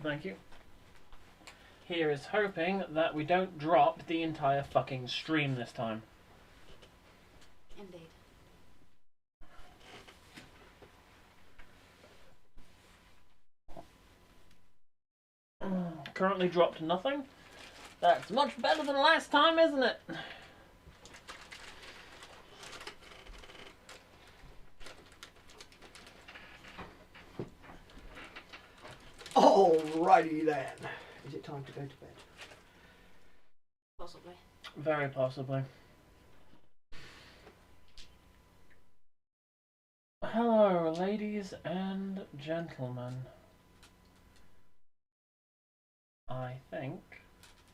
Thank you. Here is hoping that we don't drop the entire fucking stream this time. Indeed. Currently dropped nothing. That's much better than last time, isn't it? Alrighty then. Is it time to go to bed? Possibly. Very possibly. Hello, ladies and gentlemen. I think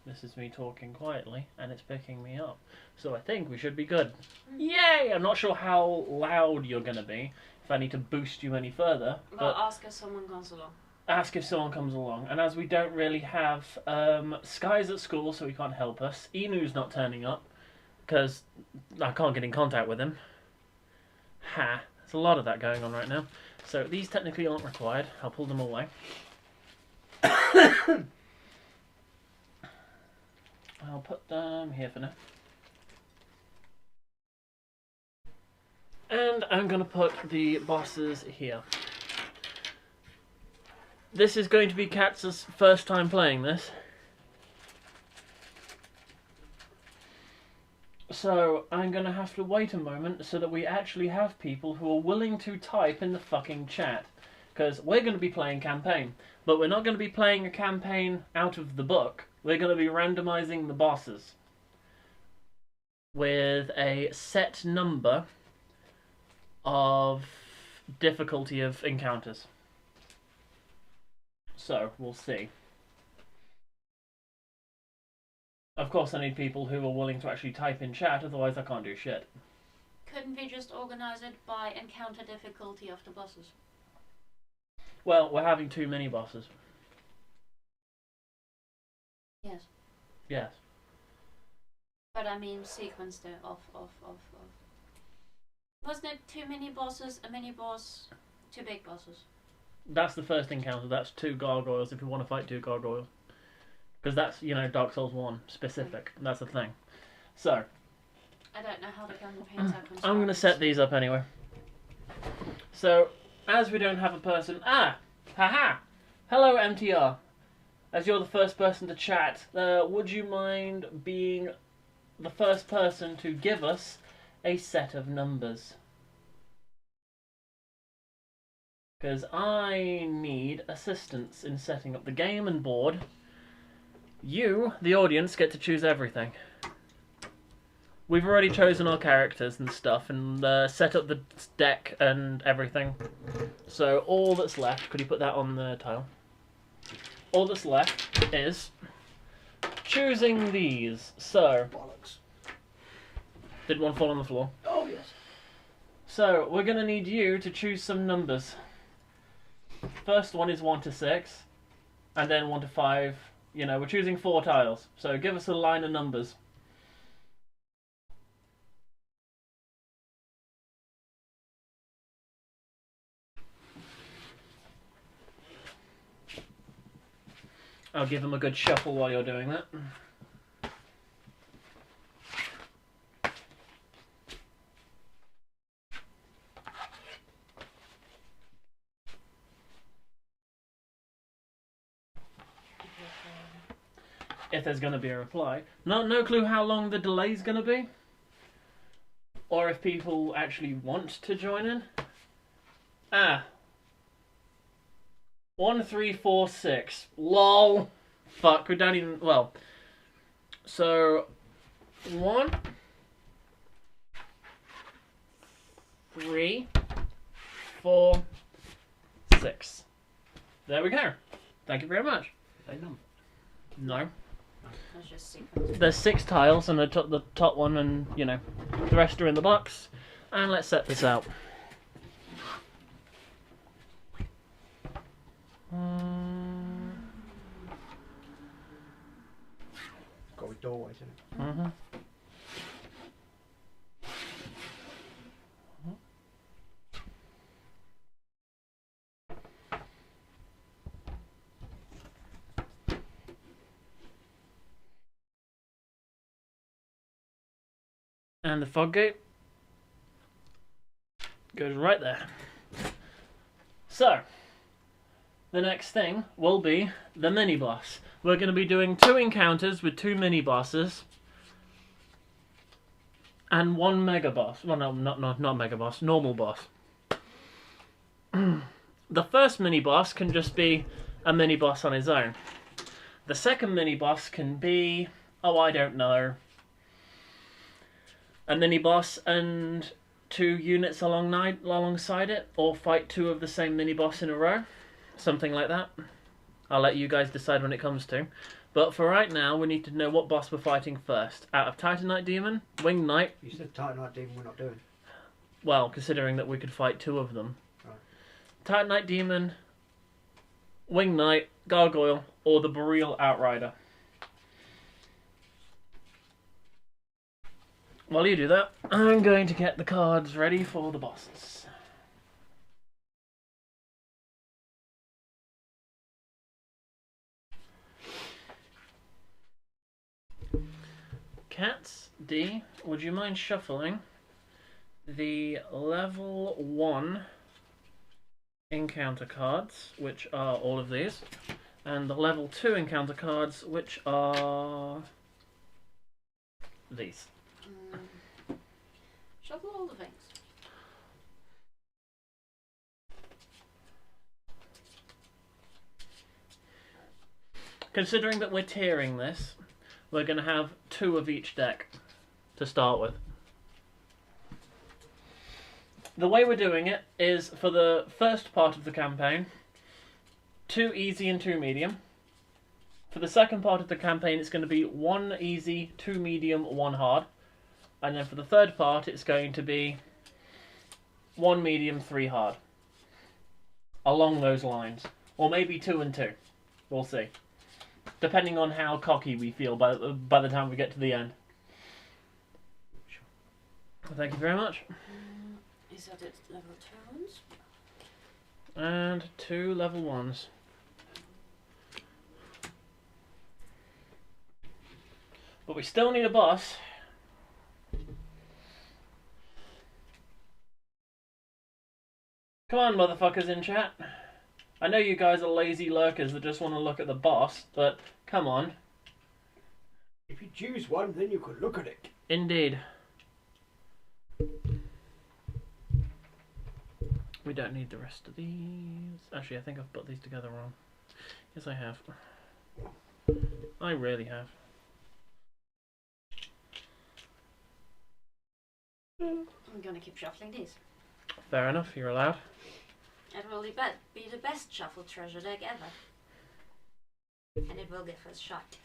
this is me talking quietly, and it's picking me up. So I think we should be good. Yay! I'm not sure how loud you're going to be, if I need to boost you any further. Well, ask if someone comes along. Ask if someone comes along. And as we don't really have... Sky's at school, so he can't help us. Enu's not turning up, because I can't get in contact with him. Ha! There's a lot of that going on right now. So these technically aren't required. I'll pull them away. I'll put them here for now. And I'm going to put the bosses here. This is going to be Katz's first time playing this. So I'm going to have to wait a moment so that we actually have people who are willing to type in the fucking chat. Because we're going to be playing campaign. But we're not going to be playing a campaign out of the book. We're going to be randomizing the bosses with a set number of difficulty of encounters. So, we'll see. Of course I need people who are willing to actually type in chat, otherwise I can't do shit. Couldn't we just organise it by encounter difficulty of the bosses? Well, we're having too many bosses. Yes. Yes. But I mean sequence there of. Wasn't it too many bosses, a mini boss, two big bosses? That's the first encounter. That's 2 gargoyles if you want to fight 2 gargoyles. Because that's, you know, Dark Souls 1 specific. That's the thing. So. I don't know how the campaigns are constructed. I'm going to set these up anyway. So, as we don't have a person... Ah! Haha! Hello, MTR. As you're the first person to chat, would you mind being the first person to give us a set of numbers? Because I need assistance in setting up the game and board. You, the audience, get to choose everything. We've already chosen our characters and stuff and set up the deck and everything. So all that's left, could you put that on the tile? All that's left is choosing these. So, Bollocks. did one fall on the floor? Oh, yes. So, we're going to need you to choose some numbers. First one is 1 to 6, and then 1 to 5. You know, we're choosing 4 tiles. So, give us a line of numbers. I'll give them a good shuffle while you're doing that. If there's going to be a reply. No clue how long the delay's going to be. Or if people actually want to join in. Ah. 1, 3, 4, 6. LOL. Fuck, we don't even... Well. So, 1, 3, 4, 6. There we go. Thank you very much. They number. No. That's just sequence. There's 6 tiles and the top one and, you know, the rest are in the box. And let's set this out. Got with doorways in it. Mm-hmm. And the fog gate goes right there. So, the next thing will be the mini boss. We're going to be doing 2 encounters with 2 mini bosses and 1 mega boss. Well, no, not mega boss, normal boss. The first mini boss can just be a mini boss on his own. The second mini boss can be, oh, I don't know, a mini boss and 2 units alongside it, or fight 2 of the same mini boss in a row. Something like that. I'll let you guys decide when it comes to. But for right now, we need to know what boss we're fighting first. Out of Titanite Demon, Winged Knight. You said Titanite Demon we're not doing. Well, considering that we could fight 2 of them. Right. Titanite Demon, Winged Knight, Gargoyle, or the Boreal Outrider. While you do that, I'm going to get the cards ready for the bosses. Cats, D, would you mind shuffling the level 1 encounter cards, which are all of these, and the level 2 encounter cards, which are these. Shuffle all the things. Considering that we're tiering this, we're going to have 2 of each deck to start with. The way we're doing it is, for the first part of the campaign, 2 easy and 2 medium. For the second part of the campaign, it's going to be 1 easy, 2 medium, 1 hard. And then for the third part, it's going to be 1 medium, 3 hard. Along those lines. Or maybe 2 and 2. We'll see. Depending on how cocky we feel by the time we get to the end. Well, thank you very much. Is that it? Level 2s? And 2 level 1s. But we still need a boss. Come on, motherfuckers in chat. I know you guys are lazy lurkers that just want to look at the boss, but come on. If you choose one, then you could look at it. Indeed. We don't need the rest of these. Actually, I think I've put these together wrong. Yes, I have. I really have. I'm gonna keep shuffling these. Fair enough, you're allowed. It will be the best shuffle treasure deck ever. And it will get first shot.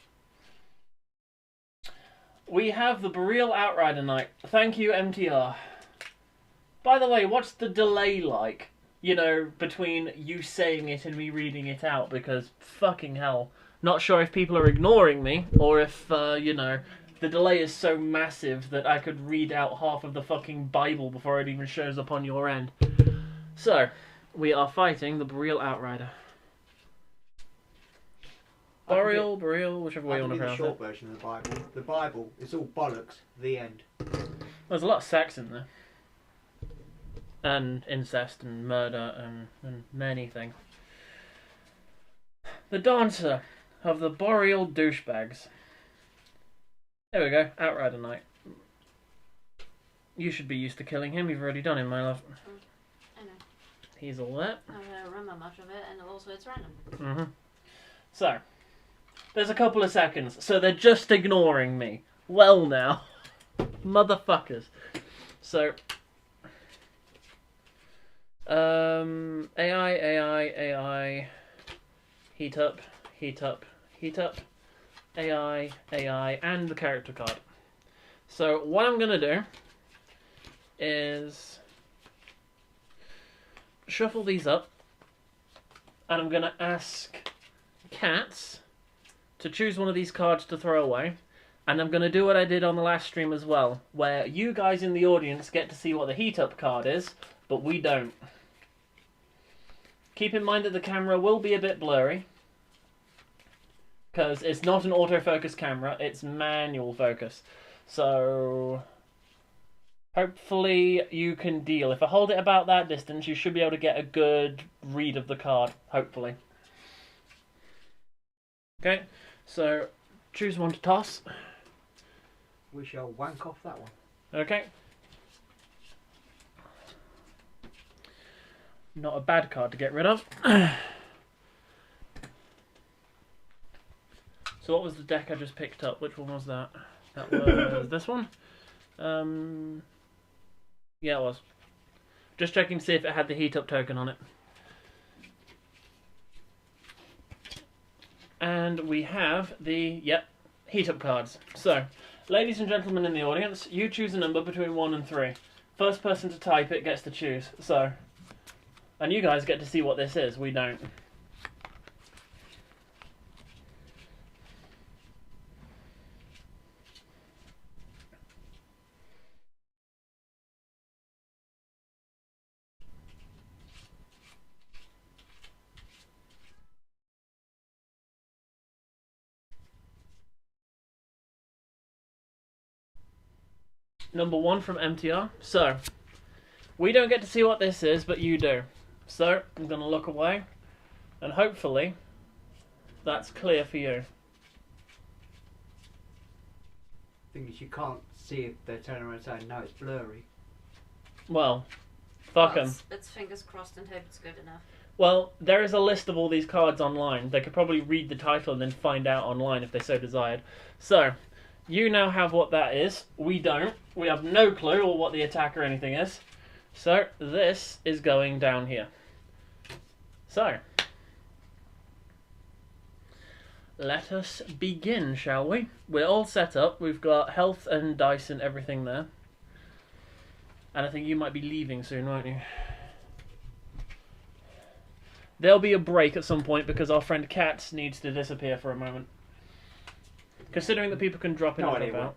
We have the Boreal Outrider Knight. Thank you, MTR. By the way, what's the delay like? You know, between you saying it and me reading it out, because fucking hell. Not sure if people are ignoring me, or if, you know, the delay is so massive that I could read out half of the fucking Bible before it even shows up on your end. So, we are fighting the Boreal Outrider. Boreal, whichever way you want to pronounce it. The short version of the Bible. The Bible is all bollocks. The end. There's a lot of sex in there. And incest and murder and many things. The Dancer of the Boreal Douchebags. There we go, Outrider Knight. You should be used to killing him, you've already done him, my love. I know. He's all there. I don't remember much of it, and also it's random. Mm-hmm. So, there's a couple of seconds, so they're just ignoring me. Well now. Motherfuckers. So, AI, heat up, AI, and the character card. So what I'm going to do is shuffle these up, and I'm going to ask Cats to choose one of these cards to throw away, and I'm going to do what I did on the last stream as well, where you guys in the audience get to see what the heat up card is, but we don't. Keep in mind that the camera will be a bit blurry, because it's not an autofocus camera, it's manual focus. So, Hopefully you can deal. If I hold it about that distance, you should be able to get a good read of the card. Hopefully. Okay, so choose one to toss. We shall wank off that one. Okay. Not a bad card to get rid of. So what was the deck I just picked up? Which one was that? That was this one? Yeah, it was. Just checking to see if it had the heat up token on it. And we have the, heat up cards. So, ladies and gentlemen in the audience, you choose a number between 1 and 3. First person to type it gets to choose. So, and you guys get to see what this is. We don't. Number 1 from MTR. So, we don't get to see what this is, but you do. So, I'm going to look away, and hopefully, that's clear for you. Thing is, you can't see if they're turning around saying, no, it's blurry. Well, fuck them. Let's fingers crossed and hope it's good enough. Well, there is a list of all these cards online. They could probably read the title and then find out online if they so desired. So, you now have what that is. We don't. We have no clue or what the attack or anything is. So, this is going down here. So, let us begin, shall we? We're all set up. We've got health and dice and everything there. And I think you might be leaving soon, won't you? There'll be a break at some point because our friend Kat needs to disappear for a moment. Considering that people can drop in and drop out.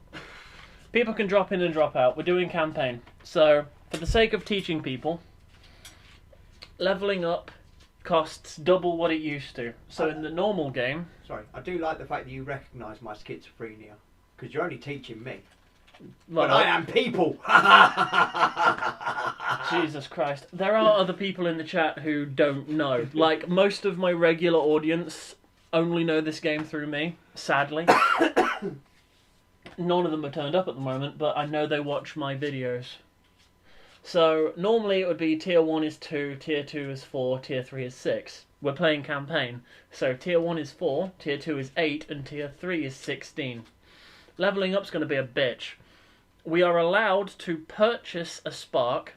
People can drop in and drop out. We're doing campaign. So, for the sake of teaching people, leveling up costs double what it used to. So in the normal game... Sorry, I do like the fact that you recognise my schizophrenia. Because you're only teaching me. Well, but I am people! Jesus Christ. There are other people in the chat who don't know. Like, most of my regular audience only know this game through me, sadly. None of them are turned up at the moment, but I know they watch my videos. So, normally it would be Tier 1 is 2, Tier 2 is 4, Tier 3 is 6. We're playing campaign. So, Tier 1 is 4, Tier 2 is 8, and Tier 3 is 16. Leveling up's going to be a bitch. We are allowed to purchase a spark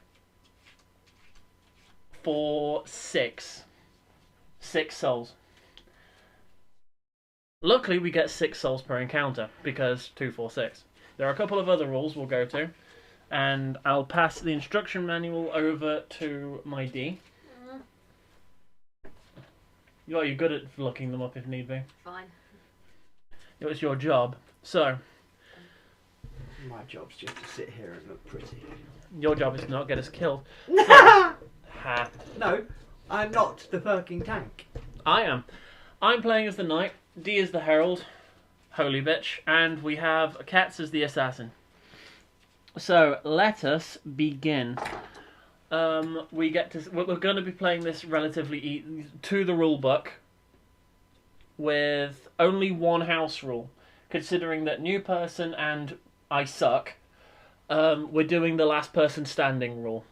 for 6 souls. Luckily, we get 6 souls per encounter, because 2, 4, 6. There are a couple of other rules we'll go to, and I'll pass the instruction manual over to my D. You're good at looking them up if need be. Fine. It was your job. So, my job's just to sit here and look pretty. your job is to not get us killed. Ha. No, I'm not the fucking tank. I am. I'm playing as the knight, D is the herald, holy bitch, and we have Cats as the assassin. So, let us begin. We're going to be playing this relatively to the rule book with only one house rule, considering that new person and I suck. We're doing the last person standing rule.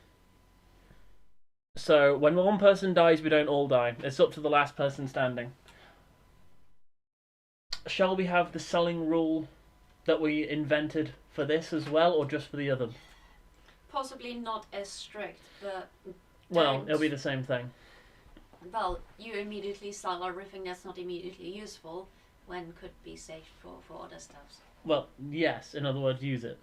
So, when one person dies, we don't all die. It's up to the last person standing. Shall we have the selling rule that we invented for this as well, or just for the other? Possibly not as strict, but... Well, it'll be the same thing. Well, you immediately sell everything that's not immediately useful, when could be saved for other stuff. Well, yes, in other words, use it.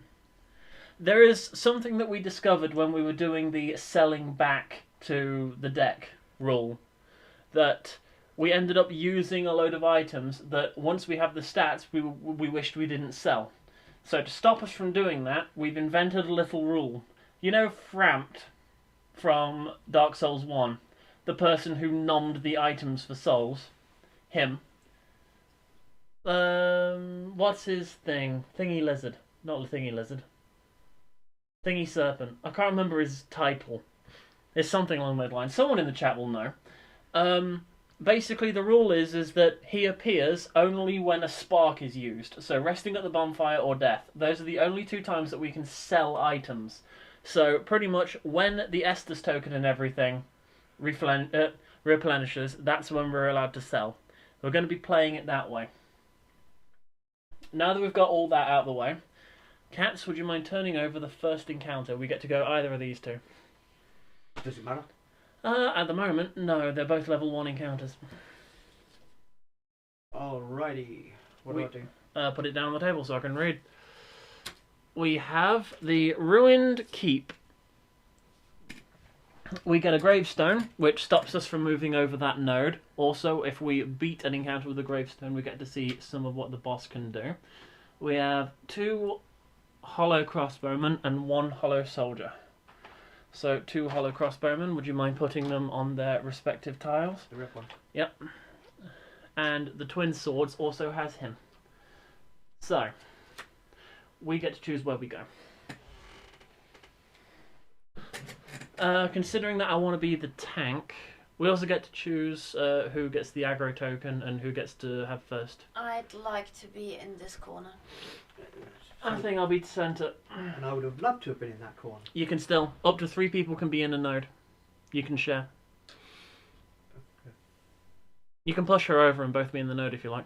There is something that we discovered when we were doing the selling back to the deck rule, that we ended up using a load of items that once we have the stats, we wished we didn't sell. So to stop us from doing that, we've invented a little rule. You know Frampt from Dark Souls 1? The person who nommed the items for souls? Him. What's his thing? Thingy lizard. Not the thingy lizard. Thingy Serpent. I can't remember his title. It's something along those lines. Someone in the chat will know. Basically, the rule is that he appears only when a spark is used. So resting at the bonfire or death. Those are the only two times that we can sell items. So pretty much when the Estus token and everything replenishes, that's when we're allowed to sell. We're going to be playing it that way. Now that we've got all that out of the way, Cats, would you mind turning over the first encounter? We get to go either of these two. Does it matter? At the moment, no. They're both level 1 encounters. Alrighty. What do I do? Put it down on the table so I can read. We have the Ruined Keep. We get a gravestone, which stops us from moving over that node. Also, if we beat an encounter with a gravestone, we get to see some of what the boss can do. We have 2 hollow crossbowmen and 1 hollow soldier. So 2 hollow crossbowmen, would you mind putting them on their respective tiles? The red one. Yep. And the twin swords also has him. So, we get to choose where we go. Considering that I want to be the tank, we also get to choose who gets the aggro token and who gets to have first. I'd like to be in this corner. I think I'll be centre. And I would have loved to have been in that corner. You can still. Up to 3 people can be in a node. You can share. Okay. You can push her over and both be in the node if you like.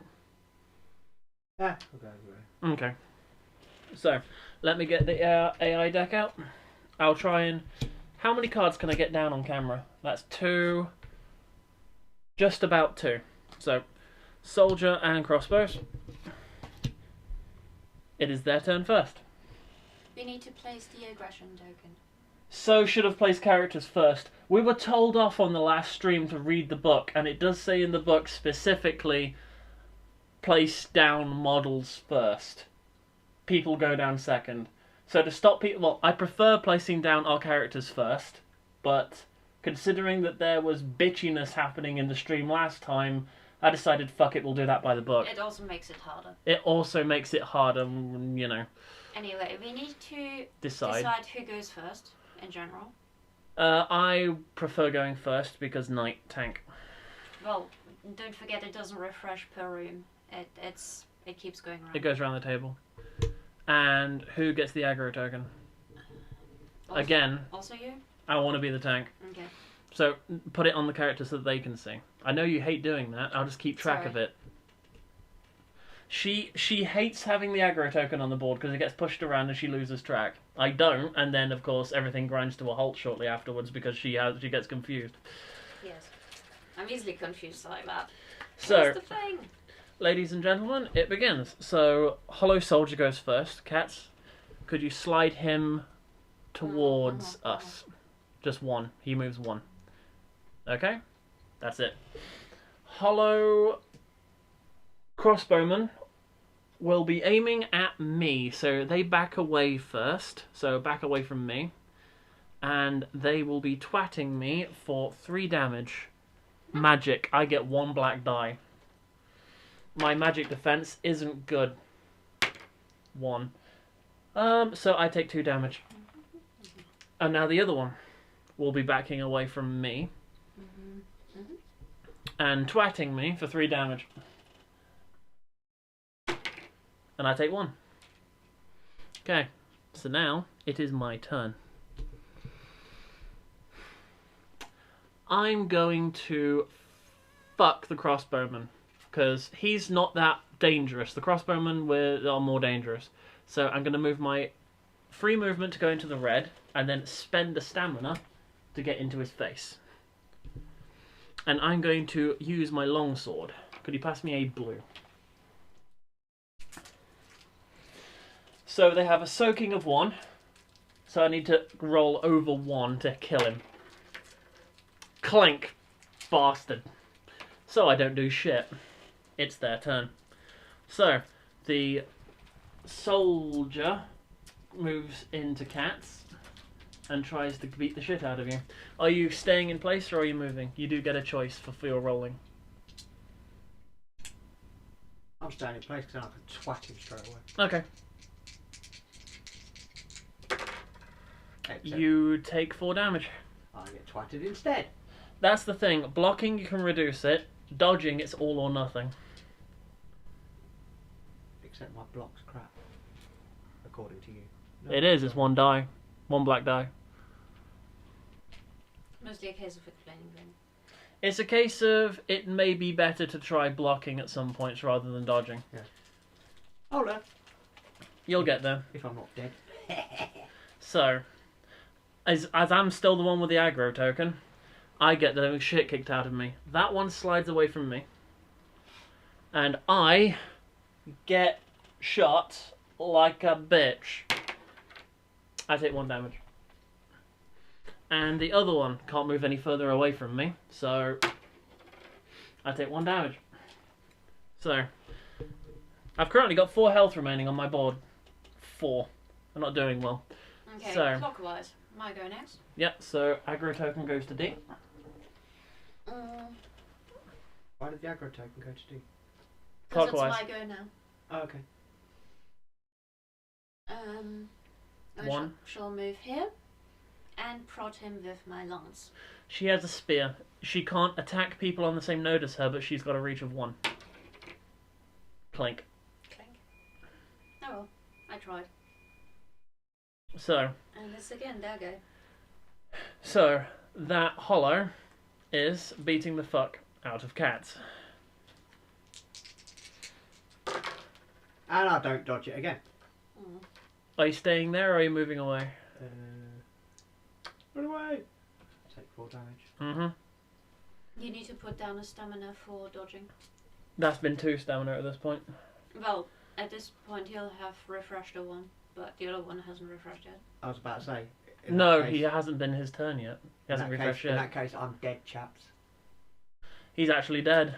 Yeah. Okay. Okay. So, let me get the AI deck out. I'll try and... How many cards can I get down on camera? That's 2. Just about 2. So, soldier and crossbows. It is their turn first. We need to place the aggression token. So should have placed characters first. We were told off on the last stream to read the book, and it does say in the book specifically, place down models first. People go down second. So to stop people... Well, I prefer placing down our characters first, but considering that there was bitchiness happening in the stream last time, I decided, fuck it, we'll do that by the book. It also makes it harder. It also makes it harder, you know. Anyway, we need to Decide who goes first, in general. I prefer going first because knight, tank. Well, don't forget it doesn't refresh per room. It keeps going around. It goes around the table. And who gets the aggro token? Also, Again, also you? I want to be the tank. Okay. So put it on the character so that they can see. I know you hate doing that. I'll just keep track of it. She hates having the aggro token on the board because it gets pushed around and she loses track. I don't, and then of course everything grinds to a halt shortly afterwards because she gets confused. Yes. I'm easily confused like that. So, what's the thing? ladies and gentlemen, it begins. So, Hollow Soldier goes first. Cats, could you slide him towards us? Just 1. He moves 1. Okay? That's it. Hollow Crossbowman will be aiming at me. So, they back away first. So, back away from me. And they will be twatting me for 3 damage. Magic. I get 1 black die. My magic defense isn't good. 1. So I take 2 damage. And now the other one will be backing away from me. And twatting me for 3 damage. And I take 1. Okay. So now it is my turn. I'm going to fuck the crossbowman. Because he's not that dangerous. The crossbowmen are more dangerous. So I'm going to move my free movement to go into the red, and then spend the stamina to get into his face. And I'm going to use my longsword. Could you pass me a blue? So they have a soaking of 1. So I need to roll over 1 to kill him. Clank, bastard. So I don't do shit. It's their turn. So, the soldier moves into Cats and tries to beat the shit out of you. Are you staying in place or are you moving? You do get a choice for your rolling. I'm staying in place because I can twat him straight away. Okay. Except You take 4 damage. I get twatted instead. That's the thing. Blocking, you can reduce it. Dodging, it's all or nothing. Except my block's crap. According to you. No, It is. It's 1 die. 1 black die. Mostly a case of explaining them. It's a case of it may be better to try blocking at some points rather than dodging. Yeah. Oh no. You'll get there. If I'm not dead. So, as I'm still the one with the aggro token, I get the shit kicked out of me. That one slides away from me. And I get shot like a bitch. I take 1 damage. And the other one can't move any further away from me, so I take 1 damage. So, I've currently got 4 health remaining on my board. 4. I'm not doing well. Okay, So- clockwise. My go next. Yep, so aggro token goes to D. Why did the aggro token go to D? Because it's Clockwise. my go now. Oh, okay. I One. shall move here and prod him with my lance. She has a spear. She can't attack people on the same node as her, but she's got a reach of 1. Clink. Clink. Oh well, I tried. So And it's again dagger. that hollow is beating the fuck out of cats. And I don't dodge it again. Mm. Are you staying there or are you moving away? Run away! Take 4 damage. Mm-hmm. You need to put down a stamina for dodging. That's been 2 stamina at this point. Well, at this point he'll have refreshed the one, but the other one hasn't refreshed yet. I was about to say. in No, that case- he hasn't been his turn yet. He hasn't in that refreshed case, in yet. that case, I'm dead, chaps. He's actually dead.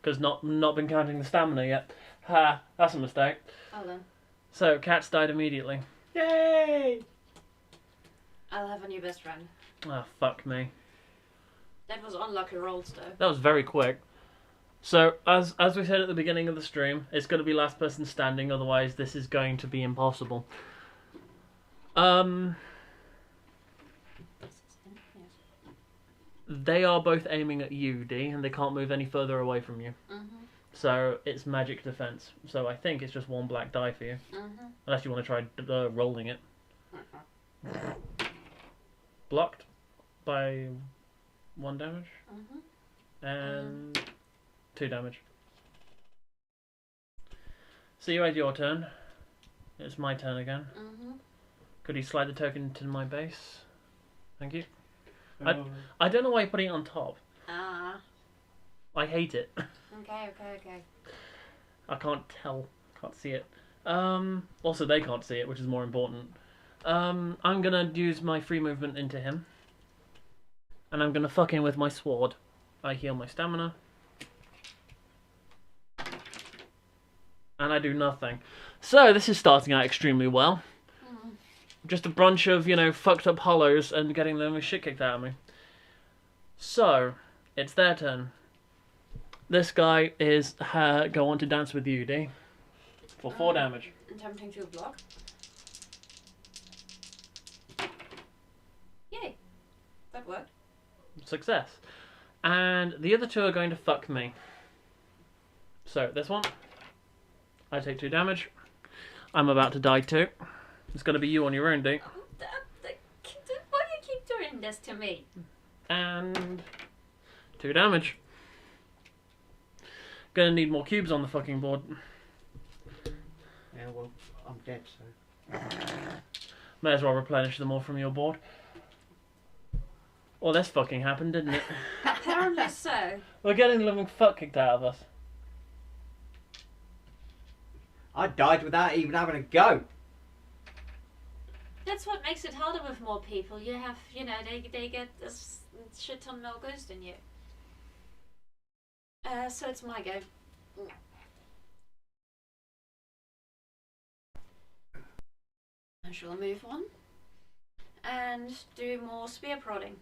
Because not been counting the stamina yet. Ha, that's a mistake. Oh then. So, cats died immediately. Yay! I'll have a new best friend. Ah, fuck me. That was unlucky rolls though. That was very quick. So, as we said at the beginning of the stream, it's going to be last person standing, otherwise this is going to be impossible. They are both aiming at you, D, and they can't move any further away from you. Mhm. So, it's magic defense. So, I think it's just 1 black die for you. Mhm. Unless you want to try rolling it. Blocked by 1 damage. Mhm. And 2 damage. So you had your turn. It's my turn again. Mhm. Could you slide the token to my base? Thank you. Oh. I don't know why you're putting it on top. Ah. I hate it. Okay. I can't tell. Can't see it. Also, they can't see it, which is more important. I'm gonna use my free movement into him. And I'm gonna fuck him with my sword. I heal my stamina. And I do nothing. So, this is starting out extremely well. Mm. Just a bunch of, fucked up hollows and getting them shit kicked out of me. So, it's their turn. This guy is go on to dance with you, D. For 4 damage. Attempting to block. Yay. That worked. Success. And the other 2 are going to fuck me. So, this one. I take 2 damage. I'm about to die too. It's going to be you on your own, D. Why do you keep doing this to me? And 2 damage. Gonna need more cubes on the fucking board. Yeah, well, I'm dead, so. May as well replenish them all from your board. Well, this fucking happened, didn't it? Apparently so. We're getting the living fuck kicked out of us. I died without even having a go. That's what makes it harder with more people. You have, they get a shit ton more goes than you. So it's my go. I shall move on and do more spear prodding.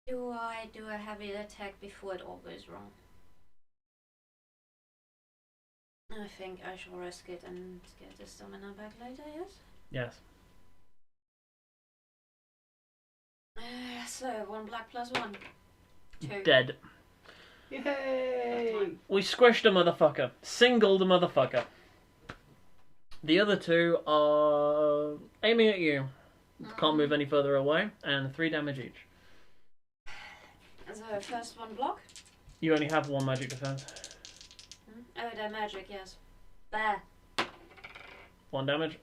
Do I do a heavy attack before it all goes wrong? I think I shall risk it and get the stamina back later, yes? Yes. So, 1 black plus 1. 2. Dead. Yay! We squished a motherfucker. Singled a motherfucker. The other 2 are aiming at you. Can't move any further away, and 3 damage each. So, first 1 block. You only have 1 magic defense. Oh, they're magic, yes. There. 1 damage.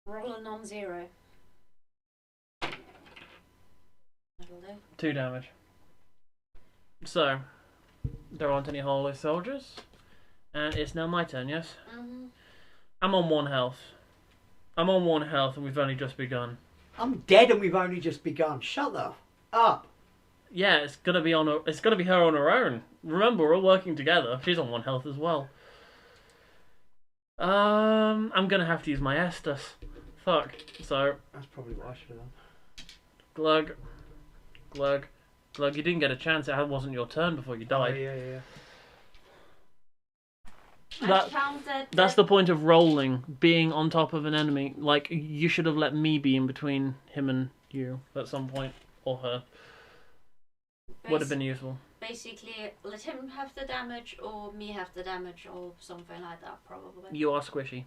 Roll a non-zero. That'll do. 2 damage. So, there aren't any hollow soldiers. And it's now my turn, yes? Mm-hmm. I'm on 1 health. I'm on 1 health and we've only just begun. I'm dead and we've only just begun. Shut the up. Yeah, it's gonna be her on her own. Remember, we're all working together. She's on 1 health as well. I'm gonna have to use my Estus. Fuck. So, That's probably what I should have done. glug, glug, glug. You didn't get a chance. It wasn't your turn before you died. Oh, yeah. That's the point of rolling, being on top of an enemy. Like, you should have let me be in between him and you at some point, or her. Would have been useful. Basically, let him have the damage, or me have the damage, or something like that, probably. You are squishy.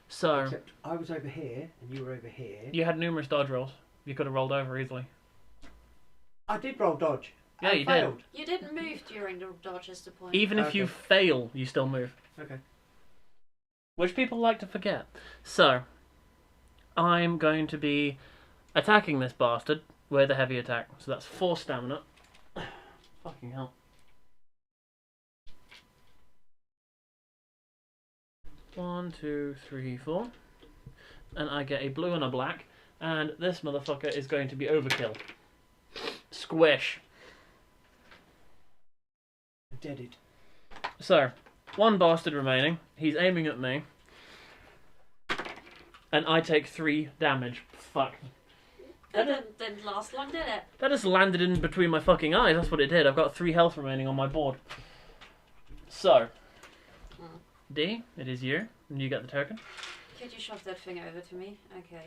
So, Except I was over here and you were over here. you had numerous dodge rolls. You could have rolled over easily. I did roll dodge. Yeah, and you failed. You didn't move during the dodge, is the point. Even if you Okay. fail, you still move. Okay. Which people like to forget. So, I'm going to be attacking this bastard with a heavy attack. So that's 4 stamina. Fucking hell. 1, 2, 3, 4. And I get a blue and a black. And this motherfucker is going to be overkill. Squish. Deaded. So, 1 bastard remaining. He's aiming at me. And I take 3 damage. Fuck. That didn't last long, did it? That just landed in between my fucking eyes. That's what it did. I've got 3 health remaining on my board. So, D, it is you. And you get the token. Could you shove that thing over to me? Okay.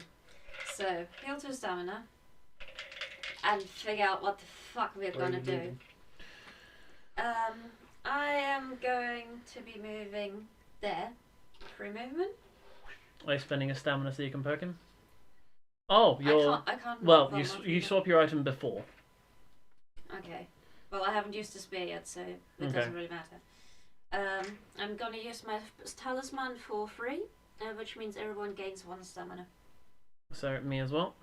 So, heal 2 stamina. And figure out what the fuck we're Where are gonna you do. moving? I am going to be moving there. Free movement? Are you spending a stamina so you can poke him? Oh, you're... I can't Well, move you on you swap your item before. Okay. Well, I haven't used the spear yet, so it Okay. doesn't really matter. I'm gonna use my talisman for free, which means everyone gains 1 stamina. So, me as well.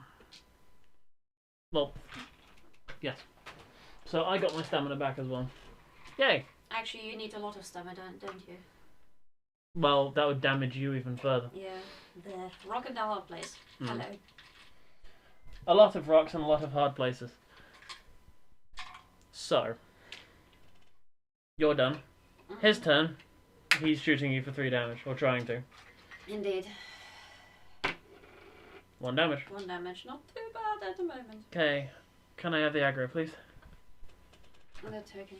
Well, yes. So, I got my stamina back as well. Yay! Actually, you need a lot of stamina, don't you? Well, that would damage you even further. Yeah. There. Rock and hard place. Hello. A lot of rocks and a lot of hard places. So, you're done. His turn. He's shooting you for 3 damage, or trying to. Indeed. 1 damage. 1 damage. Not too bad at the moment. Okay, can I have the aggro, please? They're taken.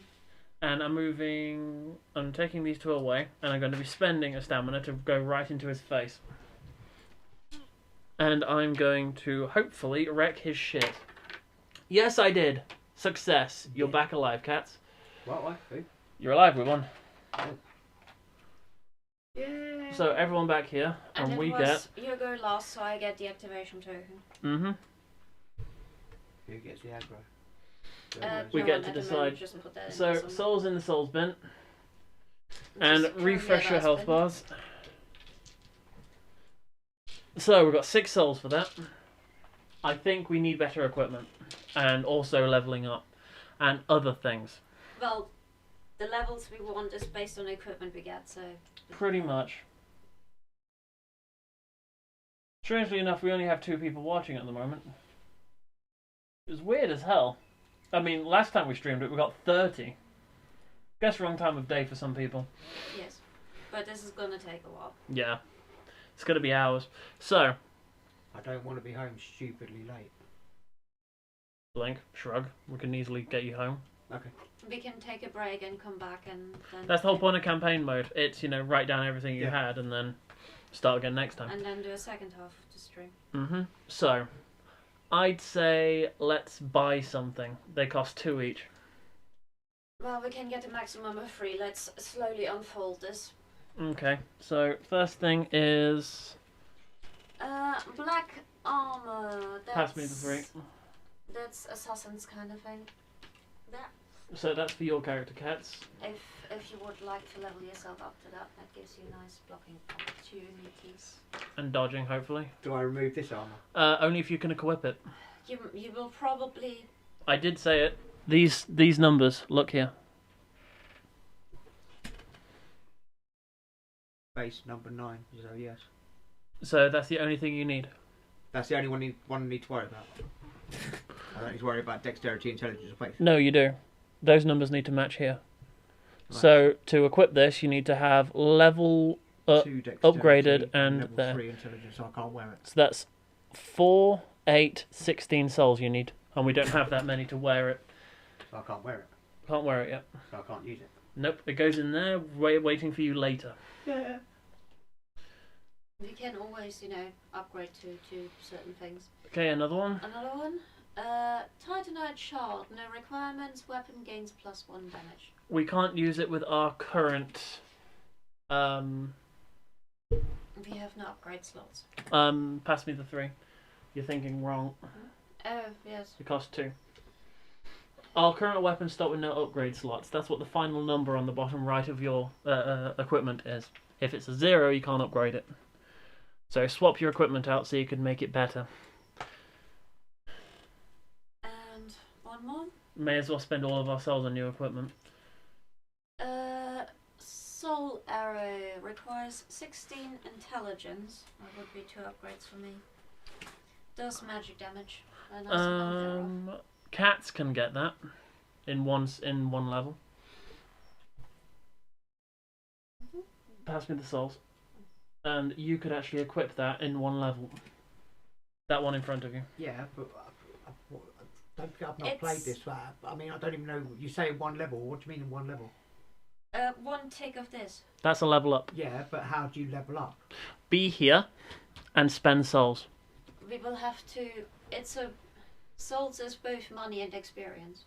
And I'm taking these 2 away, and I'm going to be spending a stamina to go right into his face. And I'm going to hopefully wreck his shit. Yes, I did. Success. You're back alive, cats. What? Who? You're alive, we won. Yeah. So everyone back here, and we get... You go last, so I get the activation token. Mm-hmm. Who gets the aggro? We No get one to at the decide. moment, just put that in So, somewhere. souls in the souls bin. Just And currently refresh at your last health bin. bars. So, we've got 6 souls for that. I think we need better equipment. And also leveling up. And other things. Well, the levels we want is based on the equipment we get, so... Pretty much. Strangely enough, we only have 2 people watching at the moment. It's weird as hell. I mean, last time we streamed it, we got 30. Guess wrong time of day for some people. Yes. But this is gonna take a while. Yeah. It's gonna be hours. So, I don't want to be home stupidly late. blink, shrug. We can easily get you home. Okay. We can take a break and come back and then. That's the whole point of campaign mode. It's, write down everything you had and then start again next time. And then do a second half of the stream. Mm-hmm. So, I'd say let's buy something. They cost 2 each. Well, we can get a maximum of 3. Let's slowly unfold this. Okay, so first thing is... Black armor. Pass me the 3. That's assassin's kind of thing. That. So that's for your character, Cats. If you would like to level yourself up to that gives you nice blocking opportunities. And dodging, hopefully. Do I remove this armor? Only if you can equip it. You will probably... I did say it. These numbers, look here. Base number 9, so yes. So that's the only thing you need. That's the only one I need to worry about. I don't need to worry about dexterity, intelligence, or faith. No, you do. Those numbers need to match here. Right. So to equip this, you need to have level 2 dexterity upgraded and level there. 3 intelligence, so I can't wear it. So that's 4, 8, 16 souls you need. And we don't have that many to wear it. So I can't wear it. Can't wear it yet. So I can't use it. Nope, it goes in there, waiting for you later. Yeah. We can always, upgrade to certain things. Okay, another one. Another one. Titanite shard. No requirements. Weapon gains +1 damage. We can't use it with our current... We have no upgrade slots. Pass me the 3. You're thinking wrong. Oh, yes. It costs 2. Our current weapons start with no upgrade slots. That's what the final number on the bottom right of your equipment is. If it's a 0, you can't upgrade it. So swap your equipment out so you can make it better. And one more. May as well spend all of our souls on new equipment. Soul arrow requires 16 intelligence. That would be 2 upgrades for me. Does magic damage. A nice amount thereof. Cats can get that in one level. Pass me the souls. And you could actually equip that in 1 level. That one in front of you. Yeah, but I've not played this. I mean, I don't even know. You say 1 level. What do you mean in 1 level? 1 tick of this. That's a level up. Yeah, but how do you level up? Be here and spend souls. We will have to. Souls is both money and experience.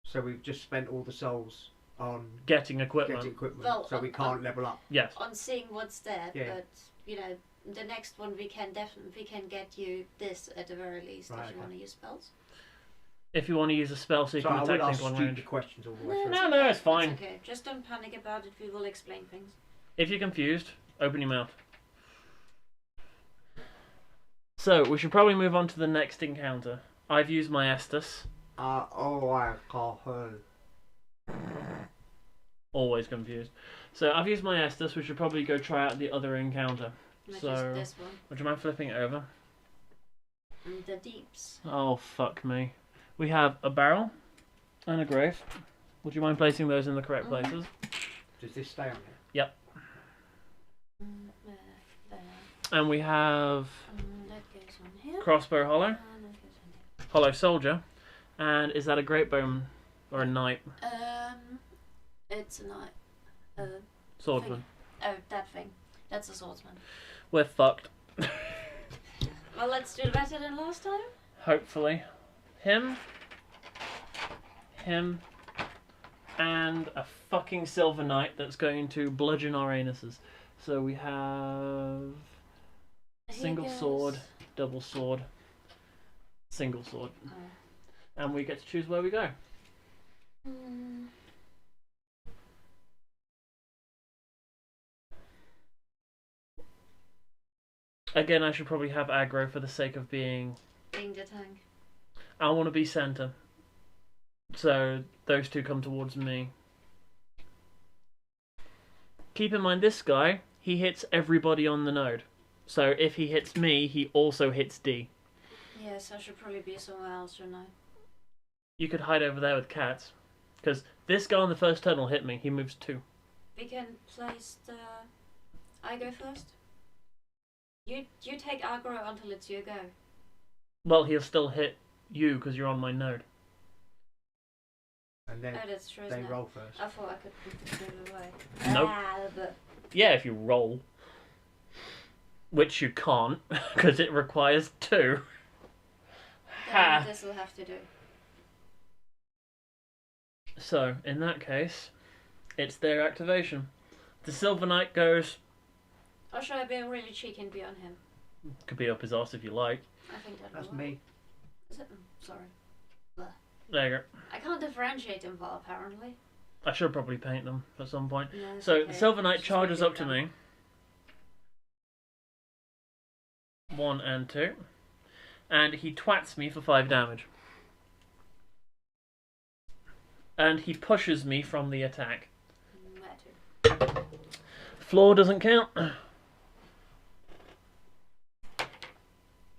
So we've just spent all the souls on Getting equipment. Well, so we can't level up. Yes. On seeing what's there, Yeah. but the next one we can get you this at the very least if you want to use spells. If you want to use a spell so you So can I attack will ask things on stupid range. questions all the way through. No, it's fine. It's okay. Just don't panic about it. We will explain things. If you're confused, open your mouth. So, we should probably move on to the next encounter. I've used my Estus. I can't heard. Always confused. So, I've used my Estus. We should probably go try out the other encounter. Which So, is this one. would you mind flipping it over? And the deeps. Oh, fuck me. We have a barrel and a grave. Would you mind placing those in the correct places? Does this stay on here? Yep. There. And we have That goes on here. crossbow hollow, And that goes on here. hollow soldier, and is that a great bowman or a knight? It's a knight. Swordsman. Oh, that thing. That's a swordsman. We're fucked. Well, let's do better than last time. Hopefully. Him, and a fucking silver knight that's going to bludgeon our anuses. So we have single sword, double sword, single sword. Oh. And we get to choose where we go. Again, I should probably have aggro for the sake of being The tank. I want to be centre. So those two come towards me. Keep in mind this guy, he hits everybody on the node. So if he hits me, he also hits D. Yes, I should probably be somewhere else, shouldn't I? You could hide over there with cats. Because this guy on the first turn will hit me. He moves 2. We can place the... I go first? You take aggro until it's your go. Well, he'll still hit you because you're on my node. And then Oh, that's true, they isn't it? roll first. I thought I could move away. Nope. But Yeah, if you roll. Which you can't, because it requires 2. then this will have to do. So, in that case, it's their activation. The Silver Knight goes... Or should I be really cheeky and be on him? Could be up his arse if you like. I think That's work. me. Is it? Sorry. There you go. I can't differentiate them well, apparently. I should probably paint them at some point. No, it's So, okay. the Silver Knight Just charges leave up to it me. 1 and 2. And he twats me for 5 damage. And he pushes me from the attack. Where to? Floor doesn't count.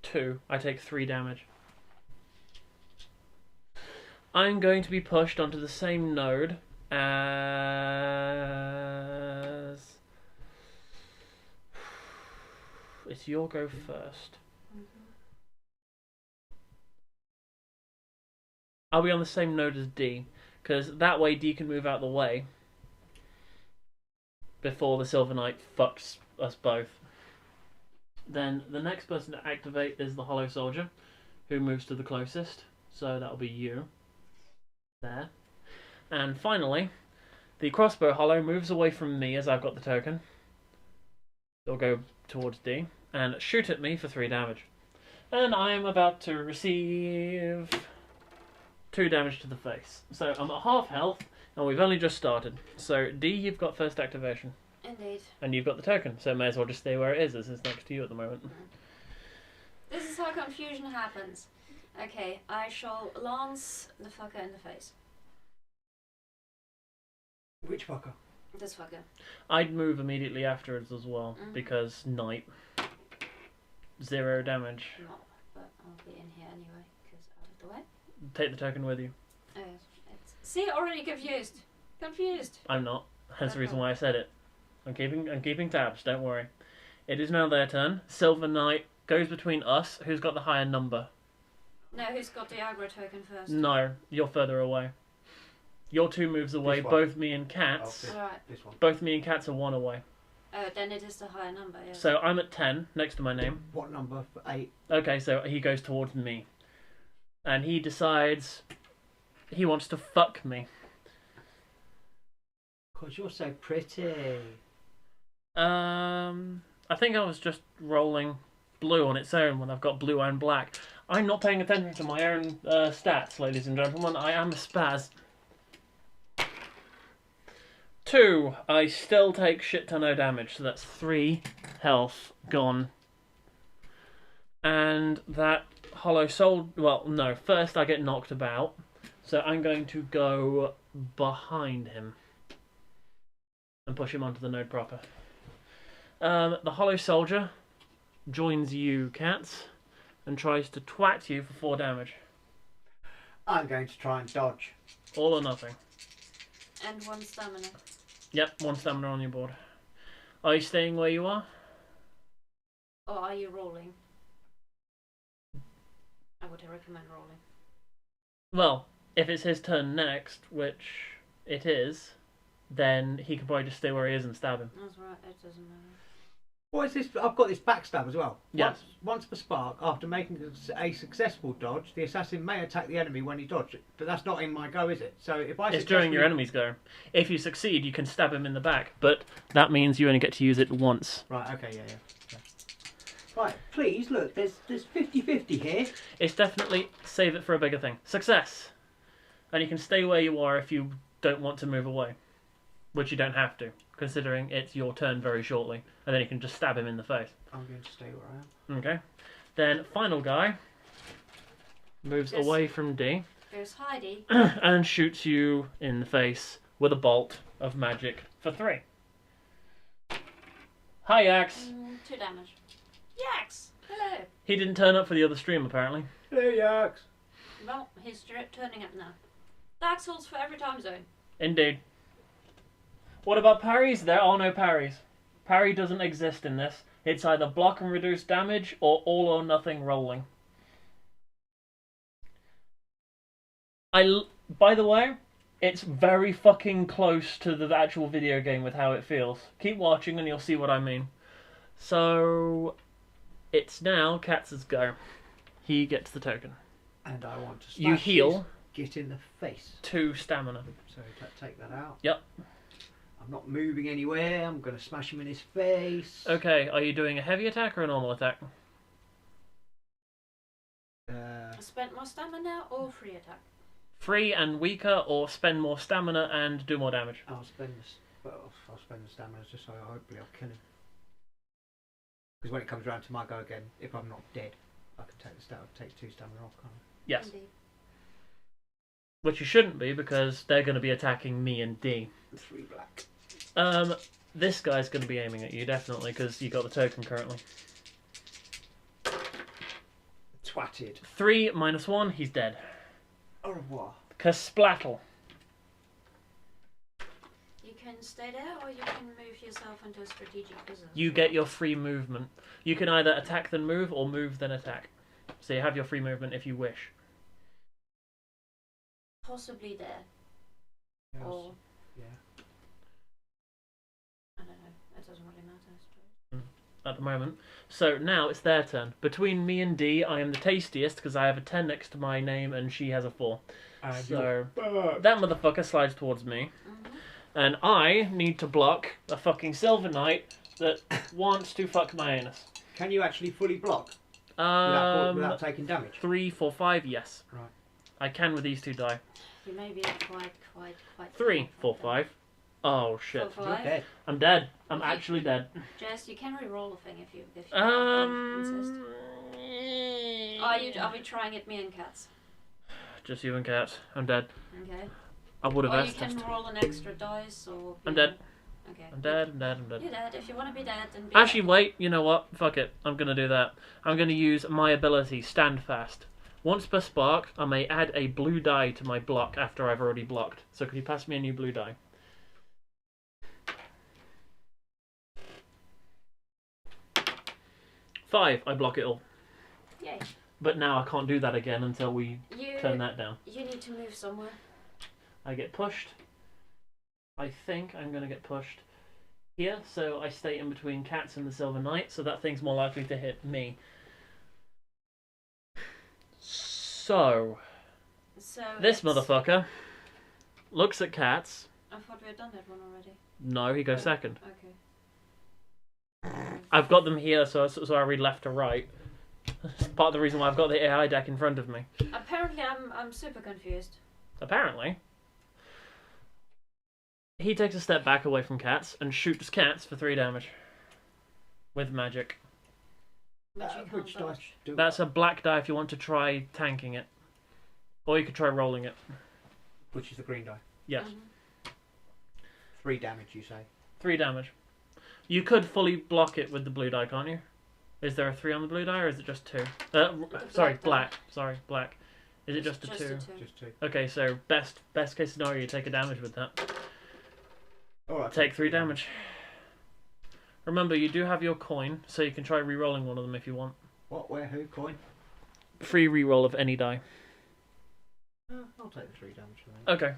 2. I take 3 damage. I'm going to be pushed onto the same node as... It's your go first. I'll be on the same node as D, because that way D can move out the way before the Silver Knight fucks us both. Then the next person to activate is the Hollow Soldier, who moves to the closest, so that'll be you. There. And finally, the Crossbow Hollow moves away from me as I've got the token. It'll go towards D and shoot at me for 3 damage. And I am about to receive 2 damage to the face. So I'm at half health, and we've only just started. So D, you've got first activation. Indeed. And you've got the token, so may as well just stay where it is, as it's next to you at the moment. This is how confusion happens. Okay, I shall lance the fucker in the face. Which fucker? This fucker. I'd move immediately afterwards as well, because Knight. 0 damage. No, but I'll be in here anyway, because out of the way. Take the token with you. Oh, see, already confused. Confused. I'm not. Hence the reason why I said it. I'm keeping tabs, don't worry. It is now their turn. Silver Knight goes between us. Who's got the higher number? No, who's got the aggro token first? No, you're further away. You're 2 moves away, both me and Cats. Oh, Alright. this one. Both me and Cats are 1 away. Oh, then it is the higher number, yeah. So I'm at 10, next to my name. What number? For 8. Okay, so he goes towards me. And he decides he wants to fuck me. Because you're so pretty. I think I was just rolling blue on its own when I've got blue and black. I'm not paying attention to my own stats, ladies and gentlemen. I am a spaz. 2. I still take shit ton of damage, so that's 3 health gone. And that Hollow Soul... Well, no. First I get knocked about, so I'm going to go behind him and push him onto the node proper. The Hollow Soldier joins you, Cats, and tries to twat you for 4 damage. I'm going to try and dodge. All or nothing. And 1 stamina. Yep, 1 stamina on your board. Are you staying where you are? Or are you rolling? I would recommend rolling. Well, if it's his turn next, which it is, then he can probably just stay where he is and stab him. That's right, it doesn't matter. What is this? I've got this backstab as well. Yes. Once per spark, after making a successful dodge, the assassin may attack the enemy when he dodges. But that's not in my go, is it? So if I It's during your enemy's go. If you succeed, you can stab him in the back, but that means you only get to use it once. Right, okay, yeah. Right, please, look, there's 50-50 here. It's definitely save it for a bigger thing. Success! And you can stay where you are if you don't want to move away. Which you don't have to, considering it's your turn very shortly. And then you can just stab him in the face. I'm going to stay where I am. Okay. Then, final guy moves away from D. There's Heidi. And shoots you in the face with a bolt of magic for 3. Hi, Yax! 2 damage. Yax! Hello! He didn't turn up for the other stream, apparently. Hey, Yax! Well, he's turning up now. Dark Souls for every time zone. Indeed. What about parries? There are no parries. Parry doesn't exist in this. It's either block and reduce damage or all or nothing rolling. By the way, It's very fucking close to the actual video game with how it feels. Keep watching and you'll see what I mean. So, it's now Katz's go. He gets the token. And I want to smash You heal. Get in the face. 2 stamina. So take that out. Yep. I'm not moving anywhere. I'm going to smash him in his face. Okay, are you doing a heavy attack or a normal attack? Spend more stamina or free attack? Free and weaker, or spend more stamina and do more damage? I'll spend the stamina just so hopefully I'll kill him. Because when it comes around to my go again, if I'm not dead, I can take 2 stamina off, can't I? Yes. Indeed. Which you shouldn't be, because they're going to be attacking me and D. 3 black. This guy's going to be aiming at you, definitely, because you got the token currently. Twatted. 3 minus 1, he's dead. Au revoir. Kasplattle. You can stay there, or you can move yourself into a strategic position. You get your free movement. You can either attack then move, or move then attack. So you have your free movement if you wish. Possibly there. Yes. Or Yeah. I don't know. It doesn't really matter, I suppose. At the moment. So now it's their turn. Between me and D, I am the tastiest because I have a 10 next to my name and she has a 4. So that motherfucker slides towards me. Mm-hmm. And I need to block a fucking Silver Knight that wants to fuck my anus. Can you actually fully block without taking damage? 3, 4, 5, yes. Right. I can with these 2 die. You may be quite. 3, 4, 5. Oh shit. 4, You're 5. dead. I'm dead. I'm actually dead. Jess, you can re-roll a thing if you insist. Are we trying it, me and cats? Just you and cats. I'm dead. Okay. I would have Or you asked. can roll an extra dice, or. I'm dead. Okay. I'm dead. I'm dead. I'm dead. You're dead. If you want to be dead, then be Actually, dead. wait. You know what? Fuck it. I'm gonna do that. I'm gonna use my ability, Stand Fast. Once per spark, I may add a blue die to my block after I've already blocked. So could you pass me a new blue die? Five. I block it all. Yay. But now I can't do that again until we turn that down. You need to move somewhere. I get pushed. I think I'm going to get pushed here, so I stay in between cats and the Silver Knight, so that thing's more likely to hit me. So this motherfucker looks at cats. I thought we had done that one already. No, he goes second. Okay. I've got them here, so I read left to right. Part of the reason why I've got the AI deck in front of me. Apparently, I'm super confused. Apparently. He takes a step back away from cats and shoots cats for 3 damage. With magic. Which dice do That's a black die if you want to try tanking it. Or you could try rolling it. Which is the green die? Yes. 3 damage, you say? 3 damage. You could fully block it with the blue die, can't you? Is there a 3 on the blue die, or is it just 2? Sorry, black. Sorry, black. Is it just a 2? Just 2. Okay, so best case scenario, you take a damage with that. Alright. Take 3 damage. Remember, you do have your coin, so you can try re-rolling one of them if you want. What, where, who, coin? Free re-roll of any die. I'll take the 3 damage for me. Okay.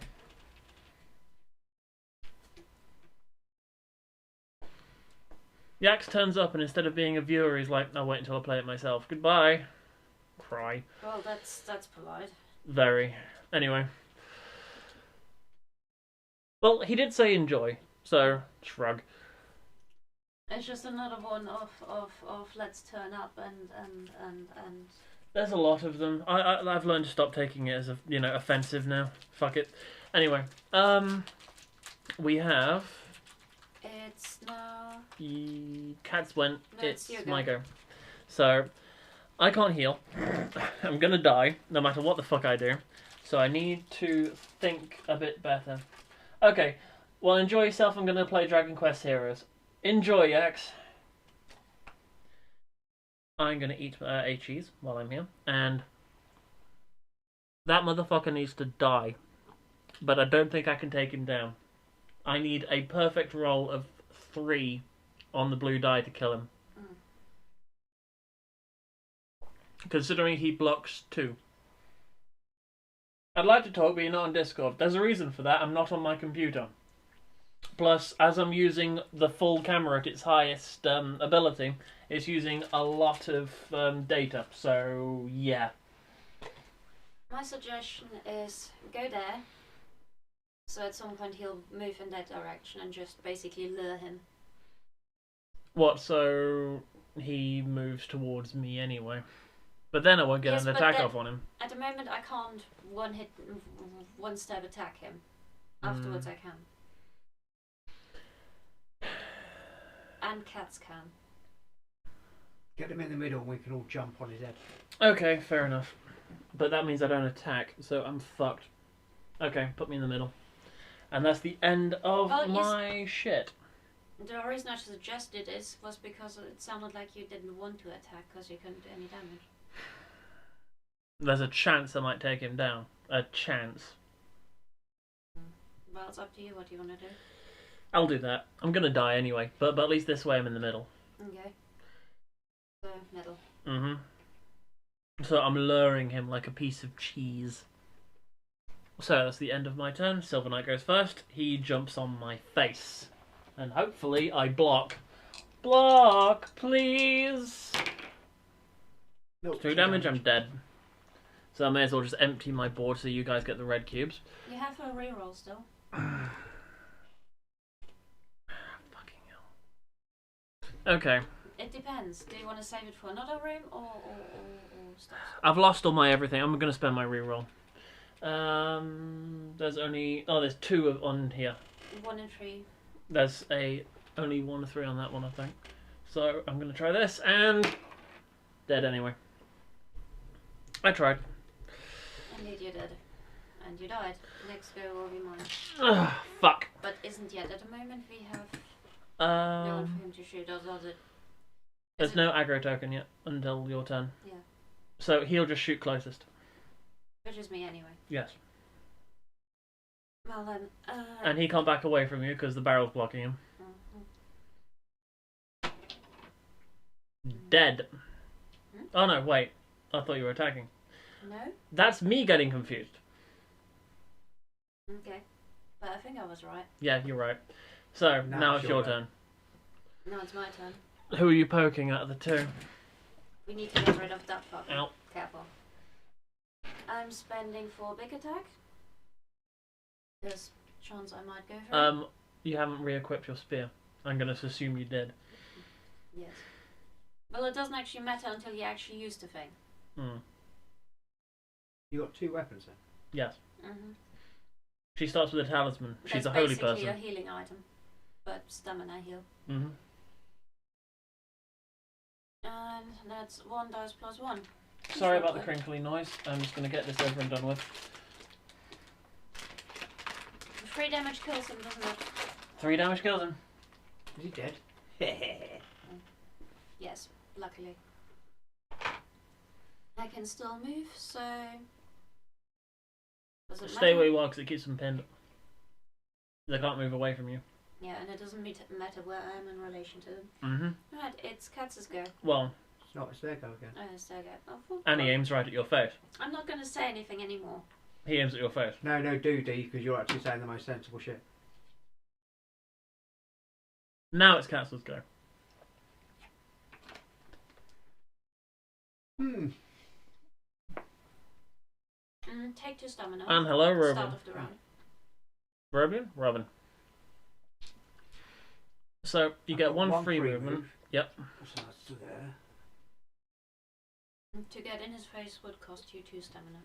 Yax turns up, and instead of being a viewer, he's like, I'll wait until I play it myself. Goodbye. Cry. Well, that's polite. Very. Anyway. Well, he did say enjoy, so shrug. It's just another one of let's turn up and. There's a lot of them. I've learned to stop taking it as offensive now. Fuck it. Anyway, we have. It's now. Cats went. No, it's my go. So, I can't heal. I'm gonna die no matter what the fuck I do. So I need to think a bit better. Okay. Well, enjoy yourself. I'm gonna play Dragon Quest Heroes. Enjoy, Yax. I'm gonna eat a cheese while I'm here, and that motherfucker needs to die. But I don't think I can take him down. I need a perfect roll of 3 on the blue die to kill him. Considering he blocks 2. I'd like to talk, but you're not on Discord. There's a reason for that. I'm not on my computer. Plus, as I'm using the full camera at its highest ability, it's using a lot of data. So, yeah. My suggestion is go there. So at some point he'll move in that direction and just basically lure him. What, so he moves towards me anyway? But then I won't get an attack off on him. At the moment I can't one stab attack him. Afterwards I can. And cats can. Get him in the middle and we can all jump on his head. Okay, fair enough. But that means I don't attack, so I'm fucked. Okay, put me in the middle. And that's the end of my shit. The reason I suggested this was because it sounded like you didn't want to attack because you couldn't do any damage. There's a chance I might take him down. A chance. Well, it's up to you. What do you want to do? I'll do that. I'm gonna die anyway, but at least this way I'm in the middle. Okay. So, middle. Mm-hmm. So I'm luring him like a piece of cheese. So that's the end of my turn. Silver Knight goes first. He jumps on my face. And hopefully I block. Block, please! Nope, 2 damage, I'm dead. So I may as well just empty my board so you guys get the red cubes. You have a reroll still. Fucking hell. Okay. It depends. Do you want to save it for another room or stuff? I've lost all my everything. I'm going to spend my reroll. There's only... Oh, there's 2 on here. 1 and 3. There's only 1 or 3 on that one, I think. So I'm going to try this, and... Dead anyway. I tried. Indeed you did. And you died. Next go will be mine. Ugh, fuck. But isn't yet. At the moment we have no one for him to shoot. Or does it? There's no aggro token yet until your turn. Yeah. So he'll just shoot closest. Which is me anyway. Yes. Well then, and he can't back away from you because the barrel's blocking him. Dead. Hmm? Oh no, wait. I thought you were attacking. No? That's me getting confused. Okay. But I think I was right. Yeah, you're right. So, now it's your turn. No, it's my turn. Who are you poking out of the 2? We need to get rid of that fucker. Ow. Careful. I'm spending 4 big attack. There's a chance I might go for it. You haven't re-equipped your spear. I'm going to assume you did. Yes. Well, it doesn't actually matter until you actually use the thing. Hmm. You got 2 weapons then? Yes. Mm-hmm. She starts with a talisman. She's That's a holy basically person. a healing item. But stamina heal. Mm-hmm. And that's 1 dice plus 1. Sorry about the crinkly noise. I'm just going to get this over and done with. 3 damage kills him, doesn't it? 3 damage kills him. Is he dead? Yes, luckily. I can still move, so... Does it Stay matter? where you are because it keeps them pinned. They can't move away from you. Yeah, and it doesn't matter where I am in relation to them. Mm-hmm. Right, it's Katz's go. Well, It's not, it's their go again. Oh, it's their go. Oh, fuck. and he aims right at your face. I'm not going to say anything anymore. He aims at your face. No, do D, because you're actually saying the most sensible shit. Now it's Castle's go. Take 2 stamina. And hello, Robin. Start of the round. Robin? Robin. So, you get one free movement. Move. Yep. So that's to there. To get in his face would cost you 2 stamina.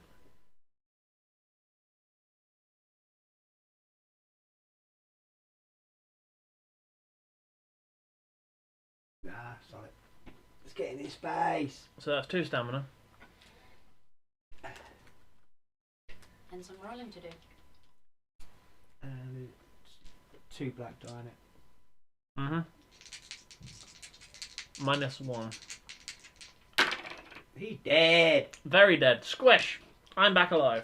Ah, sorry. Let's get in his space. So that's 2 stamina. And some rolling to do. And it's 2 black die in it. Mm-hmm. -1. He's dead. Very dead. Squish! I'm back alive.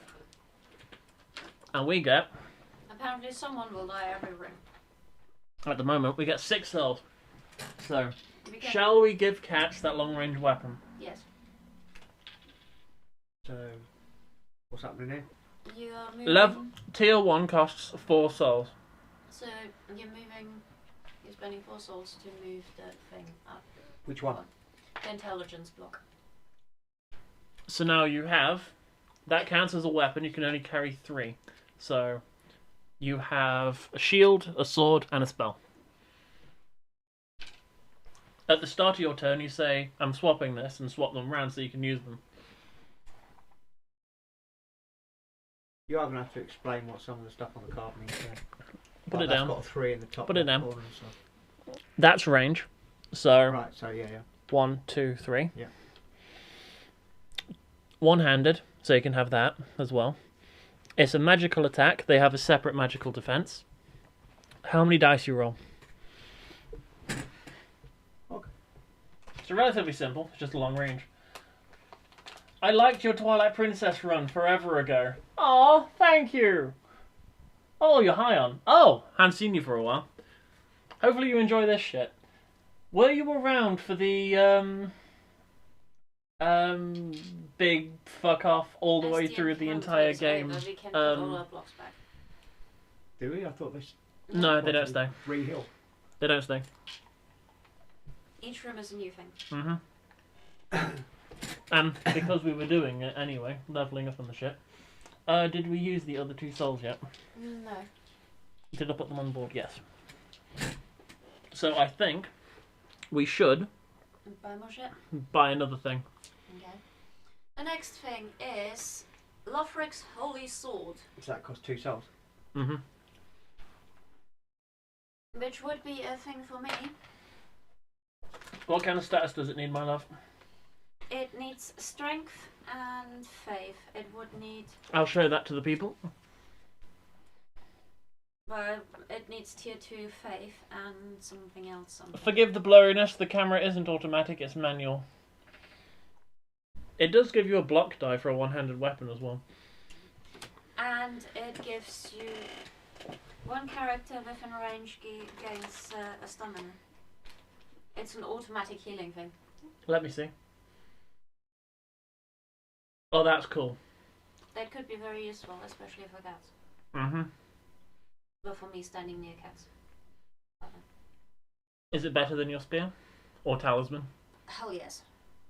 And we get, Apparently someone will die every room. at the moment, we get 6 souls. So, We get... shall we give Cats that long-range weapon? Yes. So, what's happening here? You are moving. Tier 1 costs 4 souls. So you're moving. You're spending 4 souls to move the thing up. Which one? The intelligence block. So now you have... That counts as a weapon. You can only carry 3. So you have a shield, a sword, and a spell. At the start of your turn, you say, I'm swapping this, and swap them around so you can use them. You are going to have to explain what some of the stuff on the card means. Put it down. Got a 3 in the top. Put it down. Corner and stuff. That's range. So Right. So yeah. 1, 2, 3. Yeah. One-handed, so you can have that as well. It's a magical attack. They have a separate magical defense. How many dice you roll? Okay. It's relatively simple. It's just a long range. I liked your Twilight Princess run forever ago. Aw, thank you. Oh, you're high on. Oh, haven't seen you for a while. Hopefully you enjoy this shit. Were you around for the big fuck off all the way through the entire game? We can put all our blocks back. Do we? I thought this. No, they don't stay. Rehill. They don't stay. Each room is a new thing. Mm-hmm. And because we were doing it anyway, leveling up on the ship, did we use the other 2 souls yet? No. Did I put them on board? Yes. So I think we should Buy more shit. buy another thing. Okay. The next thing is Lothric's Holy Sword, Does that cost 2 souls? Mm-hmm. which would be a thing for me. What kind of status does it need, my love? It needs strength and faith. It would need. I'll show that to the people. Well, it needs tier 2 faith and something else. Forgive the blurriness, the camera isn't automatic, it's manual. It does give you a block die for a one-handed weapon as well. And it gives you 1 character within range gains a stamina. It's an automatic healing thing. Let me see. Oh, that's cool. That could be very useful, especially for cats. Mm-hmm. But for me, standing near cats. Is it better than your spear? Or talisman? Hell yes.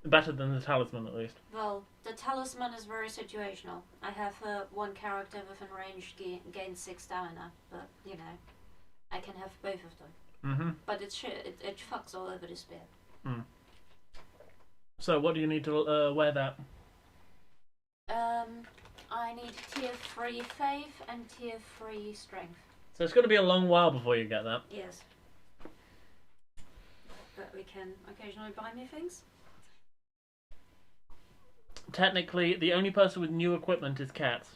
Better than the talisman, at least. Well, the talisman is very situational. I have 1 character within range gains 6 stamina, but you know, I can have both of them. Mm-hmm. But it fucks all over the spear. Mm. So, what do you need to wear that? I need tier 3 faith and tier 3 strength. So it's going to be a long while before you get that. Yes. But we can occasionally buy me things. Technically, the only person with new equipment is cats.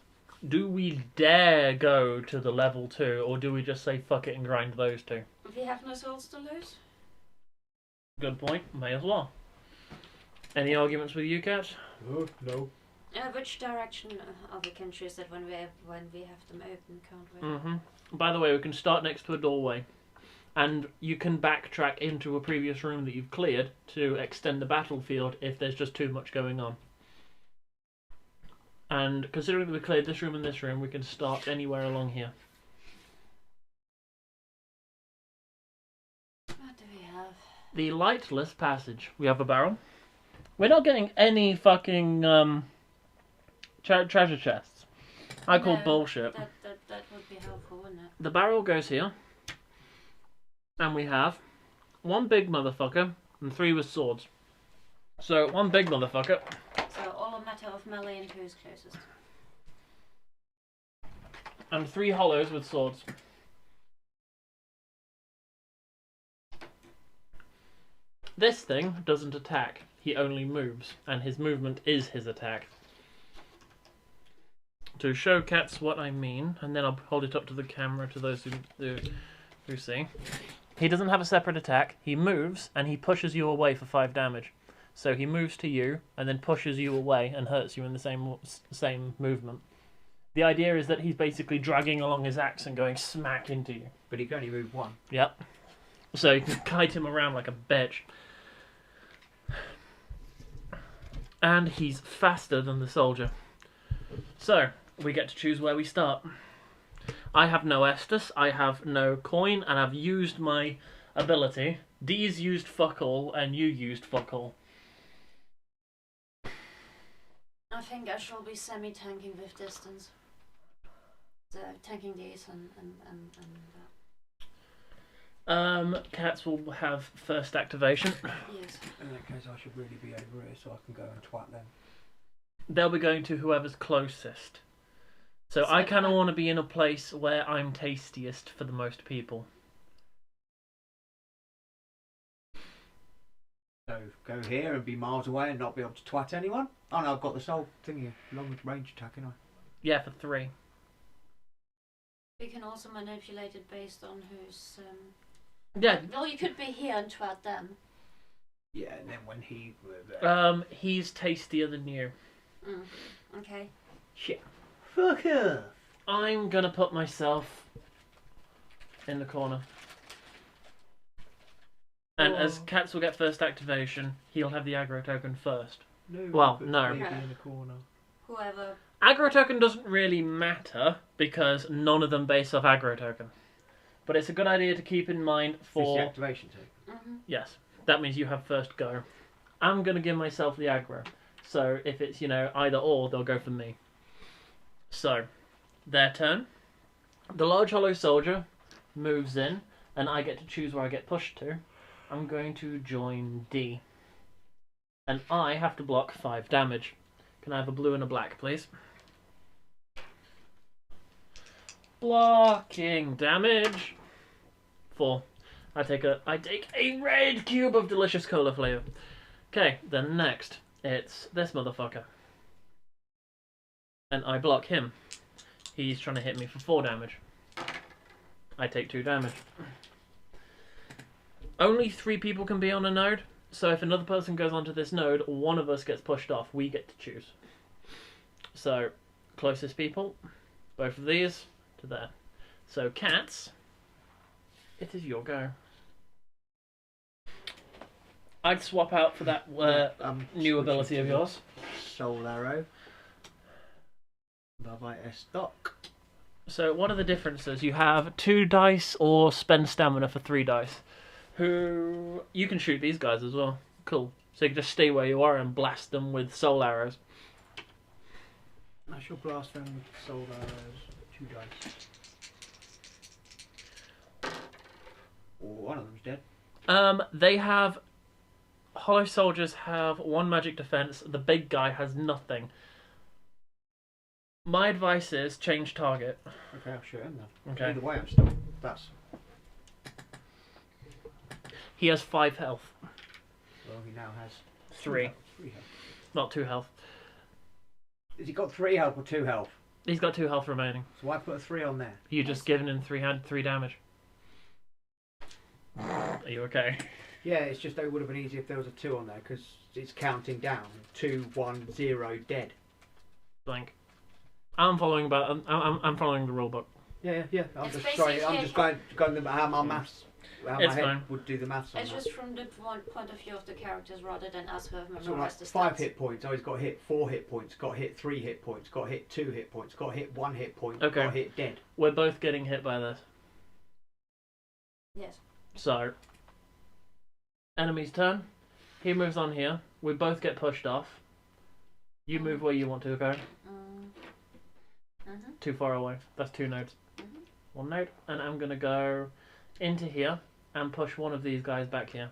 Do we dare go to the level 2, or do we just say fuck it and grind those 2? We have no souls to lose. Good point. May as well. Any arguments with you, cats? Oh, no. Which direction we can choose that when we have them open, can't we? Mm-hmm. By the way, we can start next to a doorway. And you can backtrack into a previous room that you've cleared to extend the battlefield if there's just too much going on. And considering that we cleared this room and this room, we can start anywhere along here. What do we have? The lightless passage. We have a barrel. We're not getting any fucking treasure chests. I call bullshit. That would be helpful, wouldn't it? The barrel goes here. And we have 1 big motherfucker and 3 with swords. So 1 big motherfucker. So all a matter of melee and who's closest. And 3 hollows with swords. This thing doesn't attack. He only moves. And his movement is his attack. To show cats what I mean, and then I'll hold it up to the camera to those who see. He doesn't have a separate attack. He moves, and he pushes you away for 5 damage. So he moves to you, and then pushes you away, and hurts you in the same movement. The idea is that he's basically dragging along his axe and going smack into you. But he can only move 1. Yep. So you can kite him around like a bitch. And he's faster than the soldier. So, we get to choose where we start. I have no Estus, I have no coin, and I've used my ability. D's used fuck all, and you used fuck all. I think I shall be semi-tanking with distance. So tanking these and Cats will have first activation. yes. In that case, I should really be over here so I can go and twat them. They'll be going to whoever's closest. So I kind of want to be in a place where I'm tastiest for the most people. So go here and be miles away and not be able to twat anyone? Oh no, I've got the soul thingy, long range attack, haven't I? Yeah, for 3. We can also manipulate it based on who's. Yeah. Well, you could be here and twat them. Yeah, and then when he... He's tastier than you. Okay. Shit. Fuck off. I'm gonna put myself in the corner. And as Cats will get first activation, he'll have the aggro token first. No, Well, but no. maybe in the corner. Whoever. Aggro token doesn't really matter because none of them base off aggro token. But it's a good idea to keep in mind It's for... the activation token. Yes, that means you have first go. I'm going to give myself the aggro. So if it's, either or, they'll go for me. So, their turn. The large hollow soldier moves in, and I get to choose where I get pushed to. I'm going to join D. And I have to block 5 damage. Can I have a blue and a black, please? Blocking damage. 4. I take a red cube of delicious cola flavour. Okay, then next it's this motherfucker. And I block him. He's trying to hit me for 4 damage. I take 2 damage. Only 3 people can be on a node, so if another person goes onto this node, one of us gets pushed off. We get to choose. So, closest people, both of these to there. So, Cats, it is your go. I'd swap out for that new ability of yours. Soul arrow. Bye-bye S-Doc. So, what are the differences? You have 2 dice or spend stamina for 3 dice. Who you can shoot these guys as well. Cool. So you can just stay where you are and blast them with soul arrows. I shall blast them with soul arrows. 2 dice. Oh, one of them's dead. They have... Hollow soldiers have 1 magic defense. The big guy has nothing. My advice is change target. Okay, I'll shoot him then. Okay. Either way, I'm still... That's... He has 5 health. Well, he now has... 3. 3 health. Not 2 health. Has he got 3 health or 2 health? He's got 2 health remaining. So why put a 3 on there? You just given him 3 damage. Are you okay? Yeah, it's just that it would have been easier if there was a 2 on there, because it's counting down. 2, 1, 0, dead. Blank. I'm following I'm following the rule book. Yeah. I'm It's just sorry. I'm basically- just going to how my maths, how It's my head fine. would do the maths on It's that. just from the point of view of the characters rather than us who have So like memorized the 5 stats. hit points. Oh, he's got hit 4 hit points. Got hit 3 hit points. Got hit 2 hit points. Got hit 1 hit point. Okay. Got hit dead. We're both getting hit by this. Yes. So, enemy's turn. He moves on here. We both get pushed off. You move where you want to go. Too far away. That's 2 nodes. 1 node. And I'm going to go into here and push one of these guys back here.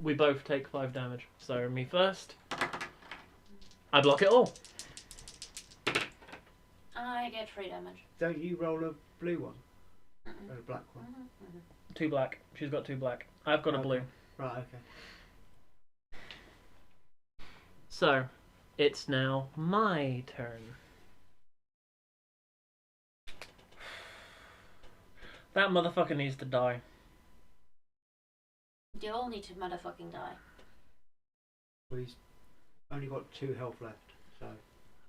We both take 5 damage. So, me first. I block it all. I get 3 damage. Don't you roll a blue one? Or a black one? 2 black. She's got 2 black. I've got a blue. Right, okay. So, it's now my turn. That motherfucker needs to die. They all need to motherfucking die. Well, he's only got 2 health left, so...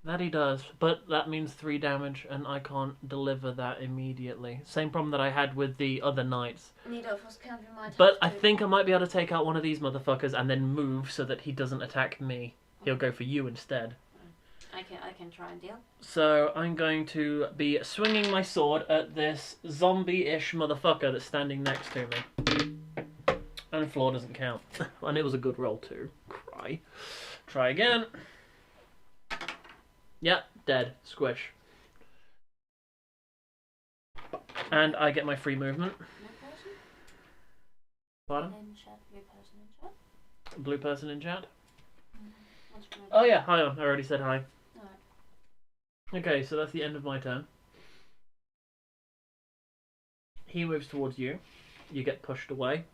That he does, but that means 3 damage, and I can't deliver that immediately. Same problem that I had with the other knights. Neither of us can. We might But have I to. think I might be able to take out one of these motherfuckers and then move so that he doesn't attack me. He'll go for you instead. I can try and deal. So I'm going to be swinging my sword at this zombie-ish motherfucker that's standing next to me. And floor doesn't count. And it was a good roll too. Cry. Try again. Yep, dead. Squish. And I get my free movement. No person? Pardon? In chat, blue person in chat. Blue person in chat? What's my Oh yeah, hi on. I already said hi. Alright. Okay, so that's the end of my turn. He moves towards you. You get pushed away.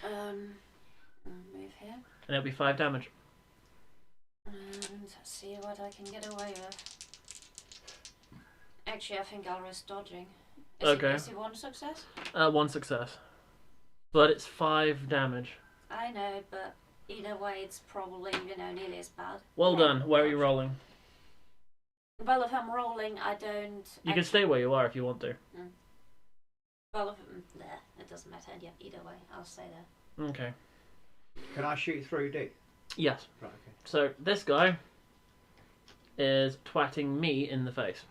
I'll move here. And it'll be 5 damage. And see what I can get away with. Actually, I think I'll risk dodging. Okay. Is it one success? 1 success. But it's 5 damage. I know, but either way, it's probably, nearly as bad. Well done. Where are you rolling? Well, if I'm rolling, I don't... You can stay where you are if you want to. Well, if... There. It doesn't matter. Yeah, either way, I'll stay there. Okay. Can I shoot through D? Yes. Right, okay. So this guy is twatting me in the face.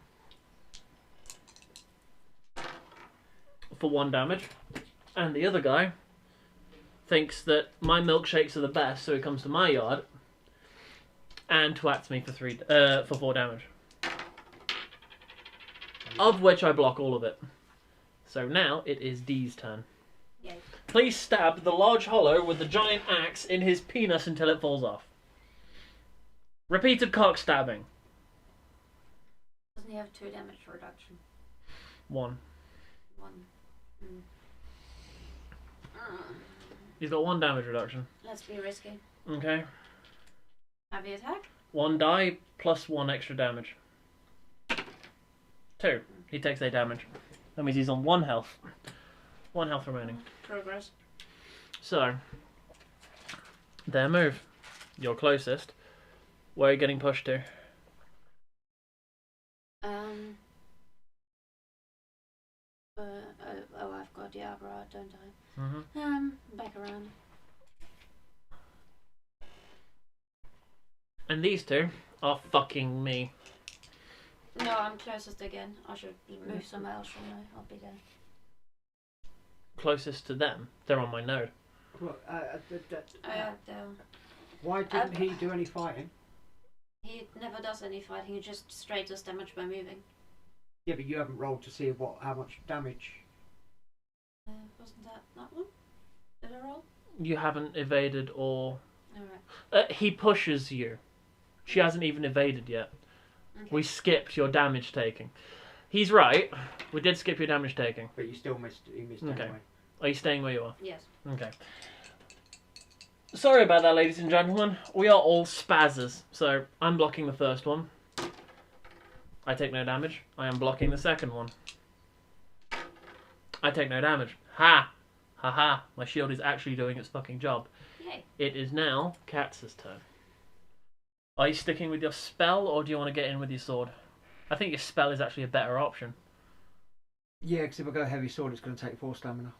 For 1 damage. And the other guy thinks that my milkshakes are the best, so he comes to my yard and twats me for 4 damage. Of which I block all of it. So now it is D's turn. Yay. Please stab the large hollow with the giant axe in his penis until it falls off. Repeated cock stabbing. Doesn't he have 2 damage reduction? 1. 1. He's got 1 damage reduction. Let's be risky. Okay. Heavy attack? 1 die plus 1 extra damage. 2. He takes 8 damage. That means he's on 1 health. 1 health remaining. Progress. So, their move. You're closest. Where are you getting pushed to? I've got Diabra, don't I? Mm-hmm. Back around. And these two are fucking me. No, I'm closest again. I should move somewhere else, shouldn't I? I'll be there. Closest to them. They're on my node. Well, Why why didn't he do any fighting? He never does any fighting, he just straight does damage by moving. Yeah, but you haven't rolled to see how much damage. Wasn't that one? Did I roll? You haven't evaded or... Alright. he pushes you. She hasn't even evaded yet. Okay. We skipped your damage taking. He's right. We did skip your damage taking. But you still missed. You missed Okay. anyway. Are you staying where you are? Yes. Okay. Sorry about that, ladies and gentlemen. We are all spazzers. So, I'm blocking the first one. I take no damage. I am blocking the second one. I take no damage. Ha! Ha ha. My shield is actually doing its fucking job. Yay. It is now Katz's turn. Are you sticking with your spell, or do you want to get in with your sword? I think your spell is actually a better option. Yeah, because if I go heavy sword, it's going to take 4 stamina.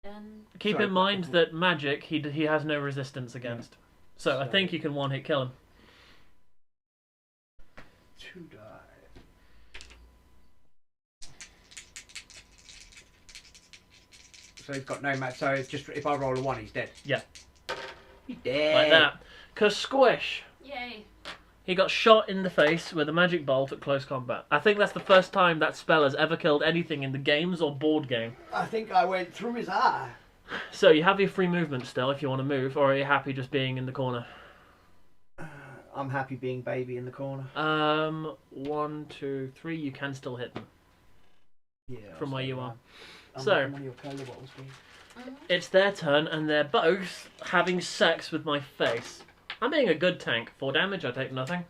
Then Keep in mind that magic he has no resistance against. So I think you can one-hit kill him. 2 die. So he's got no match. So it's just if I roll a 1, he's dead. Yeah. He's dead. Like that. Squish. yay. He got shot in the face with a magic bolt at close combat. I think that's the first time that spell has ever killed anything in the games or board game. I think I went through his eye. So you have your free movement still if you want to move, or are you happy just being in the corner? I'm happy being baby in the corner. 1, 2, 3. You can still hit them Yeah. from where you are. I'm So- one of your colour bottles, please. It's their turn, and they're both having sex with my face. I'm being a good tank. 4 damage, I take nothing.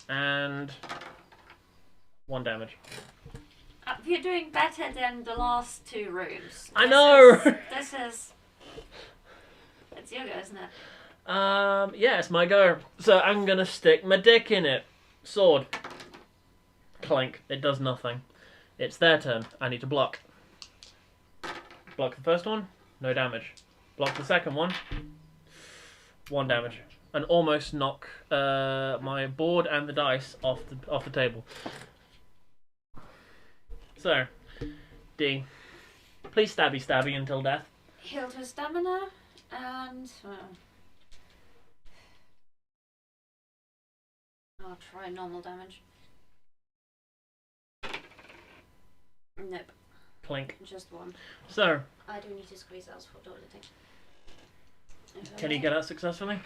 And 1 damage. You're doing better than the last 2 rooms. I know! This is... It's your go, isn't it? Yeah, it's my go. So I'm gonna stick my dick in it. Sword. Clank. It does nothing. It's their turn. I need to block. Block the first one. No damage. Block the second one. 1 damage. And almost knock my board and the dice off the table. So, D. Please stabby until death. Healed her stamina and I'll try normal damage. Nope. Clink. Just 1. So, I do need to squeeze else for auditing. can you get out successfully?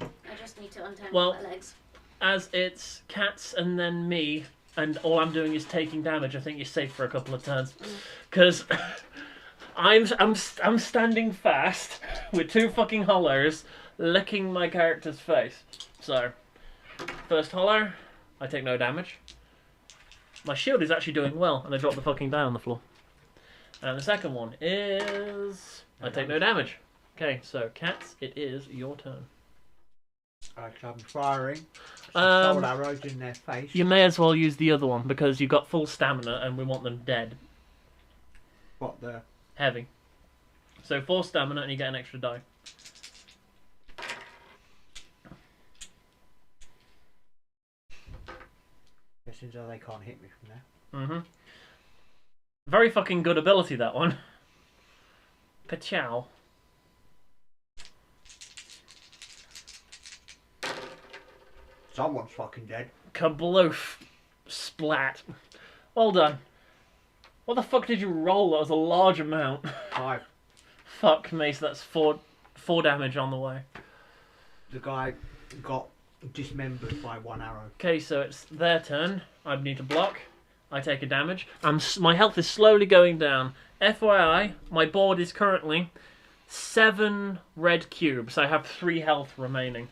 I just need to untangle Well, my legs. as it's cats and then me, and all I'm doing is taking damage, I think you're safe for a couple of turns. Because I'm standing fast with 2 fucking hollows licking my character's face. So, first hollow, I take no damage. My shield is actually doing well, and I drop the fucking die on the floor. And the second one is... I take no damage. Okay, so cats, it is your turn. Alright, so I'm firing some soul arrows in their face. You may as well use the other one, because you've got full stamina, and we want them dead. What the? Heavy. So 4 stamina, and you get an extra die. Since they can't hit me from there. Mm-hmm. Very fucking good ability, that one. Pachow. Someone's fucking dead. Kabloof. Splat. Well done. What the fuck did you roll? That was a large amount. 5. Fuck me, so that's 4 damage on the way. The guy got dismembered by 1 arrow. Okay, so it's their turn. I need to block. I take a damage. My health is slowly going down. FYI, my board is currently 7 red cubes. I have 3 health remaining.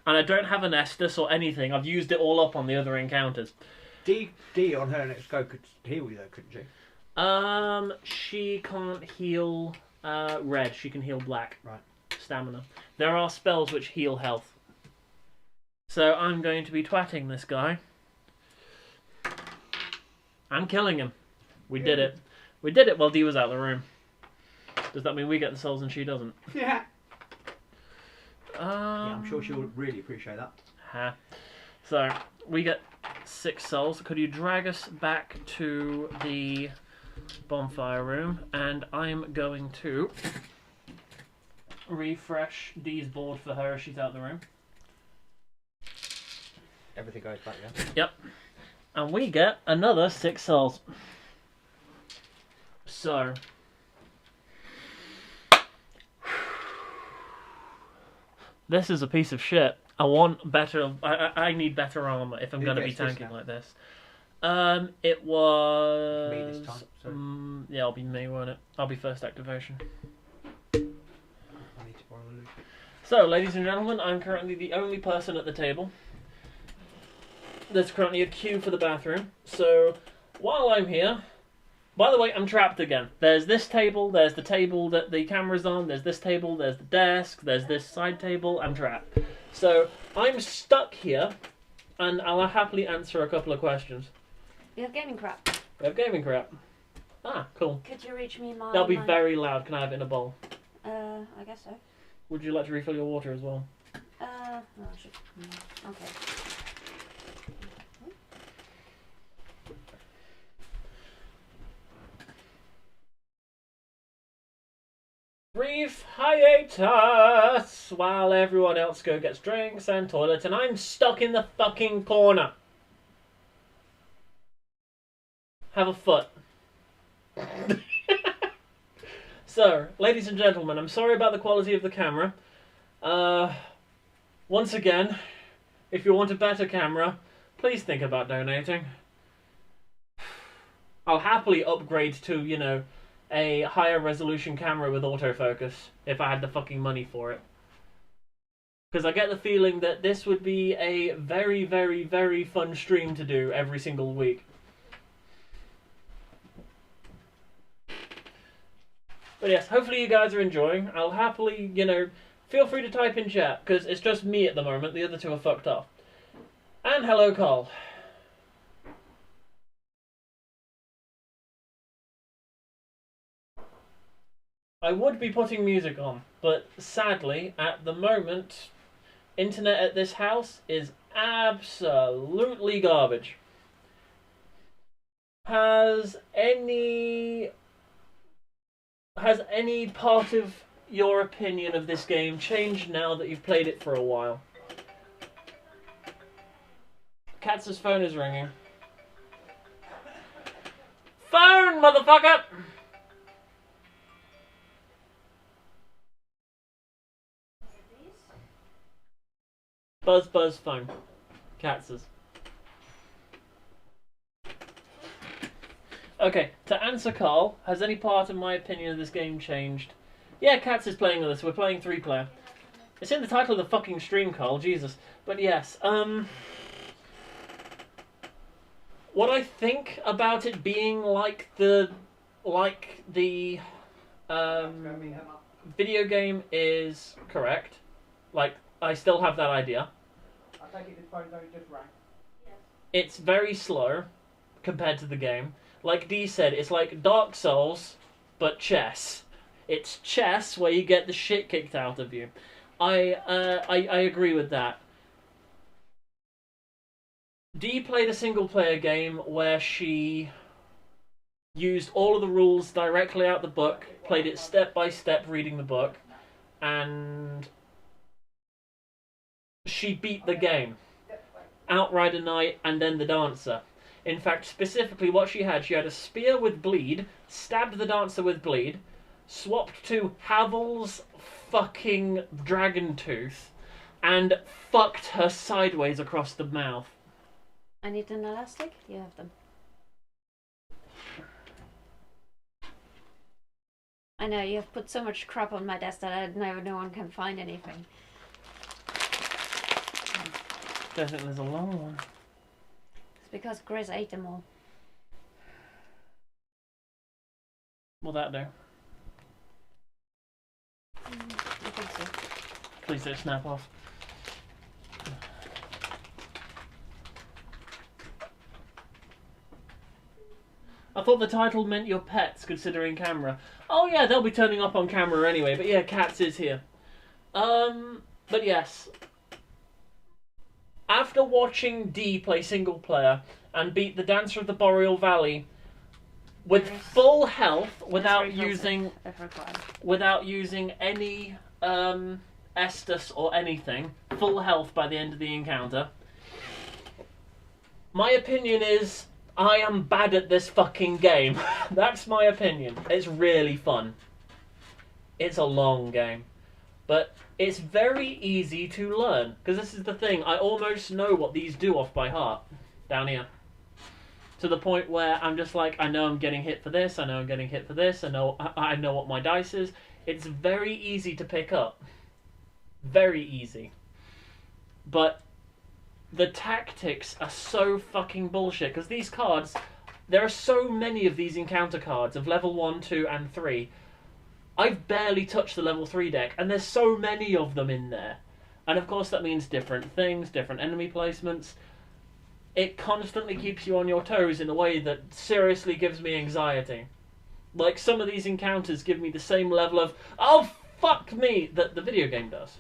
And I don't have an Estus or anything. I've used it all up on the other encounters. D on her next go could heal you though, couldn't she? She can't heal red. She can heal black. Right. Stamina. There are spells which heal health. So I'm going to be twatting this guy. And killing him. We did it. We did it while Dee was out of the room. Does that mean we get the souls and she doesn't? Yeah. Yeah, I'm sure she'll really appreciate that. Ha. So, we get 6 souls. Could you drag us back to the bonfire room? And I'm going to refresh Dee's board for her as she's out of the room. Everything goes back, yeah? Yep. And we get another 6 souls. So... this is a piece of shit. I want better... I need better armor if I'm going to be tanking like this. It was... Me this time, so... yeah, it'll be me, won't it? I'll be first activation. I need to borrow the loot. So, ladies and gentlemen, I'm currently the only person at the table. There's currently a queue for the bathroom. So, while I'm here... by the way, I'm trapped again. There's this table, there's the table that the camera's on, there's this table, there's the desk, there's this side table, I'm trapped. So, I'm stuck here, and I'll happily answer a couple of questions. We have gaming crap. We have gaming crap. Ah, cool. Could you reach me my... That'll be very loud. Can I have it in a bowl? I guess so. Would you like to refill your water as well? No, I should... okay. Brief hiatus while everyone else gets drinks and toilets, and I'm stuck in the fucking corner. Have a foot. So, ladies and gentlemen, I'm sorry about the quality of the camera. Once again, if you want a better camera, please think about donating. I'll happily upgrade to, you know, a higher resolution camera with autofocus if I had the fucking money for it. Because I get the feeling that this would be a very, very, very fun stream to do every single week. But yes, hopefully you guys are enjoying. I'll happily, you know, feel free to type in chat, because it's just me at the moment. The other two are fucked off. And hello, Carl. I would be putting music on, But sadly, at the moment, internet at this house is absolutely garbage. Has any part of your opinion of this game changed now that you've played it for a while? Katz's phone is ringing. Phone, motherfucker! Buzz phone. Katz's. Okay, to answer Carl, has any part of my opinion of this game changed? Yeah, Katz is playing with us. We're playing 3-player. It's in the title of the fucking stream, Carl. Jesus. But yes, what I think about it being like the video game is correct. Like, I still have that idea. I take it this phone's only just rang. It's very slow compared to the game. Like Dee said, it's like Dark Souls, but chess. It's chess where you get the shit kicked out of you. I agree with that. Dee played a single-player game where she used all of the rules directly out the book, played it step by step, reading the book, and she beat the game. Outrider Knight and then the Dancer. In fact, specifically what she had a spear with bleed, stabbed the Dancer with bleed, swapped to Havel's fucking dragon tooth, and fucked her sideways across the mouth. I need an elastic. You have them. I know, you have put so much crap on my desk that I know no one can find anything. I think there's a long one. It's because Grizz ate them all. Will that do? I think so. Please don't snap off. I thought the title meant your pets, considering camera. Oh yeah, they'll be turning up on camera anyway, but yeah, Cats is here. But yes. After watching Dee play single player and beat the Dancer of the Boreal Valley with full health without using any Estus or anything, full health by the end of the encounter, my opinion is I am bad at this fucking game. That's my opinion. It's really fun. It's a long game. But it's very easy to learn. Because this is the thing. I almost know what these do off by heart. Down here. To the point where I'm just like, I know I'm getting hit for this. I know I'm getting hit for this. I know what my dice is. It's very easy to pick up. Very easy. But the tactics are so fucking bullshit. Because these cards, there are so many of these encounter cards of level 1, 2, and 3. I've barely touched the level 3 deck, and there's so many of them in there. And of course that means different things, different enemy placements. It constantly keeps you on your toes in a way that seriously gives me anxiety. Like, some of these encounters give me the same level of, oh, fuck me, that the video game does.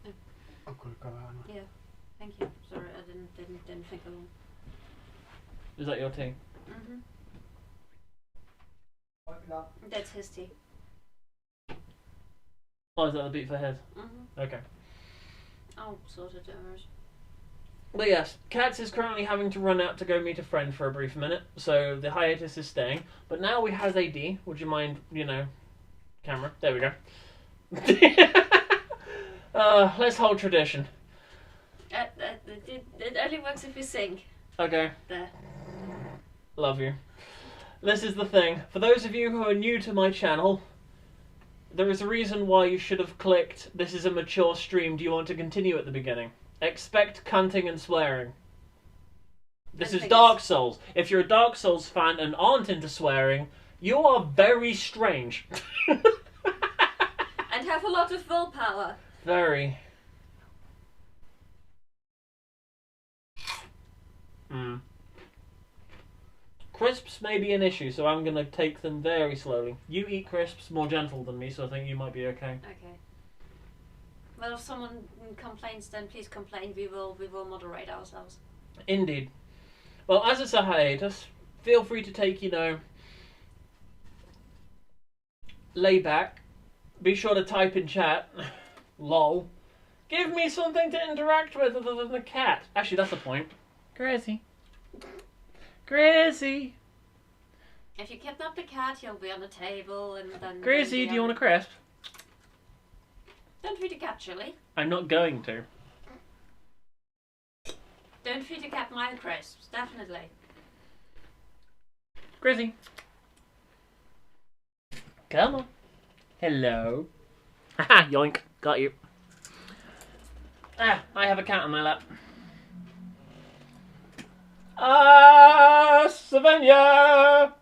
I'm gonna go out. Yeah, thank you. Sorry, I didn't think of them. Is that your tea? Mm-hmm. That's his tea. Oh, is that the beat for his? Mm-hmm. Okay. I'll sort it out. But yes, Katz is currently having to run out to go meet a friend for a brief minute, so the hiatus is staying. But now we have AD. Would you mind, camera? There we go. Let's hold tradition. It only works if you sing. Okay. There. Love you. This is the thing. For those of you who are new to my channel, there is a reason why you should have clicked, this is a mature stream, do you want to continue at the beginning? Expect cunting and swearing. This is Dark Souls. If you're a Dark Souls fan and aren't into swearing, you are very strange. And have a lot of willpower. Very. Crisps may be an issue, so I'm going to take them very slowly. You eat crisps more gentle than me, so I think you might be okay. Okay. Well, if someone complains, then please complain. We will moderate ourselves. Indeed. Well, as it's a hiatus, feel free to take, lay back. Be sure to type in chat. Lol. Give me something to interact with other than the cat. Actually, that's the point. Gracie. Gracie. If you kidnap the cat, he'll be on the table and then... Gracie, do you want a crisp? Don't feed a cat chili. I'm not going to. Don't feed a cat my crisps, definitely. Gracie. Come on. Hello. Haha, yoink. Got you. Ah, I have a cat on my lap. Savannah!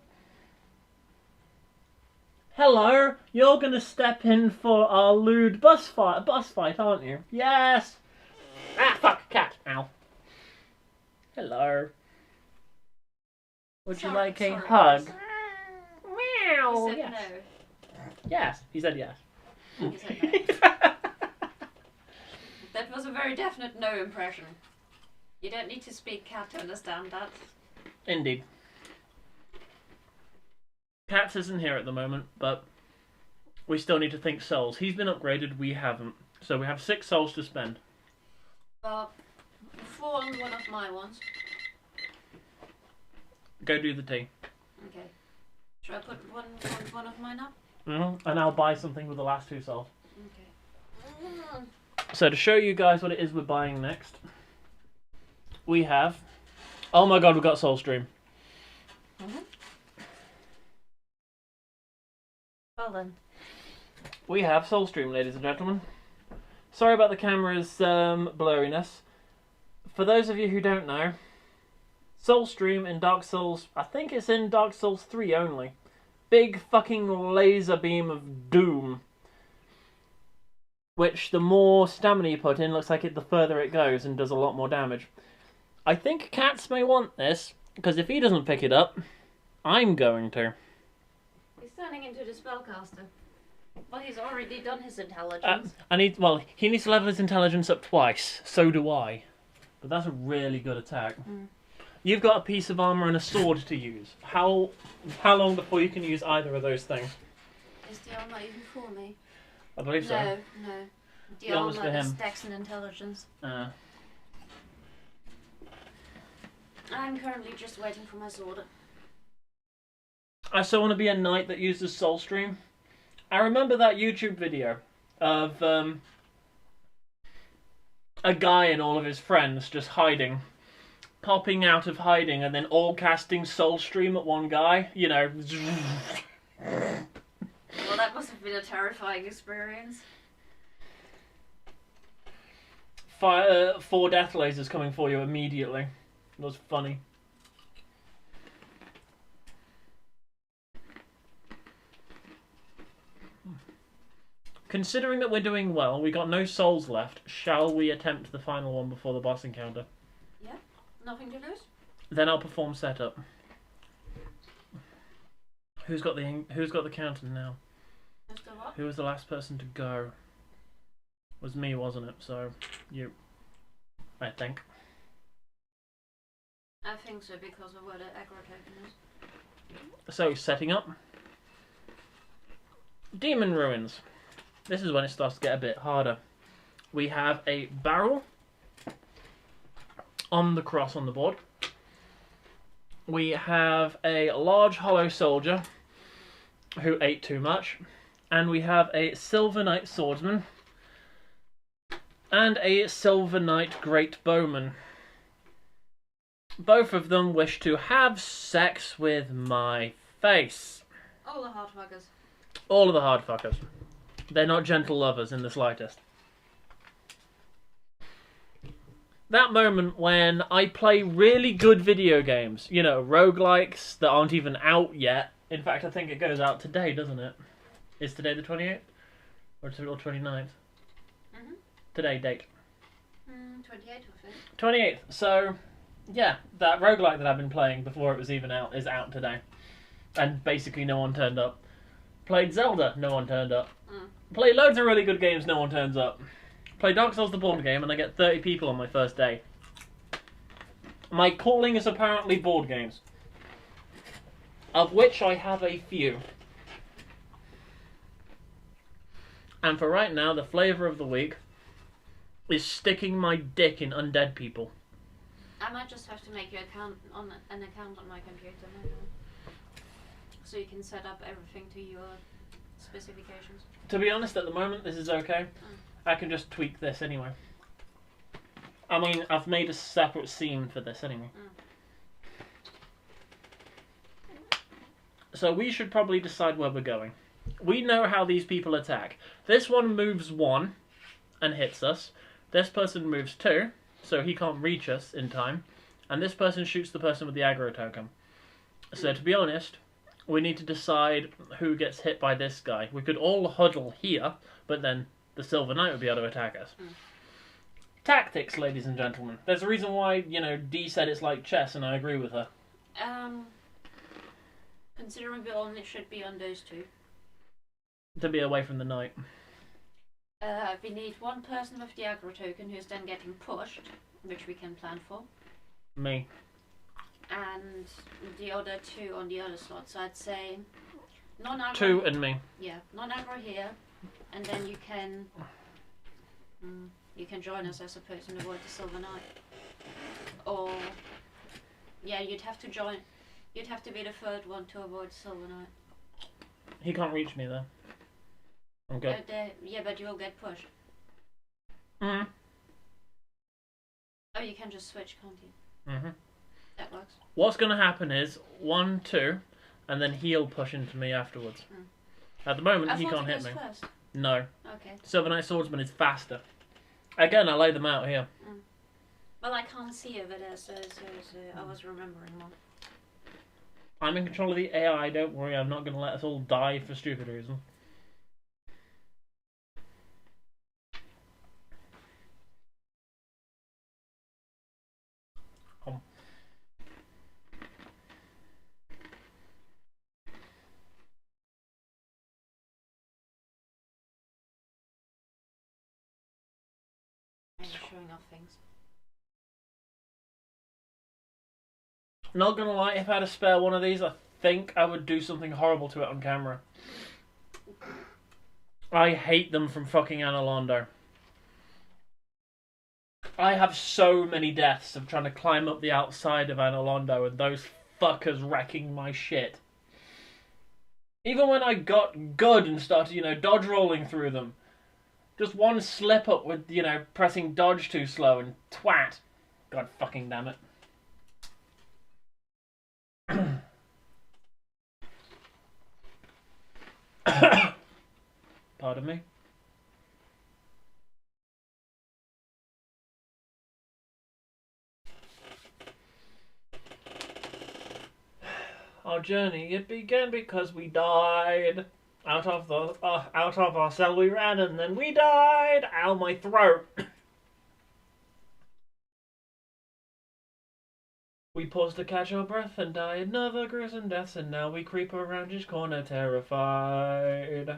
Hello, you're gonna step in for our lewd bus fight, aren't you? Yes! Ah, fuck, cat. Ow. Hello. Would you like a hug? Guys. Meow. He said Yes. no. Yes, he said yes. He said no. That was a very definite no impression. You don't need to speak cat to understand that. Indeed. Cats isn't here at the moment, but we still need to think souls. He's been upgraded, we haven't. So we have 6 souls to spend. Well, 4 on one of my ones. Go do the tea. Okay. Should I put one of mine up? And I'll buy something with the last 2 souls. Okay. So to show you guys what it is we're buying next, we have... Oh my god, we've got Soulstream. Well then. We have Soulstream, ladies and gentlemen. Sorry about the camera's blurriness. For those of you who don't know, Soulstream in Dark Souls... I think it's in Dark Souls 3 only. Big fucking laser beam of doom. Which, the more stamina you put in, looks like the further it goes and does a lot more damage. I think Cats may want this, because if he doesn't pick it up, I'm going to. He's turning into the spellcaster. Well, he's already done his intelligence. He needs to level his intelligence up twice. So do I. But that's a really good attack. You've got a piece of armor and a sword to use. How long before you can use either of those things? Is the armor even for me? I believe so. No. The That was armor for is him. dex and intelligence. I'm currently just waiting for my sword. I still want to be a knight that uses Soulstream. I remember that YouTube video of a guy and all of his friends just hiding. Popping out of hiding and then all casting Soulstream at one guy. You know. Well, that must have been a terrifying experience. 4 death lasers coming for you immediately. It was funny. Considering that we're doing well, we got no souls left, shall we attempt the final one before the boss encounter? Yeah? Nothing to lose? Then I'll perform setup. Who's got the counter now? Who's the what? Who was the last person to go? It was me, wasn't it? So, you. I think. I think so, because of where the aggro token is. So, setting up. Demon Ruins. This is when it starts to get a bit harder. We have a barrel on the cross on the board. We have a large hollow soldier who ate too much. And we have a Silver Knight swordsman and a Silver Knight great bowman. Both of them wish to have sex with my face. All the hard fuckers. All of the hard fuckers. They're not gentle lovers in the slightest. That moment when I play really good video games, you know, roguelikes that aren't even out yet. In fact, I think it goes out today, doesn't it? Is today the 28th? Or 29th? Mm-hmm. Today, date. 28th, I think. 28th. So, Yeah, that roguelike that I've been playing before it was even out is out today. And basically no one turned up. Played Zelda, no one turned up. Played loads of really good games, no one turns up. Play Dark Souls the board game and I get 30 people on my first day. My calling is apparently board games. Of which I have a few. And for right now, the flavour of the week is sticking my dick in undead people. I might just have to make you an account on my computer now. So you can set up everything to your specifications. To be honest, at the moment, this is okay. I can just tweak this anyway. I mean, I've made a separate scene for this anyway. So we should probably decide where we're going. We know how these people attack. This one moves 1 and hits us. This person moves 2, so he can't reach us in time. And this person shoots the person with the aggro token. So to be honest, we need to decide who gets hit by this guy. We could all huddle here, but then the Silver Knight would be able to attack us. Tactics, ladies and gentlemen. There's a reason why, Dee said it's like chess, and I agree with her. Considering we only should be on those 2. To be away from the knight. We need one person with the aggro token who's then getting pushed, which we can plan for. Me. And the other 2 on the other slots. So I'd say non-aggro. 2 and me. Yeah, non-aggro here, and then you can join us, I suppose, and avoid the Silver Knight. Or yeah, you'd have to join. You'd have to be the 3rd one to avoid the Silver Knight. He can't reach me though. I'm good. Yeah, but you'll get pushed. Oh, you can just switch, can't you? That works. What's going to happen is 1, 2, and then he'll push into me afterwards. At the moment, he can't hit me. First. No. Okay. Silver Knight Swordsman is faster. Again, I lay them out here. Well, I can't see over there, so I was remembering one. I'm in control of the AI, don't worry, I'm not going to let us all die for stupid reason. I'm showing off things. Not gonna lie, if I had a spare one of these, I think I would do something horrible to it on camera. I hate them from fucking Analondo. I have so many deaths of trying to climb up the outside of Analondo and those fuckers wrecking my shit. Even when I got good and started, dodge rolling through them. Just one slip up with, pressing dodge too slow and twat. God fucking damn it. Pardon me. Our journey, it began because we died. Out of our cell we ran and then we died. Ow, my throat. We paused to catch our breath and died another gruesome death, and now we creep around each corner terrified.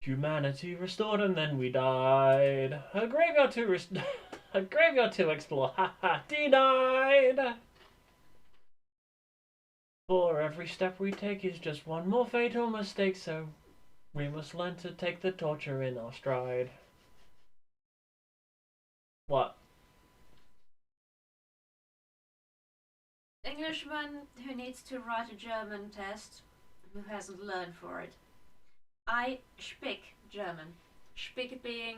Humanity restored and then we died. A graveyard to explore. Ha ha, denied. For every step we take is just one more fatal mistake, so we must learn to take the torture in our stride. What? Englishman who needs to write a German test, who hasn't learned for it. I speak German. Speak being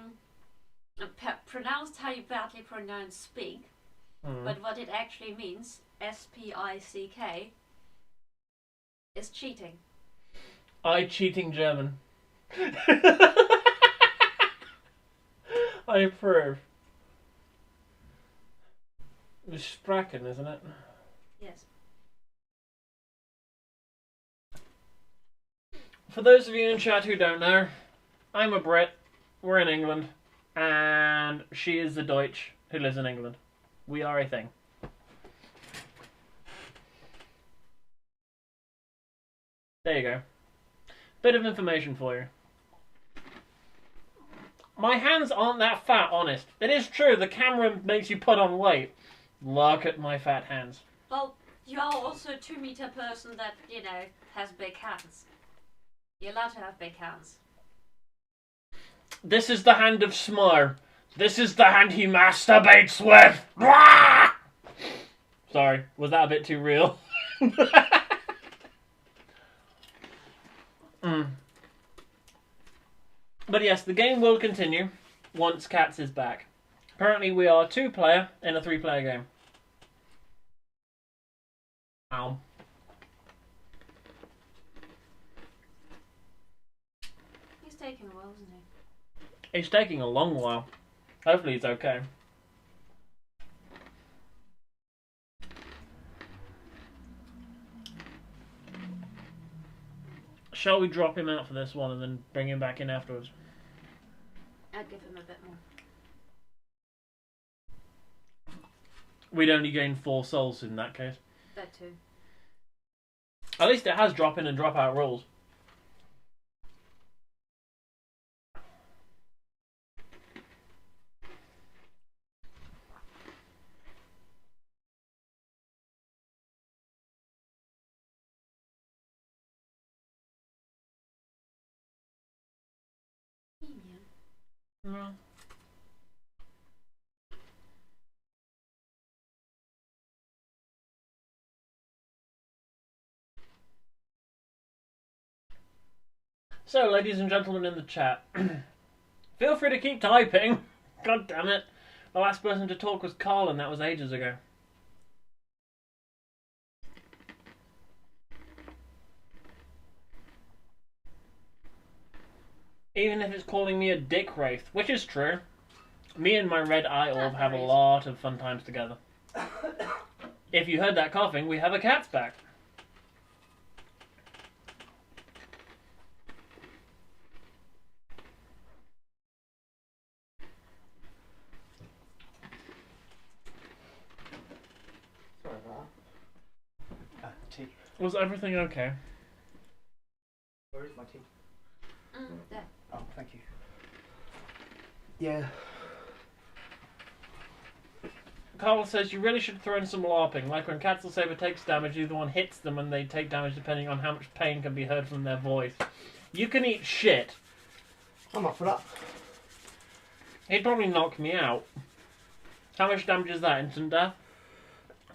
pronounced how you badly pronounce speak, but what it actually means, S-P-I-C-K, is cheating. I cheating German. I approve. It's Sprachen, isn't it? Yes. For those of you in chat who don't know, I'm a Brit, we're in England, and she is the Deutsch who lives in England. We are a thing. There you go. Bit of information for you. My hands aren't that fat, honest. It is true, the camera makes you put on weight. Look at my fat hands. Well, you are also a 2-meter person that, you know, has big hands. You're allowed to have big hands. This is the hand of Smur. This is the hand he masturbates with. Sorry, was that a bit too real? But yes, the game will continue once Cats is back. Currently we are 2-player in a 3-player game. Ow. He's taking a while, isn't he? It's taking a long while. Hopefully it's okay. Shall we drop him out for this one and then bring him back in afterwards? I'd give him a bit more. We'd only gain 4 souls in that case. That too. At least it has drop in and drop out rules. No. So, ladies and gentlemen in the chat, feel free to keep typing. God damn it. The last person to talk was Carl, and that was ages ago. Even if it's calling me a dick wraith, which is true. Me and my red eye orb have a lot of fun times together. If you heard that coughing, we have a cat's back. Sorry about that. Tea. Was everything okay? Where is my tea? There. Oh, thank you. Yeah. Carl says you really should throw in some LARPing, like when Cats or Saber takes damage, either one hits them and they take damage depending on how much pain can be heard from their voice. You can eat shit. I'm up for that. He'd probably knock me out. How much damage is that? Instant death?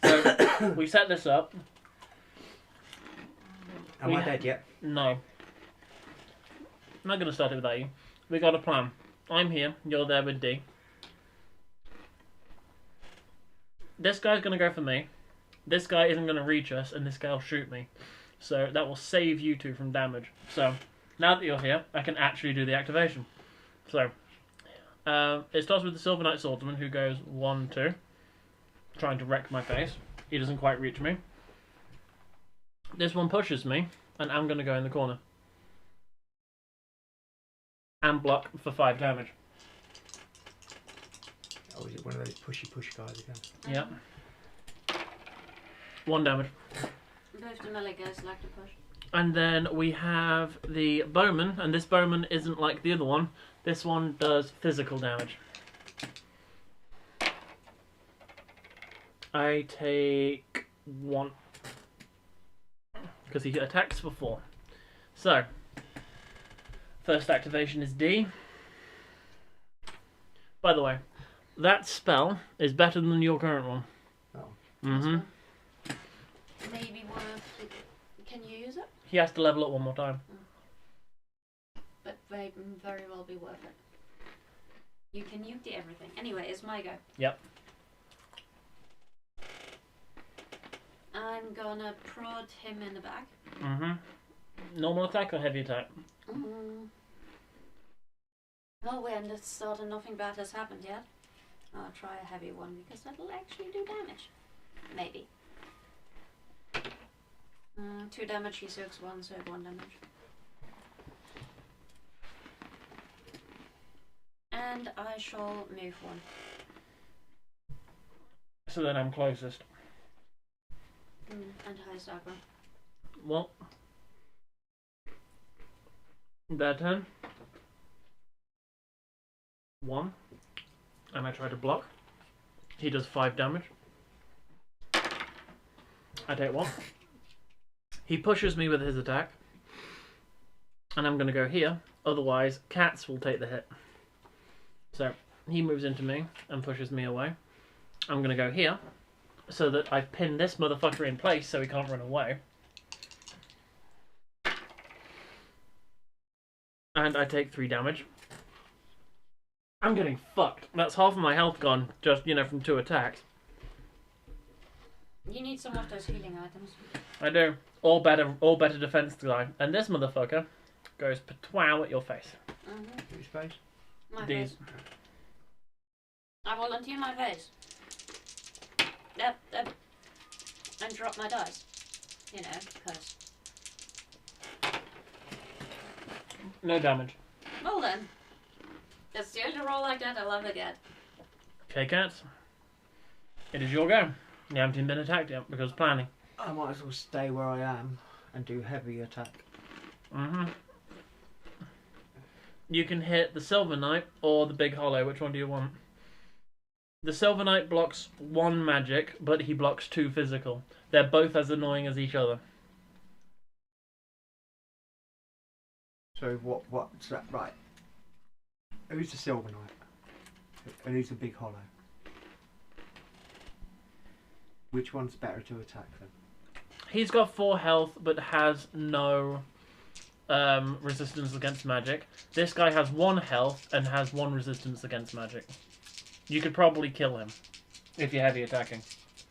So, we set this up. Am I dead yet? No. I'm not going to start it without you. We got a plan. I'm here, you're there with D. This guy's going to go for me. This guy isn't going to reach us, and this guy will shoot me. So that will save you two from damage. So, now that you're here, I can actually do the activation. So, it starts with the Silver Knight Swordsman, who goes 1, 2. Trying to wreck my face. He doesn't quite reach me. This one pushes me, and I'm going to go in the corner. And block for 5 damage. Oh, is it one of those pushy guys again? Yep. 1 damage. Both the melee guys like to push. And then we have the bowman, and this bowman isn't like the other one. This one does physical damage. I take 1. Because he attacks for 4. So, first activation is D. By the way, that spell is better than your current one. Oh. Mm-hmm. Maybe worth it. Can you use it? He has to level up 1 more time. But may very well be worth it. You can nuke the everything. Anyway, it's my go. Yep. I'm gonna prod him in the back. Mm-hmm. Normal attack or heavy attack? Well, we haven't started. Nothing bad has happened yet. I'll try a heavy one because that'll actually do damage. Maybe. 2 damage, he soaks 1, so 1 damage. And I shall move 1. So then I'm closest. And highest aggro. Well, Their turn. 1. And I try to block. He does 5 damage. I take 1. He pushes me with his attack. And I'm going to go here. Otherwise, cats will take the hit. So, he moves into me and pushes me away. I'm going to go here. So that I've pinned this motherfucker in place so he can't run away. And I take 3 damage. I'm getting fucked. That's half of my health gone, just, from 2 attacks. You need some of those healing items. I do. All better defense design. And this motherfucker goes patwow at your face. Mm-hmm. Whose face? My These. face. I volunteer my face. Yep. And drop my dice. Because... No damage. Well then. That's the only roll like that I'll ever get. Okay, cats. It is your go. You haven't even been attacked yet because planning. I might as well stay where I am and do heavy attack. Mm-hmm. You can hit the Silver Knight or the Big Hollow. Which one do you want? The Silver Knight blocks 1 magic, but he blocks 2 physical. They're both as annoying as each other. So what's that? Right. Who's the Silver Knight? And who's the Big Hollow? Which one's better to attack then? He's got 4 health, but has no resistance against magic. This guy has 1 health and has 1 resistance against magic. You could probably kill him if you're heavy attacking.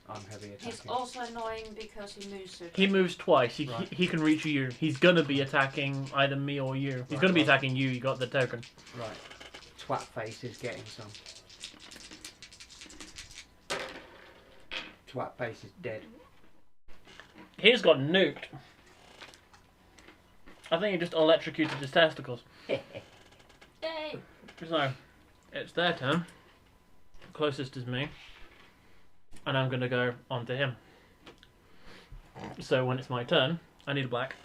I'm heavy attacking. He's also annoying because he moves so He moves twice. Right. He can reach you. He's gonna be attacking either me or you. He's gonna be attacking you. You got the token. Right. Twat face is getting some. Twat face is dead. He's got nuked. I think he just electrocuted his testicles. Yay! So, it's their turn. Closest is me. And I'm going to go on to him. So when it's my turn, I need a black.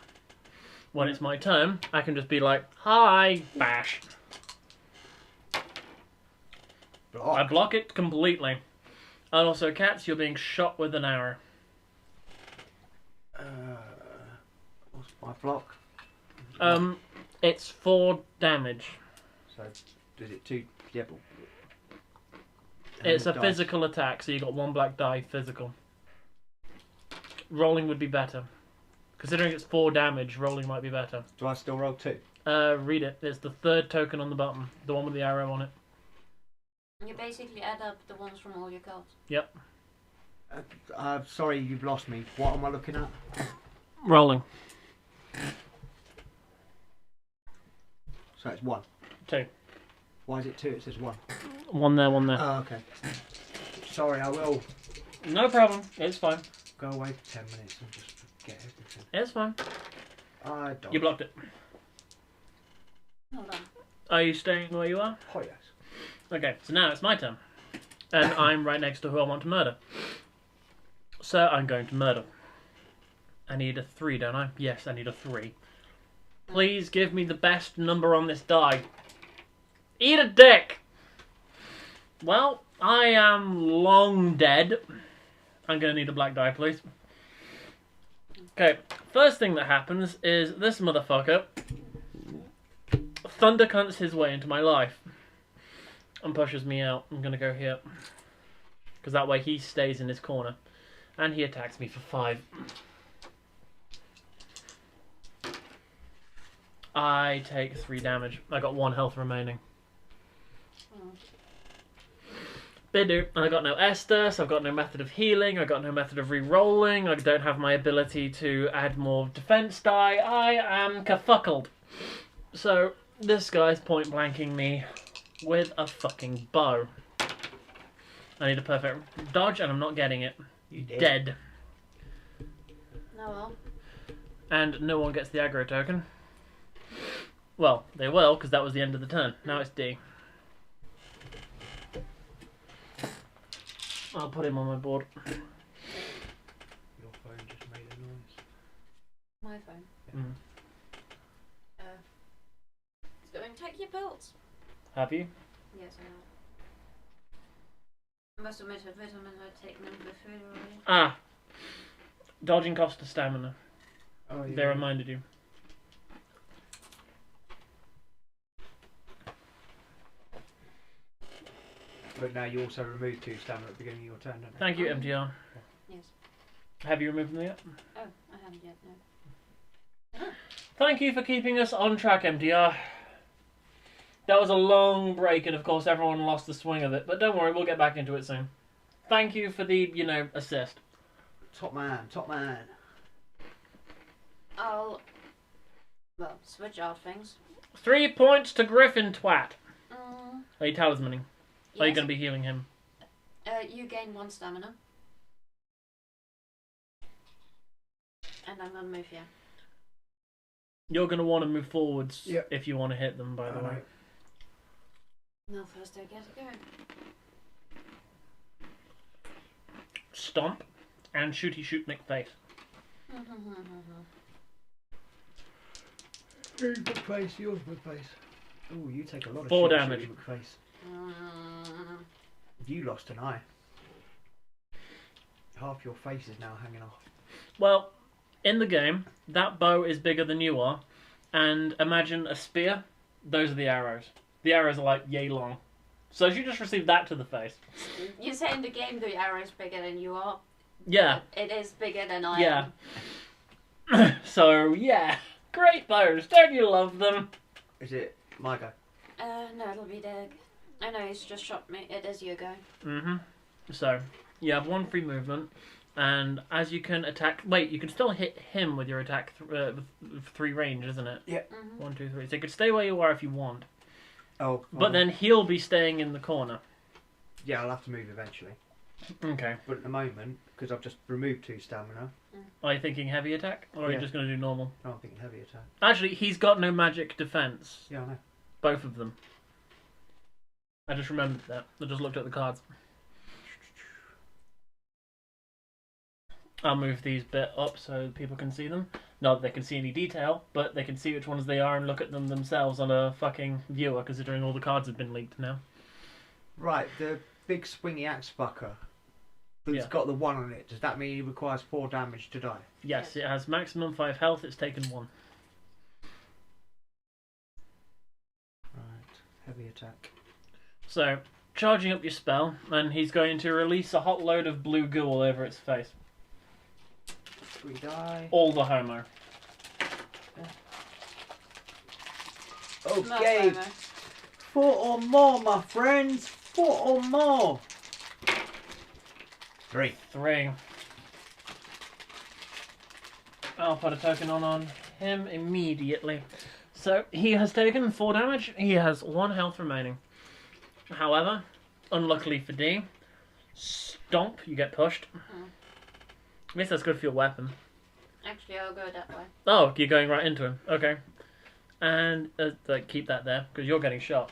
When it's my turn, I can just be like, hi, bash. Block. I block it completely. And also, cats, you're being shot with an arrow. What's my block? It's 4 damage. So, does it 2? Yeah, but... It's a dice? physical attack, so you got 1 black die physical. Rolling would be better. Considering it's 4 damage, rolling might be better. Do I still roll 2? Read it. It's the 3rd token on the bottom. The one with the arrow on it. You basically add up the ones from all your cards. Yep. Sorry, you've lost me. What am I looking at? Rolling. So it's 1. 2. Why is it 2? It says 1. 1 there, 1 there. Oh, okay. Sorry, I will No problem. It's fine. go away for 10 minutes and just forget everything. It's fine. I don't. You blocked it. Hold on. Are you staying where you are? Oh, yes. Okay, so now it's my turn. And I'm right next to who I want to murder. So I'm going to murder. I need a 3, don't I? Yes, I need a 3. Please give me the best number on this die. Eat a dick! Well, I am long dead. I'm going to need a black die, please. Okay, first thing that happens is this motherfucker thunder cunts his way into my life and pushes me out. I'm going to go here. Because that way he stays in his corner. And he attacks me for 5. I take 3 damage. I got 1 health remaining. Oh. Bidoo. I got no Estus, I've got no method of healing, I've got no method of re-rolling, I don't have my ability to add more defense die. I am kafuckled. So, this guy's point blanking me with a fucking bow. I need a perfect dodge and I'm not getting it. You did. Dead. No, well. And no one gets the aggro token. Well, they will, because that was the end of the turn. Now it's D. I'll put him on my board. Your phone just made a noise. My phone. Mm. check your pills. Have you? Yes, I have. I must admit, vitamins I've taken them for food already. Ah. Dodging cost of stamina. Oh, yeah. They reminded you. But now you also remove 2 stamina at the beginning of your turn, don't you? Thank you, MTR. Yes. Have you removed them yet? Oh, I haven't yet, no. Thank you for keeping us on track, MTR. That was a long break, and of course everyone lost the swing of it. But don't worry, we'll get back into it soon. Thank you for the, assist. Top man, top man. I'll, well, switch out things. 3 points to Griffin Twat. Mm, Are you talismaning? yes. Are you going to be healing him? You gain 1 stamina. And I'm gonna move here. You're going to want to move forwards Yep. if you want to hit them, by the way. Well, first I get to go. Stomp and shooty shoot Nick face. Good face, yours good face. Oh, you take a lot of 4 shit, damage. shitty face. Mm, You lost an eye. Half your face is now hanging off. Well, in the game, that bow is bigger than you are, and imagine a spear. Those are the arrows. The arrows are like yay long. So you just received that to the face. you say in the game the arrow is bigger than you are. Yeah. It is bigger than I Yeah. am. So, yeah. Great bows. Don't you love them? Is it my go? No, it'll be Doug. I know he's just shot me. It is you go. Mm-hmm. So, you have 1 free movement, and as you can attack... Wait, you can still hit him with your attack with 3 range, isn't it? Yeah. 1, 2, 3. So you could stay where you are if you want. Oh. But then he'll be staying in the corner. Yeah, I'll have to move eventually. Okay. But at the moment, because I've just removed 2 stamina, Are you thinking heavy attack, or are you Yeah. just going to do normal? I'm thinking heavy attack. Actually, he's got no magic defense. Yeah, I know. Both of them. I just remembered that. I just looked at the cards. I'll move these bit up so people can see them. Not that they can see any detail, but they can see which ones they are and look at them themselves on a fucking viewer, considering all the cards have been leaked now. Right, the big swingy axe bucker that's Yeah. got the 1 on it, does that mean he requires 4 damage to die? Yes, it has maximum 5 health, it's taken 1. Right, heavy attack. So, charging up your spell, and he's going to release a hot load of blue goo all over its face. 3 die. All the homo. Okay, No, 4 or more, my friends. 4 or more. 3. 3. I'll put a token on him immediately. So, he has taken 4 damage. He has 1 health remaining. However, unluckily for D, stomp, you get pushed. I guess that's good for your weapon. Actually, I'll go that way. Oh, you're going right into him. Okay. And keep that there, because you're getting shot.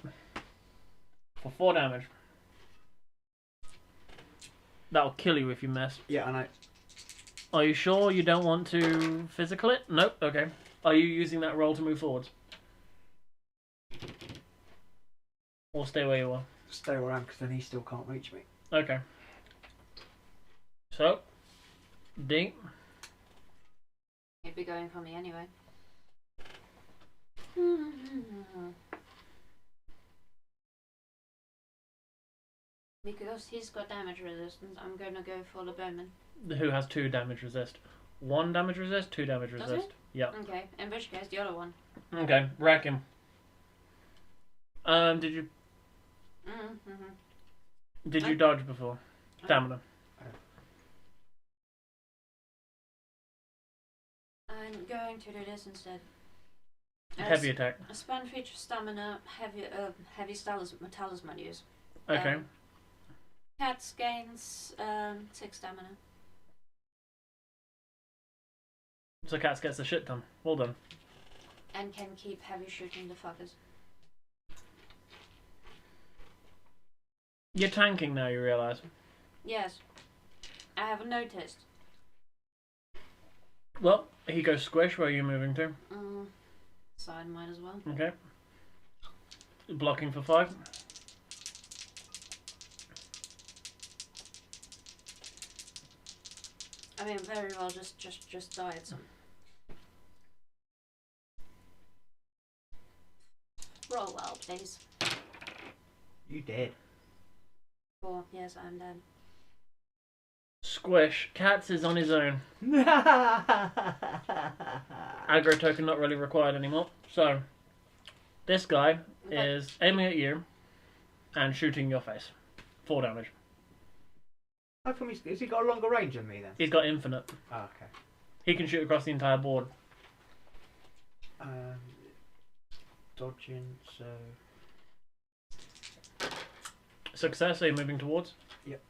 For 4 damage. That'll kill you if you miss. Yeah, I know. Are you sure you don't want to physical it? Nope, okay. Are you using that roll to move forwards? Or stay where you are? Stay where I am, because then he still can't reach me. Okay. So, D. He'd be going for me anyway. Because he's got damage resistance, I'm gonna go for the bowman. Who has 2 damage resist? 1 damage resist, 2 damage Does resist. Yeah. Okay, in which case the other one. Okay, rack him. Did you dodge before? Stamina. I'm going to do this instead. Heavy attack. A spend feature stamina, heavy talisman use. Okay. Cats gains 6 stamina. So Cats gets the shit done. Well done. And can keep heavy shooting the fuckers. You're tanking now, you realise. Yes. I haven't noticed. Well, he goes squish. Where are you moving to? Side might as well. Okay. Blocking for 5. I mean, very well, just die at some. Roll well, please. You dead. 4. Yes, I'm dead. Squish. Cats is on his own. Aggro token not really required anymore. So, this guy is aiming at you and shooting your face. 4 damage. How come has he got a longer range than me then? He's got infinite. Oh, okay. He can shoot across the entire board. Dodging, so... Success, are you moving towards? Yep.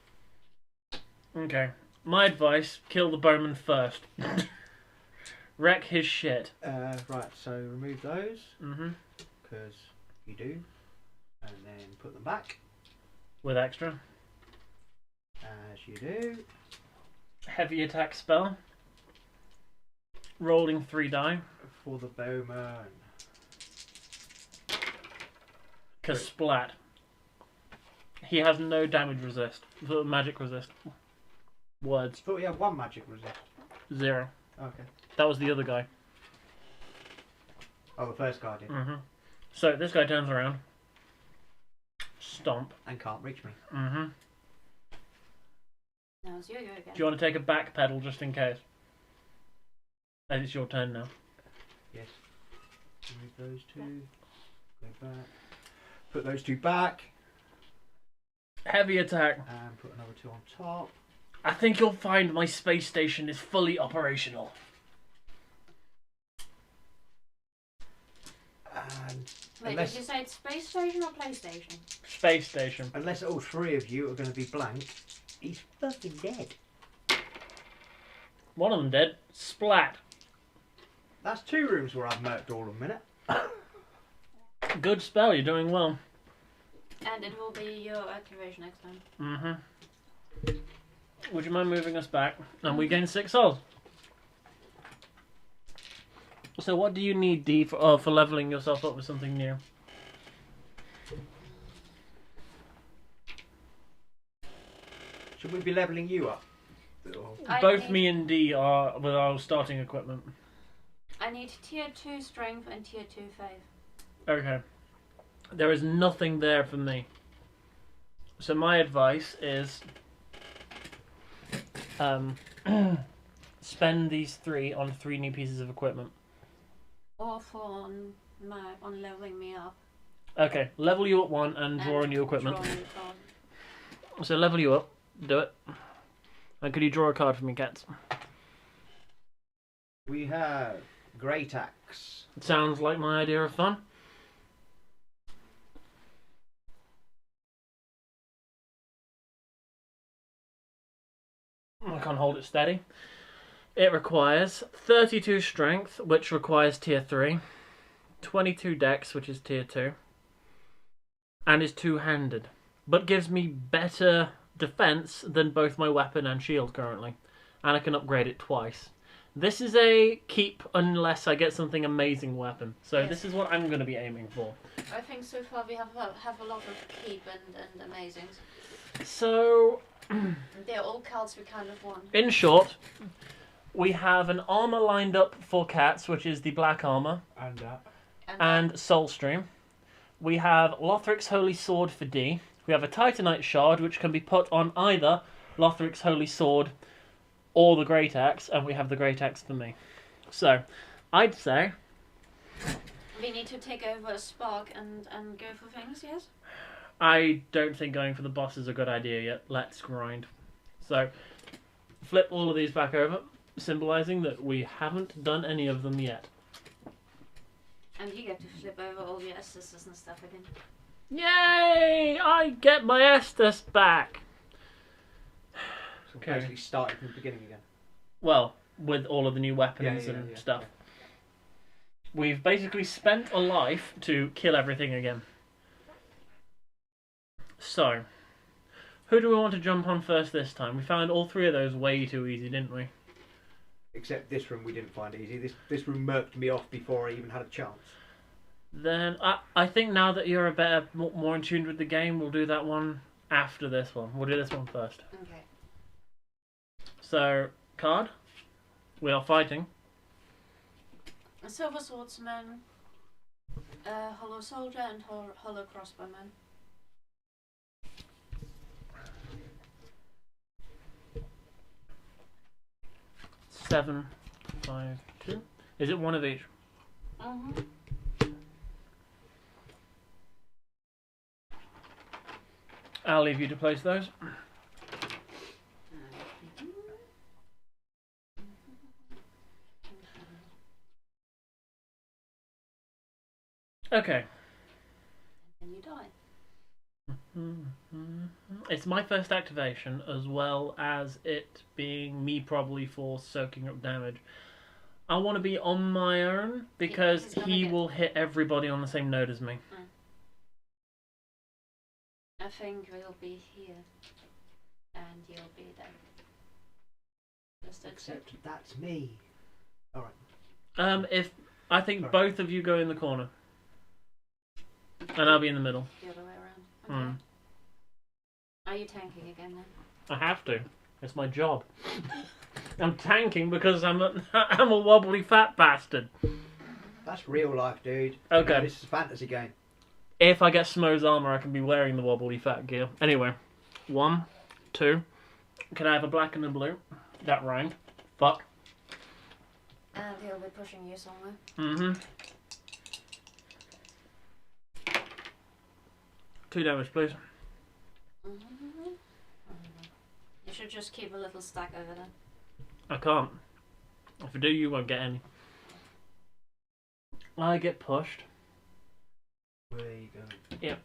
Okay. My advice, kill the bowman first. Wreck his shit. Right, so remove those. Mm-hmm. Because you do. And then put them back. With extra. As you do. Heavy attack spell. Rolling 3 die. For the bowman. Kasplat. He has no damage resist. Magic resist. Words. I thought he had 1 magic resist. 0. Okay. That was the other guy. Oh, the first guy did. Mm-hmm. So this guy turns around. Stomp. And can't reach me. Mm-hmm. Now it's you again. Do you want to take a back pedal just in case? And it's your turn now. Yes. Remove those 2. Go back. Put those 2 back. Heavy attack. And put another 2 on top. I think you'll find my space station is fully operational. And Wait, unless, did you say it's space station or PlayStation? Space station. unless all 3 of you are going to be blank, he's fucking dead. One of them dead. Splat. That's 2 rooms where I've murked all in a minute. Good spell, you're doing well. And it will be your activation next time. Mm-hmm. Would you mind moving us back? And we gain 6 souls. So what do you need, D, for leveling yourself up with something new? Should we be levelling you up? Both me and D are with our starting equipment. I need tier 2 strength and tier 2 faith. Okay. There is nothing there for me. So my advice is spend these 3 on 3 new pieces of equipment. Or for on leveling me up. Okay, level you up 1 and draw new equipment. Draw new card. So level you up, do it. And could you draw a card for me, Cats? We have Great Axe. It sounds like my idea of fun. I can't hold it steady. It requires 32 strength, which requires tier 3, 22 dex, which is tier 2, and is 2-handed, but gives me better defense than both my weapon and shield currently, and I can upgrade it twice. This is a keep unless I get something amazing weapon, so Yes. this is what I'm going to be aiming for. I think so far we have a lot of keep and amazings. So, They're all cards we kind of want. in short, we have an armor lined up for Cats, which is the black armor, and Soulstream. We have Lothric's Holy Sword for D. We have a Titanite Shard, which can be put on either Lothric's Holy Sword or the Great Axe, and we have the Great Axe for me. So, I'd say we need to take over a spark and go for things, yes? I don't think going for the boss is a good idea yet. Let's grind. So, flip all of these back over, symbolising that we haven't done any of them yet. And you get to flip over all your Estus and stuff again. Yay! I get my Estus back! So Okay. basically starting from the beginning again. Well, with all of the new weapons and stuff. Yeah. We've basically spent a life to kill everything again. So, who do we want to jump on first this time? We found all 3 of those way too easy, didn't we? Except this room we didn't find easy. This room murked me off before I even had a chance. Then I think now that you're a better, more in tune with the game, we'll do that one after this one. We'll do this one first. Okay. So, card. We are fighting. A silver swordsman, a hollow soldier, and hollow crossbowman. Seven, 5, 2. Is it one of each? I'll leave you to place those. Okay. And you die. It's my first activation, as well as it being me probably for soaking up damage. I want to be on my own because he will hit everybody on the same node as me. I think we'll be here, and you'll be there. Just Except that's me. Alright. If I think Sorry. both of you go in the corner, and I'll be in the middle. the other way around. Okay. Mm. Are you tanking again then? I have to. It's my job. I'm tanking because I'm a wobbly fat bastard. That's real life, dude. Okay. This is a fantasy game. If I get Smo's armor, I can be wearing the wobbly fat gear. Anyway, 1, 2. Can I have a black and a blue? That rhymed. Fuck. And he'll be pushing you somewhere. Mm-hmm. 2 damage, please. You should just keep a little stack over there. I can't. If I do, you won't get any. I get pushed. Where are you going? Yep.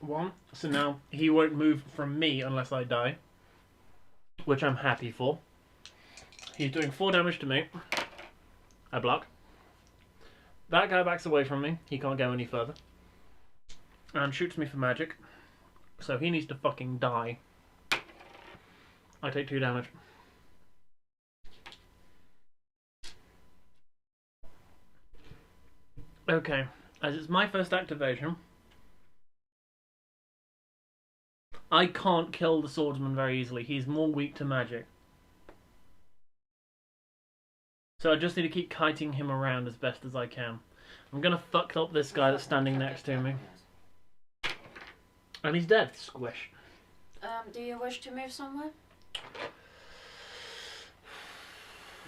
One. So now he won't move from me unless I die, which I'm happy for. He's doing 4 damage to me. I block. That guy backs away from me. He can't go any further. And shoots me for magic. So he needs to fucking die. I take 2 damage. Okay, as it's my first activation, I can't kill the swordsman very easily. He's more weak to magic. So I just need to keep kiting him around as best as I can. I'm gonna fuck up this guy that's standing next to me. And he's dead. Squish. Do you wish to move somewhere?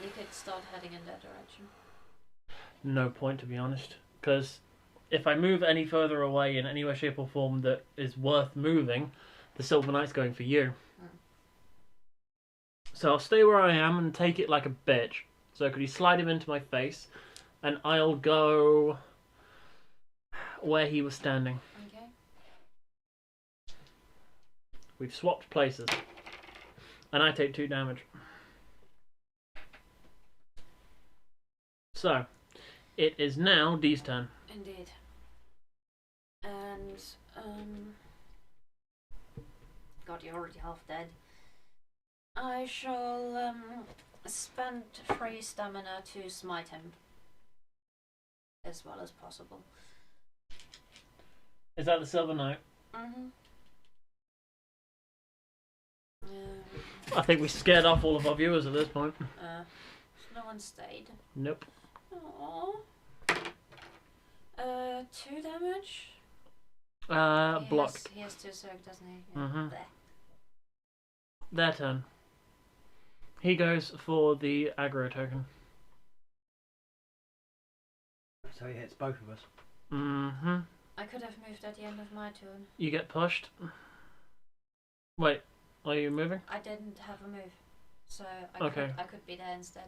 You could start heading in that direction. No point, to be honest. Because if I move any further away in any way, shape or form that is worth moving, the Silver Knight's going for you. So I'll stay where I am and take it like a bitch. So could you slide him into my face? And I'll go where he was standing. Okay. We've swapped places. And I take 2 damage. So, it is now Dee's turn. Indeed. And, God, you're already half dead. I shall, spend 3 stamina to smite him. As well as possible. Is that the Silver Knight? I think we scared off all of our viewers at this point. No one stayed. Nope. Aww. 2 damage? Blocked. He has 2 soak, doesn't he? Yeah. Mm-hmm. There. Their turn. He goes for the aggro token. So he hits both of us. Mm-hmm. I could have moved at the end of my turn. You get pushed. Wait, are you moving? I didn't have a move. So I could be there instead.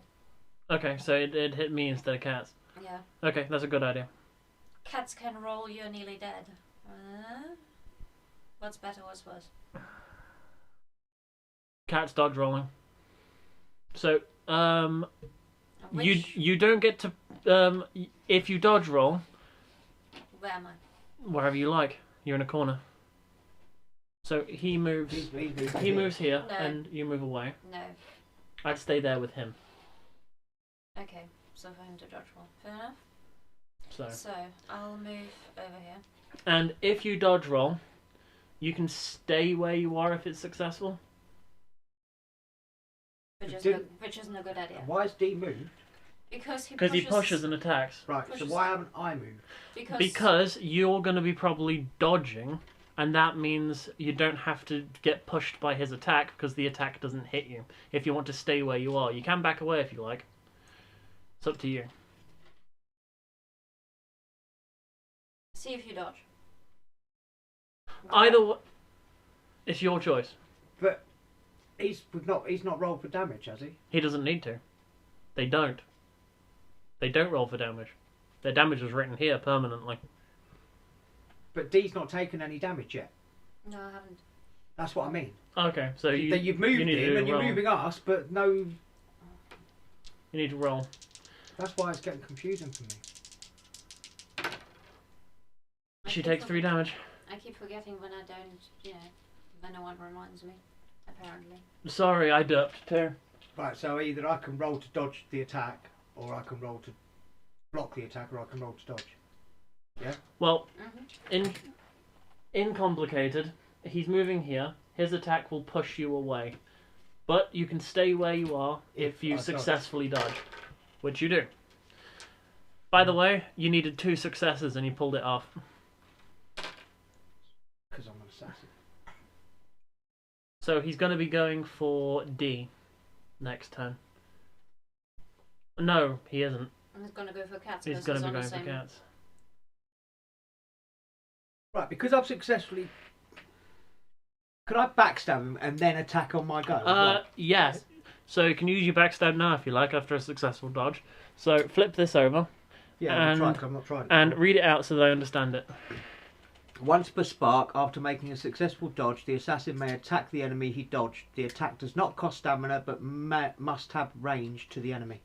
Okay, so it hit me instead of cats. Yeah. Okay, that's a good idea. Cats can roll, you're nearly dead. What's better, what's worse? Cats dodge rolling. So, Which, you don't get to if you dodge roll where am I? wherever you like. You're in a corner. So he moves. He moves here, No. and you move away. No. I'd stay there with him. Okay, so for him to dodge roll. Fair enough. So I'll move over here. and if you dodge roll, you can stay where you are if it's successful. Which isn't a good idea. Why is D moved? Because he pushes and attacks. Right, so why haven't I moved? Because you're going to be probably dodging, and that means you don't have to get pushed by his attack because the attack doesn't hit you. If you want to stay where you are, you can back away if you like. It's up to you. See if you dodge. Either it's your choice. But he's not rolled for damage, has he? He doesn't need to. They don't. They don't roll for damage. Their damage is written here permanently. But D's not taken any damage yet. No, I haven't. That's what I mean. Okay, so you've moved you need him to and you're roll. moving us, but no. You need to roll. That's why it's getting confusing for me. She takes 3 damage. I keep forgetting when I don't, when no one reminds me, apparently. Sorry, I derped too. Right, so either I can roll to dodge the attack, or I can roll to block the attack, or I can roll to dodge. Yeah? Well, in complicated, he's moving here. His attack will push you away. But you can stay where you are if you successfully dodge. Which you do. By the way, you needed 2 successes and you pulled it off. Because I'm an assassin. So he's going to be going for D next turn. No, he isn't. He's going to go for cats. He's going to be going for cats. Right, because I've successfully... Could I backstab him and then attack on my go? as well? Yeah. So you can use your backstab now if you like after a successful dodge. So flip this over. Yeah, and, I'm not trying it. And read it out so that I understand it. Once per spark, after making a successful dodge, the assassin may attack the enemy he dodged. The attack does not cost stamina, but must have range to the enemy.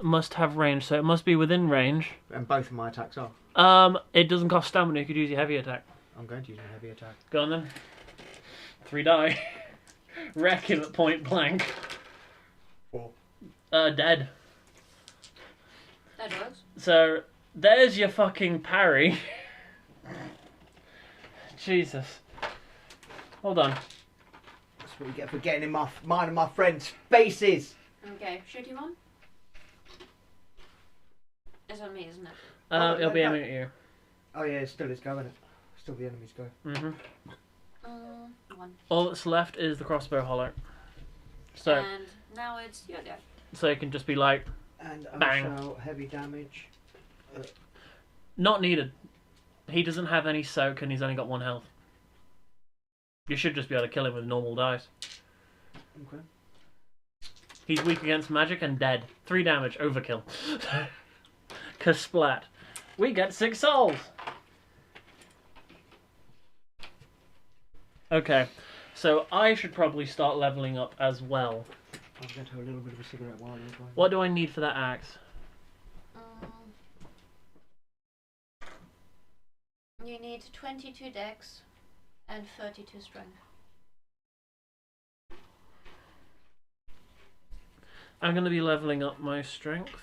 Must have range, so it must be within range. And both of my attacks are. It doesn't cost stamina. You could use your heavy attack. I'm going to use a heavy attack. Go on then. 3 die. Wreck him at point blank. 4. Dead. That works. So there's your fucking parry. Jesus. Hold on. That's what you get for getting in mine and my friends' faces. Okay, shoot him on. It's on me, isn't it? It'll be aiming at you. Oh yeah, it still is go, isn't it? Still the enemy's go. 1. All that's left is the crossbow hollow. So And now it's your go. So it can just be like, And I bang. shall heavy damage. Not needed. He doesn't have any soak and he's only got 1 health. You should just be able to kill him with normal dice. Okay. He's weak against magic and dead. 3 damage, overkill. Kasplat. We get 6 souls! Okay, so I should probably start leveling up as well. I'll get her a little bit of a cigarette while you're going. What do I need for that axe? You need 22 dex and 32 strength. I'm going to be leveling up my strength.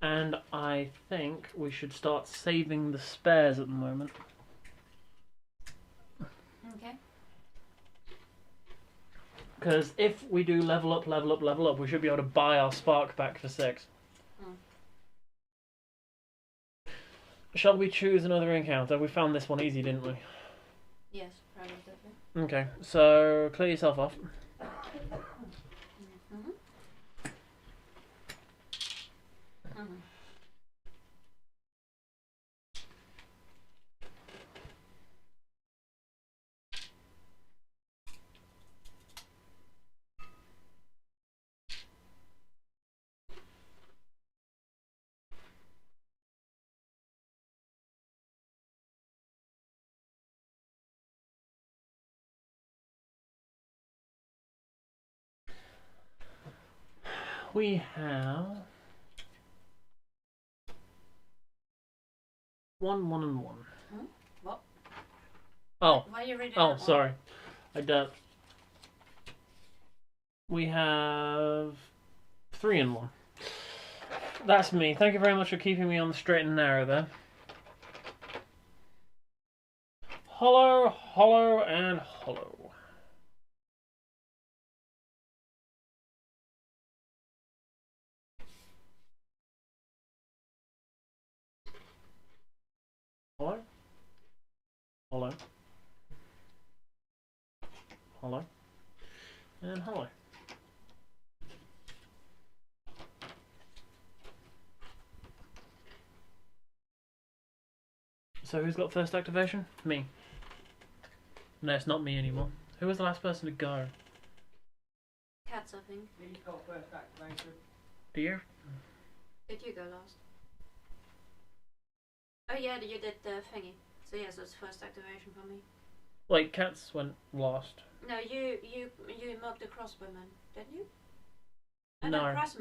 And I think we should start saving the spares at the moment. Okay. Because if we do level up, we should be able to buy our spark back for 6. Shall we choose another encounter? We found this one easy, didn't we? Yes, probably. Okay, so clear yourself off. We have 1, 1, and 1. What? Oh. Why are you reading Oh, that sorry. I don't. We have 3 in 1. That's me. Thank you very much for keeping me on the straight and narrow there. Hollow, hollow, and hollow. Hollow. Hollow. Hollow. And hollow. So who's got first activation? Me. No, it's not me anymore. Who was the last person to go? Cats, I think. He's got first activation. Do you? Did you go last? Oh yeah, you did the thingy. So yes, that's first activation for me. Wait, Cats went last. No, you mugged the crossbowman, didn't you? Oh, No. Cats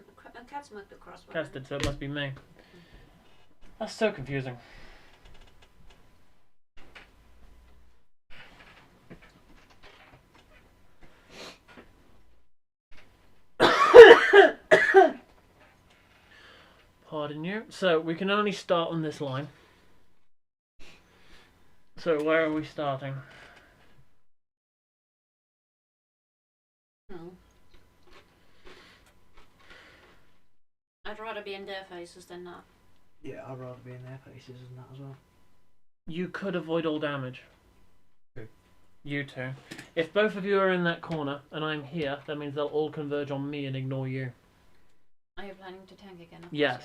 mugged the crossbowman. Cats did, so it must be me. That's so confusing. Pardon you. So we can only start on this line. So where are we starting? Oh. I'd rather be in their faces than not. Yeah, I'd rather be in their faces than that as well. You could avoid all damage. Who? You two. If both of you are in that corner and I'm here, that means they'll all converge on me and ignore you. Are you planning to tank again? Yes.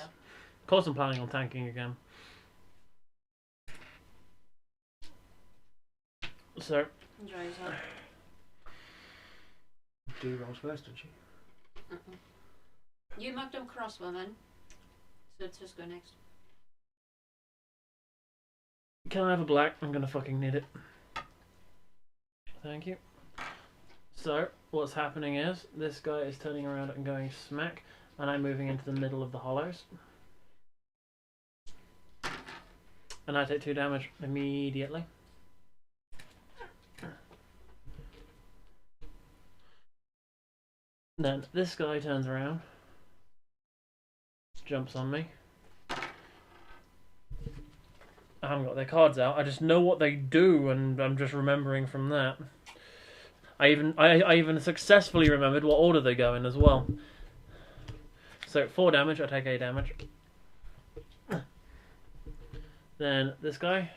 Of course I'm planning on tanking again. So... Enjoy yourself. Do rolls first, don't you? You mugged them crossbowman. So let's just go next. Can I have a black? I'm gonna fucking need it. Thank you. So, what's happening is, this guy is turning around and going smack, and I'm moving into the middle of the hollows. And I take 2 damage immediately. Then this guy turns around, jumps on me. I haven't got their cards out. I just know what they do, and I'm just remembering from that. I even successfully remembered what order they go in as well. So 4 damage. I take 8 damage. Then this guy,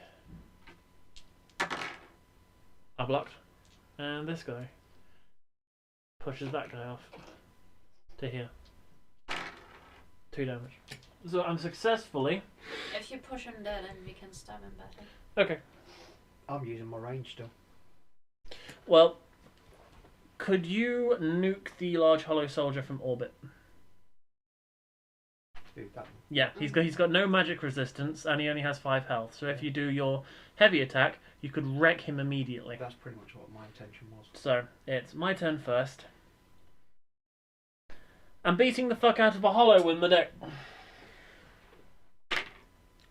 I blocked, and this guy pushes that guy off to here. 2 damage. So I'm successfully... If you push him there, then we can stab him better. Okay. I'm using my range still. Well, could you nuke the large hollow soldier from orbit? Do that one. Yeah, he's got no magic resistance, and he only has 5 health. So if you do your heavy attack, you could wreck him immediately. That's pretty much what my intention was. So it's my turn first. I'm beating the fuck out of a hollow with my deck.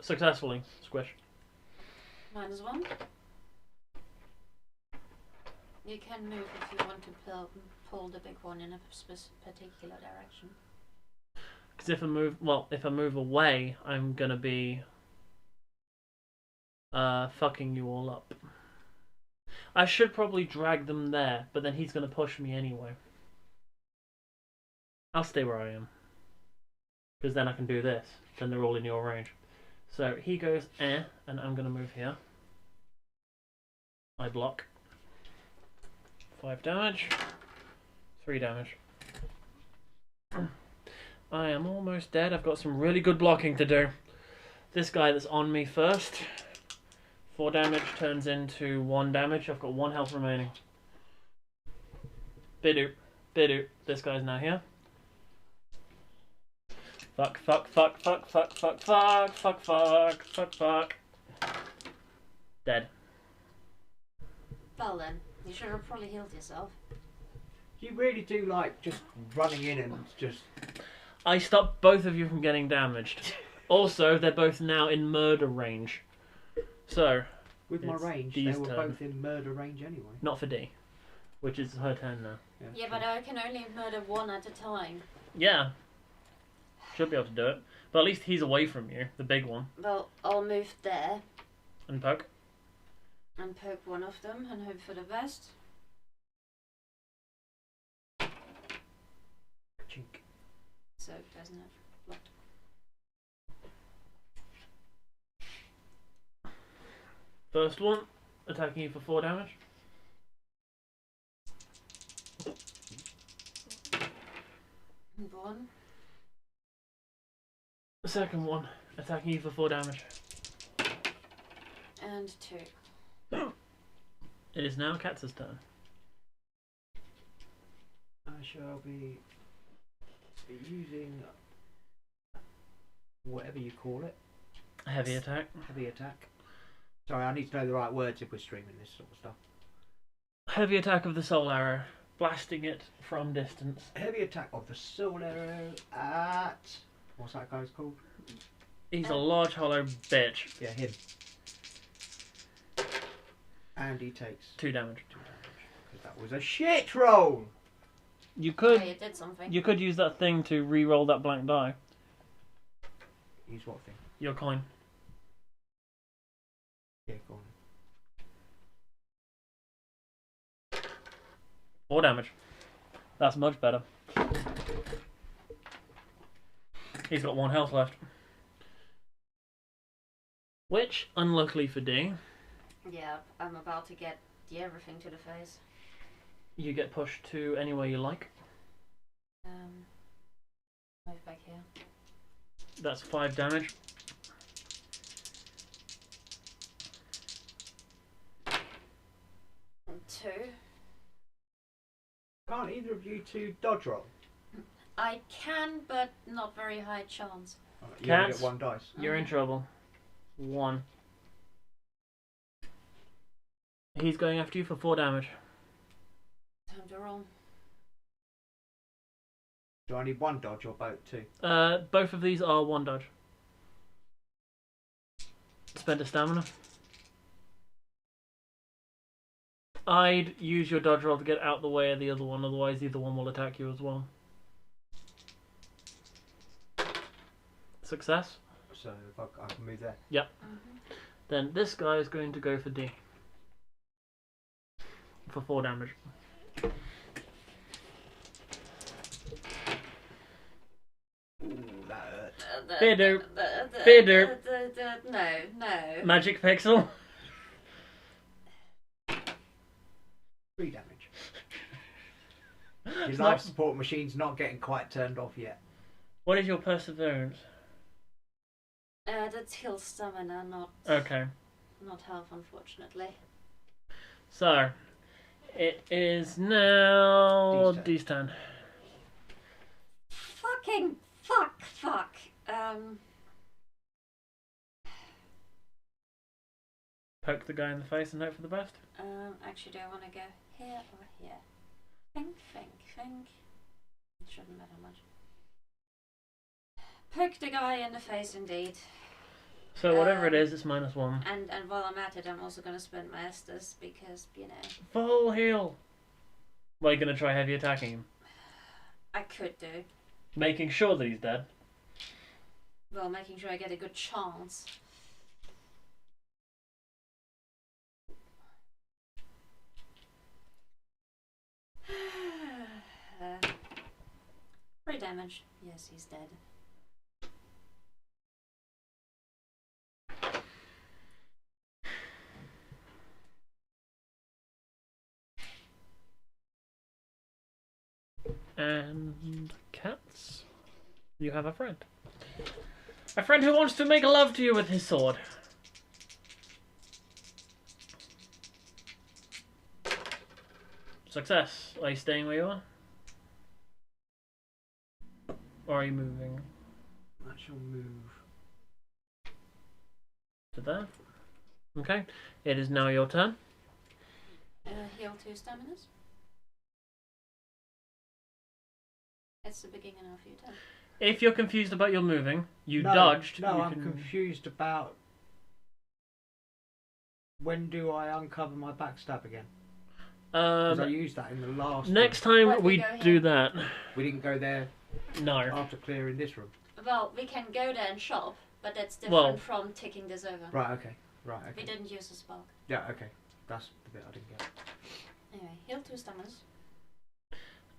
Successfully. Squish. -1. You can move if you want to pull the big one in a particular direction. Because if I move away, I'm gonna be fucking you all up. I should probably drag them there, but then he's gonna push me anyway. I'll stay where I am. Because then I can do this. Then they're all in your range. So he goes and I'm gonna move here. I block. 5 damage. 3 damage. I am almost dead. I've got some really good blocking to do. This guy that's on me first. 4 damage turns into 1 damage. I've got 1 health remaining. Bidoop. Bidoop. This guy's now here. Fuck, fuck, fuck, fuck, fuck, fuck, fuck, fuck, fuck, fuck, fuck. Dead. Well then, you should have probably healed yourself. You really do like just running in and just... I stopped both of you from getting damaged. Also, they're both now in murder range. So, With my it's range, Dee's they were turn. both in murder range anyway. Not for D, which is her turn now. Yeah, but I can only murder one at a time. Yeah. Should be able to do it. But at least he's away from you, the big one. Well, I'll move there And poke. and poke one of them and hope for the best. Chink. So it doesn't have blocked. First one, attacking you for 4 damage. And one. The second one, attacking you for 4 damage. And two. It is now Katz's turn. I shall be using whatever you call it. Heavy attack. Heavy attack. Sorry, I need to know the right words if we're streaming this sort of stuff. Heavy attack of the soul arrow, blasting it from distance. Heavy attack of the soul arrow at... What's that guy's called? He's a large hollow bitch. Yeah, him. And he takes 2 damage. 2 damage. Because that was a shit roll! You could Okay, it did something. you could use that thing to re-roll that blank die. Use what thing? Your coin. Yeah, go on. 4 damage. That's much better. He's got 1 health left. Which, unluckily for D, Yeah, I'm about to get everything to the face. you get pushed to anywhere you like. Move back here. That's 5 damage. And two. Can't either of you two dodge roll? I can, but not very high chance. You only Cats. get 1 dice. You're in trouble. 1. He's going after you for 4 damage. Time to roll. Do I need 1 dodge or both? 2? Both of these are 1 dodge. Spend a stamina. I'd use your dodge roll to get out the way of the other one, otherwise the other one will attack you as well. Success. So if I can move there. Yep. Then this guy is going to go for D. For 4 damage. Ooh, that hurt. Bitter. Bitter. No. Magic pixel. 3 damage. His life support machine's not getting quite turned off yet. What is your perseverance? That's heal stamina, Okay. not health, unfortunately. So, it is now D's D's turn. Fuck. Poke the guy in the face and hope for the best. Actually, do I want to go here or here? Think. It shouldn't matter much. Poke the guy in the face, indeed. So whatever it is, it's -1. And while I'm at it, I'm also going to spend my Estus because, you know, Full heal. Well, you're going to try heavy attacking him. I could do. Making sure that he's dead. Well, making sure I get a good chance. uh, 3 damage. Yes, he's dead. And cats, you have a friend. A friend who wants to make love to you with his sword. Success. Are you staying where you are? Or are you moving I shall move. to there? Okay. It is now your turn. Heal 2 staminas. It's the beginning of your turn. If you're confused about your moving, you No, dodged. No, you I'm can... confused about when do I uncover my backstab again? Because I used that in the last Next room. time we do that. We didn't go there No. after clearing this room. Well, we can go there and shop, but that's different Well- from ticking this over. Right, okay. Right, We okay. didn't use the spark. Yeah, okay. That's the bit I didn't get. Anyway, heal 2 stamens.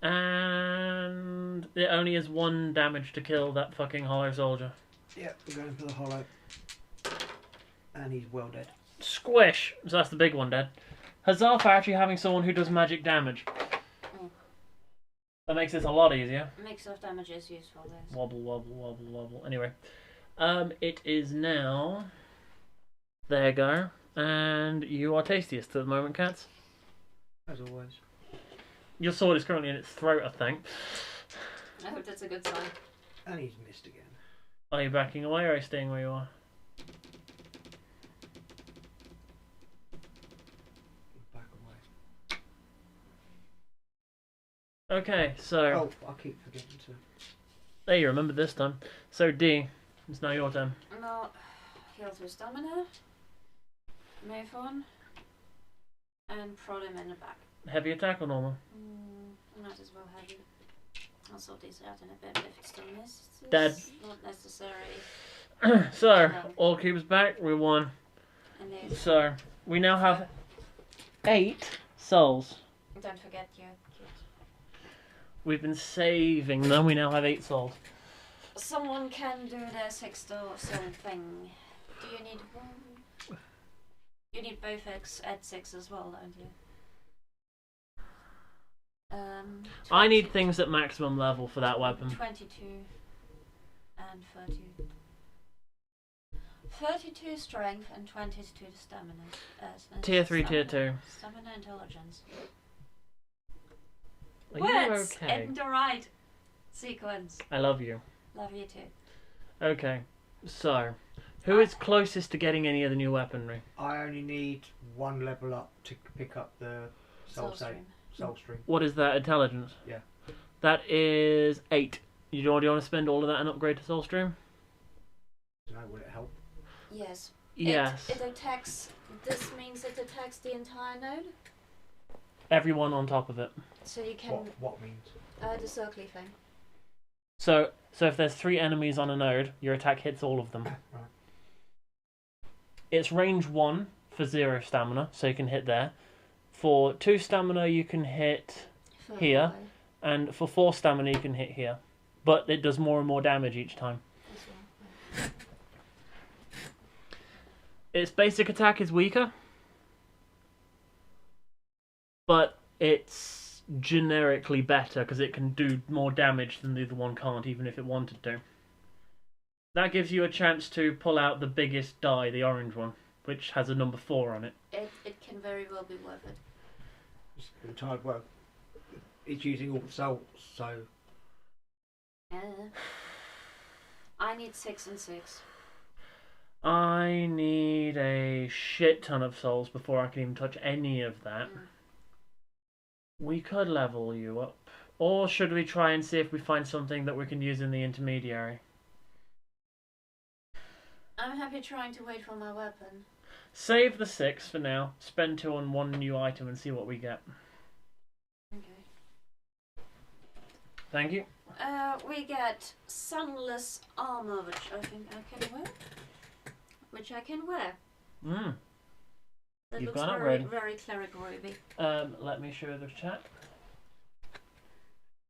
And it only is 1 damage to kill that fucking hollow soldier. Yeah, we're going for the hollow. And he's well dead. Squish! So that's the big one dead. Huzzah for actually having someone who does magic damage. Mm. That makes this a lot easier. Mix of damage is useful, yes. Wobble, wobble, wobble, wobble. Anyway. It is now... There you go. And you are tastiest at the moment, cats. As always. Your sword is currently in its throat, I think. I hope that's a good sign. And he's missed again. Are you backing away or are you staying where you are? Back away. Okay, so... Oh, I keep forgetting to... There, you remember this time. So, D, it's now your turn. No, heal 2 stamina. Move on. And prod him in the back. Heavy attack or normal? Might as well have you. I'll sort these out in a bit, but if it's still missed, it's Dead. not necessary. So, all cubes back, we won. And there's, So, we now have 8 souls. don't forget your kit. We've been saving them, we now have 8 souls. Someone can do their 6th or something. Do you need one? You need both X at 6 as well, don't you? I need things at maximum level for that weapon. 22 and 30. 32 strength and 22 stamina. Tier 3, stamina. tier 2. Stamina intelligence. Are Words you okay? in the right sequence. I love you. Love you too. Okay, so, who is closest to getting any of the new weaponry? I only need 1 level up to pick up the soul Stream. stream. What is that, intelligence? Yeah. That is 8. Do you want to spend all of that and upgrade to Soul Stream? I don't know, will it help? Yes. Yes. It attacks. This means it attacks the entire node. Everyone on top of it. So you can. What means? The circly thing. So if there's 3 enemies on a node, your attack hits all of them. Right. It's range 1 for 0 stamina, so you can hit there. For 2 stamina, you can hit Further here, away and for 4 stamina, you can hit here. But it does more and more damage each time. as well. Its basic attack is weaker, but it's generically better because it can do more damage than the other one can't, even if it wanted to. That gives you a chance to pull out the biggest die, the orange one, which has a number 4 on it. It can very well be worth it. It's entire work. It's using all the souls, so I need 6 and 6. I need a shit ton of souls before I can even touch any of that. We could level you up. Or should we try and see if we find something that we can use in the intermediary? I'm happy trying to wait for my weapon. Save the 6 for now. Spend 2 on 1 new item and see what we get. Okay. Thank you. We get sunless armor, which I think I can wear. Mm. That You've looks got it very, ready. very cleric ruby. Let me show the chat.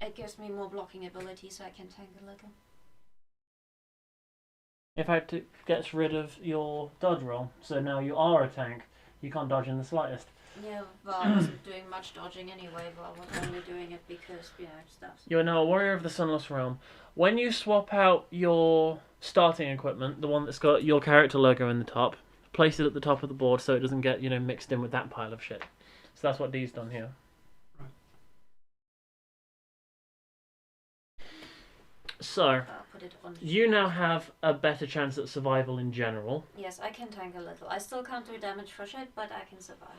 It gives me more blocking ability, so I can tank a little. In fact, it gets rid of your dodge roll, so now you are a tank. You can't dodge in the slightest. Yeah, well, I wasn't doing much dodging anyway, but I was only doing it because, stuff. You are now a warrior of the Sunless Realm. When you swap out your starting equipment, the one that's got your character logo in the top, place it at the top of the board so it doesn't get, mixed in with that pile of shit. So that's what D's done here. Right. So, I'll put it on. you now have a better chance at survival in general. Yes, I can tank a little. I still can't do damage for shit, but I can survive.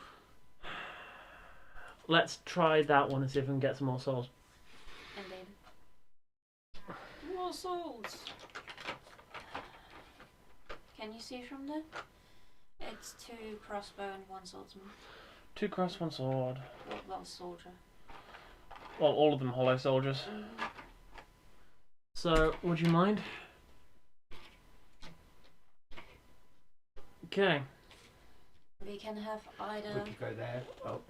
Let's try that one and see if we can get some more souls. Indeed. More souls! Can you see from there? It's 2 crossbow and 1 swordsman. 2 cross, 1 sword. Well, soldier. Well, all of them hollow soldiers. So, would you mind? Okay. We can have either. We could go there,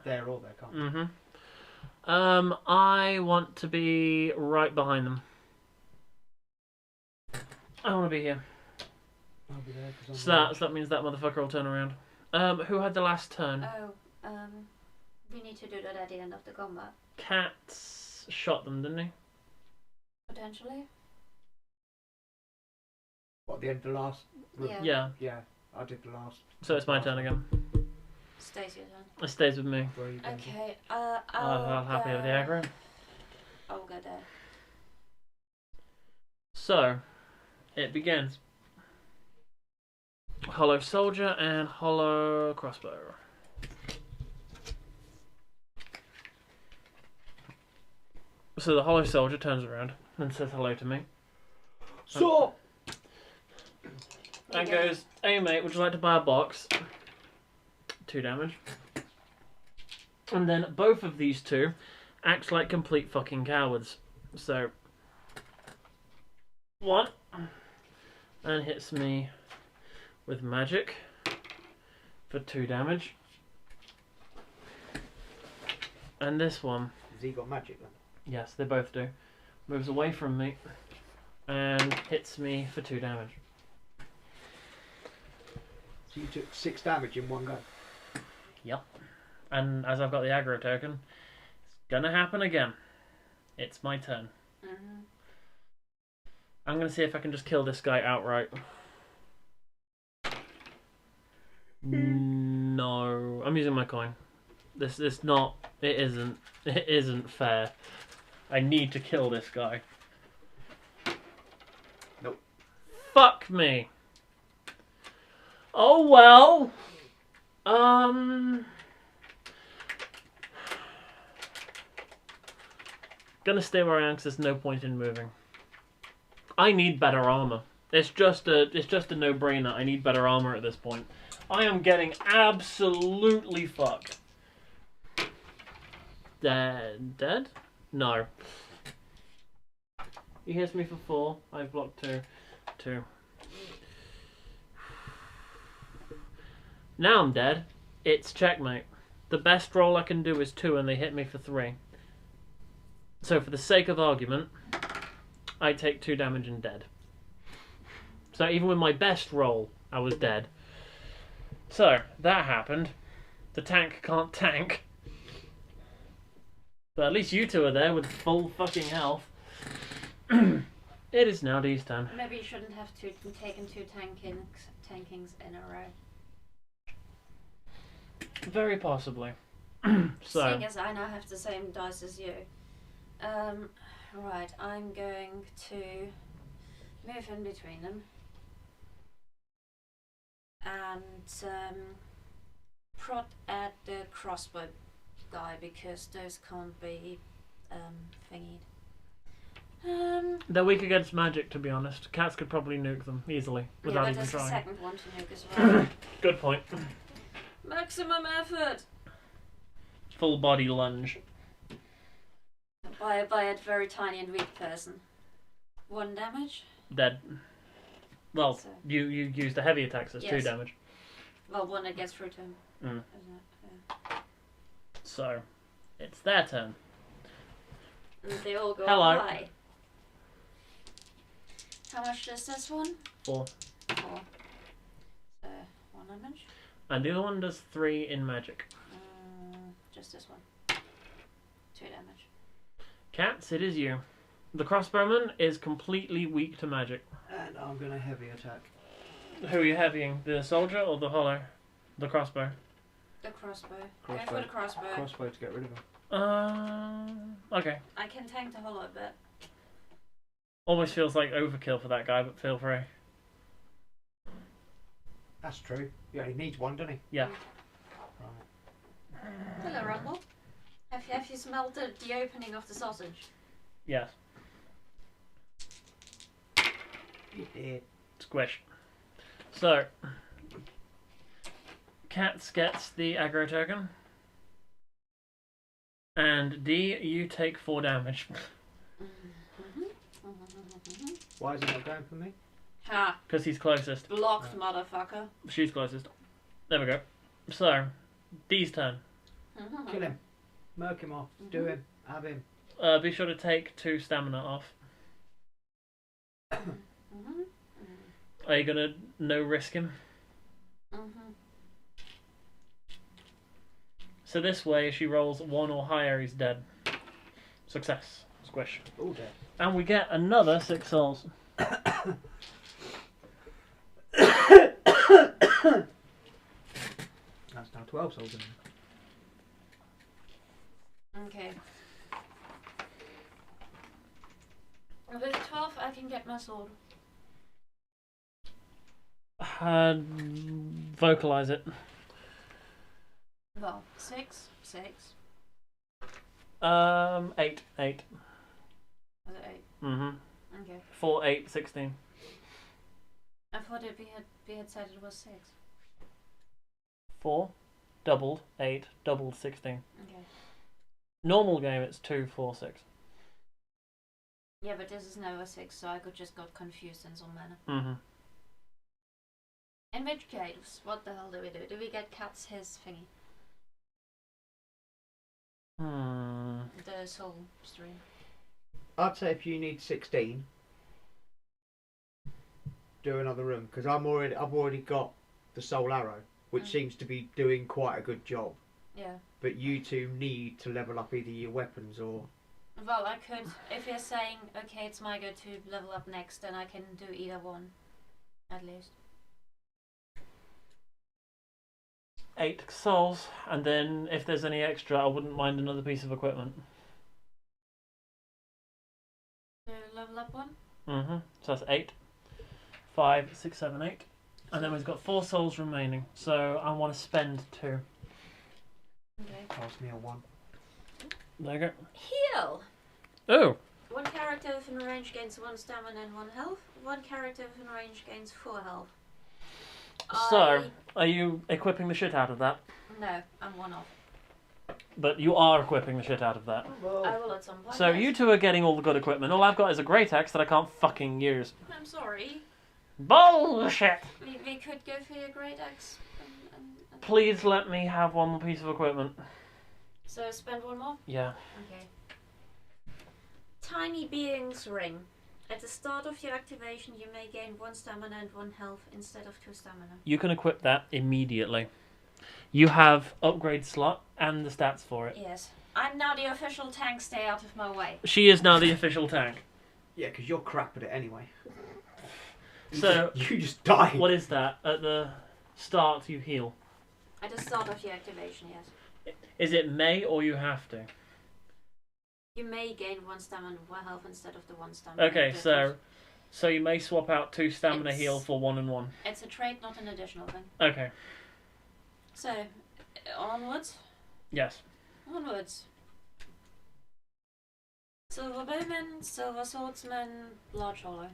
there or there, can't we? Mm-hmm. I want to be right behind them. I want to be here. I'll be there 'cause I'm So that means that motherfucker will turn around. Who had the last turn? We need to do that at the end of the combat. Cats shot them, didn't he? Potentially. What, the end of the last room? Yeah. Yeah. Yeah, I did the last. So it's my turn again. Stays your turn. It stays with me. Where are you going? Okay. I'm happy with the aggro. I'll go there. So, it begins. Hollow soldier and hollow crossbow. So the hollow soldier turns around and says hello to me. So. And goes, "Hey mate, would you like to buy a box?" 2 damage. And then both of these two act like complete fucking cowards. So 1 and hits me with magic for 2 damage. And this one, Has he got magic then? yes, they both do, moves away from me and hits me for 2 damage. So you took 6 damage in one go? Yep. And as I've got the aggro token, it's gonna happen again. It's my turn. I'm gonna see if I can just kill this guy outright. No, I'm using my coin. This is not. It isn't. It isn't fair. I need to kill this guy. Nope. Fuck me. Oh well. Gonna stay where I am because there's no point in moving. I need better armor. It's just a no-brainer. I need better armor at this point. I am getting absolutely fucked. Dead? No. He hits me for 4. I've blocked 2. 2. Now I'm dead. It's checkmate. The best roll I can do is 2 and they hit me for 3. So for the sake of argument, I take 2 damage and dead. So even with my best roll, I was dead. So, that happened. The tank can't tank. But at least you two are there with full fucking health. It is now Dee's turn. Maybe you shouldn't have taken 2 tankings in a row. Very possibly. So, Seeing as I now have the same dice as you. Right, I'm going to move in between them. And prod at the crossbow guy because those can't be thingied. they're weak against magic, to be honest. Cats could probably nuke them easily without yeah, but even there's a trying. second one to nuke as well. Good point. Maximum effort Full body lunge. by a very tiny and weak person. 1 damage. Dead. Well, So- you used the heavy attacks, so it's 2 Yes. damage. Well, 1 that gets through to him. Mm. Isn't it? Yeah. So, it's their turn. And they all go Hello. high. How much does this one? 4. 4. So 1 damage. And the other one does 3 in magic. Just this one. 2 damage. Cats, it is you. The crossbowman is completely weak to magic. And I'm going to heavy attack. Who are you heavying? The soldier or the hollow? The crossbow. The crossbow. Crossbow. Go for the crossbow. Crossbow to get rid of him. Okay. I can tank the hollow a bit. Almost feels like overkill for that guy, but feel free. That's true. He only needs 1, doesn't he? Yeah. Right. Hello, Rumble. Have you smelled the opening of the sausage? Yes. He did. Squish. So, Cats gets the aggro token. And D, you take 4 damage. Why is it not going for me? Ha! Because he's closest. Blocked, motherfucker. She's closest. There we go. So, D's turn. Kill him. Murk him off. Do him. Have him. Be sure to take 2 stamina off. Are you gonna no risk him? So this way, if she rolls 1 or higher, he's dead. Success. Squish. All dead. And we get another 6 souls. That's now 12 souls in him. Okay. With 12, I can get my sword. Vocalize it. Well, 6. 8. 8. Was it 8? Mm-hmm. Okay. 4, 8, 16. I thought we had said it was 6. 4, doubled, 8, doubled, 16. Okay. Normal game, it's 2, 4, 6. Yeah, but this is never 6, so I could just got confused in some manner. Mm-hmm. In which case, what the hell do we do? Do we get Cat's his thingy? The soul stream. I'd say if you need 16, do another room because I've already got the soul arrow, which seems to be doing quite a good job. Yeah. But you two need to level up either your weapons or. Well, I could. If you're saying okay, it's my go to level up next, then I can do either one, at least. 8 souls, and then if there's any extra, I wouldn't mind another piece of equipment. Level up one? Mm-hmm. So that's 8. 5, 6, 7, 8. And then we've got 4 souls remaining, so I want to spend 2. Okay. Pass me a 1. There you go. Heal! Oh! One character within range gains 1 stamina and 1 health. One character within range gains 4 health. So, are you equipping the shit out of that? No, I'm 1 off. But you are equipping the shit out of that. I will at some point. So yes. you two are getting all the good equipment. All I've got is a great axe that I can't fucking use. I'm sorry. Bullshit! We could go for your great axe. And Please let me have one more piece of equipment. So spend 1 more? Yeah. Okay. Tiny Being's Ring. At the start of your activation, you may gain 1 stamina and 1 health instead of 2 stamina. You can equip that immediately. You have upgrade slot and the stats for it. Yes. I'm now the official tank, stay out of my way. She is now the official tank. Yeah, because you're crap at it anyway. So, you just die. what is that? At the start you heal. At the start of your activation, yes. Is it may or you have to? You may gain 1 stamina and 1 health instead of the 1 stamina. Okay, so you may swap out 2 stamina heal for 1 and 1. It's a trait, not an additional thing. Okay. So, onwards? Yes. Onwards. Silver Bowman, Silver Swordsman, Large Hollow.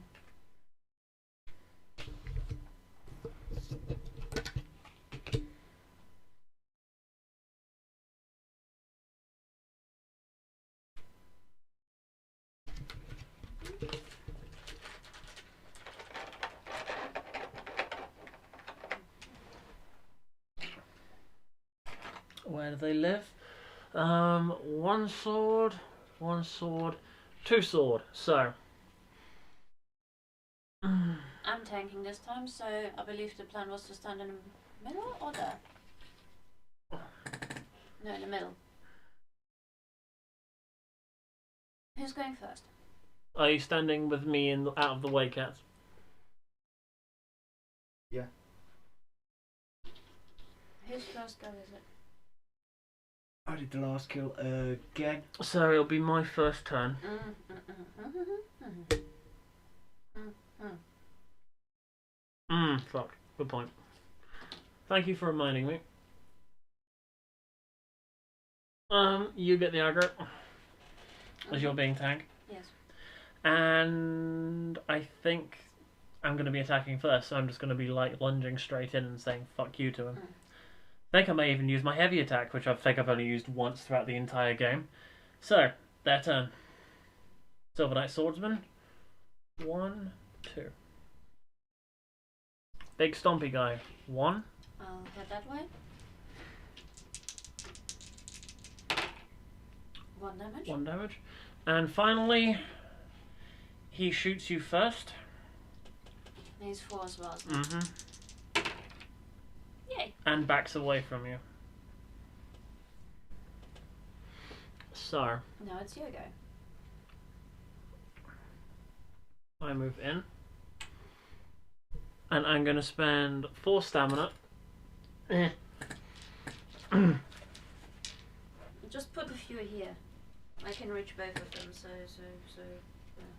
Where do they live? 1 sword, 1 sword, 2 sword. So. I'm tanking this time, so I believe the plan was to stand in the middle or there? No, in the middle. Who's going first? Are you standing with me in the, out of the way, Cat? Yeah. Whose first go is it? I did the last kill again. So it'll be my first turn. Fuck. Good point. Thank you for reminding me. You get the aggro as you're being tank. Yes. And I think I'm going to be attacking first, so I'm just going to be like lunging straight in and saying fuck you to him. think I may even use my heavy attack, which I think I've only used once throughout the entire game. So, their turn. Silver Knight Swordsman. 1, 2. Big stompy guy. 1. I'll head that way. 1 damage. 1 damage. And finally, he shoots you first. He's 4 as well. Isn't he? Mm-hmm. Yay. And backs away from you. So, Now it's your go. I move in. And I'm going to spend 4 stamina. Just put a few here. I can reach both of them, so. Yeah.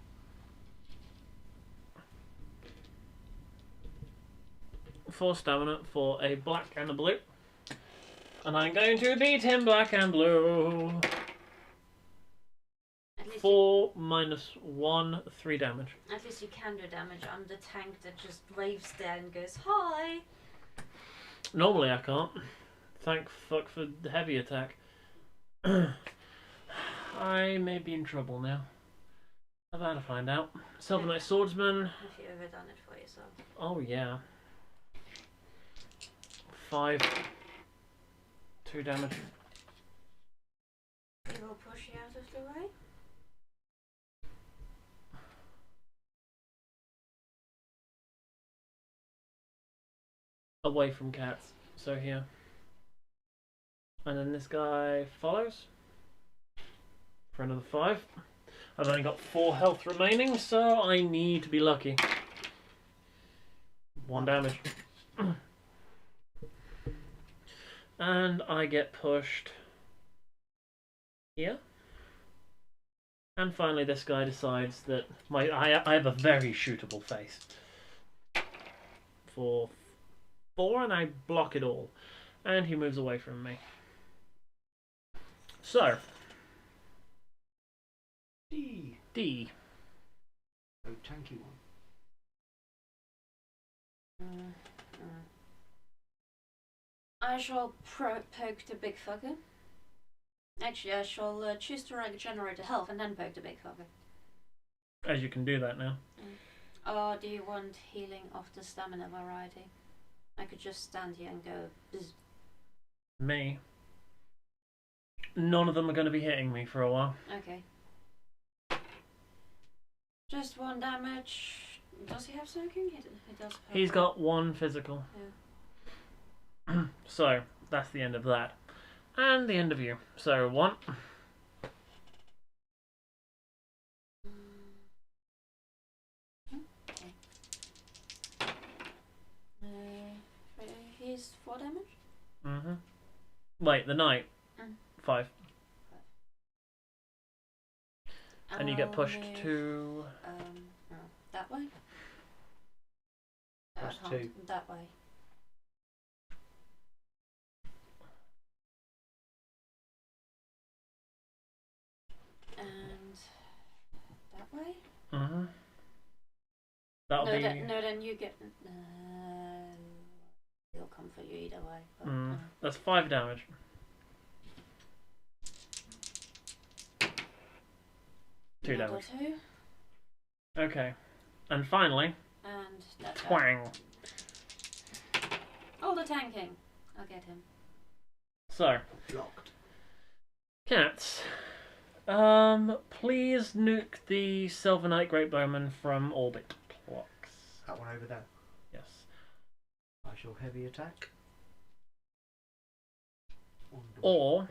4 stamina for a black and a blue. And I'm going to beat him black and blue. At least 4 minus 1, 3 damage. At least you can do damage. I'm the tank that just waves there and goes, hi! Normally I can't. Thank fuck for the heavy attack. I may be in trouble now. I've had to find out. Silver Knight Swordsman. Have you ever done it for yourself? Oh yeah. 5. 2 damage. He will push you out of the way. Away from cats. So here. And then this guy follows. For another 5. I've only got 4 health remaining, so I need to be lucky. 1 damage. And I get pushed here. And finally this guy decides that I have a very shootable face. For 4 and I block it all. And he moves away from me. So D. Oh, tanky one. I shall poke the big fucker. Actually, I shall choose to regenerate the health and then poke the big fucker. As you can do that now. Or do you want healing of the stamina variety? I could just stand here and go bzz. Me. None of them are going to be hitting me for a while. Okay. Just 1 damage. Does he have soaking? He does. He's got 1 physical. Yeah. So, that's the end of that. And the end of you. So, 1. Okay. He's 4 damage? Mm-hmm. Wait, the knight. 5. And you get pushed to... that way? Plus 2. That way. And that way? Mm-hmm. That'll be... then you get... he'll come for you either way. But, That's 5 damage. 2 damage. 2. Okay. And finally... And that guy. Twang. Oh, the tanking. I'll get him. So... Blocked. Cats. Please nuke the Silver Knight Great Bowman from orbit. Blocks. That one over there. Yes. I shall heavy attack. Or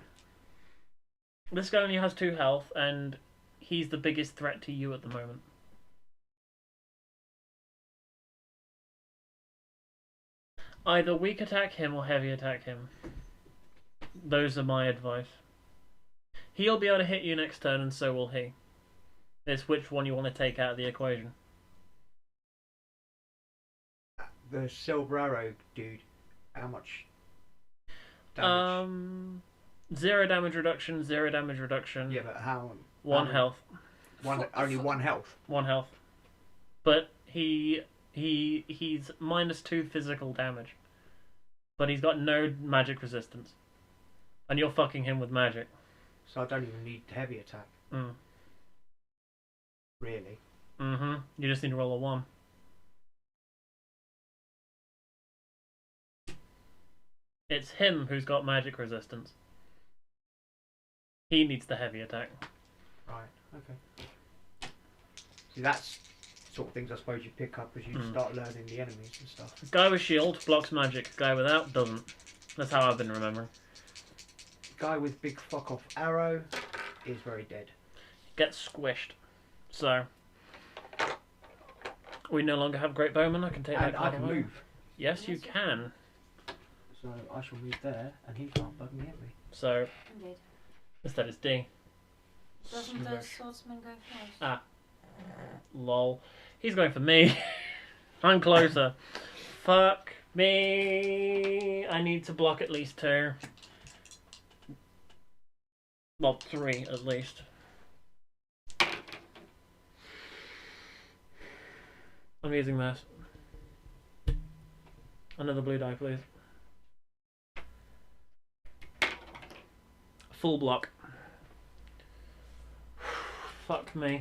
this guy only has 2 health, and he's the biggest threat to you at the moment. Either weak attack him or heavy attack him. Those are my advice. He'll be able to hit you next turn, and so will he. It's which one you want to take out of the equation. The silver arrow dude, how much damage? 0 damage reduction, 0 damage reduction. Yeah, but how? 1 health. Only 1 health. 1 health. But he's -2 physical damage. But he's got no magic resistance. And you're fucking him with magic. So I don't even need heavy attack. Mm. Really? Mm-hmm. You just need to roll a 1. It's him who's got magic resistance. He needs the heavy attack. Right, okay. See, that's sort of things I suppose you pick up as you start learning the enemies and stuff. Guy with shield blocks magic. Guy without doesn't. That's how I've been remembering. Guy with big fuck off arrow is very dead. Gets squished. So we no longer have great bowman. I can take that And I card can away. move. Yes, you can. So I shall move there and he can't bug me at me. So Indeed. instead it's D. Doesn't the swordsman go first? Ah. Lol. He's going for me. I'm closer. Fuck me. I need to block at least 2. Well, 3 at least. I'm using this. Another blue die, please. Full block. Fuck me.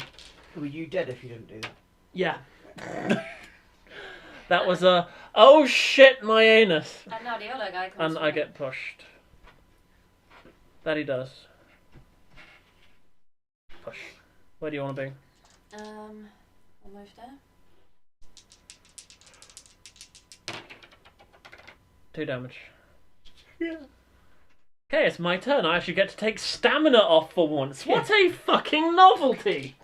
Were you dead if you didn't do that? Yeah. That was a... Oh shit, my anus! And now the other guy comes And I get pushed. That he does. Push. Where do you want to be? Almost there. 2 damage. Yeah. Okay, it's my turn. I actually get to take stamina off for once. What a fucking novelty!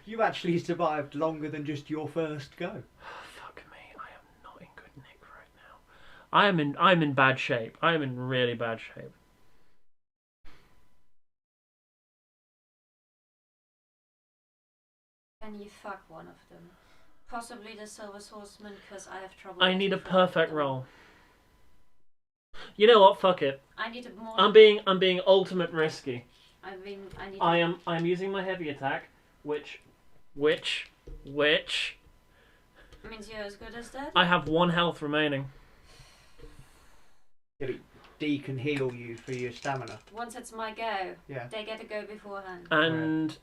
You actually survived longer than just your first go. Fuck me, I am not in good nick right now. I'm in bad shape. I am in really bad shape. Can you fuck one of them? Possibly the silver swordsman, because I have trouble. I need a getting perfect them. roll. You know what? Fuck it. I need a more. I'm being ultimate risky. I need. I'm using my heavy attack, which Means you're as good as that. I have 1 health remaining. Yeah, but D can heal you for your stamina. Once it's my go, Yeah. they get to go beforehand. And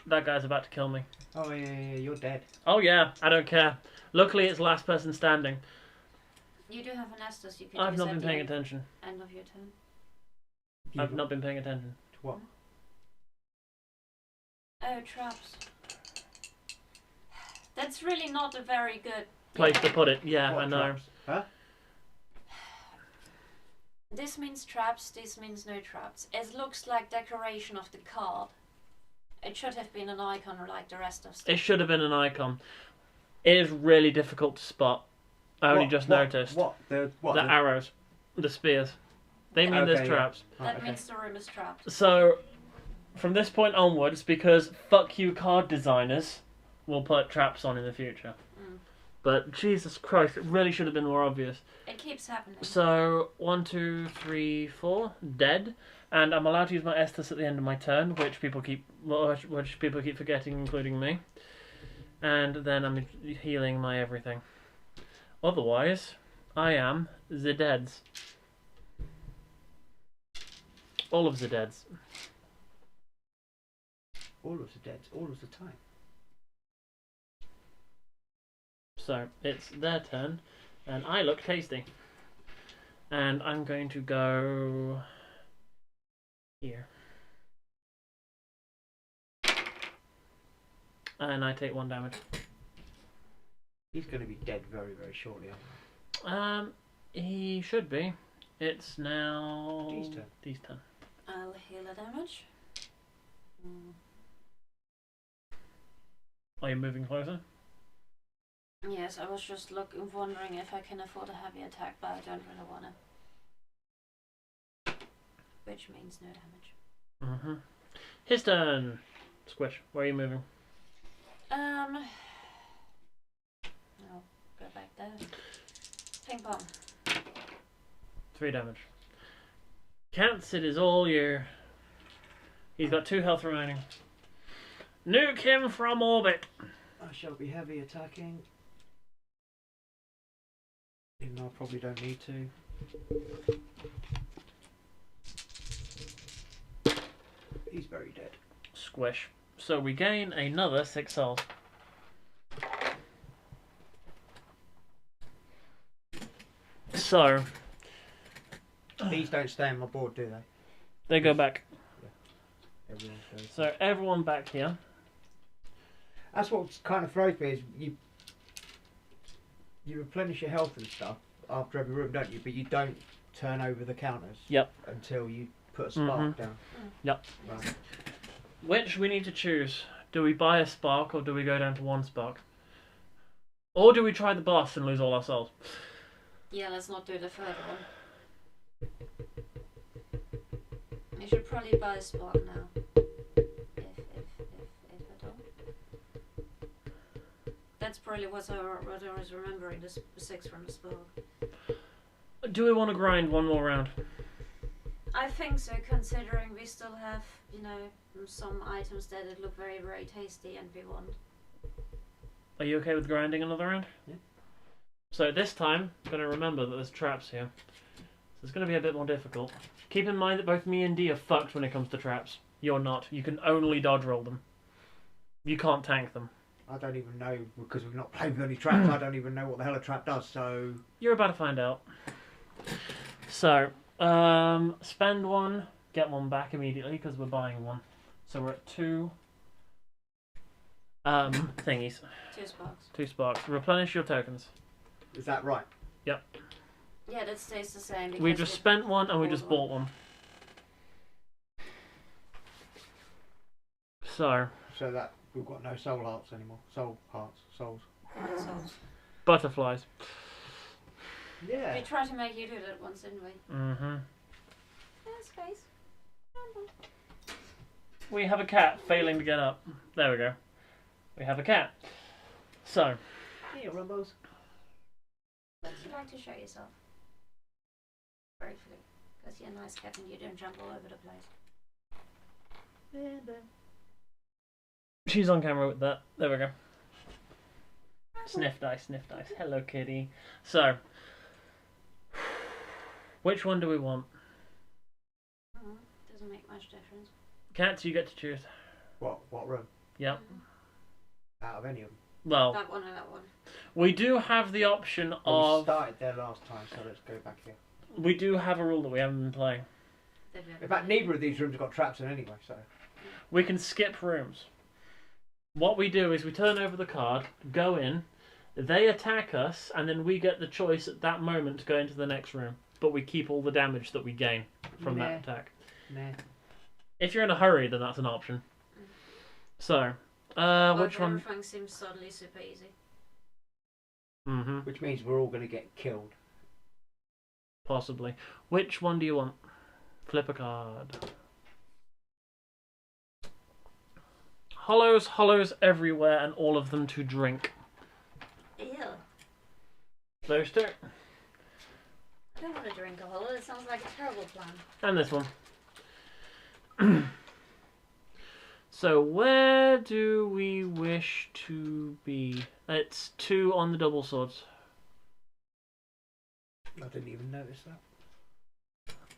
that guy's about to kill me. Oh yeah, you're dead. Oh yeah, I don't care. Luckily it's last person standing. You do have an Estus you can I've use not at been the paying attention. end of your turn. I've not been paying attention. To what? Oh, traps. That's really not a very good Place to put it. Yeah, What I know. traps? Huh? This means traps, this means no traps. It looks like decoration of the card. It should have been an icon like the rest of stuff. It should have been an icon. It is really difficult to spot. I only just noticed. The arrows. The spears. They mean Okay, there's yeah. traps. That means the room is trapped. So, from this point onwards, because fuck you card designers, we'll put traps on in the future. Mm. But Jesus Christ, it really should have been more obvious. It keeps happening. So 1, 2, 3, 4, dead, and I'm allowed to use my Estus at the end of my turn, which people keep forgetting, including me. And then I'm healing my everything. Otherwise, I am the deads. All of the deads. All of the dead, all of the time. So it's their turn, and I look tasty. And I'm going to go here. And I take 1 damage. He's going to be dead very, very shortly, Um, he should be. It's now D's turn. D's turn. I'll heal the damage. Are you moving closer? Yes, I was just wondering if I can afford a heavy attack, but I don't really want to. Which means no damage. Mm-hmm. His turn. Squish. Where are you moving? I'll go back there. Ping pong. 3 damage. Cats, it is all you. He's got 2 health remaining. Nuke him from orbit. I shall be heavy attacking. Even though I probably don't need to. He's very dead. Squish. So we gain another 6 souls. So These don't stay on my board, do they? they go back. Everyone goes. So everyone back here. That's what kind of throws me is you replenish your health and stuff after every room, don't you? But you don't turn over the counters. Yep. Until you put a spark down. Yep. Right. Which we need to choose. Do we buy a spark or do we go down to 1 spark? Or do we try the boss and lose all our souls? Yeah, let's not do the third one. You should probably buy a spark now. If at all. That's probably what I was remembering, the 6 from the spark. Do we want to grind one more round? I think so, considering we still have, you know, some items that look very, very tasty and we want. Are you okay with grinding another round? Yeah. So this time, I'm going to remember that there's traps here. So it's going to be a bit more difficult. Keep in mind that both me and Dee are fucked when it comes to traps. You're not. You can only dodge roll them. You can't tank them. I don't even know, because we've not played with any traps, I don't even know what the hell a trap does, so... You're about to find out. So, spend 1, get 1 back immediately, because we're buying 1. So we're at 2 thingies. 2 sparks. 2 sparks. Replenish your tokens. Is that right? Yep. Yeah, that stays the same. We just spent 1 and we just bought 1. So, So that we've got no soul hearts anymore. Souls. butterflies. Yeah. We tried to make you do that once, didn't we? Mm-hmm. Yeah, space. We have a cat failing to get up. There we go. We have a cat. So, Here, Rumbos. Would you like to show yourself? Briefly. Because you're a nice cat and you don't jump all over the place. she's on camera with that. There we go. Sniff dice, sniff dice. Hello, kitty. So, which one do we want? Doesn't make much difference. Cats, you get to choose. What room? Yep. Out of any of them? Well, That one or that one. we do have the option Well, we of... started there last time, so let's go back here. We do have a rule that we haven't been playing. In fact, neither of these rooms have got traps in anyway, so... We can skip rooms. What we do is we turn over the card, go in, they attack us, and then we get the choice at that moment to go into the next room. But we keep all the damage that we gain from that attack. Nah. If you're in a hurry, then that's an option. So, which one? Everything seems suddenly super easy. Mm-hmm. Which means we're all going to get killed. Possibly. Which one do you want? Flip a card. Hollows everywhere, and all of them to drink. Ew. Those two. I don't want to drink a hollow. It sounds like a terrible plan. And this one. So where do we wish to be? It's 2 on the double swords. I didn't even notice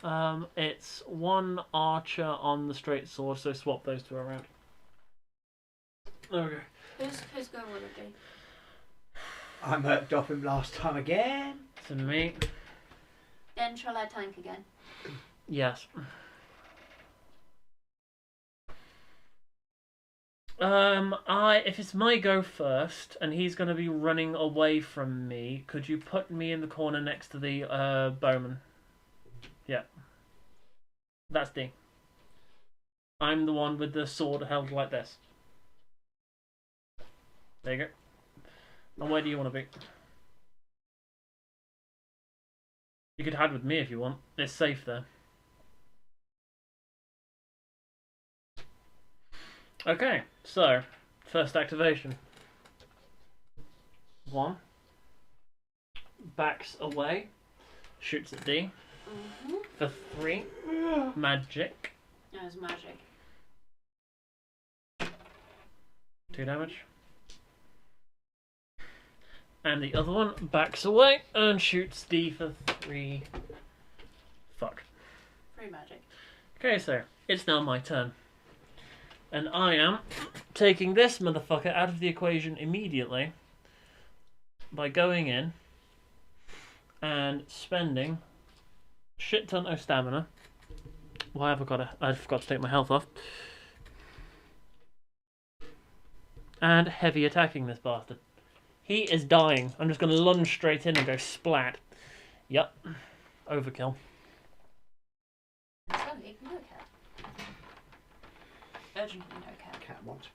that. It's 1 archer on the straight sword, so swap those 2 around. Okay. Whose go will it be? I murked off him last time again. To me. Then shall I tank again? Yes. If it's my go first, and he's going to be running away from me, could you put me in the corner next to the bowman? Yeah. That's D. I'm the one with the sword held like this. There you go. And where do you want to be? You could hide with me if you want. It's safe there. Okay, so first activation. 1. Backs away. Shoots at D. For 3. Magic. No, it's magic. 2 damage. And the other one backs away and shoots D for 3 Fuck. Free magic. Okay, so it's now my turn. And I am taking this motherfucker out of the equation immediately by going in and spending shit ton of stamina. Why have I forgot to take my health off. And heavy attacking this bastard. He is dying. I'm just going to lunge straight in and go splat. Yep. Overkill. So you can no cat. Urgently no cat. Cat wants.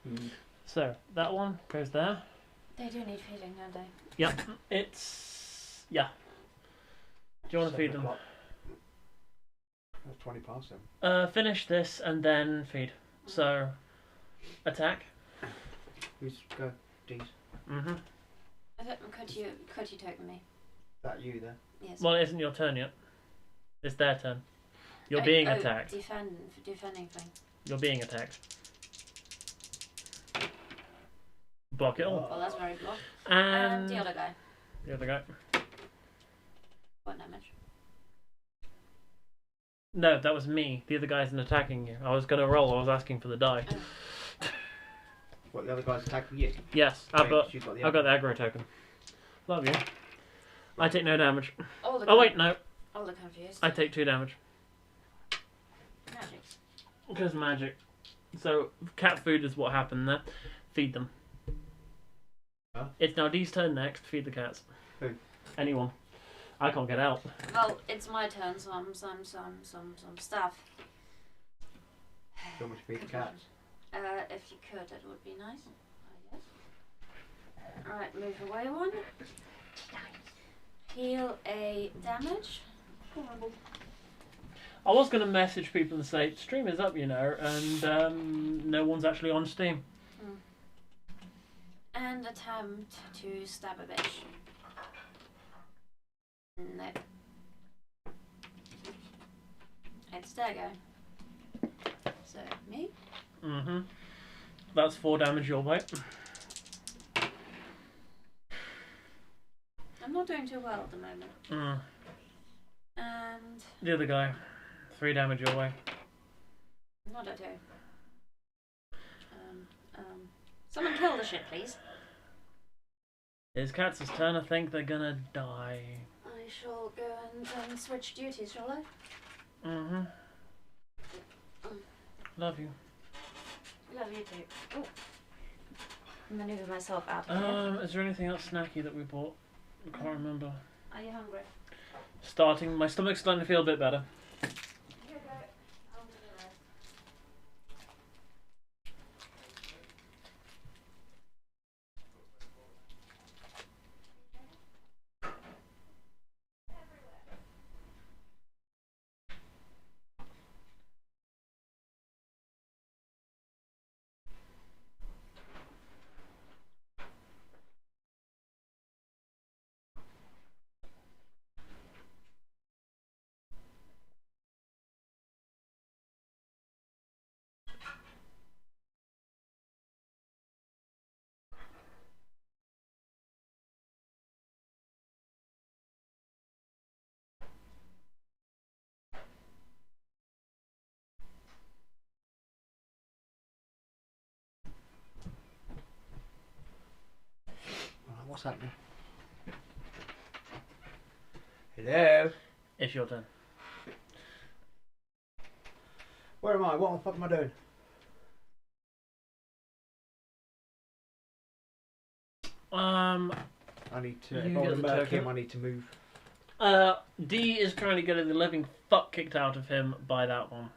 So, that one goes there. They do need feeding, don't they? Yep. It's... Yeah. Do you want to feed them? That's 20 past them. Finish this and then feed. So, attack. Who's go? D's. Mm-hmm. Could you take me? That you there? Yes. Well, it isn't your turn yet. It's their turn. You're being attacked. Defending thing. You're being attacked. Block it all. Well, that's very block. And the other guy. the other guy. What damage? No, that was me. The other guy isn't attacking you. I was going to roll. I was asking for the die. What, the other guy's attacking you? Yes, I've got the the aggro token. Love you. I take no damage. Oh wait, no. All the confused. I take 2 damage. Magic. Because magic. So, cat food is what happened there. Feed them. Huh? It's now Dee's turn next. Feed the cats. Who? Anyone. I can't get out. Well, it's my turn, so some stuff. Do you want me to feed the cats? If you could, it would be nice. I guess. Alright, move away one. Heal a damage. Horrible. I was going to message people and say, stream is up, you know, and no one's actually on Steam. And attempt to stab a bitch. No. It's their go. So, me? Mm-hmm. That's 4 damage your way. I'm not doing too well at the moment. Mm. And... The other guy. 3 damage your way. what do I do? Someone kill the shit, please. It's Katz's turn. I think they're gonna die. I shall go and switch duties, shall I? Mm-hmm. Love you. Love you too. Ooh. Maneuver myself out of here. Is there anything else snacky that we bought? I can't remember. Are you hungry? Starting, my stomach's starting to feel a bit better. Here you go. I'll do the rest. What's happening? Hello? It's your turn. Where am I? What the fuck am I doing? I need to. You If I get want the to murk token. him, I need to move. D is currently getting the living fuck kicked out of him by that one.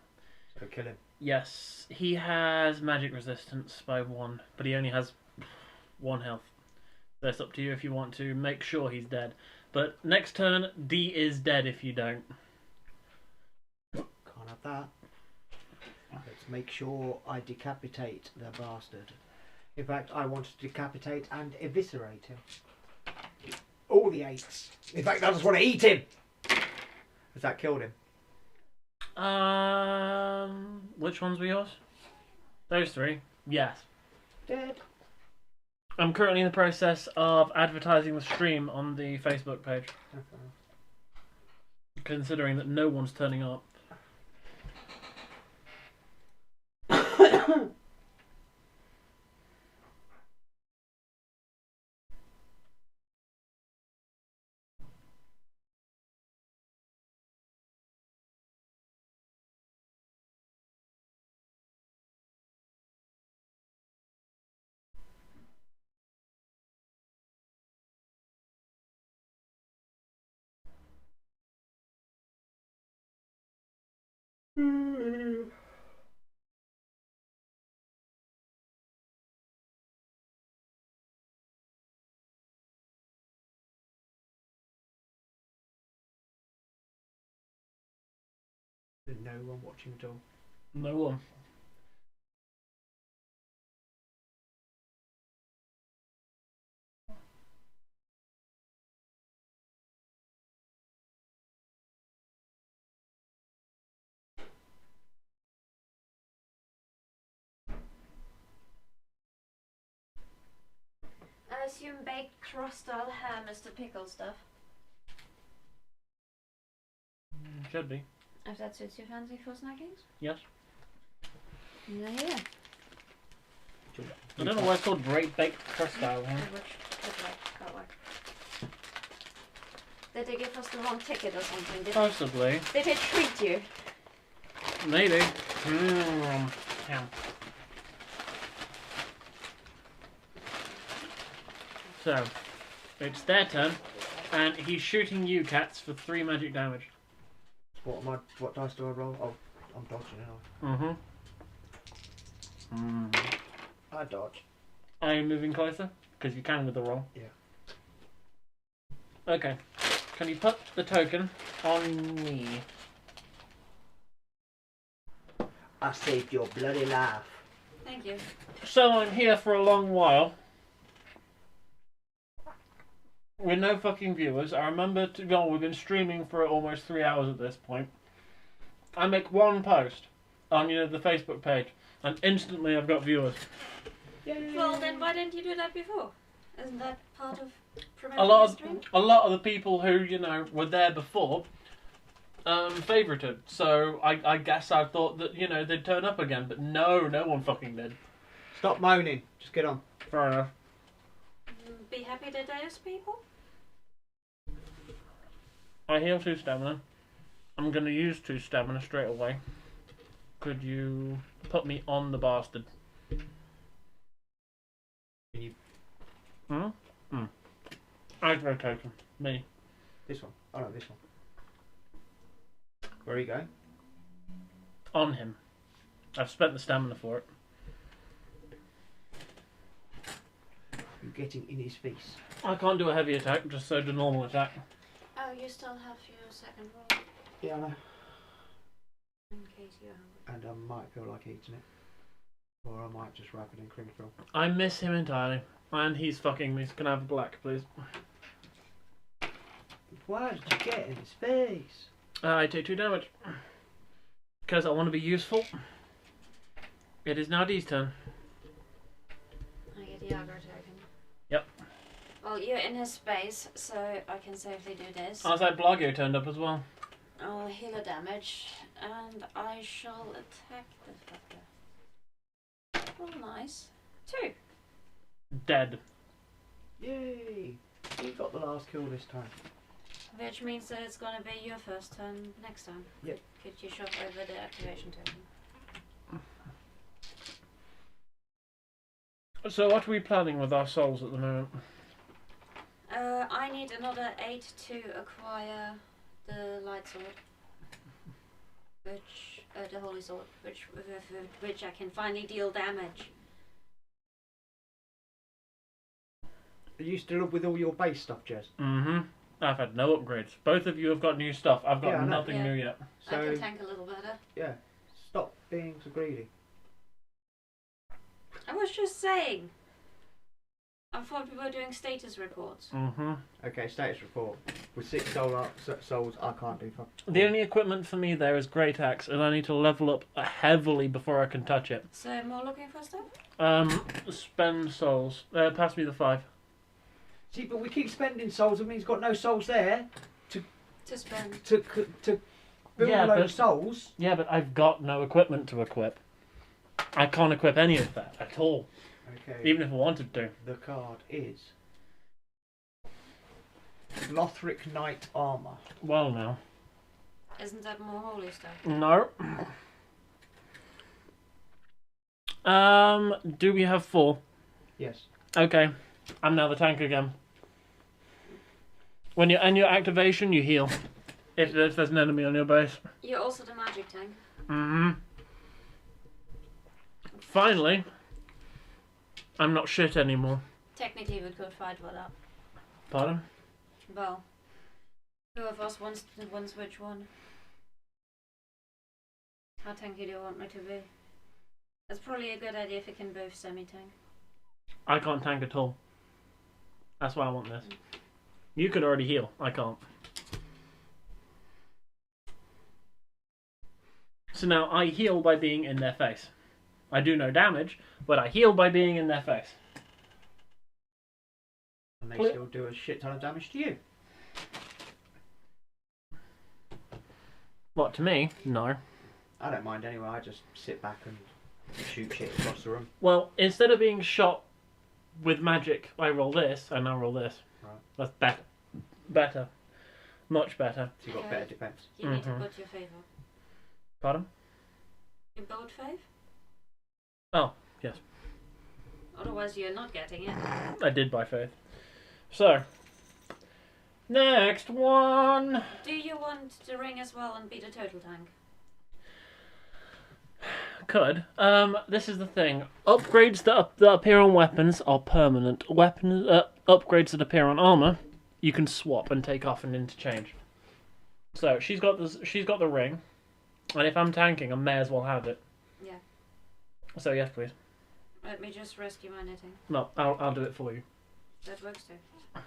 So kill him. Yes, he has magic resistance by 1, but he only has 1 health. That's up to you if you want to make sure he's dead. But next turn, D is dead if you don't. Can't have that. Let's make sure I decapitate the bastard. In fact, I want to decapitate and eviscerate him. All the 8s. In fact, I just want to eat him. Has that killed him? Which ones were yours? Those 3? Yes. Dead. I'm currently in the process of advertising the stream on the Facebook page. considering that no one's turning up. There's no one watching at all. No one. I assume baked crust style ham is the pickle stuff. Should be. If that suits your fancy for snackings. Yes. Yeah. I don't know why it's called Great Baked Crust Style. Huh? Which look like that way. Did they give us the wrong ticket or something? Possibly. Did they treat you? Maybe. Yeah. So, it's their turn, and he's shooting you, cats, for 3 magic damage. What dice do I roll? Oh, I'm dodging, aren't I? I dodge. Are you moving closer? Because you can with the roll. Yeah. Okay. Can you put the token on me? I saved your bloody life. Thank you. So I'm here for a long while. With no fucking viewers. I remember, we've been streaming for almost 3 hours at this point. I make one post on, the Facebook page, and instantly I've got viewers. Yay. Well, then why didn't you do that before? Isn't that part of promoting A lot the stream? of the people who, were there before, favorited. So I guess I thought that, they'd turn up again, but no one fucking did. Stop moaning. Just get on. Fair enough. Be happy that there's people. I heal 2 stamina. I'm going to use 2 stamina straight away. Could you put me on the bastard? Can you... Aggro token. Me. This one. Oh no, this one. Where are you going? On him. I've spent the stamina for it. You're getting in his face. I can't do a heavy attack, just so the normal attack. Oh, you still have your second roll Yeah, I know. in case you're hungry. And I might feel like eating it. Or I might just wrap it in cream film. I miss him entirely. And he's fucking me. Can I have a black, please? Why did you get in his face? I take 2 damage. Because I want to be useful. It is now Dee's turn. I get the aggro token. Yep. Well, you're in his space, so I can safely do this. I was like, Blagio turned up as well. I'll heal a damage, and I shall attack the fucker. Oh, nice. 2. Dead. Yay! You got the last kill this time. Which means that it's gonna be your first turn next time. Yep. Could you shove over the activation token? So what are we planning with our souls at the moment? I need another 8 to acquire the light sword. Which, the holy sword, which I can finally deal damage. Are you still up with all your base stuff, Jez? Mm-hmm. I've had no upgrades. Both of you have got new stuff. I've got Yeah, I know. nothing new yet. I So, can tank a little better. yeah. Stop being so greedy. I was just saying. I thought we were doing status reports. Mm-hmm. Okay, status report. With 6 souls, I can't do fuck. The only equipment for me there is Great Axe, and I need to level up heavily before I can touch it. So more looking for stuff? Spend souls. Pass me the 5. See, but we keep spending souls, I mean, he's got no souls there. To spend. to build Yeah, a load but- of souls. Yeah, but I've got no equipment to equip. I can't equip any of that at all, Okay. even if I wanted to. The card is Lothric Knight Armor. Well, now. Isn't that more holy stuff? No. Do we have 4? Yes. Okay. I'm now the tank again. When you end your activation, you heal. If there's an enemy on your base. You're also the magic tank. Mm-hmm. Finally, I'm not shit anymore. Technically, we could fight for that. Pardon? Well, who of us wants which one? How tanky do you want me to be? That's probably a good idea if you can both semi-tank. I can't tank at all. That's why I want this. You could already heal. I can't. So now I heal by being in their face. I do no damage, but I heal by being in their face. And they Clear. still do a shit ton of damage to you. What, to me? No. I don't mind anyway. I just sit back and shoot shit across the room. Well, instead of being shot with magic, I roll this, I now roll this. Right. That's better. Better. Much better. So you've got Okay. better defense. You need to Mhm. put your favor. Pardon? You both fave? Oh, yes. Otherwise, you're not getting it. I did by faith. So, next one. Do you want the ring as well and be the total tank? Could. This is the thing. Upgrades that appear on weapons are permanent. Upgrades that appear on armor, you can swap and take off and interchange. So she's got the ring, and if I'm tanking, I may as well have it. Yeah. So yes, please. Let me just rescue my knitting. No, I'll do it for you. That works too.